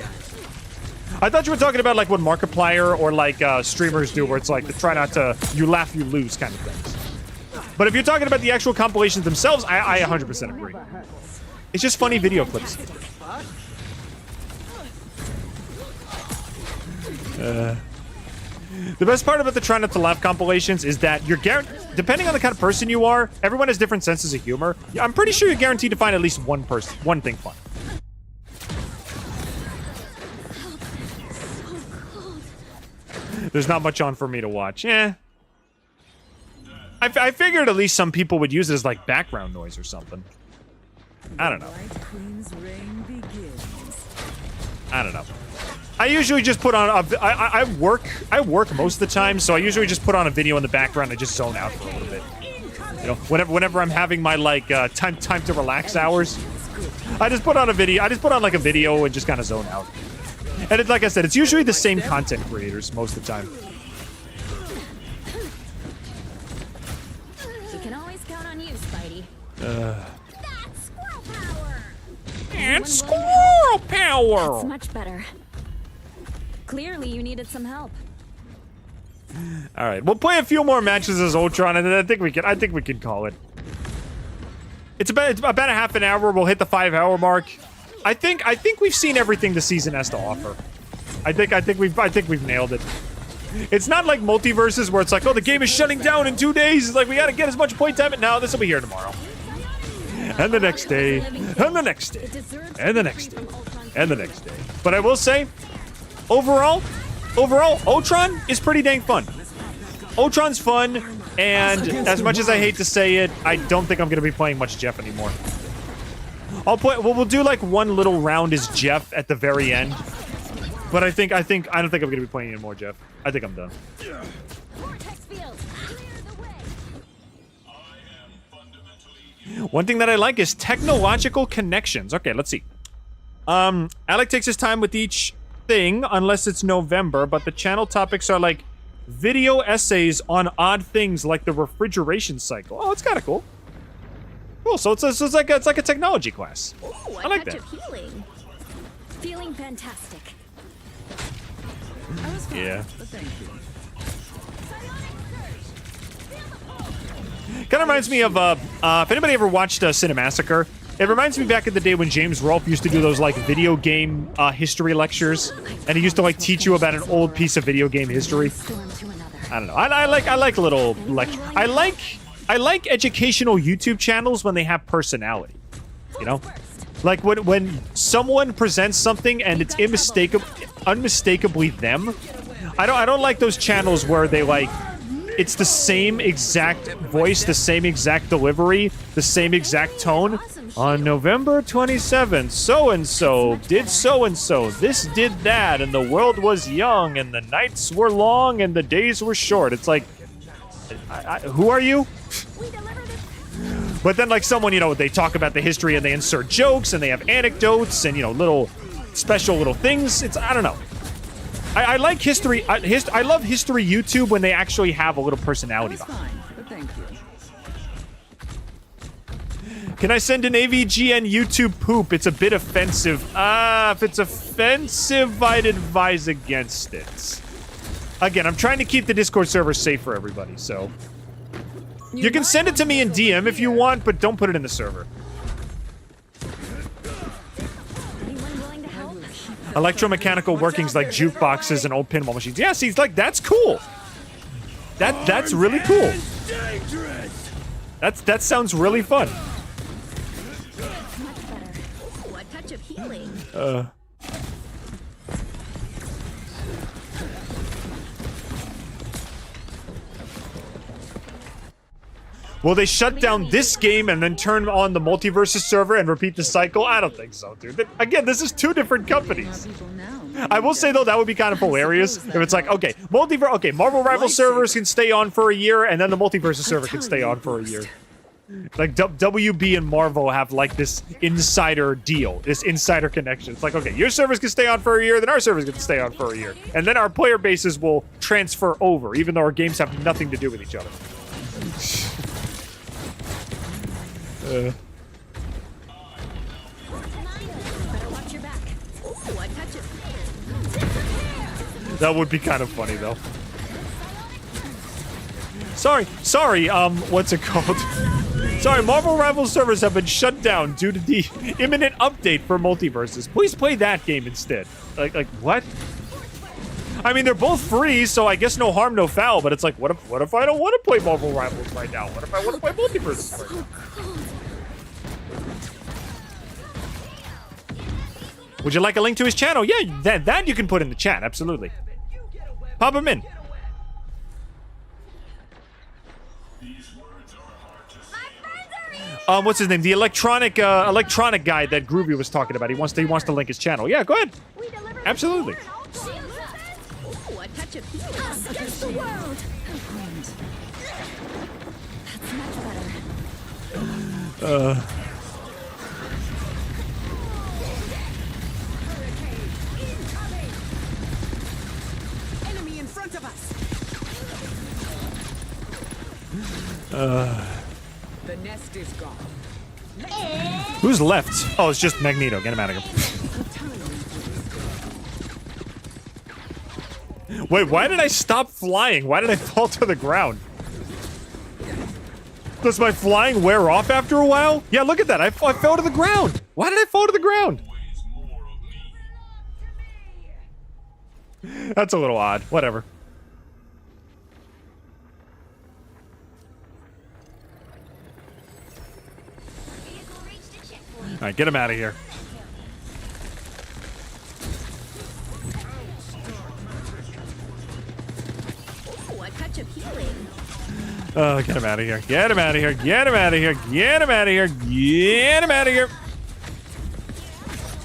I thought you were talking about like what Markiplier or like streamers do, where it's like the try not to you laugh you lose kind of things. But if you're talking about the actual compilations themselves, I 100% agree. It's just funny video clips. The best part about the Try Not to Laugh compilations is that you're depending on the kind of person you are, everyone has different senses of humor. I'm pretty sure you're guaranteed to find at least one thing fun. There's not much on for me to watch. I figured at least some people would use it as like background noise or something. I don't know. I don't know. I usually just put on I work most of the time, so I usually just put on a video in the background and just zone out for a little bit. You know, whenever I'm having my like time to relax hours, I just put on a video. I just put on like a video and just kind of zone out. And like I said, it's usually the same content creators most of the time. You can always count on you, Spidey. That's squirrel power. And squirrel power. That's much better. Clearly, you needed some help. All right, we'll play a few more matches as Ultron, and then I think we can call it. It's about a half an hour. We'll hit the 5-hour mark. I think we've seen everything the season has to offer. I think we've nailed it. It's not like multiverses where it's like, oh, the game is shutting down in 2 days. It's like we got to get as much point time. No, this will be here tomorrow. And the next day, and the next day, and the next day, and the next day. But I will say, overall, Ultron is pretty dang fun. Ultron's fun, and as much as I hate to say it, I don't think I'm going to be playing much Jeff anymore. I'll play. Well, we'll do like one little round as Jeff at the very end. But I don't think I'm going to be playing anymore, Jeff. I think I'm done. Vortex field, clear the way. One thing that I like is technological connections. Okay, let's see. Alec takes his time with each thing unless it's November, but the channel topics are like video essays on odd things like the refrigeration cycle. Oh, it's kind of cool. Cool. So it's like a technology class. Ooh, I like that. Touch of healing. Feeling fantastic. Yeah. But thank you. Kind of reminds me of if anybody ever watched Cinemassacre. It reminds me back in the day when James Rolfe used to do those like video game history lectures, and he used to like teach you about an old piece of video game history. I don't know. I like little lectures. I like educational YouTube channels when they have personality. You know, like when someone presents something and it's unmistakably them. I don't like those channels where they like. It's the same exact voice, the same exact delivery, the same exact tone. On November 27th, so-and-so did so-and-so. This did that, and the world was young, and the nights were long, and the days were short. It's like, who are you? But then, like, someone, you know, they talk about the history, and they insert jokes, and they have anecdotes, and, you know, little special little things. I don't know. I like history. I love history YouTube when they actually have a little personality behind it. But thank you. Can I send an AVGN YouTube poop? It's a bit offensive. If it's offensive, I'd advise against it. Again, I'm trying to keep the Discord server safe for everybody, so... You can send it to me in DM if you want, but don't put it in the server. Electromechanical workings like jukeboxes and old pinball machines. Yeah, see, like, that's cool. That's really cool. That sounds really fun. Ooh, a touch of healing. Will they shut down this game and then turn on the multiverses server and repeat the cycle? I don't think so, dude. Again, this is two different companies. I will say, though, that would be kind of hilarious if it's like, okay, Marvel Rival servers can stay on for a year, and then the multiverses server can stay on for a year. Like, WB and Marvel have, like, this insider deal, this insider connection. It's like, okay, your servers can stay on for a year, then our servers can stay on for a year. And then our player bases will transfer over, even though our games have nothing to do with each other. Better watch your back. Ooh, a touch of... That would be kind of funny, though. Sorry, what's it called? Sorry, Marvel Rival servers have been shut down due to the imminent update for multiverses. Please play that game instead. Like what? I mean, they're both free, so I guess no harm, no foul. But it's like, what if I don't want to play Marvel Rivals right now? What if I want to play Multiverse right now? Would you like a link to his channel? Yeah, that you can put in the chat. Absolutely. Pop him in. What's his name? The electronic guy that Groovy was talking about. He wants to link his channel. Yeah, go ahead. Absolutely. Ooh, a touch of healing. Us against the world. That's much better. Enemy in front of us. The nest is gone. Who's left? Oh, it's just Magneto. Get him out of here. Wait, why did I stop flying? Why did I fall to the ground? Does my flying wear off after a while? Yeah, look at that. I fell to the ground. Why did I fall to the ground? That's a little odd. Whatever. All right, get him out of here. Ooh, a touch of healing. Oh, get him out of here. Get him out of here. Get him out of here. Get him out of here. Get him out of here.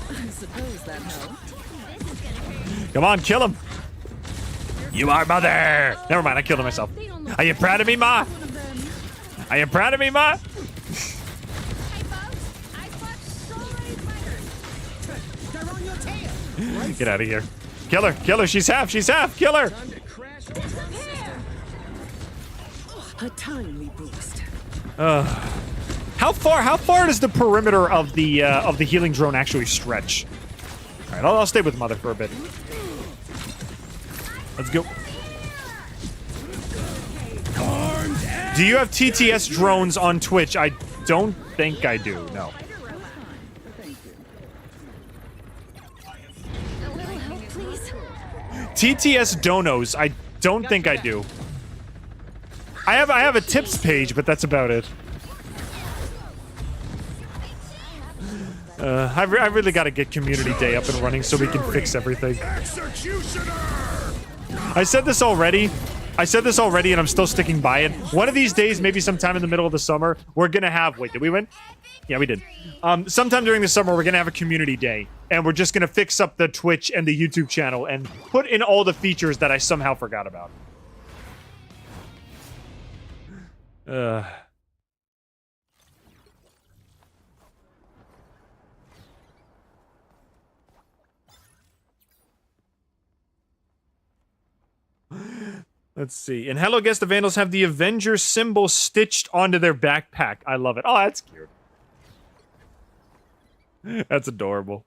I suppose that helped. Come on, kill him. You are mother. Never mind, I killed him myself. Are you proud of me, Ma? Are you proud of me, Ma? Get out of here. Kill her. Kill her. She's half. She's half. Kill her. A timely boost. How far does the perimeter of the healing drone actually stretch? All right, I'll stay with Mother for a bit. Let's go. Do you have TTS drones on Twitch? I don't think I do. No. TTS donos. I don't think I do. I have a tips page, but that's about it. I really got to get Community Day up and running so we can fix everything. I said this already, and I'm still sticking by it. One of these days, maybe sometime in the middle of the summer, we're gonna have. Wait, did we win? Yeah, we did. Sometime during the summer, we're gonna have a Community Day, and we're just gonna fix up the Twitch and the YouTube channel and put in all the features that I somehow forgot about. Let's see. And Hello Guest, the Vandals have the Avengers symbol stitched onto their backpack. I love it. Oh, that's cute. That's adorable.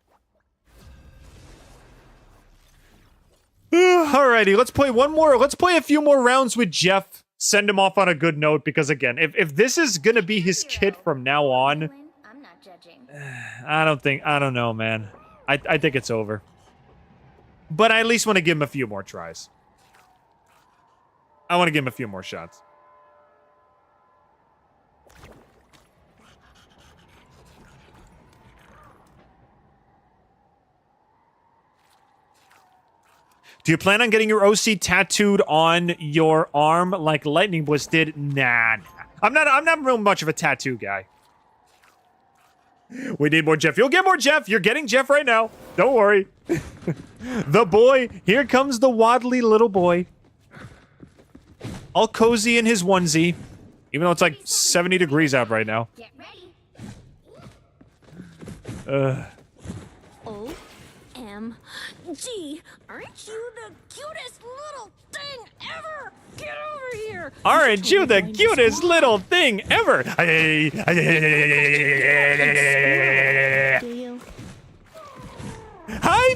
Alrighty, let's play one more. Let's play a few more rounds with Jeff. Send him off on a good note, because again, if this is gonna be his kit from now on, I'm not judging. I don't know, man. I think it's over. But I at least want to give him a few more tries. I want to give him a few more shots. Do you plan on getting your OC tattooed on your arm like Lightning Bliss did? Nah. I'm not real much of a tattoo guy. We need more Jeff. You'll get more Jeff. You're getting Jeff right now. Don't worry. The boy. Here comes the waddly little boy. All cozy in his onesie. Even though it's like 70 degrees out right now. Get ready. OMG. Aren't you the cutest little thing ever? Get over here. Aren't you the cutest little thing ever? Hi,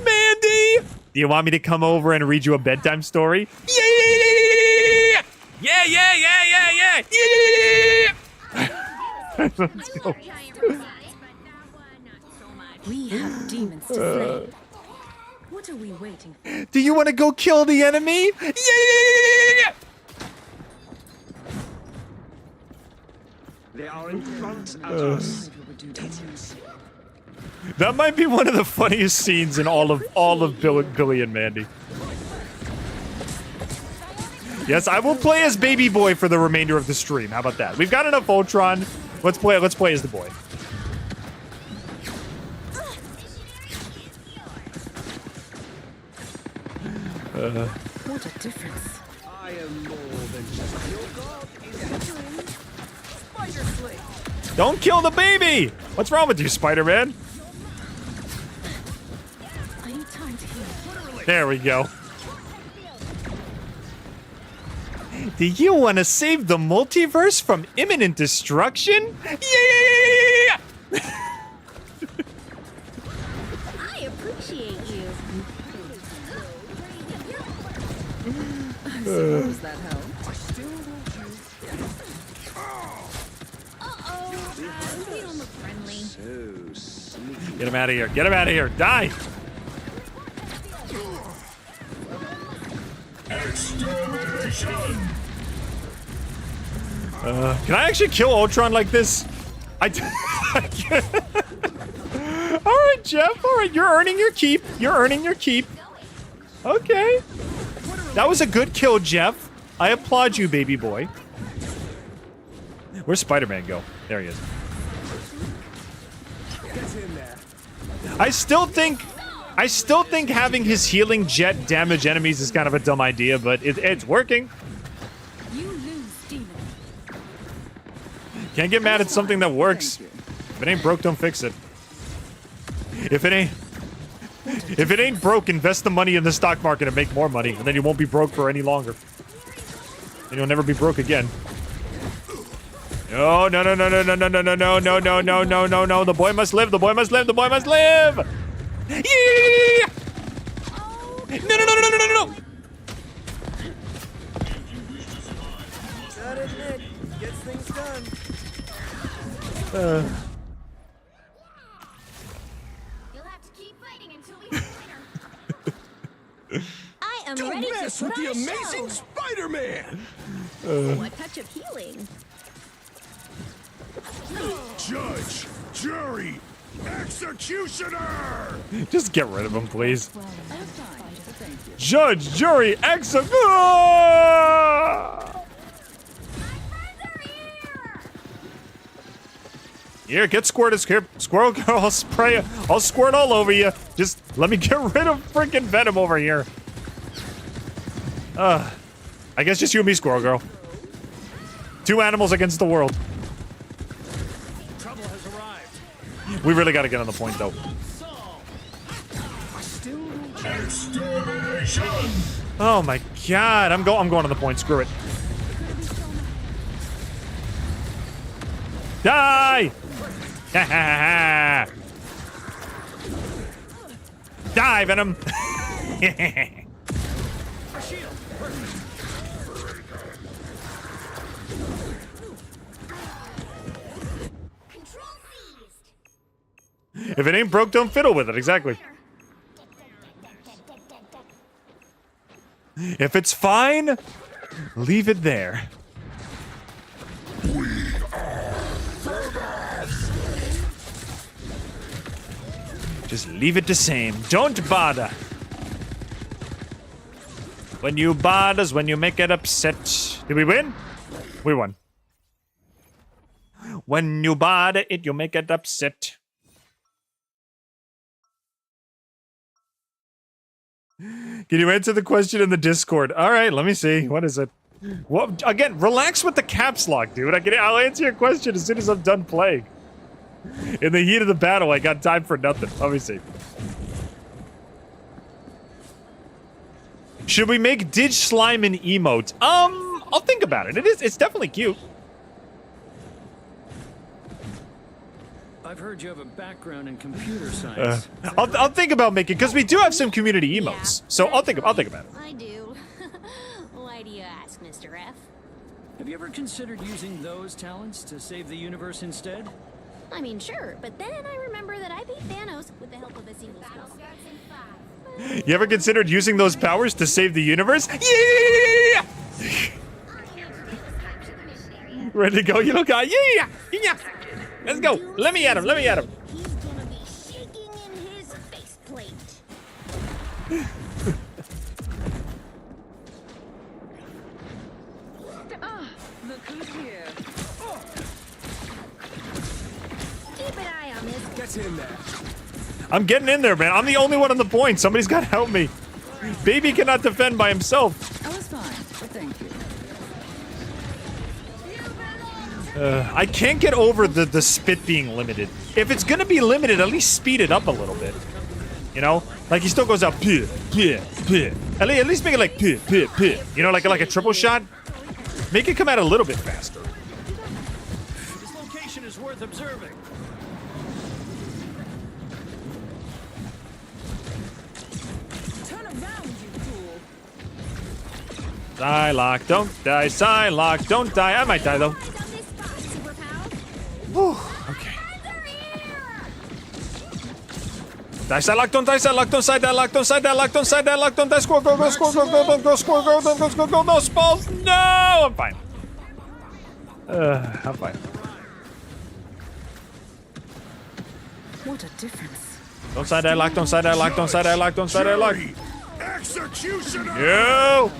Mandy. Do you want me to come over and read you a bedtime story? Yeah. Let's go. We have demons to slay. What are we waiting for? Do you want to go kill the enemy? Yeah! They are in front of us. That might be one of the funniest scenes in all of Billy and Mandy. Yes, I will play as Baby Boy for the remainder of the stream. How about that? We've got enough Ultron. Let's play as the boy. What a difference. I am more than just your god. Spider Slave. Don't kill the baby! What's wrong with you, Spider-Man? I need time to heal. There we go. Do you want to save the multiverse from imminent destruction? Yeah! I appreciate you. I suppose that helped. Uh-oh. We don't look friendly. So sneaky. Get him out of here. Get him out of here. Die! Extermination! Can I actually kill Ultron like this? I can't. All right, Jeff. All right, you're earning your keep. You're earning your keep. Okay. That was a good kill, Jeff. I applaud you, baby boy. Where's Spider-Man go? There he is. I still think having his healing jet damage enemies is kind of a dumb idea, but it's working. You lose, demon. Can't get mad at something that works. If it ain't broke, don't fix it. If it ain't broke, invest the money in the stock market and make more money, and then you won't be broke for any longer. And you'll never be broke again. No, no, no, no, no, no, no, no, no, no, no, no, no, no, no, no. The boy must live. The boy must live. The boy must live. Yeah! No, no, no, no, no, no, no, no. Gotta admit, gets things done. You'll have to keep fighting until we have a winner. I am Don't ready mess to with put the on a amazing show. Spider-Man! Oh, a touch of healing. Judge, jury, executioner! Just get rid of him, please. Well, I'm fine. Thank you. Judge, jury, executioner. Here, get squirted. Here, Squirrel Girl, I'll spray. I'll squirt all over you. Just let me get rid of freaking Venom over here. I guess just you and me, Squirrel Girl. Two animals against the world. Trouble has arrived. We really got to get on the point, though. Extermination! Oh my God, I'm going on the point. Screw it. Die! Ha ha ha! Die, Venom! Control seized. If it ain't broke, don't fiddle with it. Exactly. If it's fine, leave it there. Just leave it the same. Don't bother. When you bothers, when you make it upset. Did we win? We won. When you bother it, you make it upset. Can you answer the question in the Discord? All right, let me see. What is it? What, again, relax with the caps lock, dude. I'll answer your question as soon as I'm done playing. In the heat of the battle, I got time for nothing. Let me see. Should we make Dig Slime an emote? I'll think about it. It's definitely cute. I've heard you have a background in computer science. I'll think about making, because we do have some community emotes. So I'll think about it. I do. Why do you ask, Mr. F? Have you ever considered using those talents to save the universe instead? I mean, sure, but then I remember that I beat Thanos with the help of a single Battle spell. starts in 5, You ever considered using those powers to save the universe? Yeah! Ready to go, you little guy? Yeah! Yeah! Let's go. Let me at him. Let me at him. He's gonna be shaking in his faceplate. Look who's here. Keep an eye on this. Get in there. I'm getting in there, man. I'm the only one on the point. Somebody's got to help me. Baby cannot defend by himself. I was fine, but thank you. I can't get over the spit being limited. If it's gonna be limited, at least speed it up a little bit. You know, like he still goes out. Puh, puh, puh. At least make it like puh, puh, puh. You know, like a triple shot. Make it come out a little bit faster. This location is worth observing. Turn around, you fool. Psylocke, don't die. Psylocke, don't die. I might die though. Eyes on this spot, Super Pal. Whew, okay. They're here. Die, Psylocke, don't die. Psylocke, don't side that lock. Don't side that lock. Don't side that lock. Don't die. Score, go, score, go, score, go, no spalls. No, I'm fine. I'm fine. What a difference. Don't side that lock. Don't side that lock. Don't side that lock. Don't side that lock. Executioner! Yo!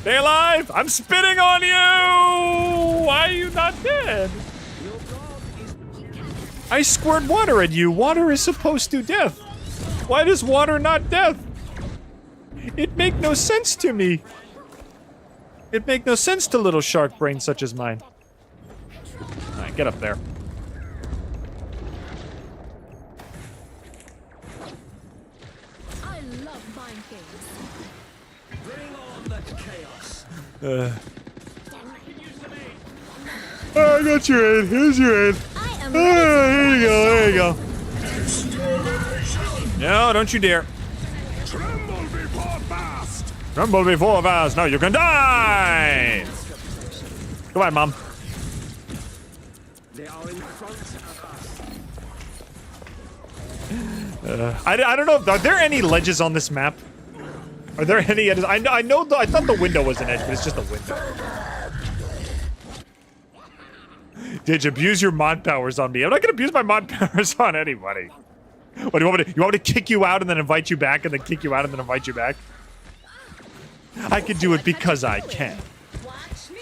Stay alive! I'm spitting on you! Why are you not dead? I squirt water at you. Water is supposed to death. Why does water not death? It make no sense to me. It make no sense to little shark brains such as mine. Alright, get up there. I love mind games. Bring on the chaos. Oh, I got your aid. Here's your aid. I am There you go. There you go. No, don't you dare. Tremble before fast! Tremble before fast. No, you can die. Come on, Mom. They are in front of us. I don't know. Are there any ledges on this map? Are there any edges? I thought the window was an edge, but it's just a window. Did you abuse your mod powers on me? I'm not gonna abuse my mod powers on anybody. What do you want me to? You want me to kick you out and then invite you back, and then kick you out and then invite you back? I can do it because I can. Watch me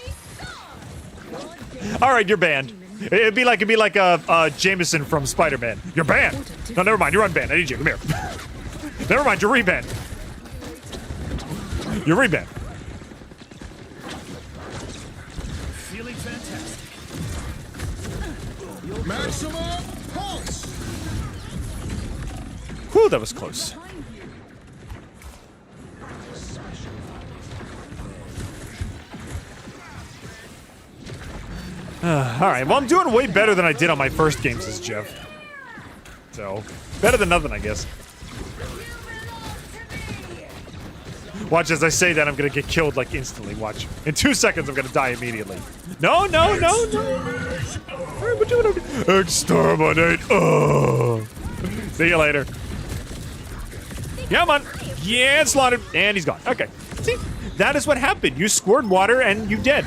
All right, you're banned. It'd be like Jameson from Spider-Man. You're banned. No, never mind. You're unbanned. I need you. Come here. Never mind. You're rebanned. You're rebanned. Feeling fantastic. Maximum pulse! Whew, that was close. All right. Well, I'm doing way better than I did on my first games as Jeff. So, better than nothing, I guess. Watch as I say that, I'm gonna get killed like instantly. Watch. In 2 seconds, I'm gonna die immediately. No, no, no, no. Exterminate. Oh. See you later. Come on. Yeah, it's slaughtered. And he's gone. Okay. See, that is what happened. You squirt water and you dead.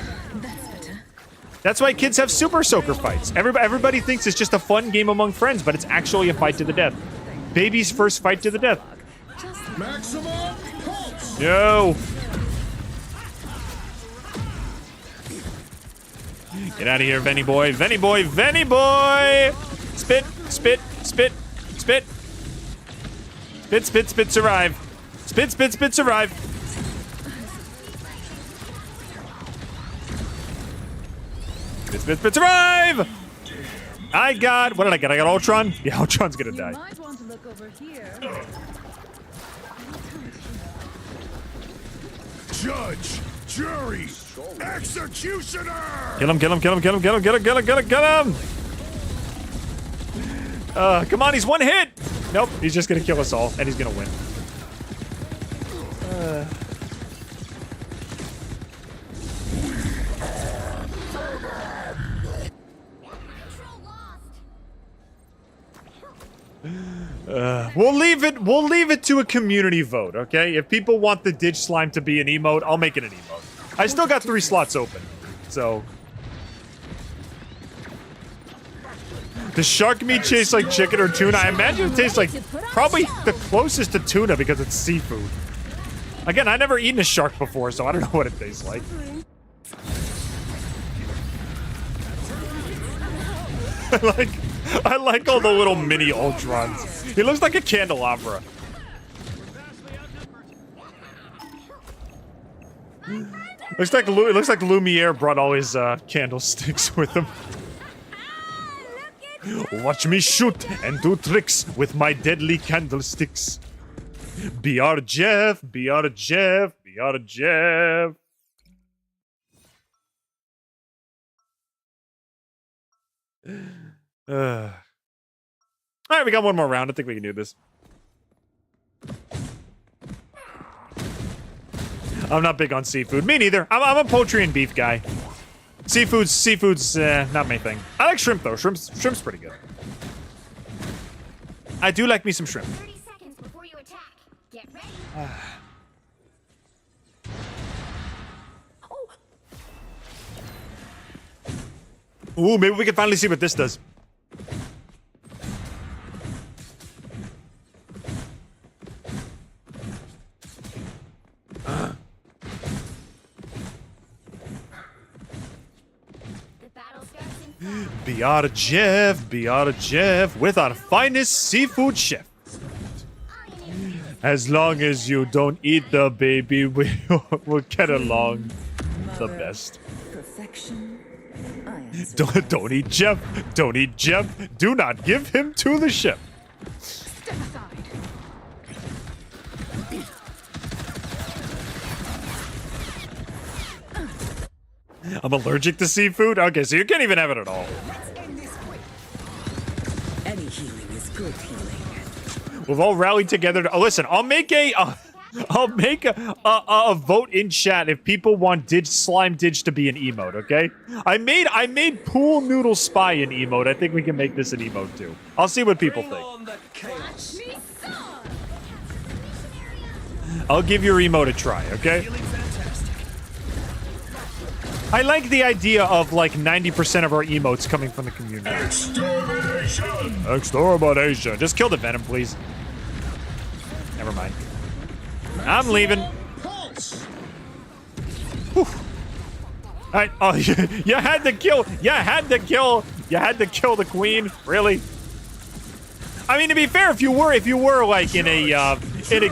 That's why kids have super soaker fights. Everybody thinks it's just a fun game among friends, but it's actually a fight to the death. Baby's first fight to the death. Maximum pulse! No. Get out of here, Venny boy. Venny boy. Venny boy. Spit, spit, spit, spit. Spit, spit, spit, survive. Spit, spit, spit, survive. Spit, spit, spit, survive! I got... What did I get? I got Ultron? Yeah, Ultron's gonna die. Might want to look over here. Judge, jury, executioner! Kill him, kill him, kill him, kill him, kill him, kill him, kill him, kill him, kill him! Come on, he's one hit! Nope, he's just gonna kill us all, and he's gonna win. Whoa, We'll leave it to a community vote, okay? If people want the ditch slime to be an emote, I'll make it an emote. I still got 3 slots open, so. Does shark meat taste like chicken or tuna? I imagine it tastes like probably the closest to tuna because it's seafood. Again, I've never eaten a shark before, so I don't know what it tastes like. I like all the little mini Ultrons. He looks like a candelabra. It looks like Lumiere brought all his candlesticks with him. Watch me shoot and do tricks with my deadly candlesticks. BR Jeff, BR Jeff, BR Jeff. All right, we got one more round. I think we can do this. I'm not big on seafood. Me neither. I'm a poultry and beef guy. Seafood's not my thing. I like shrimp though. Shrimp's pretty good. I do like me some shrimp. 30 seconds before you attack. Get ready. Ooh, maybe we can finally see what this does. BR Jeff with our finest seafood chef. As long as you don't eat the baby, we'll get along the best. Perfection. Don't eat Jeff. Don't eat Jeff. Do not give him to the ship. Step aside. I'm allergic to seafood? Okay, so you can't even have it at all. Any healing is good healing. We've all rallied together to... Oh, listen, I'll make a vote in chat if people want slime Didge to be an emote, okay? I made Pool Noodle Spy an emote. I think we can make this an emote too. I'll see what people think. I'll give your emote a try, okay? I like the idea of like 90% of our emotes coming from the community. Extermination! Extermination. Just kill the venom, please. Never mind. I'm leaving. Whew. Alright, oh, you had to kill the queen, really? I mean, to be fair, if you were like in a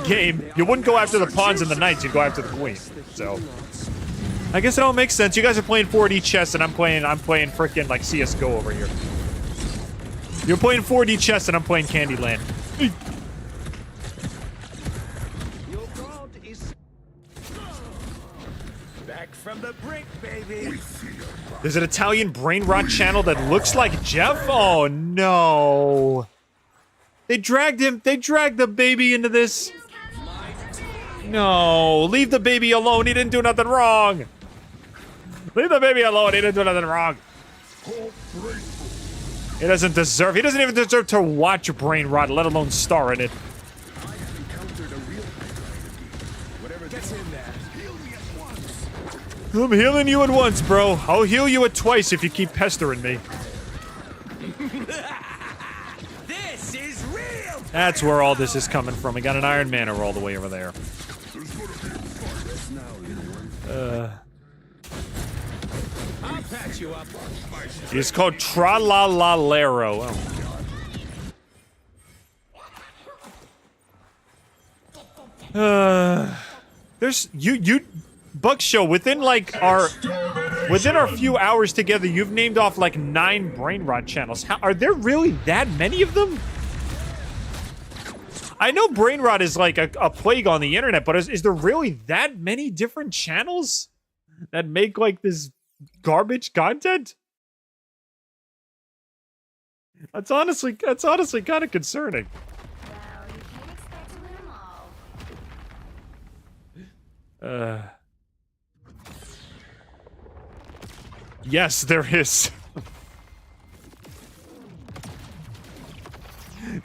game, you wouldn't go after the pawns and the knights, you'd go after the queen. So I guess it all makes sense. You guys are playing 4D chess and I'm playing freaking like CS:GO over here. You're playing 4D chess and I'm playing Candyland. Back from the brink, baby. There's an Italian brain rot channel that looks like Jeff? Oh no. They dragged the baby into this. No, leave the baby alone. He didn't do nothing wrong. Leave the baby alone. He didn't do nothing wrong. He doesn't even deserve to watch brain rot, let alone star in it. I'm healing you at once, bro. I'll heal you at twice if you keep pestering me. This is real. That's where all this is coming from. We got an Iron Manor all the way over there. I'll patch you up. It's called Tra-la-la-lero. Oh my god. There's you Buck Show, within our few hours together, you've named off like 9 brain rot channels. Are there really that many of them? I know brain rot is like a plague on the internet, but is there really that many different channels that make like this garbage content? That's honestly kind of concerning. Well, you can't expect to win them all. Yes, there is.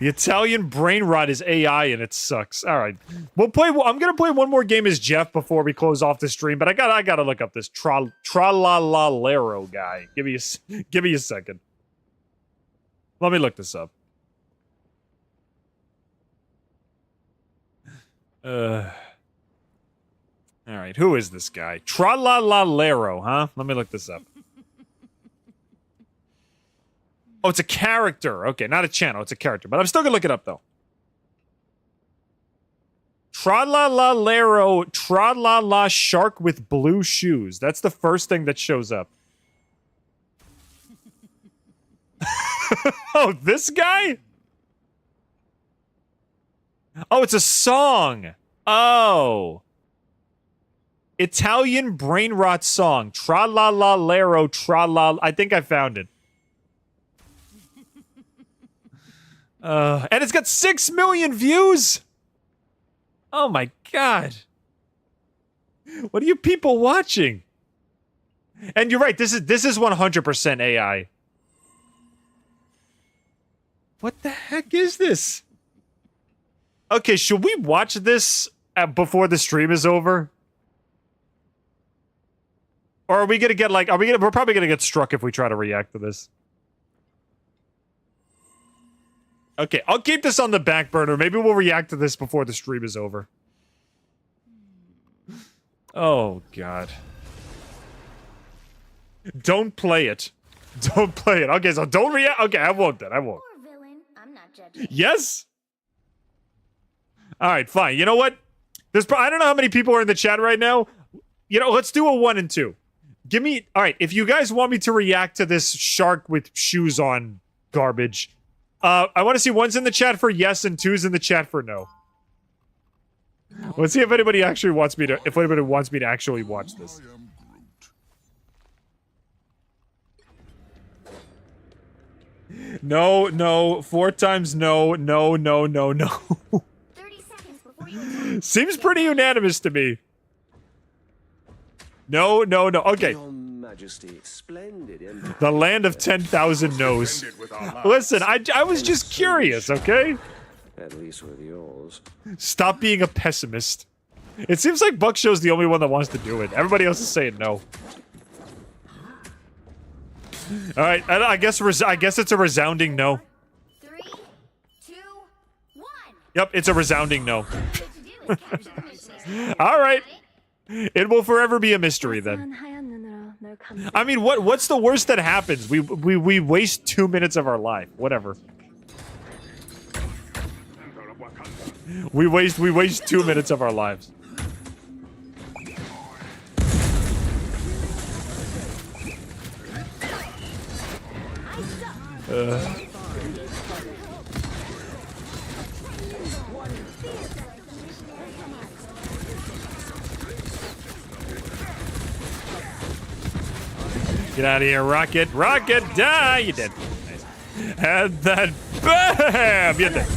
The Italian brain rot is AI and it sucks. All right, we'll play. I'm gonna play one more game as Jeff before we close off the stream. But I gotta look up this Tralalero guy. Give me a second. Let me look this up. All right, who is this guy? Tralalero, huh? Let me look this up. Oh, it's a character. Okay, not a channel. It's a character. But I'm still gonna look it up, though. Tralalero, tralala shark with blue shoes. That's the first thing that shows up. Oh, this guy? Oh, it's a song. Oh. Italian brain rot song. Tralalero, tralala. I think I found it. And it's got 6 million views. Oh my god. What are you people watching? And you're right, this is 100% AI. What the heck is this? Okay, should we watch this before the stream is over? Or are we gonna get like, we're probably gonna get struck if we try to react to this. Okay, I'll keep this on the back burner. Maybe we'll react to this before the stream is over. Oh, God. Don't play it. Don't play it. Okay, so don't react. Okay, I won't then. I won't. Poor villain. I'm not judging. Yes? Alright, fine. You know what? I don't know how many people are in the chat right now. You know, let's do a 1 and 2. Give me... Alright, if you guys want me to react to this shark with shoes on garbage... I want to see 1's in the chat for yes and 2's in the chat for no. Let's see if anybody actually wants me to, actually watch this. No, no, 4 times no, no, no, no, no. 30 seconds before you Seems pretty unanimous to me. No, no, no. Okay. Majesty, splendid. The land of 10,000 no's. Listen, I was just curious, okay? At least with yours. Stop being a pessimist. It seems like Buckshow's the only one that wants to do it. Everybody else is saying no. All right, I guess it's a resounding no. 3, 2, 1. Yep, it's a resounding no. All right. It will forever be a mystery then. I mean, what's the worst that happens? We waste 2 minutes of our life. Whatever. We waste 2 minutes of our lives. Get out of here, Rocket! Rocket, die! You did. Nice. And then, BAM! You did.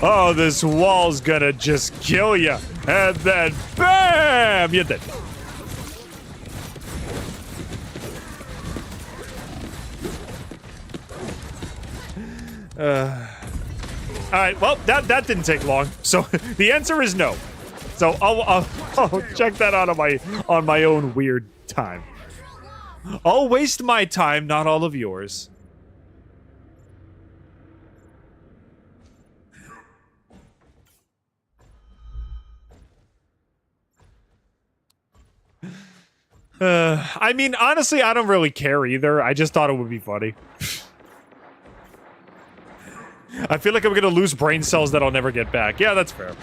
Oh, this wall's gonna just kill you. And then, BAM! You did. Alright, well, that didn't take long. So, the answer is no. So I'll check that out on my own weird time. I'll waste my time, not all of yours. I mean, honestly, I don't really care either. I just thought it would be funny. I feel like I'm gonna lose brain cells that I'll never get back. Yeah, that's fair.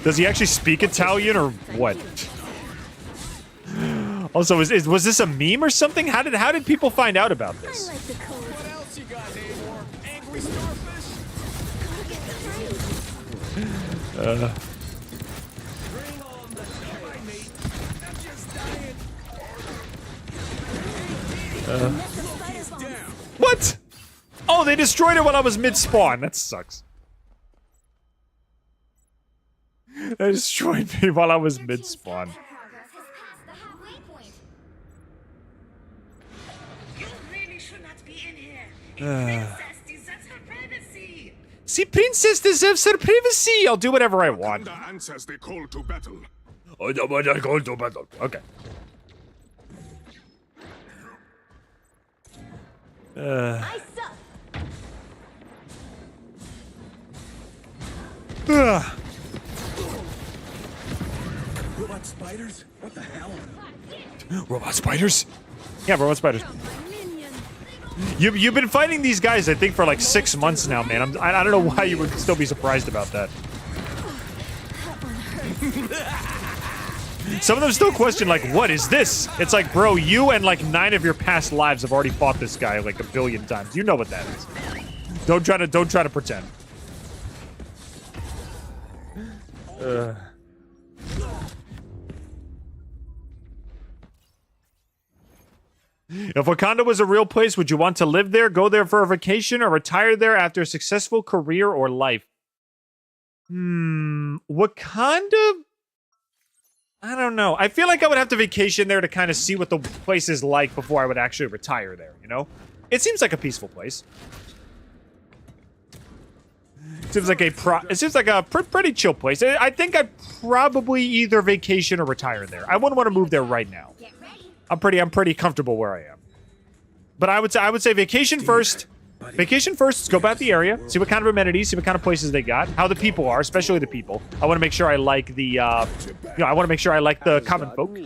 Does he actually speak Italian or what? Also, was this a meme or something? How did people find out about this? I like the code. What else you got, Hayward? Angry starfish? Bring on the fire, mate. I'm just dying. What? Oh, they destroyed it while I was mid-spawn. That sucks. They destroyed me while I was mid-spawn. See, princess deserves her privacy. I'll do whatever I want. Wakanda answers the call to battle. Okay. I suck. Robot spiders? What the hell? Robot spiders? Yeah, robot spiders. You've been fighting these guys, I think, for like 6 months now, man. I don't know why you would still be surprised about that. Some of them still question, like, what is this? It's like, bro, you and like 9 of your past lives have already fought this guy like a billion times. You know what that is. Don't try to pretend. If Wakanda was a real place, would you want to live there, go there for a vacation, or retire there after a successful career or life? Wakanda? I don't know. I feel like I would have to vacation there to kind of see what the place is like before I would actually retire there, you know? It seems like a peaceful place. It seems like a pretty chill place. I think I'd probably either vacation or retire there. I wouldn't want to move there right now. I'm pretty comfortable where I am. But I would say vacation first. Vacation first, scope out the area, see what kind of amenities, see what kind of places they got, how the people are, especially the people. I want to make sure I like the, I want to make sure I like the common folk.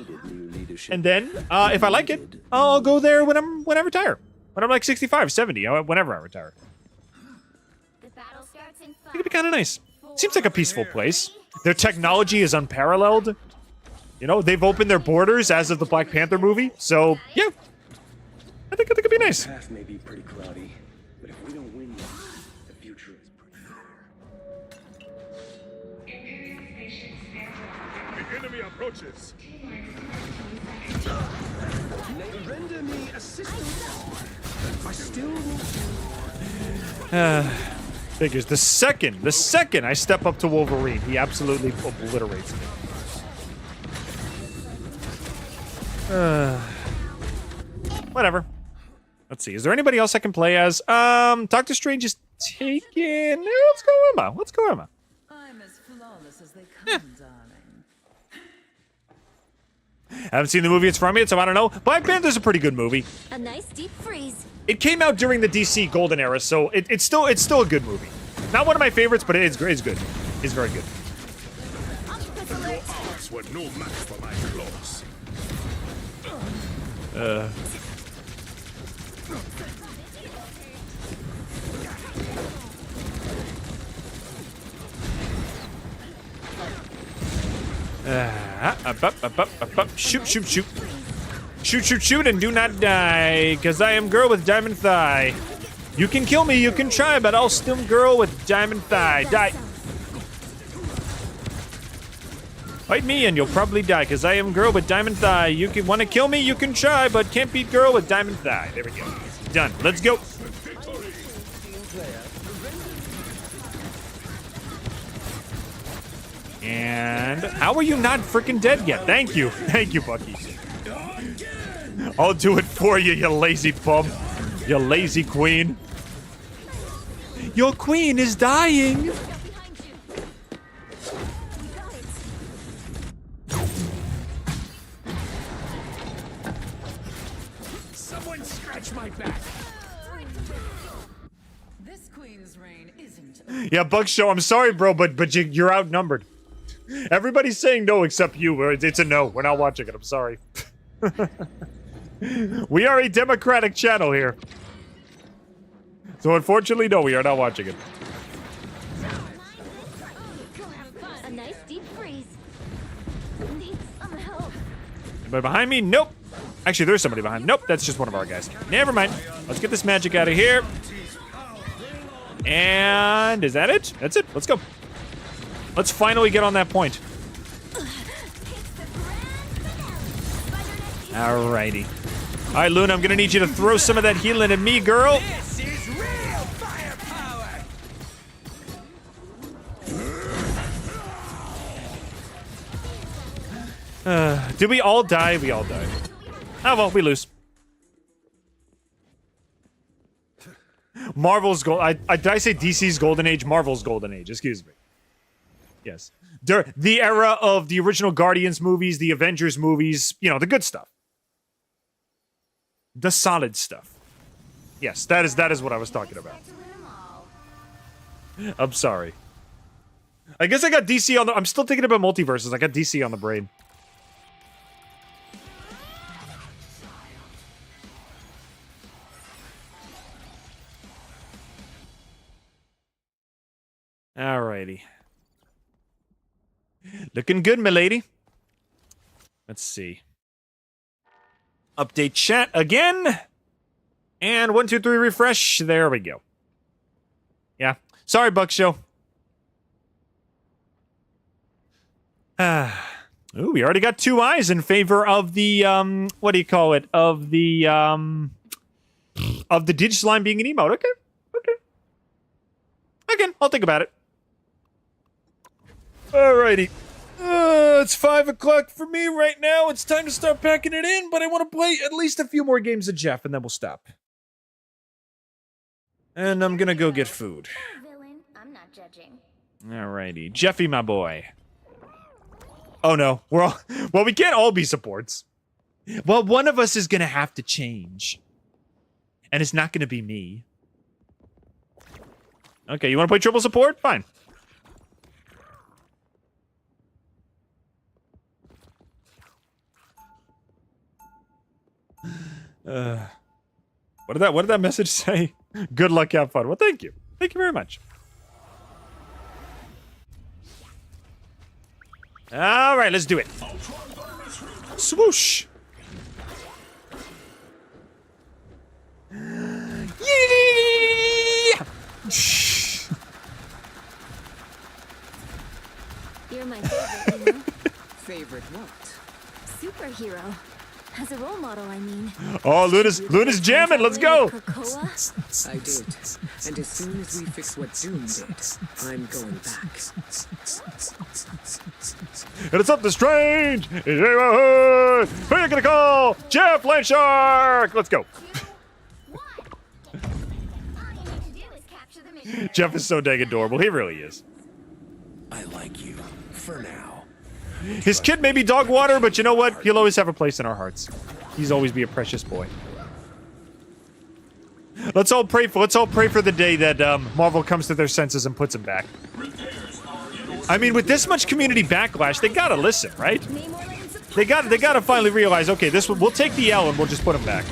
And then, if I like it, I'll go there when I retire. When I'm like 65, 70, whenever I retire. It could be kind of nice. Seems like a peaceful place. Their technology is unparalleled. You know, they've opened their borders as of the Black Panther movie. So, yeah. I think it could be nice. The path may be pretty cloudy, but if we don't win, the future is pretty The enemy approaches. Render me assistance. I still Figures. The second I step up to Wolverine, he absolutely obliterates me. Whatever. Let's see. Is there anybody else I can play as? Doctor Strange is taken. Let's go Emma. Let's go Emma. I'm as flawless as they come, darling. Haven't seen the movie it's from yet, so I don't know. Black Panther's a pretty good movie. A nice deep freeze. It came out during the DC Golden Era, so it's still a good movie. Not one of my favorites, but it's good. It's very good. Your arms were no match for my claws. Shoot. Shoot, and do not die, because I am girl with diamond thigh. You can kill me, you can try, but I'll still girl with diamond thigh. Die. Fight me and you'll probably die, because I am girl with diamond thigh. You can want to kill me, you can try, but can't beat girl with diamond thigh. There we go. Done. Let's go. And how are you not freaking dead yet? Thank you. Thank you, Bucky. I'll do it for you, you lazy bum. You lazy queen. Your queen is dying. Someone scratch my back. This queen's reign isn't. Yeah, Bug Show, I'm sorry, bro, but you're outnumbered. Everybody's saying no except you. It's a no. We're not watching it. I'm sorry. We are a democratic channel here. So unfortunately, no, we are not watching it. A nice deep freeze. Need some help. Anybody behind me? Nope. Actually, there's somebody behind me. Nope, that's just one of our guys. Never mind. Let's get this magic out of here. And is that it? That's it. Let's go. Let's finally get on that point. Alrighty. All right, Luna, I'm gonna need you to throw some of that healing at me, girl. This is real firepower. Did we all die? We all died. Oh, well, we lose. Marvel's gold. Did I say DC's golden age? Marvel's golden age. Excuse me. Yes. The era of the original Guardians movies, the Avengers movies, you know, the good stuff. The solid stuff. Yes, that is what I was talking about. I'm sorry. I guess I got DC on the... I'm still thinking about multiverses. I got DC on the brain. Alrighty. Looking good, milady. Let's see. Update chat again. And 1, 2, 3, refresh. There we go. Yeah. Sorry, Buck Show. Ooh, we already got 2 eyes in favor of the, what do you call it? Of the Digislime being an emote. Okay. Okay. Again, I'll think about it. Alrighty. It's 5 o'clock for me right now. It's time to start packing it in, but I want to play at least a few more games of Jeff, and then we'll stop. And I'm gonna go get food. Villain, I'm not judging. Alrighty. Jeffy, my boy. Oh no, we're all... Well, we can't all be supports. Well, one of us is gonna have to change. And it's not gonna be me. Okay, you wanna play triple support? Fine. What did that message say? Good luck, have fun. Well, thank you. Thank you very much. All right, let's do it. Swoosh. Yeah! You're my favorite, you know? Favorite what? Superhero. As a role model, I mean. Oh, Luna's jamming. Let's go. I did. And as soon as we fix what Doom did, I'm going back. And it's up to Strange. Who are you gonna call? Jeff Landshark. Let's go. Jeff is so dang adorable. He really is. I like you. For now. His kid may be dog water, but you know what? He'll always have a place in our hearts. He's always be a precious boy. Let's all pray for the day that Marvel comes to their senses and puts him back. I mean, with this much community backlash, they gotta listen, right? They gotta finally realize, okay, we'll take the L and we'll just put him back.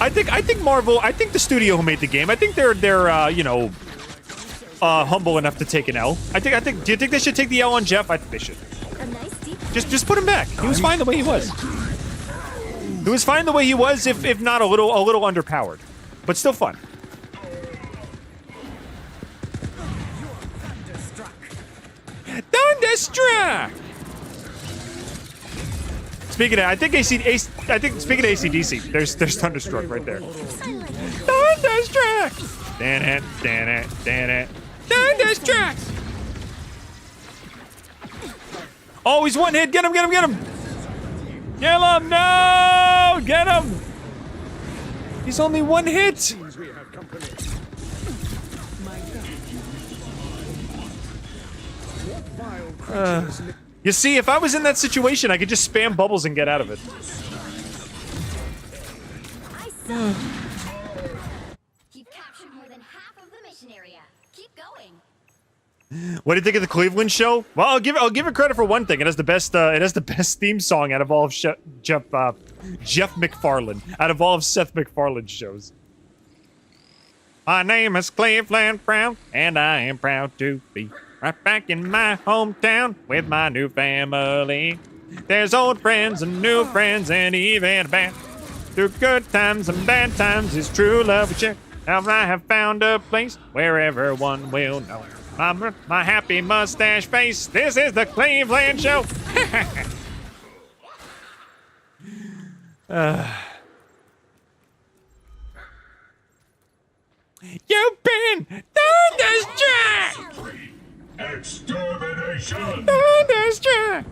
I think Marvel, I think the studio who made the game, I think they're you know, humble enough to take an L. Do you think they should take the L on Jeff? I think they should. Just put him back. He was fine the way he was. He was fine the way he was, if not a little underpowered, but still fun. Thunderstruck. Speaking of, speaking of AC/DC, there's Thunderstruck right there. Thunderstruck! Dan it. Thunderstruck! Oh, he's one hit. Get him! Kill him! No! Get him! He's only one hit. You see, if I was in that situation, I could just spam bubbles and get out of it. You've captured more than half of the mission area. Keep going. What do you think of the Cleveland show? Well, I'll give it credit for one thing. It has the best theme song out of all of Jeff McFarlane, out of all of Seth MacFarlane's shows. My name is Cleveland Brown, and I am proud to be right back in my hometown with my new family. There's old friends and new friends and even bad. Through good times and bad times, it's true love we share. Now I have found a place where everyone will know. My happy mustache face. This is the Cleveland Show. You've been thunderstruck. Extermination! Thunderstruck!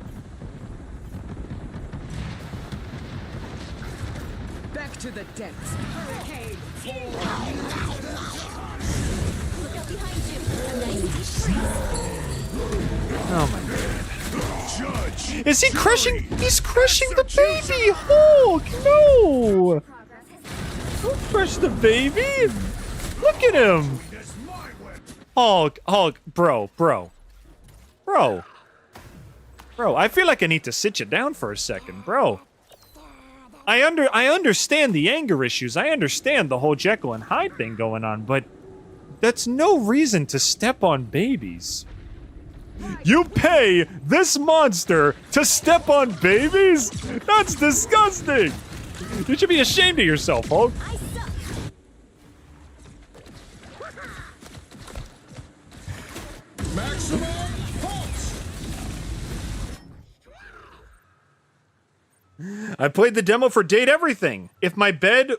back to the depths. Hurricane. Look up behind you. A nice deep freeze. Oh my god. Is he crushing? He's crushing the baby! Hulk! No! Don't crush the baby! Look at him! Hulk, bro. Bro, I feel like I need to sit you down for a second, bro. I understand the anger issues. I understand the whole Jekyll and Hyde thing going on, but that's no reason to step on babies. You pay this monster to step on babies? That's disgusting! You should be ashamed of yourself, Hulk. Maximum pulse. I played the demo for Date Everything. If my bed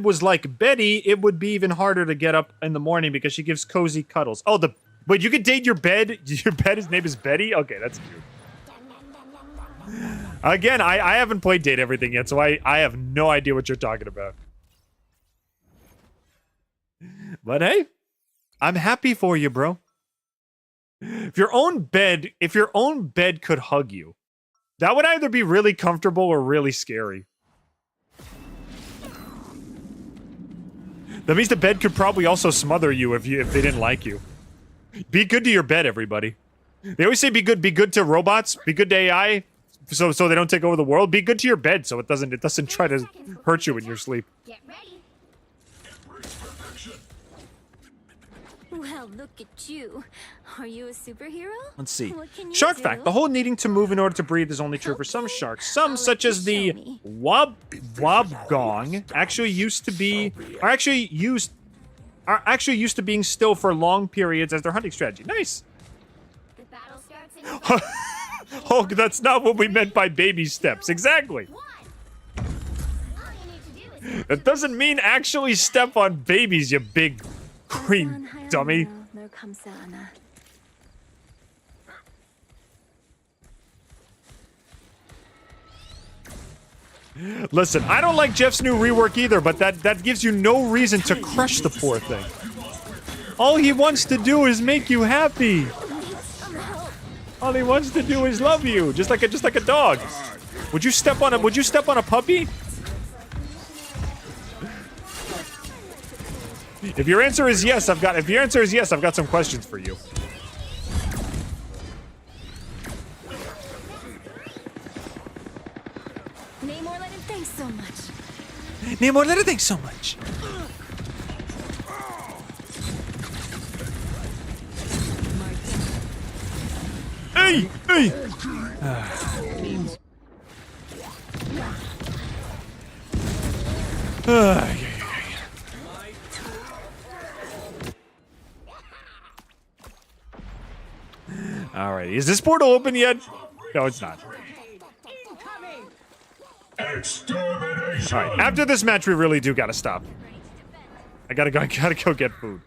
was like Betty, it would be even harder to get up in the morning because she gives cozy cuddles. Oh, wait, you could date your bed? Your bed's name is Betty? Okay, that's cute. Again, I haven't played Date Everything yet, so I have no idea what you're talking about. But hey, I'm happy for you, bro. If your own bed could hug you, that would either be really comfortable or really scary. That means the bed could probably also smother you if they didn't like you. Be good to your bed, everybody. They always say be good to robots, be good to AI, so they don't take over the world. Be good to your bed so it doesn't try to hurt you in your sleep. Get ready. Well, look at you. Are you a superhero? Let's see. What can you Shark do? fact: the whole needing to move in order to breathe is only true for some sharks. Some, such as the wobgong, actually used to being still for long periods as their hunting strategy. Nice. The battle starts in Hulk, that's not what we meant by baby steps. Exactly. 1. All you need to do is That doesn't mean actually step on babies, you big green dummy. Listen, I don't like Jeff's new rework either, but that gives you no reason to crush the poor thing. All he wants to do is make you happy. All he wants to do is love you, just like a dog. Would you step on a puppy? If your answer is yes, I've got some questions for you. Namor, let him thanks so much. Namor, let her think so much. Hey! Alright, is this portal open yet? No, it's not. Extermination. Alright, after this match, we really do gotta stop. I gotta go get food.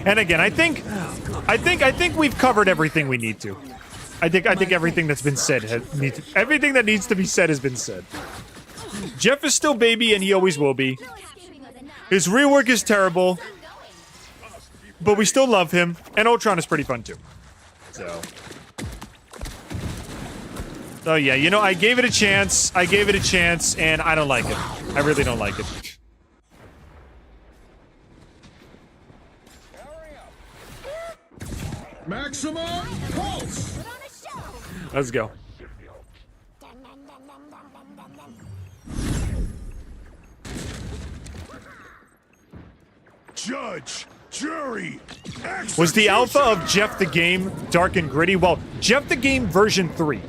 And again, I think we've covered everything we need to. I think everything that's been said everything that needs to be said has been said. Jeff is still baby, and he always will be. His rework is terrible, but we still love him. And Ultron is pretty fun too. So yeah, you know, I gave it a chance, and I don't like it. I really don't like it. Maximum pulse. Let's go. Judge, jury, Was the alpha of Jeff the Game dark and gritty? Well, Jeff the Game version 3.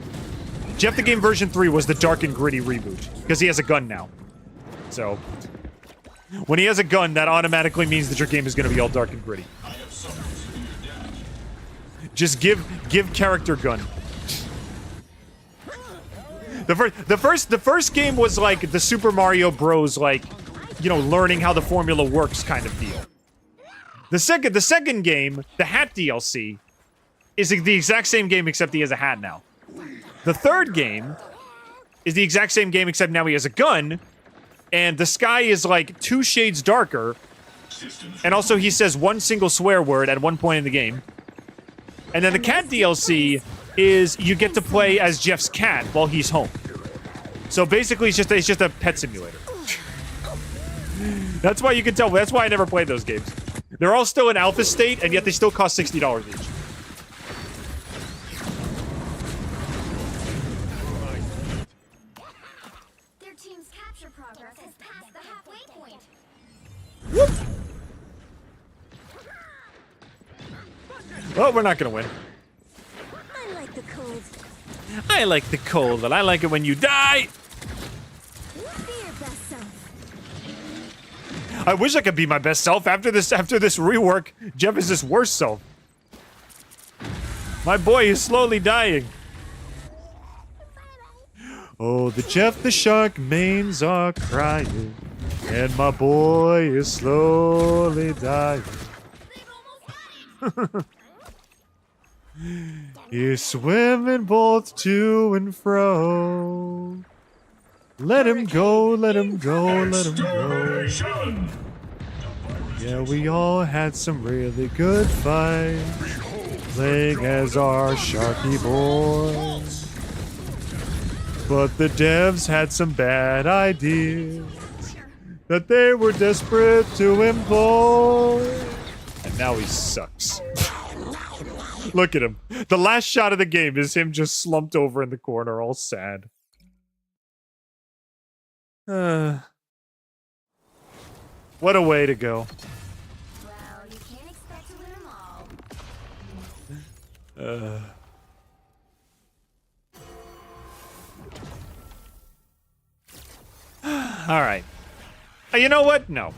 Jeff the Game version 3 was the dark and gritty reboot, because he has a gun now. So, when he has a gun, that automatically means that your game is going to be all dark and gritty. Just give character gun. The first game was like the Super Mario Bros. Like, you know, learning how the formula works kind of deal. The second game, the hat DLC, is the exact same game except he has a hat now. The third game is the exact same game, except now he has a gun, and the sky is like 2 shades darker, and also he says one single swear word at one point in the game. And then the cat DLC is you get to play as Jeff's cat while he's home. So basically, it's just a pet simulator. That's why you can tell. That's why I never played those games. They're all still in alpha state, and yet they still cost $60 each. Their team's capture progress has passed the halfway point. Well, we're not gonna win. I like the cold. I like the cold, but I like it when you die. Be your best self. I wish I could be my best self after this rework. Jeff is his worst self. My boy is slowly dying. Oh, the Jeff the Shark mains are crying, and my boy is slowly dying. He's swimming both to and fro. Let him go, let him go, let him go. Yeah, we all had some really good fights, playing as our Sharky boys. But the devs had some bad ideas that they were desperate to employ. And now he sucks. Look at him. The last shot of the game is him just slumped over in the corner, all sad. What a way to go. Well, you can't expect to win them all. All right. You know what? No.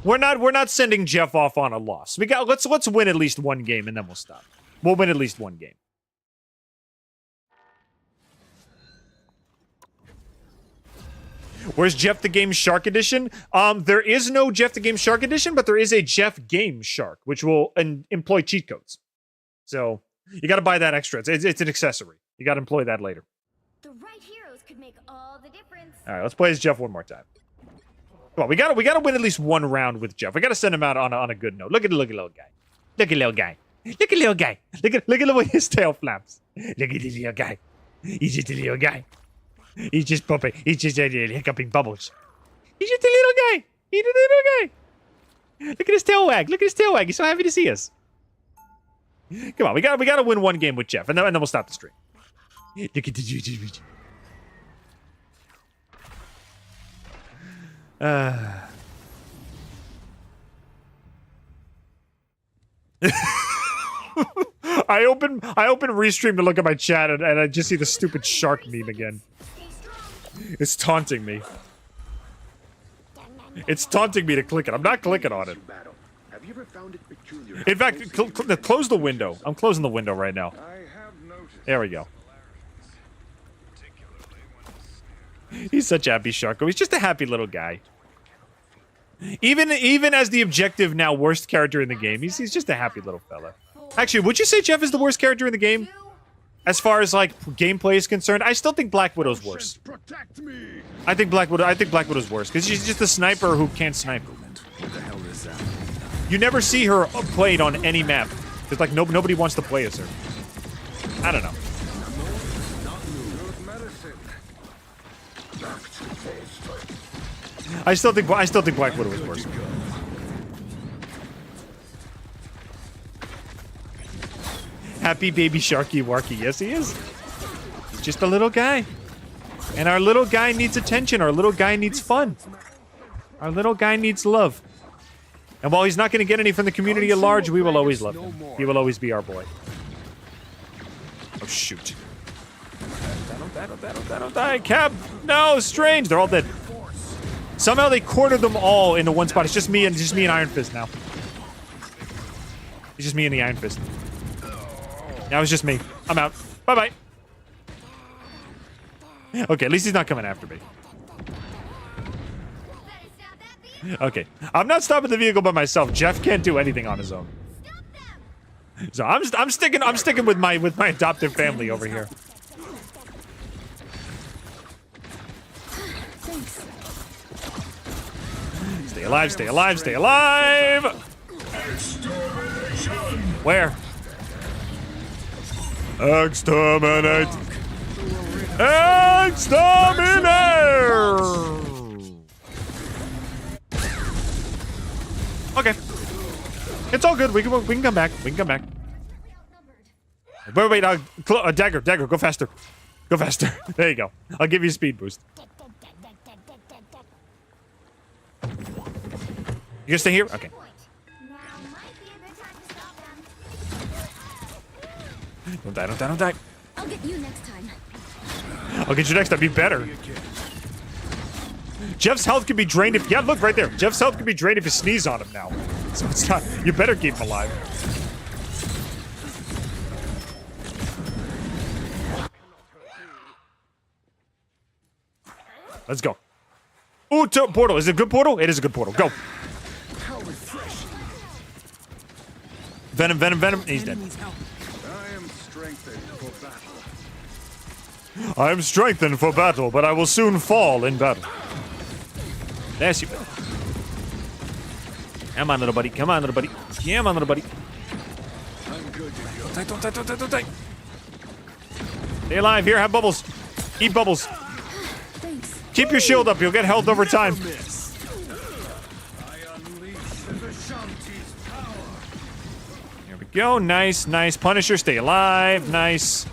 We're not sending Jeff off on a loss. Let's win at least one game and then we'll stop. We'll win at least one game. Where's Jeff the Game Shark Edition? There is no Jeff the Game Shark Edition, but there is a Jeff Game Shark, which will employ cheat codes. So you got to buy that extra. It's an accessory. You got to employ that later. The right heroes could make all the difference. All right, let's play as Jeff one more time. Come on, we gotta win at least one round with Jeff. We gotta send him out on a good note. Look at little guy. Look at little guy. Look at little guy. Look at the way his tail flaps. Look at the little guy. He's just a little guy. He's just popping. He's just hiccuping bubbles. He's just a little guy. He's a little guy. Look at his tail wag. Look at his tail wag. He's so happy to see us. Come on, we gotta win one game with Jeff, and then we'll stop the stream. Look at the. I open Restream to look at my chat and I just see the stupid shark meme again. It's taunting me. It's taunting me to click it. I'm not clicking on it. In fact, close the window. I'm closing the window right now. There we go. He's such a happy Sharko. He's just a happy little guy. Even as the objective now worst character in the game, he's just a happy little fella. Actually, would you say Jeff is the worst character in the game? As far as like gameplay is concerned, I still think Black Widow's worse. I think Black Widow's worse because she's just a sniper who can't snipe. What the hell is that? You never see her played on any map. It's like nobody wants to play as her. I don't know. I still think Black Widow is worse. Happy baby Sharky Warky. Yes, he is. He's just a little guy. And our little guy needs attention. Our little guy needs fun. Our little guy needs love. And while he's not going to get any from the community at large, we will always love him. He will always be our boy. Oh, shoot. Don't die. Cab. No, Strange. They're all dead. Somehow they cornered them all into one spot. It's just me and Iron Fist now. It's just me and the Iron Fist. Now it's just me. I'm out. Bye-bye. Okay, at least he's not coming after me. Okay. I'm not stopping the vehicle by myself. Jeff can't do anything on his own. So I'm sticking with my adoptive family over here. Stay alive, stay alive, stay alive! Where? Exterminate! Exterminate! Okay. It's all good. We can come back. We can come back. Wait, dagger, go faster. Go faster. There you go. I'll give you a speed boost. You gonna stay here? Okay. Don't die, don't die, don't die. I'll get you next time. I'll get you next time. Be better. Jeff's health can be drained if... Yeah, look, right there. Jeff's health can be drained if you sneeze on him now. So it's not... You better keep him alive. Let's go. Ooh, portal. Is it a good portal? It is a good portal. Go. Venom, venom, venom. He's dead. I am strengthened for battle, but I will soon fall in battle. Yes, you will. Come on, little buddy. Come on, little buddy. Come on, little buddy. Don't die, don't die, don't die, don't die. Stay alive. Here, have bubbles. Eat bubbles. Thanks. Keep your shield up. You'll get health over time. Here we go. Nice, nice. Punisher, stay alive. Nice.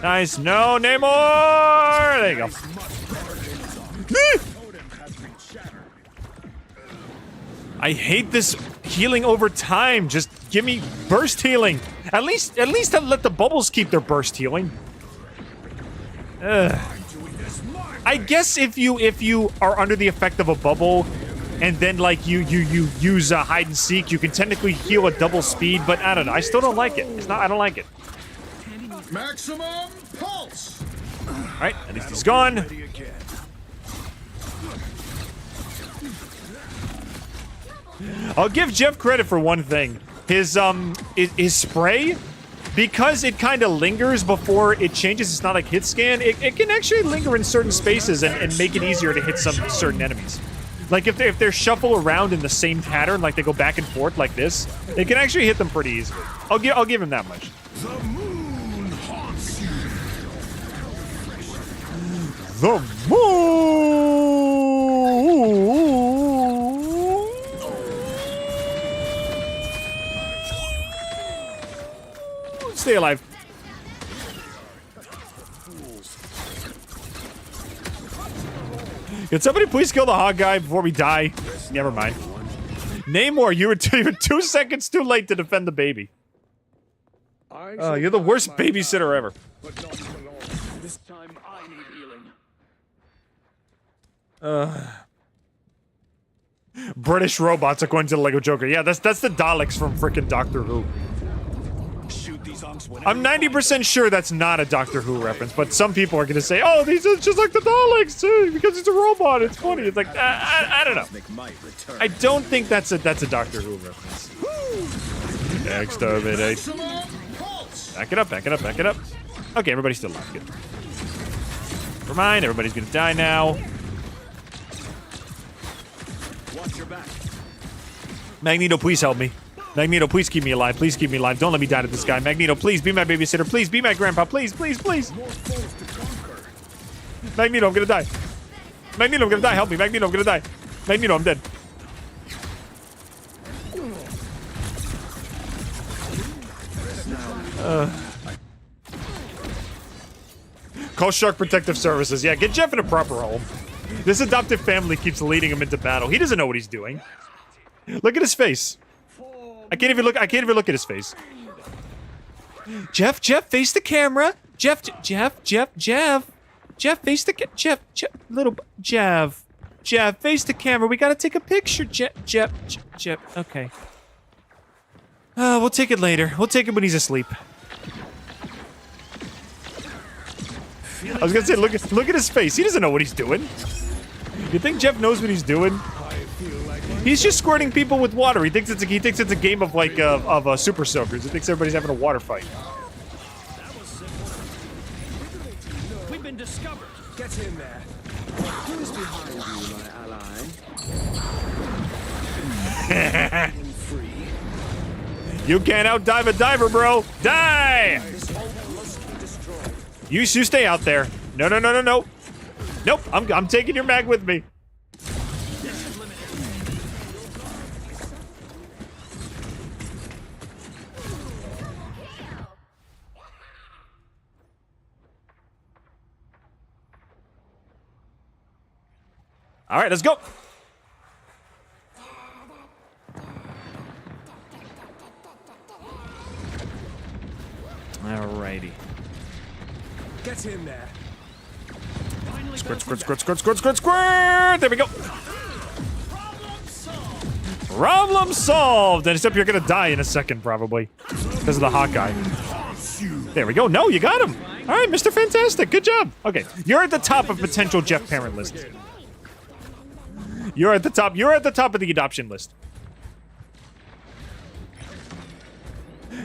Nice. No, Namor! There you go. I hate this healing over time. Just give me burst healing. At least let the bubbles keep their burst healing. I guess if you are under the effect of a bubble, and then like you use a hide and seek, you can technically heal a double speed. But I don't know. I still don't like it. It's not. I don't like it. Maximum pulse. All right. At least he's gone. I'll give Jeff credit for one thing. His spray, because it kind of lingers before it changes. It's not like hit scan. It can actually linger in certain spaces and make it easier to hit some certain enemies. Like if they're shuffle around in the same pattern, like they go back and forth like this, it can actually hit them pretty easily. I'll give him that much. The moon haunts you. The moon. Stay alive. Can somebody please kill the hog guy before we die? Never mind. Namor, you were 2 seconds too late to defend the baby. You're the worst babysitter ever. This time I need healing. British robots according to the Lego Joker. Yeah, that's the Daleks from frickin' Doctor Who. I'm 90% sure that's not a Doctor Who reference, but some people are gonna say, "Oh, these are just like the Daleks too, because it's a robot." It's funny. It's like I don't know. I don't think that's a Doctor Who reference. Exterminate. Back it up. Back it up. Back it up. Okay, everybody's still alive. Good. Never mind. Everybody's gonna die now. Watch your back. Magneto, please help me. Magneto, please keep me alive. Please keep me alive. Don't let me die to this guy. Magneto, please be my babysitter. Please be my grandpa. Please, please, please. Magneto, I'm gonna die. Magneto, I'm gonna die. Help me. Magneto, I'm gonna die. Magneto, I'm dead. Call Shark Protective Services. Yeah, get Jeff in a proper home. This adoptive family keeps leading him into battle. He doesn't know what he's doing. Look at his face. I can't even look at his face. Jeff, face the camera. Jeff, face the Jeff, face the camera. We gotta take a picture. Jeff. Okay. We'll take it later. We'll take it when he's asleep. I was gonna say, look at his face. He doesn't know what he's doing. You think Jeff knows what he's doing? He's just squirting people with water. He thinks it's a game of like super soakers. He thinks everybody's having a water fight. We've been discovered. Get in there. Who's behind you, my ally? You can't outdive a diver, bro. Die! You stay out there. No, no, no, no, no. Nope, I'm taking your mag with me. All right, let's go. Alrighty. Get in there. Squirt, squirt, squirt, squirt, squirt, squirt, squirt! There we go. Problem solved! And except you're gonna die in a second, probably. Because of the Hawkeye. There we go. No, you got him. All right, Mr. Fantastic. Good job. Okay, you're at the top of potential Jeff parent list. You're at the top. You're at the top of the adoption list.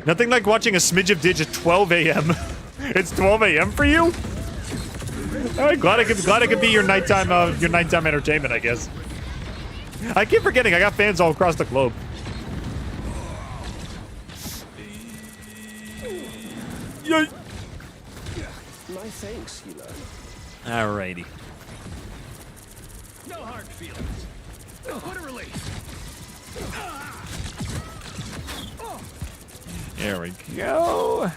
Nothing like watching a smidge of Dig at 12 a.m. It's 12 a.m. for you? All right, glad I could be your nighttime entertainment, I guess. I keep forgetting I got fans all across the globe. My thanks, Hila. Alrighty. No hard feelings. What a relief. There we go.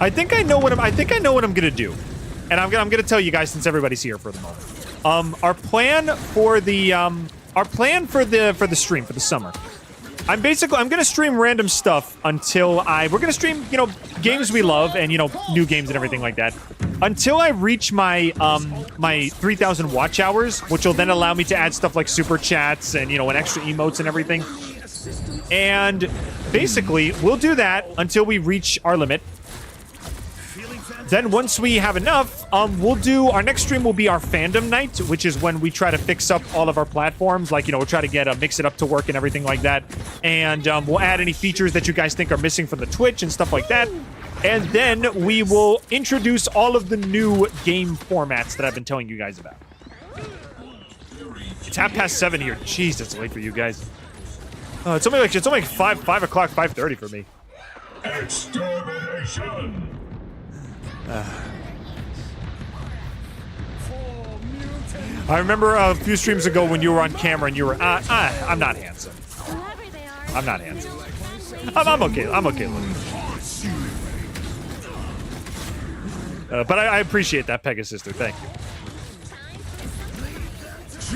I think I know what I'm gonna do, and I'm gonna tell you guys since everybody's here for the moment. Our plan for the stream for the summer. I'm gonna stream random stuff until we're gonna stream, you know, games we love and, you know, new games and everything like that. Until I reach my my 3,000 watch hours, which will then allow me to add stuff like super chats and, you know, and extra emotes and everything. And basically, we'll do that until we reach our limit. Then once we have enough, we'll do our next stream will be our fandom night, which is when we try to fix up all of our platforms. Like, you know, we'll try to mix it up to work and everything like that. And we'll add any features that you guys think are missing from the Twitch and stuff like that. And then we will introduce all of the new game formats that I've been telling you guys about. It's 7:30 here. Jeez, it's late for you guys. It's only like 5 o'clock, 5:30 for me. Extermination! I remember a few streams ago when you were on camera and you were, I'm not handsome. I'm not handsome. I'm okay. I'm okay looking. But I appreciate that, Pegasister. Thank you.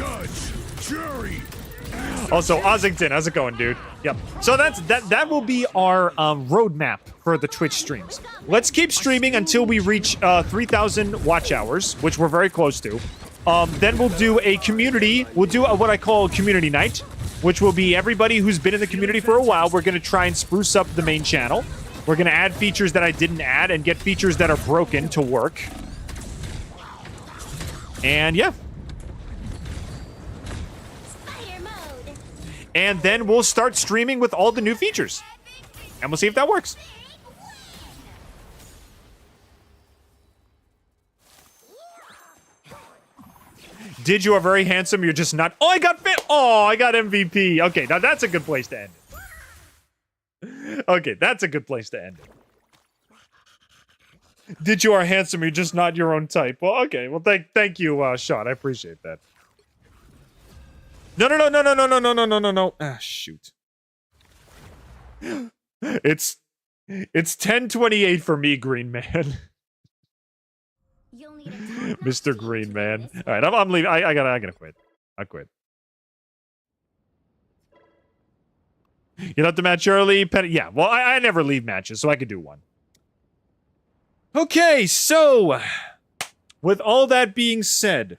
Judge, jury. Also, Ossington, how's it going, dude? Yep. So that will be our roadmap for the Twitch streams. Let's keep streaming until we reach 3,000 watch hours, which we're very close to. Then we'll do a community. We'll do what I call community night, which will be everybody who's been in the community for a while. We're going to try and spruce up the main channel. We're going to add features that I didn't add and get features that are broken to work. And yeah. And then we'll start streaming with all the new features. And we'll see if that works. Did you are very handsome, you're just not. Oh, I got MVP. Okay, now that's a good place to end it. Okay, that's a good place to end it. Did you are handsome, you're just not your own type. Well, okay. Well, thank you, Sean. I appreciate that. No. Ah, shoot. It's 10:28 for me, Green Man. Mr. Green Man. All right, I'm leaving. I gotta quit. I quit. You have to match early. Yeah. Well, I never leave matches, so I could do one. Okay, so with all that being said.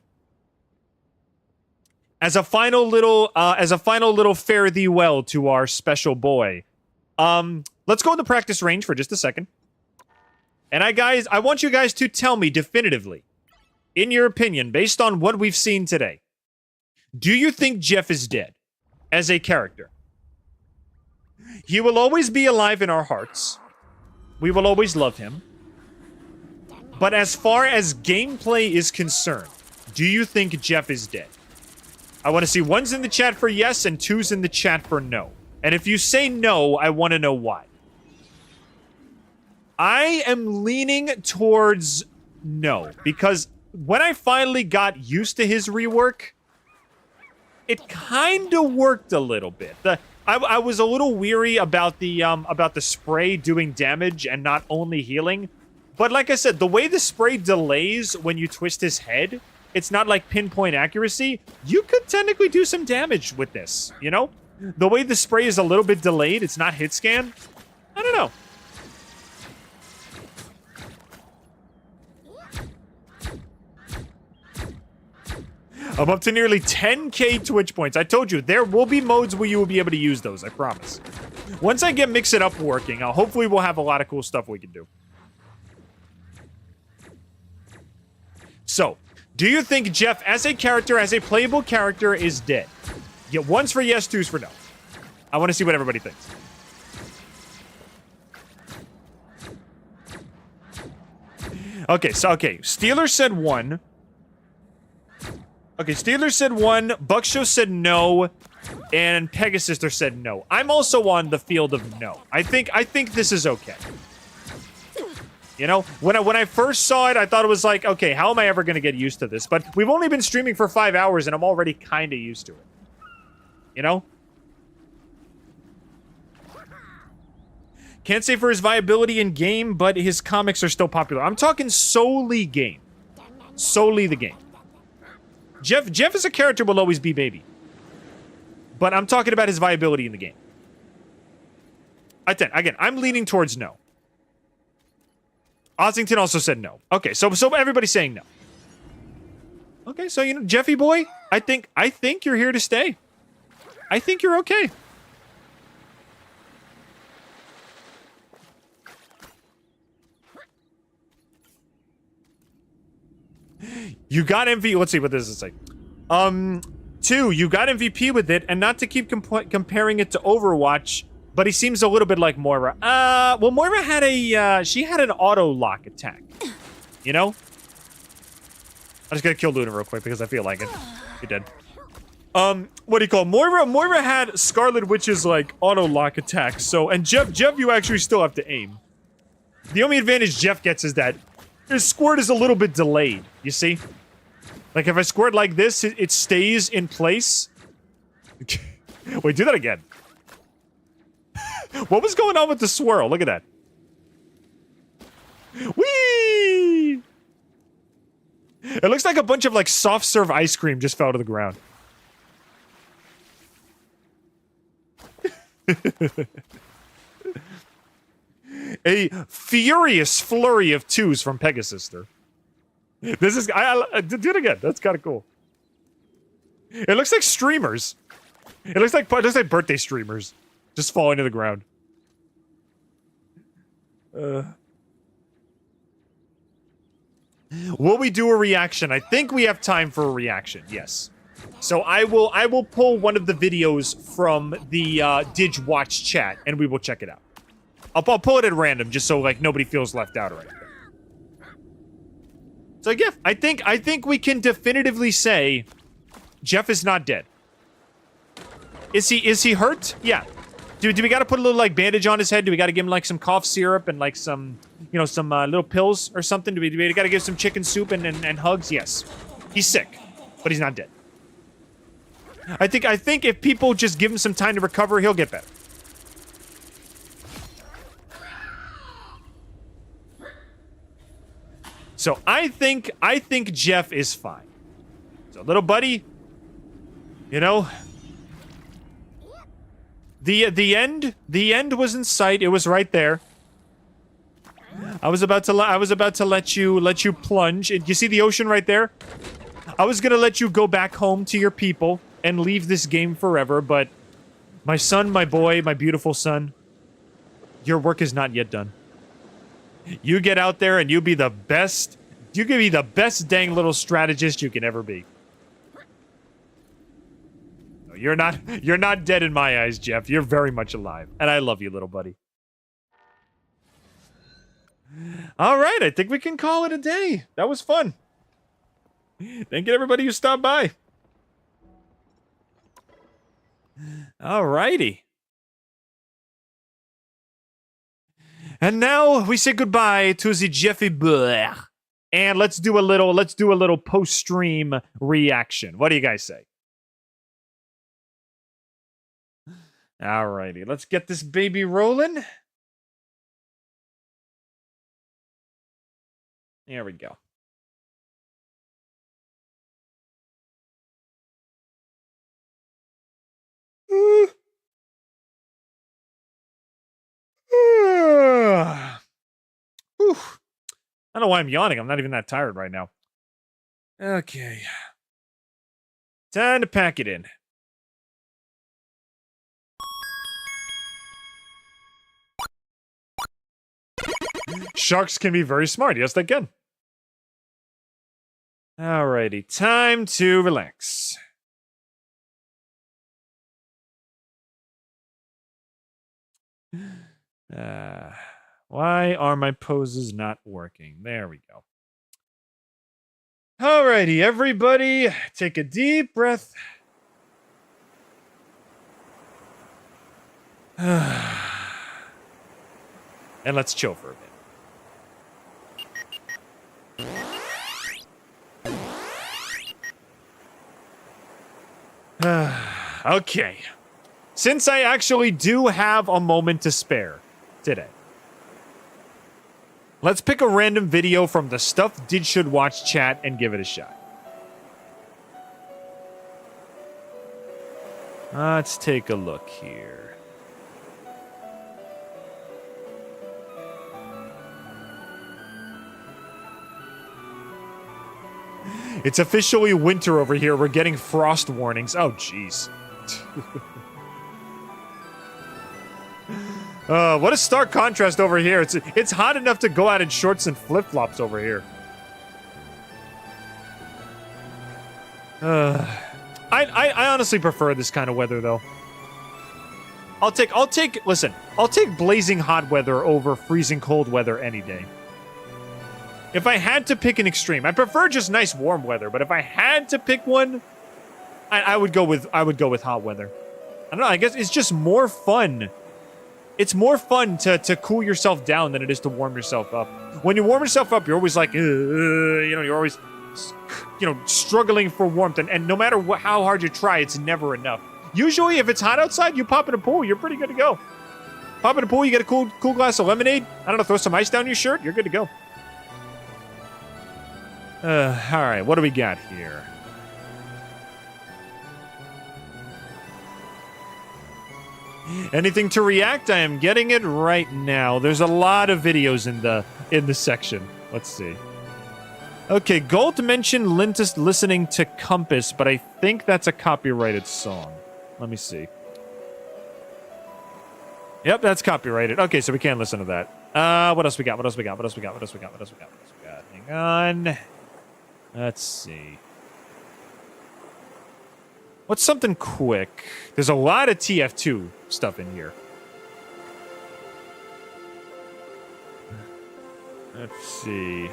As a final little fare thee well to our special boy, let's go in the practice range for just a second. And I want you guys to tell me definitively, in your opinion, based on what we've seen today, do you think Jeff is dead as a character? He will always be alive in our hearts. We will always love him. But as far as gameplay is concerned, do you think Jeff is dead? I want to see 1s in the chat for yes and 2s in the chat for no. And if you say no, I want to know why. I am leaning towards no, because when I finally got used to his rework, it kind of worked a little bit. I was a little weary about the spray doing damage and not only healing. But like I said, the way the spray delays when you twist his head, it's not like pinpoint accuracy. You could technically do some damage with this, you know? The way the spray is a little bit delayed, it's not hit scan. I don't know. I'm up to nearly 10k Twitch points. I told you, there will be modes where you will be able to use those, I promise. Once I get Mix It Up working, hopefully we'll have a lot of cool stuff we can do. So, do you think Jeff, as a character, as a playable character, is dead? Get 1s for yes, 2s for no. I want to see what everybody thinks. Okay, Steeler said 1. Okay, Steeler said 1, Buckshow said no, and Pegasister said no. I'm also on the field of no. I think this is okay. You know, when I first saw it, I thought it was like, okay, how am I ever going to get used to this? But we've only been streaming for 5 hours, and I'm already kind of used to it. You know? Can't say for his viability in game, but his comics are still popular. I'm talking solely game. Solely the game. Jeff as a character will always be baby. But I'm talking about his viability in the game. Again, I'm leaning towards no. Ossington also said no. Okay, so everybody's saying no. Okay, so, you know, Jeffy boy, I think you're here to stay. I think you're okay. You got MVP. Let's see what this is like. 2, you got MVP with it, and not to keep comparing it to Overwatch, but he seems a little bit like Moira. Well, Moira had she had an auto lock attack. You know? I'm just gonna kill Luna real quick because I feel like it. He did. What do you call Moira? Moira had Scarlet Witch's like auto lock attack. So, and Jeff, you actually still have to aim. The only advantage Jeff gets is that his squirt is a little bit delayed. You see? Like if I squirt like this, it stays in place. Wait, do that again. What was going on with the swirl? Look at that. Whee! It looks like a bunch of like soft serve ice cream just fell to the ground. A furious flurry of 2s from Pegasister. This is do it again. That's kind of cool. It looks like streamers. It looks like birthday streamers just falling to the ground. Will we do a reaction? I think we have time for a reaction. Yes. So I will pull one of the videos from the Dig Watch chat and we will check it out. I'll pull it at random just so like nobody feels left out or anything. So yeah, I think we can definitively say Jeff is not dead. Is he hurt? Yeah. Do we gotta put a little like bandage on his head? Do we gotta give him like some cough syrup and like some, you know, some little pills or something? Do we gotta give some chicken soup and hugs? Yes. He's sick, but he's not dead. I think if people just give him some time to recover, he'll get better. So I think Jeff is fine. So little buddy, you know, the end was in sight. It was right there. I was about to let you plunge. You see the ocean right there? I was gonna let you go back home to your people and leave this game forever, but my son, my boy, my beautiful son, your work is not yet done. You get out there and you be the best. You can be the best dang little strategist you can ever be. You're not dead in my eyes, Jeff. You're very much alive. And I love you, little buddy. All right, I think we can call it a day. That was fun. Thank you to everybody who stopped by. All righty. And now we say goodbye to the Jeffy Bear. And let's do a little post-stream reaction. What do you guys say? All righty, let's get this baby rolling. There we go. Whew. I don't know why I'm yawning. I'm not even that tired right now. Okay. Time to pack it in. Sharks can be very smart. Yes, they can. Alrighty. Time to relax. Why are my poses not working? There we go. Alrighty, everybody, take a deep breath. And let's chill for a bit. Okay. Since I actually do have a moment to spare today, let's pick a random video from the Stuff Did Should Watch chat and give it a shot. Let's take a look here. It's officially winter over here. We're getting frost warnings. Oh, jeez. What a stark contrast over here. It's hot enough to go out in shorts and flip-flops over here. I honestly prefer this kind of weather, though. I'll take blazing hot weather over freezing cold weather any day. If I had to pick an extreme, I prefer just nice warm weather, but if I had to pick one, I would go with hot weather. I don't know, I guess it's just more fun. It's more fun to cool yourself down than it is to warm yourself up. When you warm yourself up, you're always like, you're always, struggling for warmth. And no matter how hard you try, it's never enough. Usually, if it's hot outside, you pop in a pool, you're pretty good to go. Pop in a pool, you get a cool glass of lemonade. I don't know, throw some ice down your shirt, you're good to go. All right, what do we got here? Anything to react? I am getting it right now. There's a lot of videos in the section. Let's see. Okay, Gold mentioned Lintus listening to Compass, but I think that's a copyrighted song. Let me see. Yep, that's copyrighted. Okay, so we can't listen to that. What else we got? Hang on. Let's see. What's something quick? There's a lot of TF2 stuff in here. Let's see.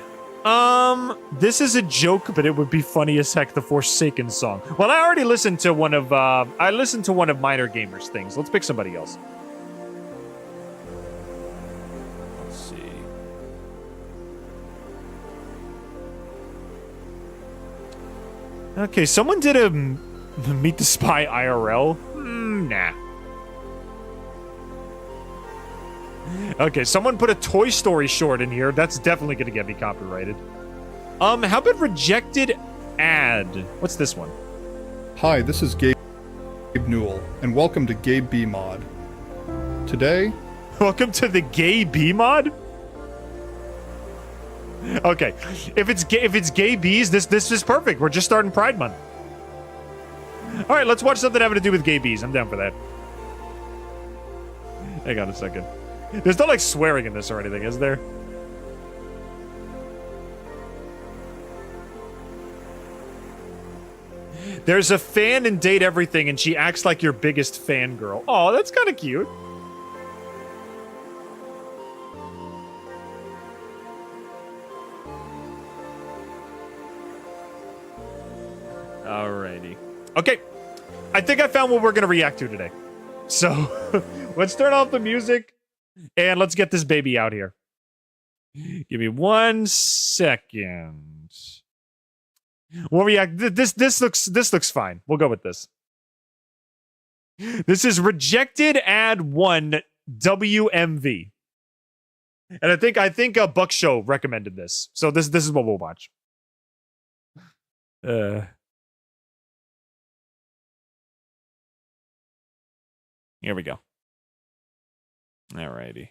This is a joke, but it would be funny as heck, the Forsaken song. Well, I already listened to one of Minor Gamer's things. Let's pick somebody else. Let's see. Okay, someone did a Meet the Spy IRL? Nah. Okay, someone put a Toy Story short in here. That's definitely gonna get me copyrighted. How about Rejected Ad? What's this one? Hi, this is Gabe Newell, and welcome to Gabe B Mod. Today... Welcome to the Gay B Mod? Okay, if it's gay bees, this is perfect. We're just starting Pride Month. All right, let's watch something having to do with gay bees. I'm down for that. Hang on a second. There's no, like, swearing in this or anything, is there? There's a fan in Date Everything, and she acts like your biggest fangirl. Oh, that's kind of cute. Okay, I think I found what we're gonna react to today. So let's turn off the music and let's get this baby out here. Give me 1 second. We'll react. This looks fine. We'll go with this. This is Rejected Ad 1 WMV. And I think Buck Show recommended this. So this is what we'll watch. Here we go. Alrighty.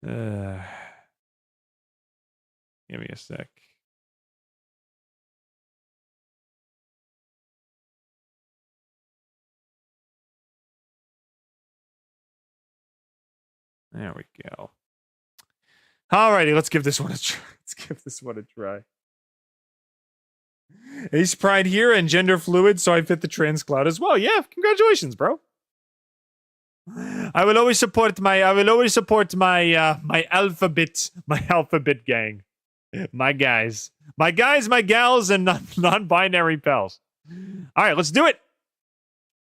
Give me a sec. There we go. Alrighty, let's give this one a try. Ace Pride here and gender fluid, so I fit the trans cloud as well. Yeah, congratulations, bro. I will always support my my alphabet gang. My guys, my gals, and non-binary pals. All right, let's do it.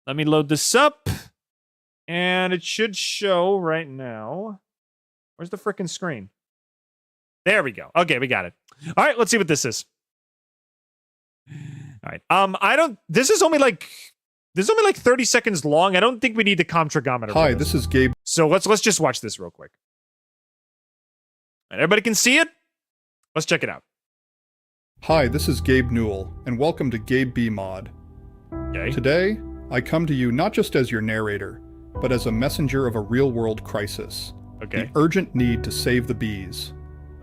Let me load this up. And it should show right now. Where's the frickin' screen? There we go. Okay, we got it. All right, let's see what this is. All right. This is only like 30 seconds long. I don't think we need the comtrigometer. Hi, this is Gabe. So let's just watch this real quick. And everybody can see it? Let's check it out. Hi, this is Gabe Newell, and welcome to Gabe B Mod. Okay. Today, I come to you not just as your narrator, but as a messenger of a real-world crisis. Okay. The urgent need to save the bees.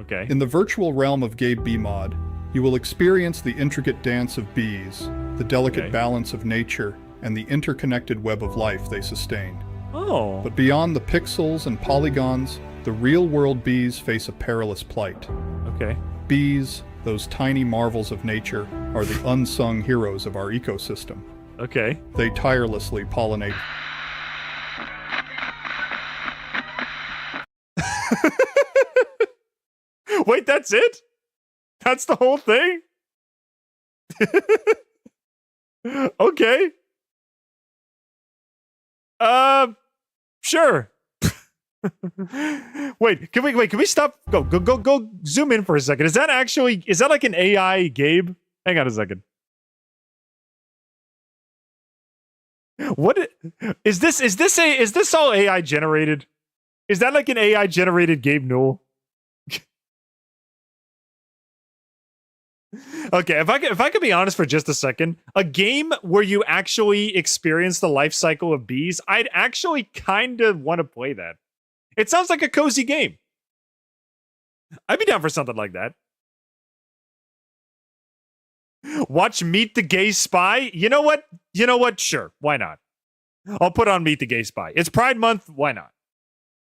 Okay. In the virtual realm of Gabe B Mod, you will experience the intricate dance of bees, the delicate balance of nature, and the interconnected web of life they sustain. Oh. But beyond the pixels and polygons, the real-world bees face a perilous plight. Okay. Bees, those tiny marvels of nature, are the unsung heroes of our ecosystem. Okay. They tirelessly pollinate. Wait, that's it? That's the whole thing? Okay. Sure. Can we stop? Go zoom in for a second. Is that like an AI Gabe? Hang on a second. What is this? Is this all AI generated? Is that like an AI generated Gabe Newell? Okay, if I could be honest for just a second, a game where you actually experience the life cycle of bees, I'd actually kind of want to play that. It sounds like a cozy game. I'd be down for something like that. Watch Meet the Gay Spy? You know what? Sure, why not? I'll put on Meet the Gay Spy. It's Pride Month, why not?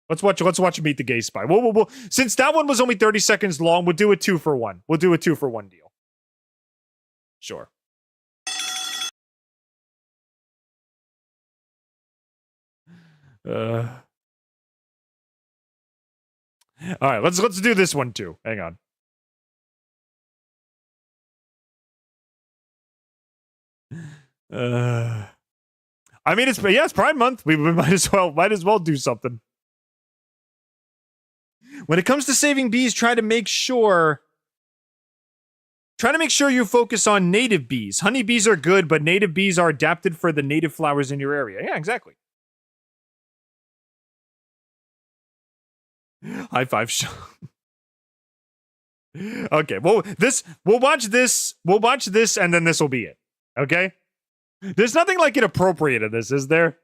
Let's watch Meet the Gay Spy. We'll since that one was only 30 seconds long, we'll do a 2-for-1. We'll do a 2-for-1 deal. Sure. All right, let's do this one too. Hang on. I mean, it's Pride Month. We might as well do something. When it comes to saving bees, try to make sure you focus on native bees. Honeybees are good, but native bees are adapted for the native flowers in your area. Yeah, exactly. High five show. Okay, well, we'll watch this, and then this will be it. Okay? There's nothing like inappropriate in this, is there?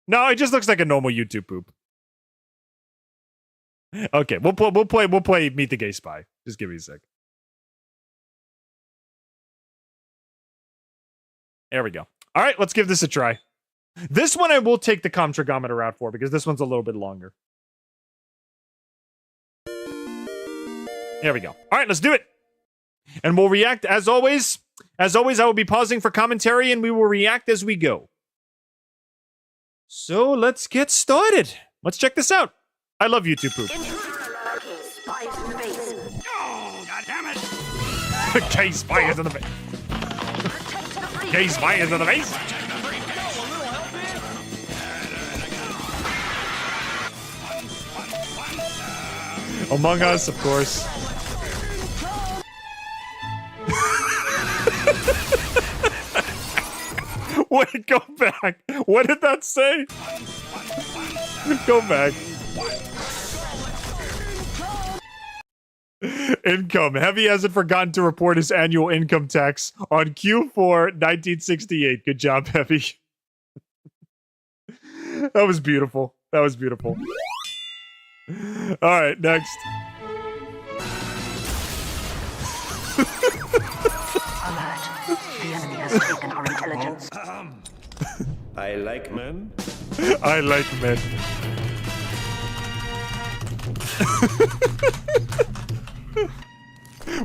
No, it just looks like a normal YouTube poop. Okay, we'll play Meet the Gay Spy. Just give me a sec. There we go. All right, let's give this a try. This one I will take the comtrigometer out for because this one's a little bit longer. There we go. All right, let's do it. And we'll react as always. As always, I will be pausing for commentary and we will react as we go. So let's get started. Let's check this out. I love YouTube poop. Intruder alert. Spies in base. Gay spy is in the face. Gay spy is in the face. Among Us, of course. Wait, go back. What did that say? Go back. Income. Heavy hasn't forgotten to report his annual income tax on Q4 1968. Good job, Heavy. That was beautiful. That was beautiful. All right, next. Alert. The enemy has taken our intelligence. I like men. I like men.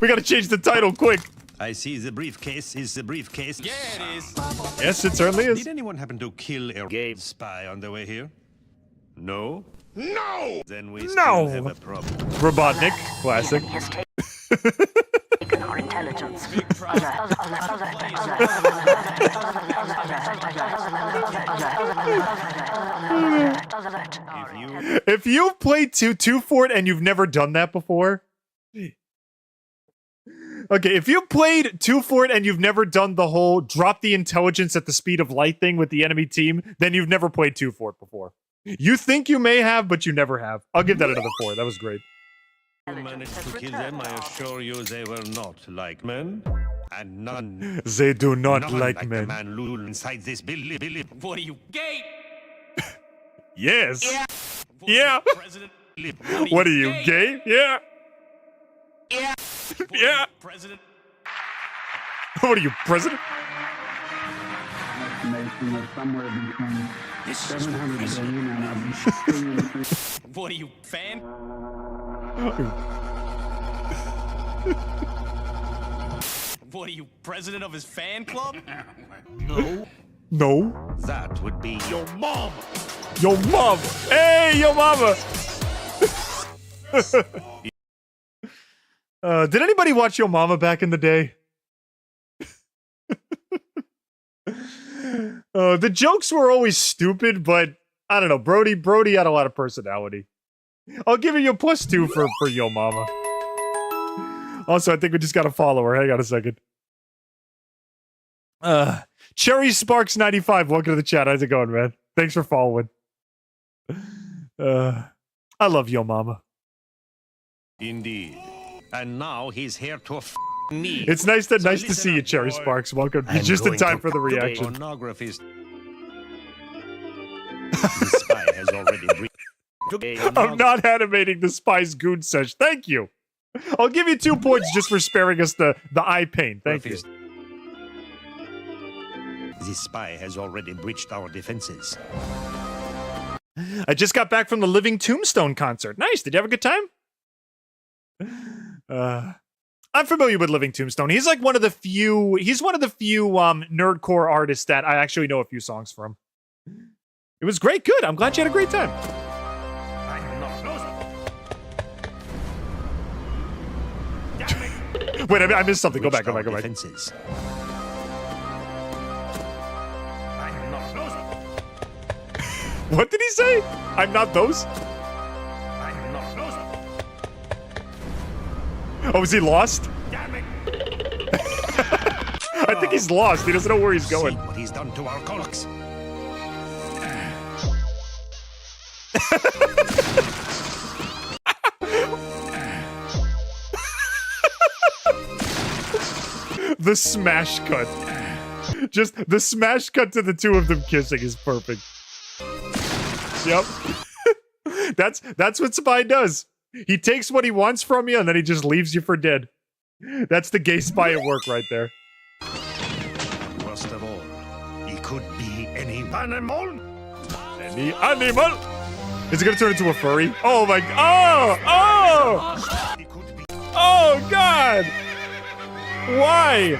We gotta change the title quick. I see the briefcase is the briefcase. Yeah, it is. Yes, it certainly is. Did anyone happen to kill a gay spy on the way here? No? No! Then we still have No. a problem. Robotnik, classic. He has taken our intelligence. If you've played two Fort and you've never done that before. Okay, if you've played 2 Fort and you've never done the whole drop the intelligence at the speed of light thing with the enemy team, then you've never played 2 Fort before. You think you may have, but you never have. I'll give that another 4. That was great. You managed to kill them, I assure you they were not like men. And none. They do not none like the men. man Lul inside this building. What are you, gay? Yes. Yeah. Yeah. President. What are you, gay? Yeah. Yeah. Yeah. President. What are you, president? Estimation of somewhere between This 700 billion and a billion. What are you, fan? What are you, president of his fan club? No. No. That would be your mom. Yo mama. Hey, yo mama. Did anybody watch Yo Mama back in the day? The jokes were always stupid, but I don't know. Brody had a lot of personality. I'll give you a +2 for Yo Mama. Also, I think we just got to follow her. Hang on a second. Cherry Sparks 95. Welcome to the chat. How's it going, man? Thanks for following. I love Yo Mama. Indeed. And now he's here to me. It's nice to see you, Cherry Sparks. Welcome. You're just in time for the reaction. Pornography. The spy has already breached. I'm not animating the spy's goon sesh. Thank you. I'll give you 2 points just for sparing us the eye pain. Thank you. The spy has already breached our defenses. I just got back from the Living Tombstone concert. Nice. Did you have a good time? I'm familiar with Living Tombstone. He's like one of the few nerdcore artists that I actually know a few songs from. It was great. Good. I'm glad you had a great time. Wait, I missed something. Go back. Defenses. What did he say? I'm not those? Oh, is he lost? I think he's lost. He doesn't know where he's going. See what he's done to our colics. The smash cut. Just the smash cut to the 2 of them kissing is perfect. Yep. That's what Spy does. He takes what he wants from you and then he just leaves you for dead. That's the gay spy at work right there. Worst of all, he could be any animal. Any animal? Is it gonna turn into a furry? Oh my god. Oh! Oh god! Why?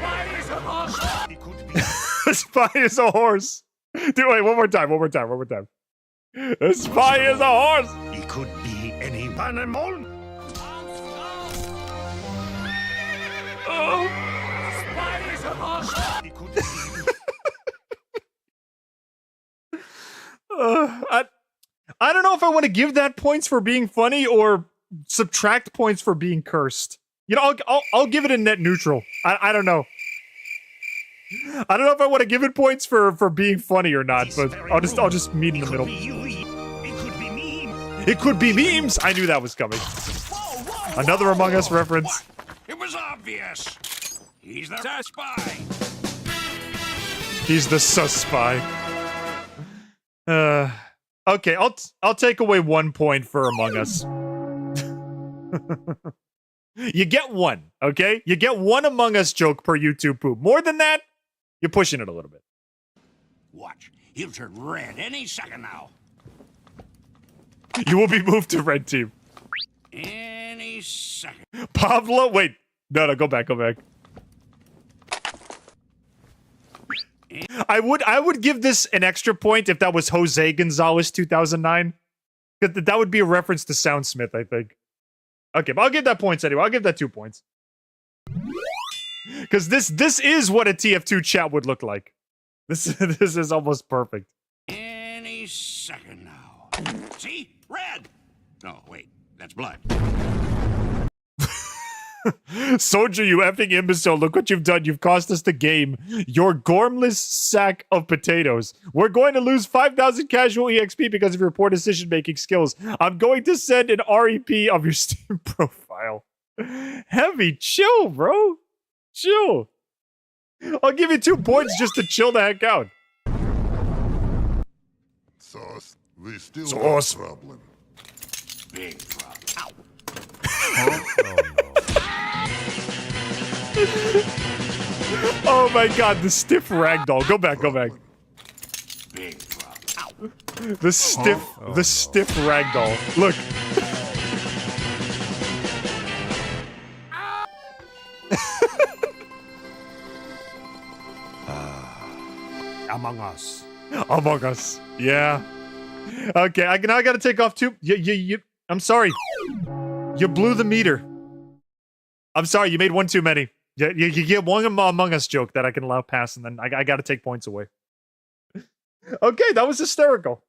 A spy is a horse. Do wait, one more time. A spy is a horse. He could be any animal. Oh. I don't know if I want to give that points for being funny or subtract points for being cursed. You know, I'll give it a net neutral. I don't know. I don't know if I want to give it points for being funny or not, but I'll just meet in the middle. It could be memes. I knew that was coming. Another Among Us reference. It was obvious. He's the spy. He's the sus spy. Okay, I'll take away 1 point for Among Us. You get one, okay? You get one Among Us joke per YouTube poop. More than that, you're pushing it a little bit. Watch. He'll turn red any second now. You will be moved to red team. Any second. Pablo, wait. No, go back. I would give this an extra point if that was Jose Gonzalez 2009. That would be a reference to Soundsmith, I think. Okay, but I'll give that points anyway. I'll give that 2 points. Because this is what a TF2 chat would look like. This is almost perfect. Any second now. See? Red! No, wait. That's blood. Soldier, you effing imbecile. Look what you've done. You've cost us the game. Your gormless sack of potatoes. We're going to lose 5,000 casual EXP because of your poor decision-making skills. I'm going to send an REP of your Steam profile. Heavy, chill, bro. Chill. I'll give you 2 points just to chill the heck out. Sauce, we still Sauce. have a problem. Big problem. Ow. Oh my god, the stiff ragdoll. Go back. Big problem. Ow. The stiff ragdoll. Look. Among Us. Among Us. Yeah. Okay, now I gotta take off 2. I'm sorry. You blew the meter. I'm sorry, you made 1 too many. You get one Among Us joke that I can allow pass, and then I gotta take points away. Okay, that was hysterical.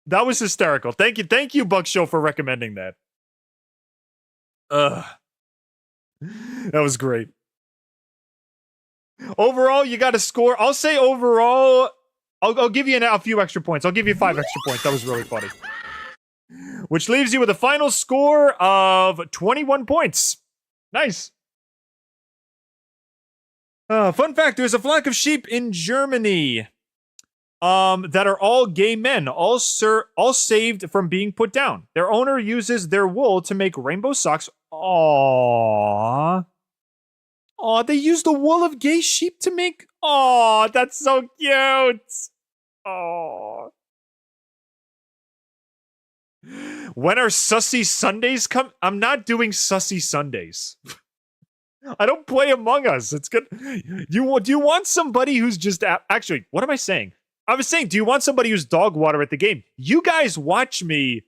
Thank you, Buck Show, for recommending that. That was great. Overall, you got a score. I'll say overall, I'll give you a few extra points. I'll give you 5 extra points. That was really funny. Which leaves you with a final score of 21 points. Nice. Fun fact, there's a flock of sheep in Germany that are all gay men, all saved from being put down. Their owner uses their wool to make rainbow socks. Aww. Aw, they use the wool of gay sheep to make... Aw, that's so cute. Aw. When are Sussy Sundays come? I'm not doing Sussy Sundays. I don't play Among Us. It's good. Do you want somebody who's just... Actually, what am I saying? I was saying, do you want somebody who's dog water at the game? You guys watch me.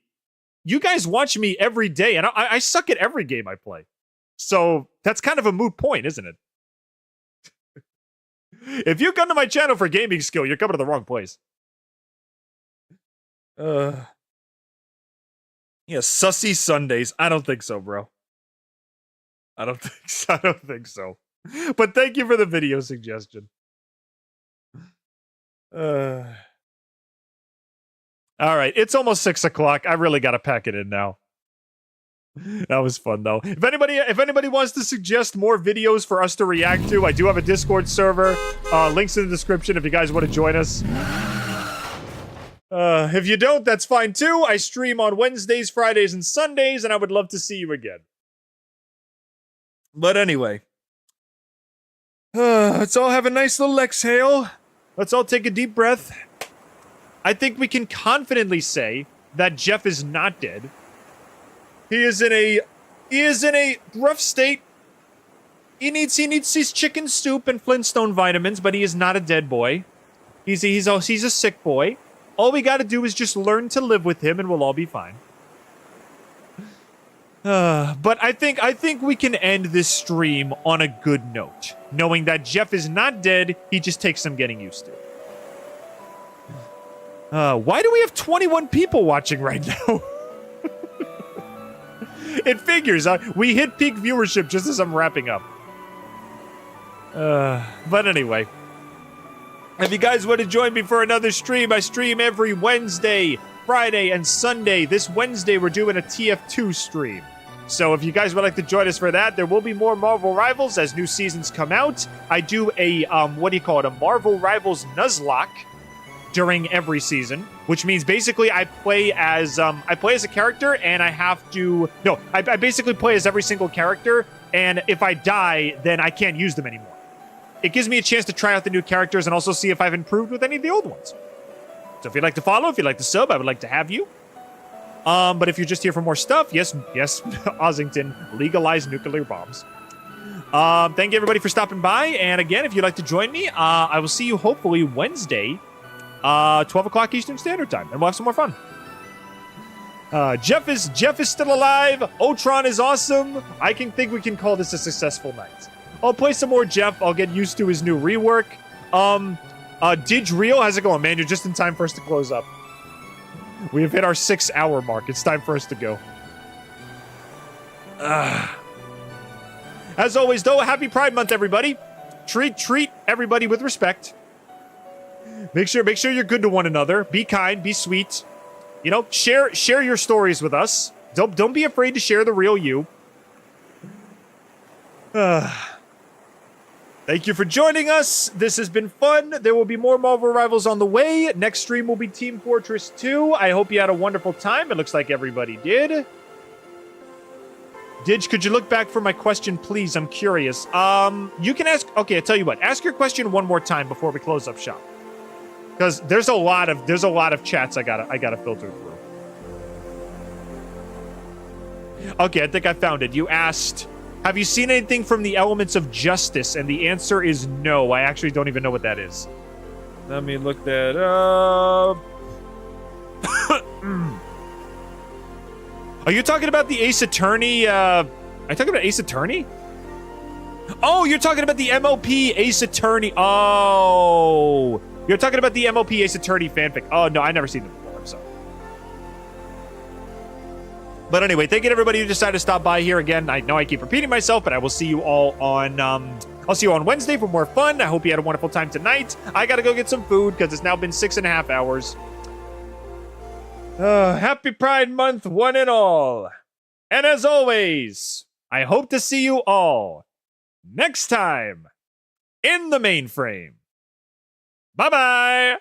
You guys watch me every day, and I suck at every game I play. So that's kind of a moot point, isn't it? If you come to my channel for gaming skill, you're coming to the wrong place. Yeah, Sussy Sundays. I don't think so, bro. I don't think so. But thank you for the video suggestion. All right, it's almost 6 o'clock. I really gotta pack it in now. That was fun though. If anybody wants to suggest more videos for us to react to, I do have a Discord server. Links in the description if you guys want to join us. If you don't, that's fine too. I stream on Wednesdays, Fridays, and Sundays, and I would love to see you again. But anyway, let's all have a nice little exhale. Let's all take a deep breath. I think we can confidently say that Jeff is not dead. He is in a rough state. He needs his chicken soup and Flintstone vitamins, but he is not a dead boy. He's a sick boy. All we gotta do is just learn to live with him and we'll all be fine. But I think we can end this stream on a good note, knowing that Jeff is not dead. He just takes some getting used to. Why do we have 21 people watching right now? It figures. We hit peak viewership just as I'm wrapping up. But anyway, if you guys want to join me for another stream, I stream every Wednesday, Friday, and Sunday. This Wednesday, we're doing a TF2 stream. So if you guys would like to join us for that, there will be more Marvel Rivals as new seasons come out. I do a, a Marvel Rivals Nuzlocke during every season, which means basically I play as a character and I have to, I basically play as every single character, and if I die, then I can't use them anymore. It gives me a chance to try out the new characters and also see if I've improved with any of the old ones. So if you'd like to follow, if you'd like to sub, I would like to have you. But if you're just here for more stuff, yes, Ossington, legalize nuclear bombs. Thank you everybody for stopping by, and again, if you'd like to join me, I will see you hopefully Wednesday, 12 o'clock Eastern Standard Time, and we'll have some more fun. Jeff is still alive. Ultron is awesome. I think we can call this a successful night. I'll play some more Jeff. I'll get used to his new rework. Didge how's it going, man? You're just in time for us to close up. We have hit our 6-hour mark. It's time for us to go. As always, though, happy Pride Month, everybody. Treat everybody with respect. Make sure you're good to one another. Be kind, be sweet. You know, share your stories with us. Don't be afraid to share the real you. Thank you for joining us. This has been fun. There will be more Marvel Rivals on the way. Next stream will be Team Fortress 2. I hope you had a wonderful time. It looks like everybody did. Didge, could you look back for my question, please? I'm curious. You can ask. Okay, I'll tell you what. Ask your question one more time before we close up shop. Because there's a lot of chats I gotta filter through. Okay, I think I found it. You asked, have you seen anything from the Elements of Justice? And the answer is no. I actually don't even know what that is. Let me look that up. Are you talking about the Ace Attorney? Are you talking about Ace Attorney? Oh, you're talking about the MOP Ace Attorney. Oh, you're talking about the MOP Ace Attorney fanfic. Oh, no, I've never seen them before. I'm sorry. But anyway, thank you to everybody who decided to stop by here again. I know I keep repeating myself, but I will see you all on I'll see you on Wednesday for more fun. I hope you had a wonderful time tonight. I gotta go get some food because it's now been 6.5 hours. Happy Pride Month, one and all. And as always, I hope to see you all next time in the mainframe. Bye-bye.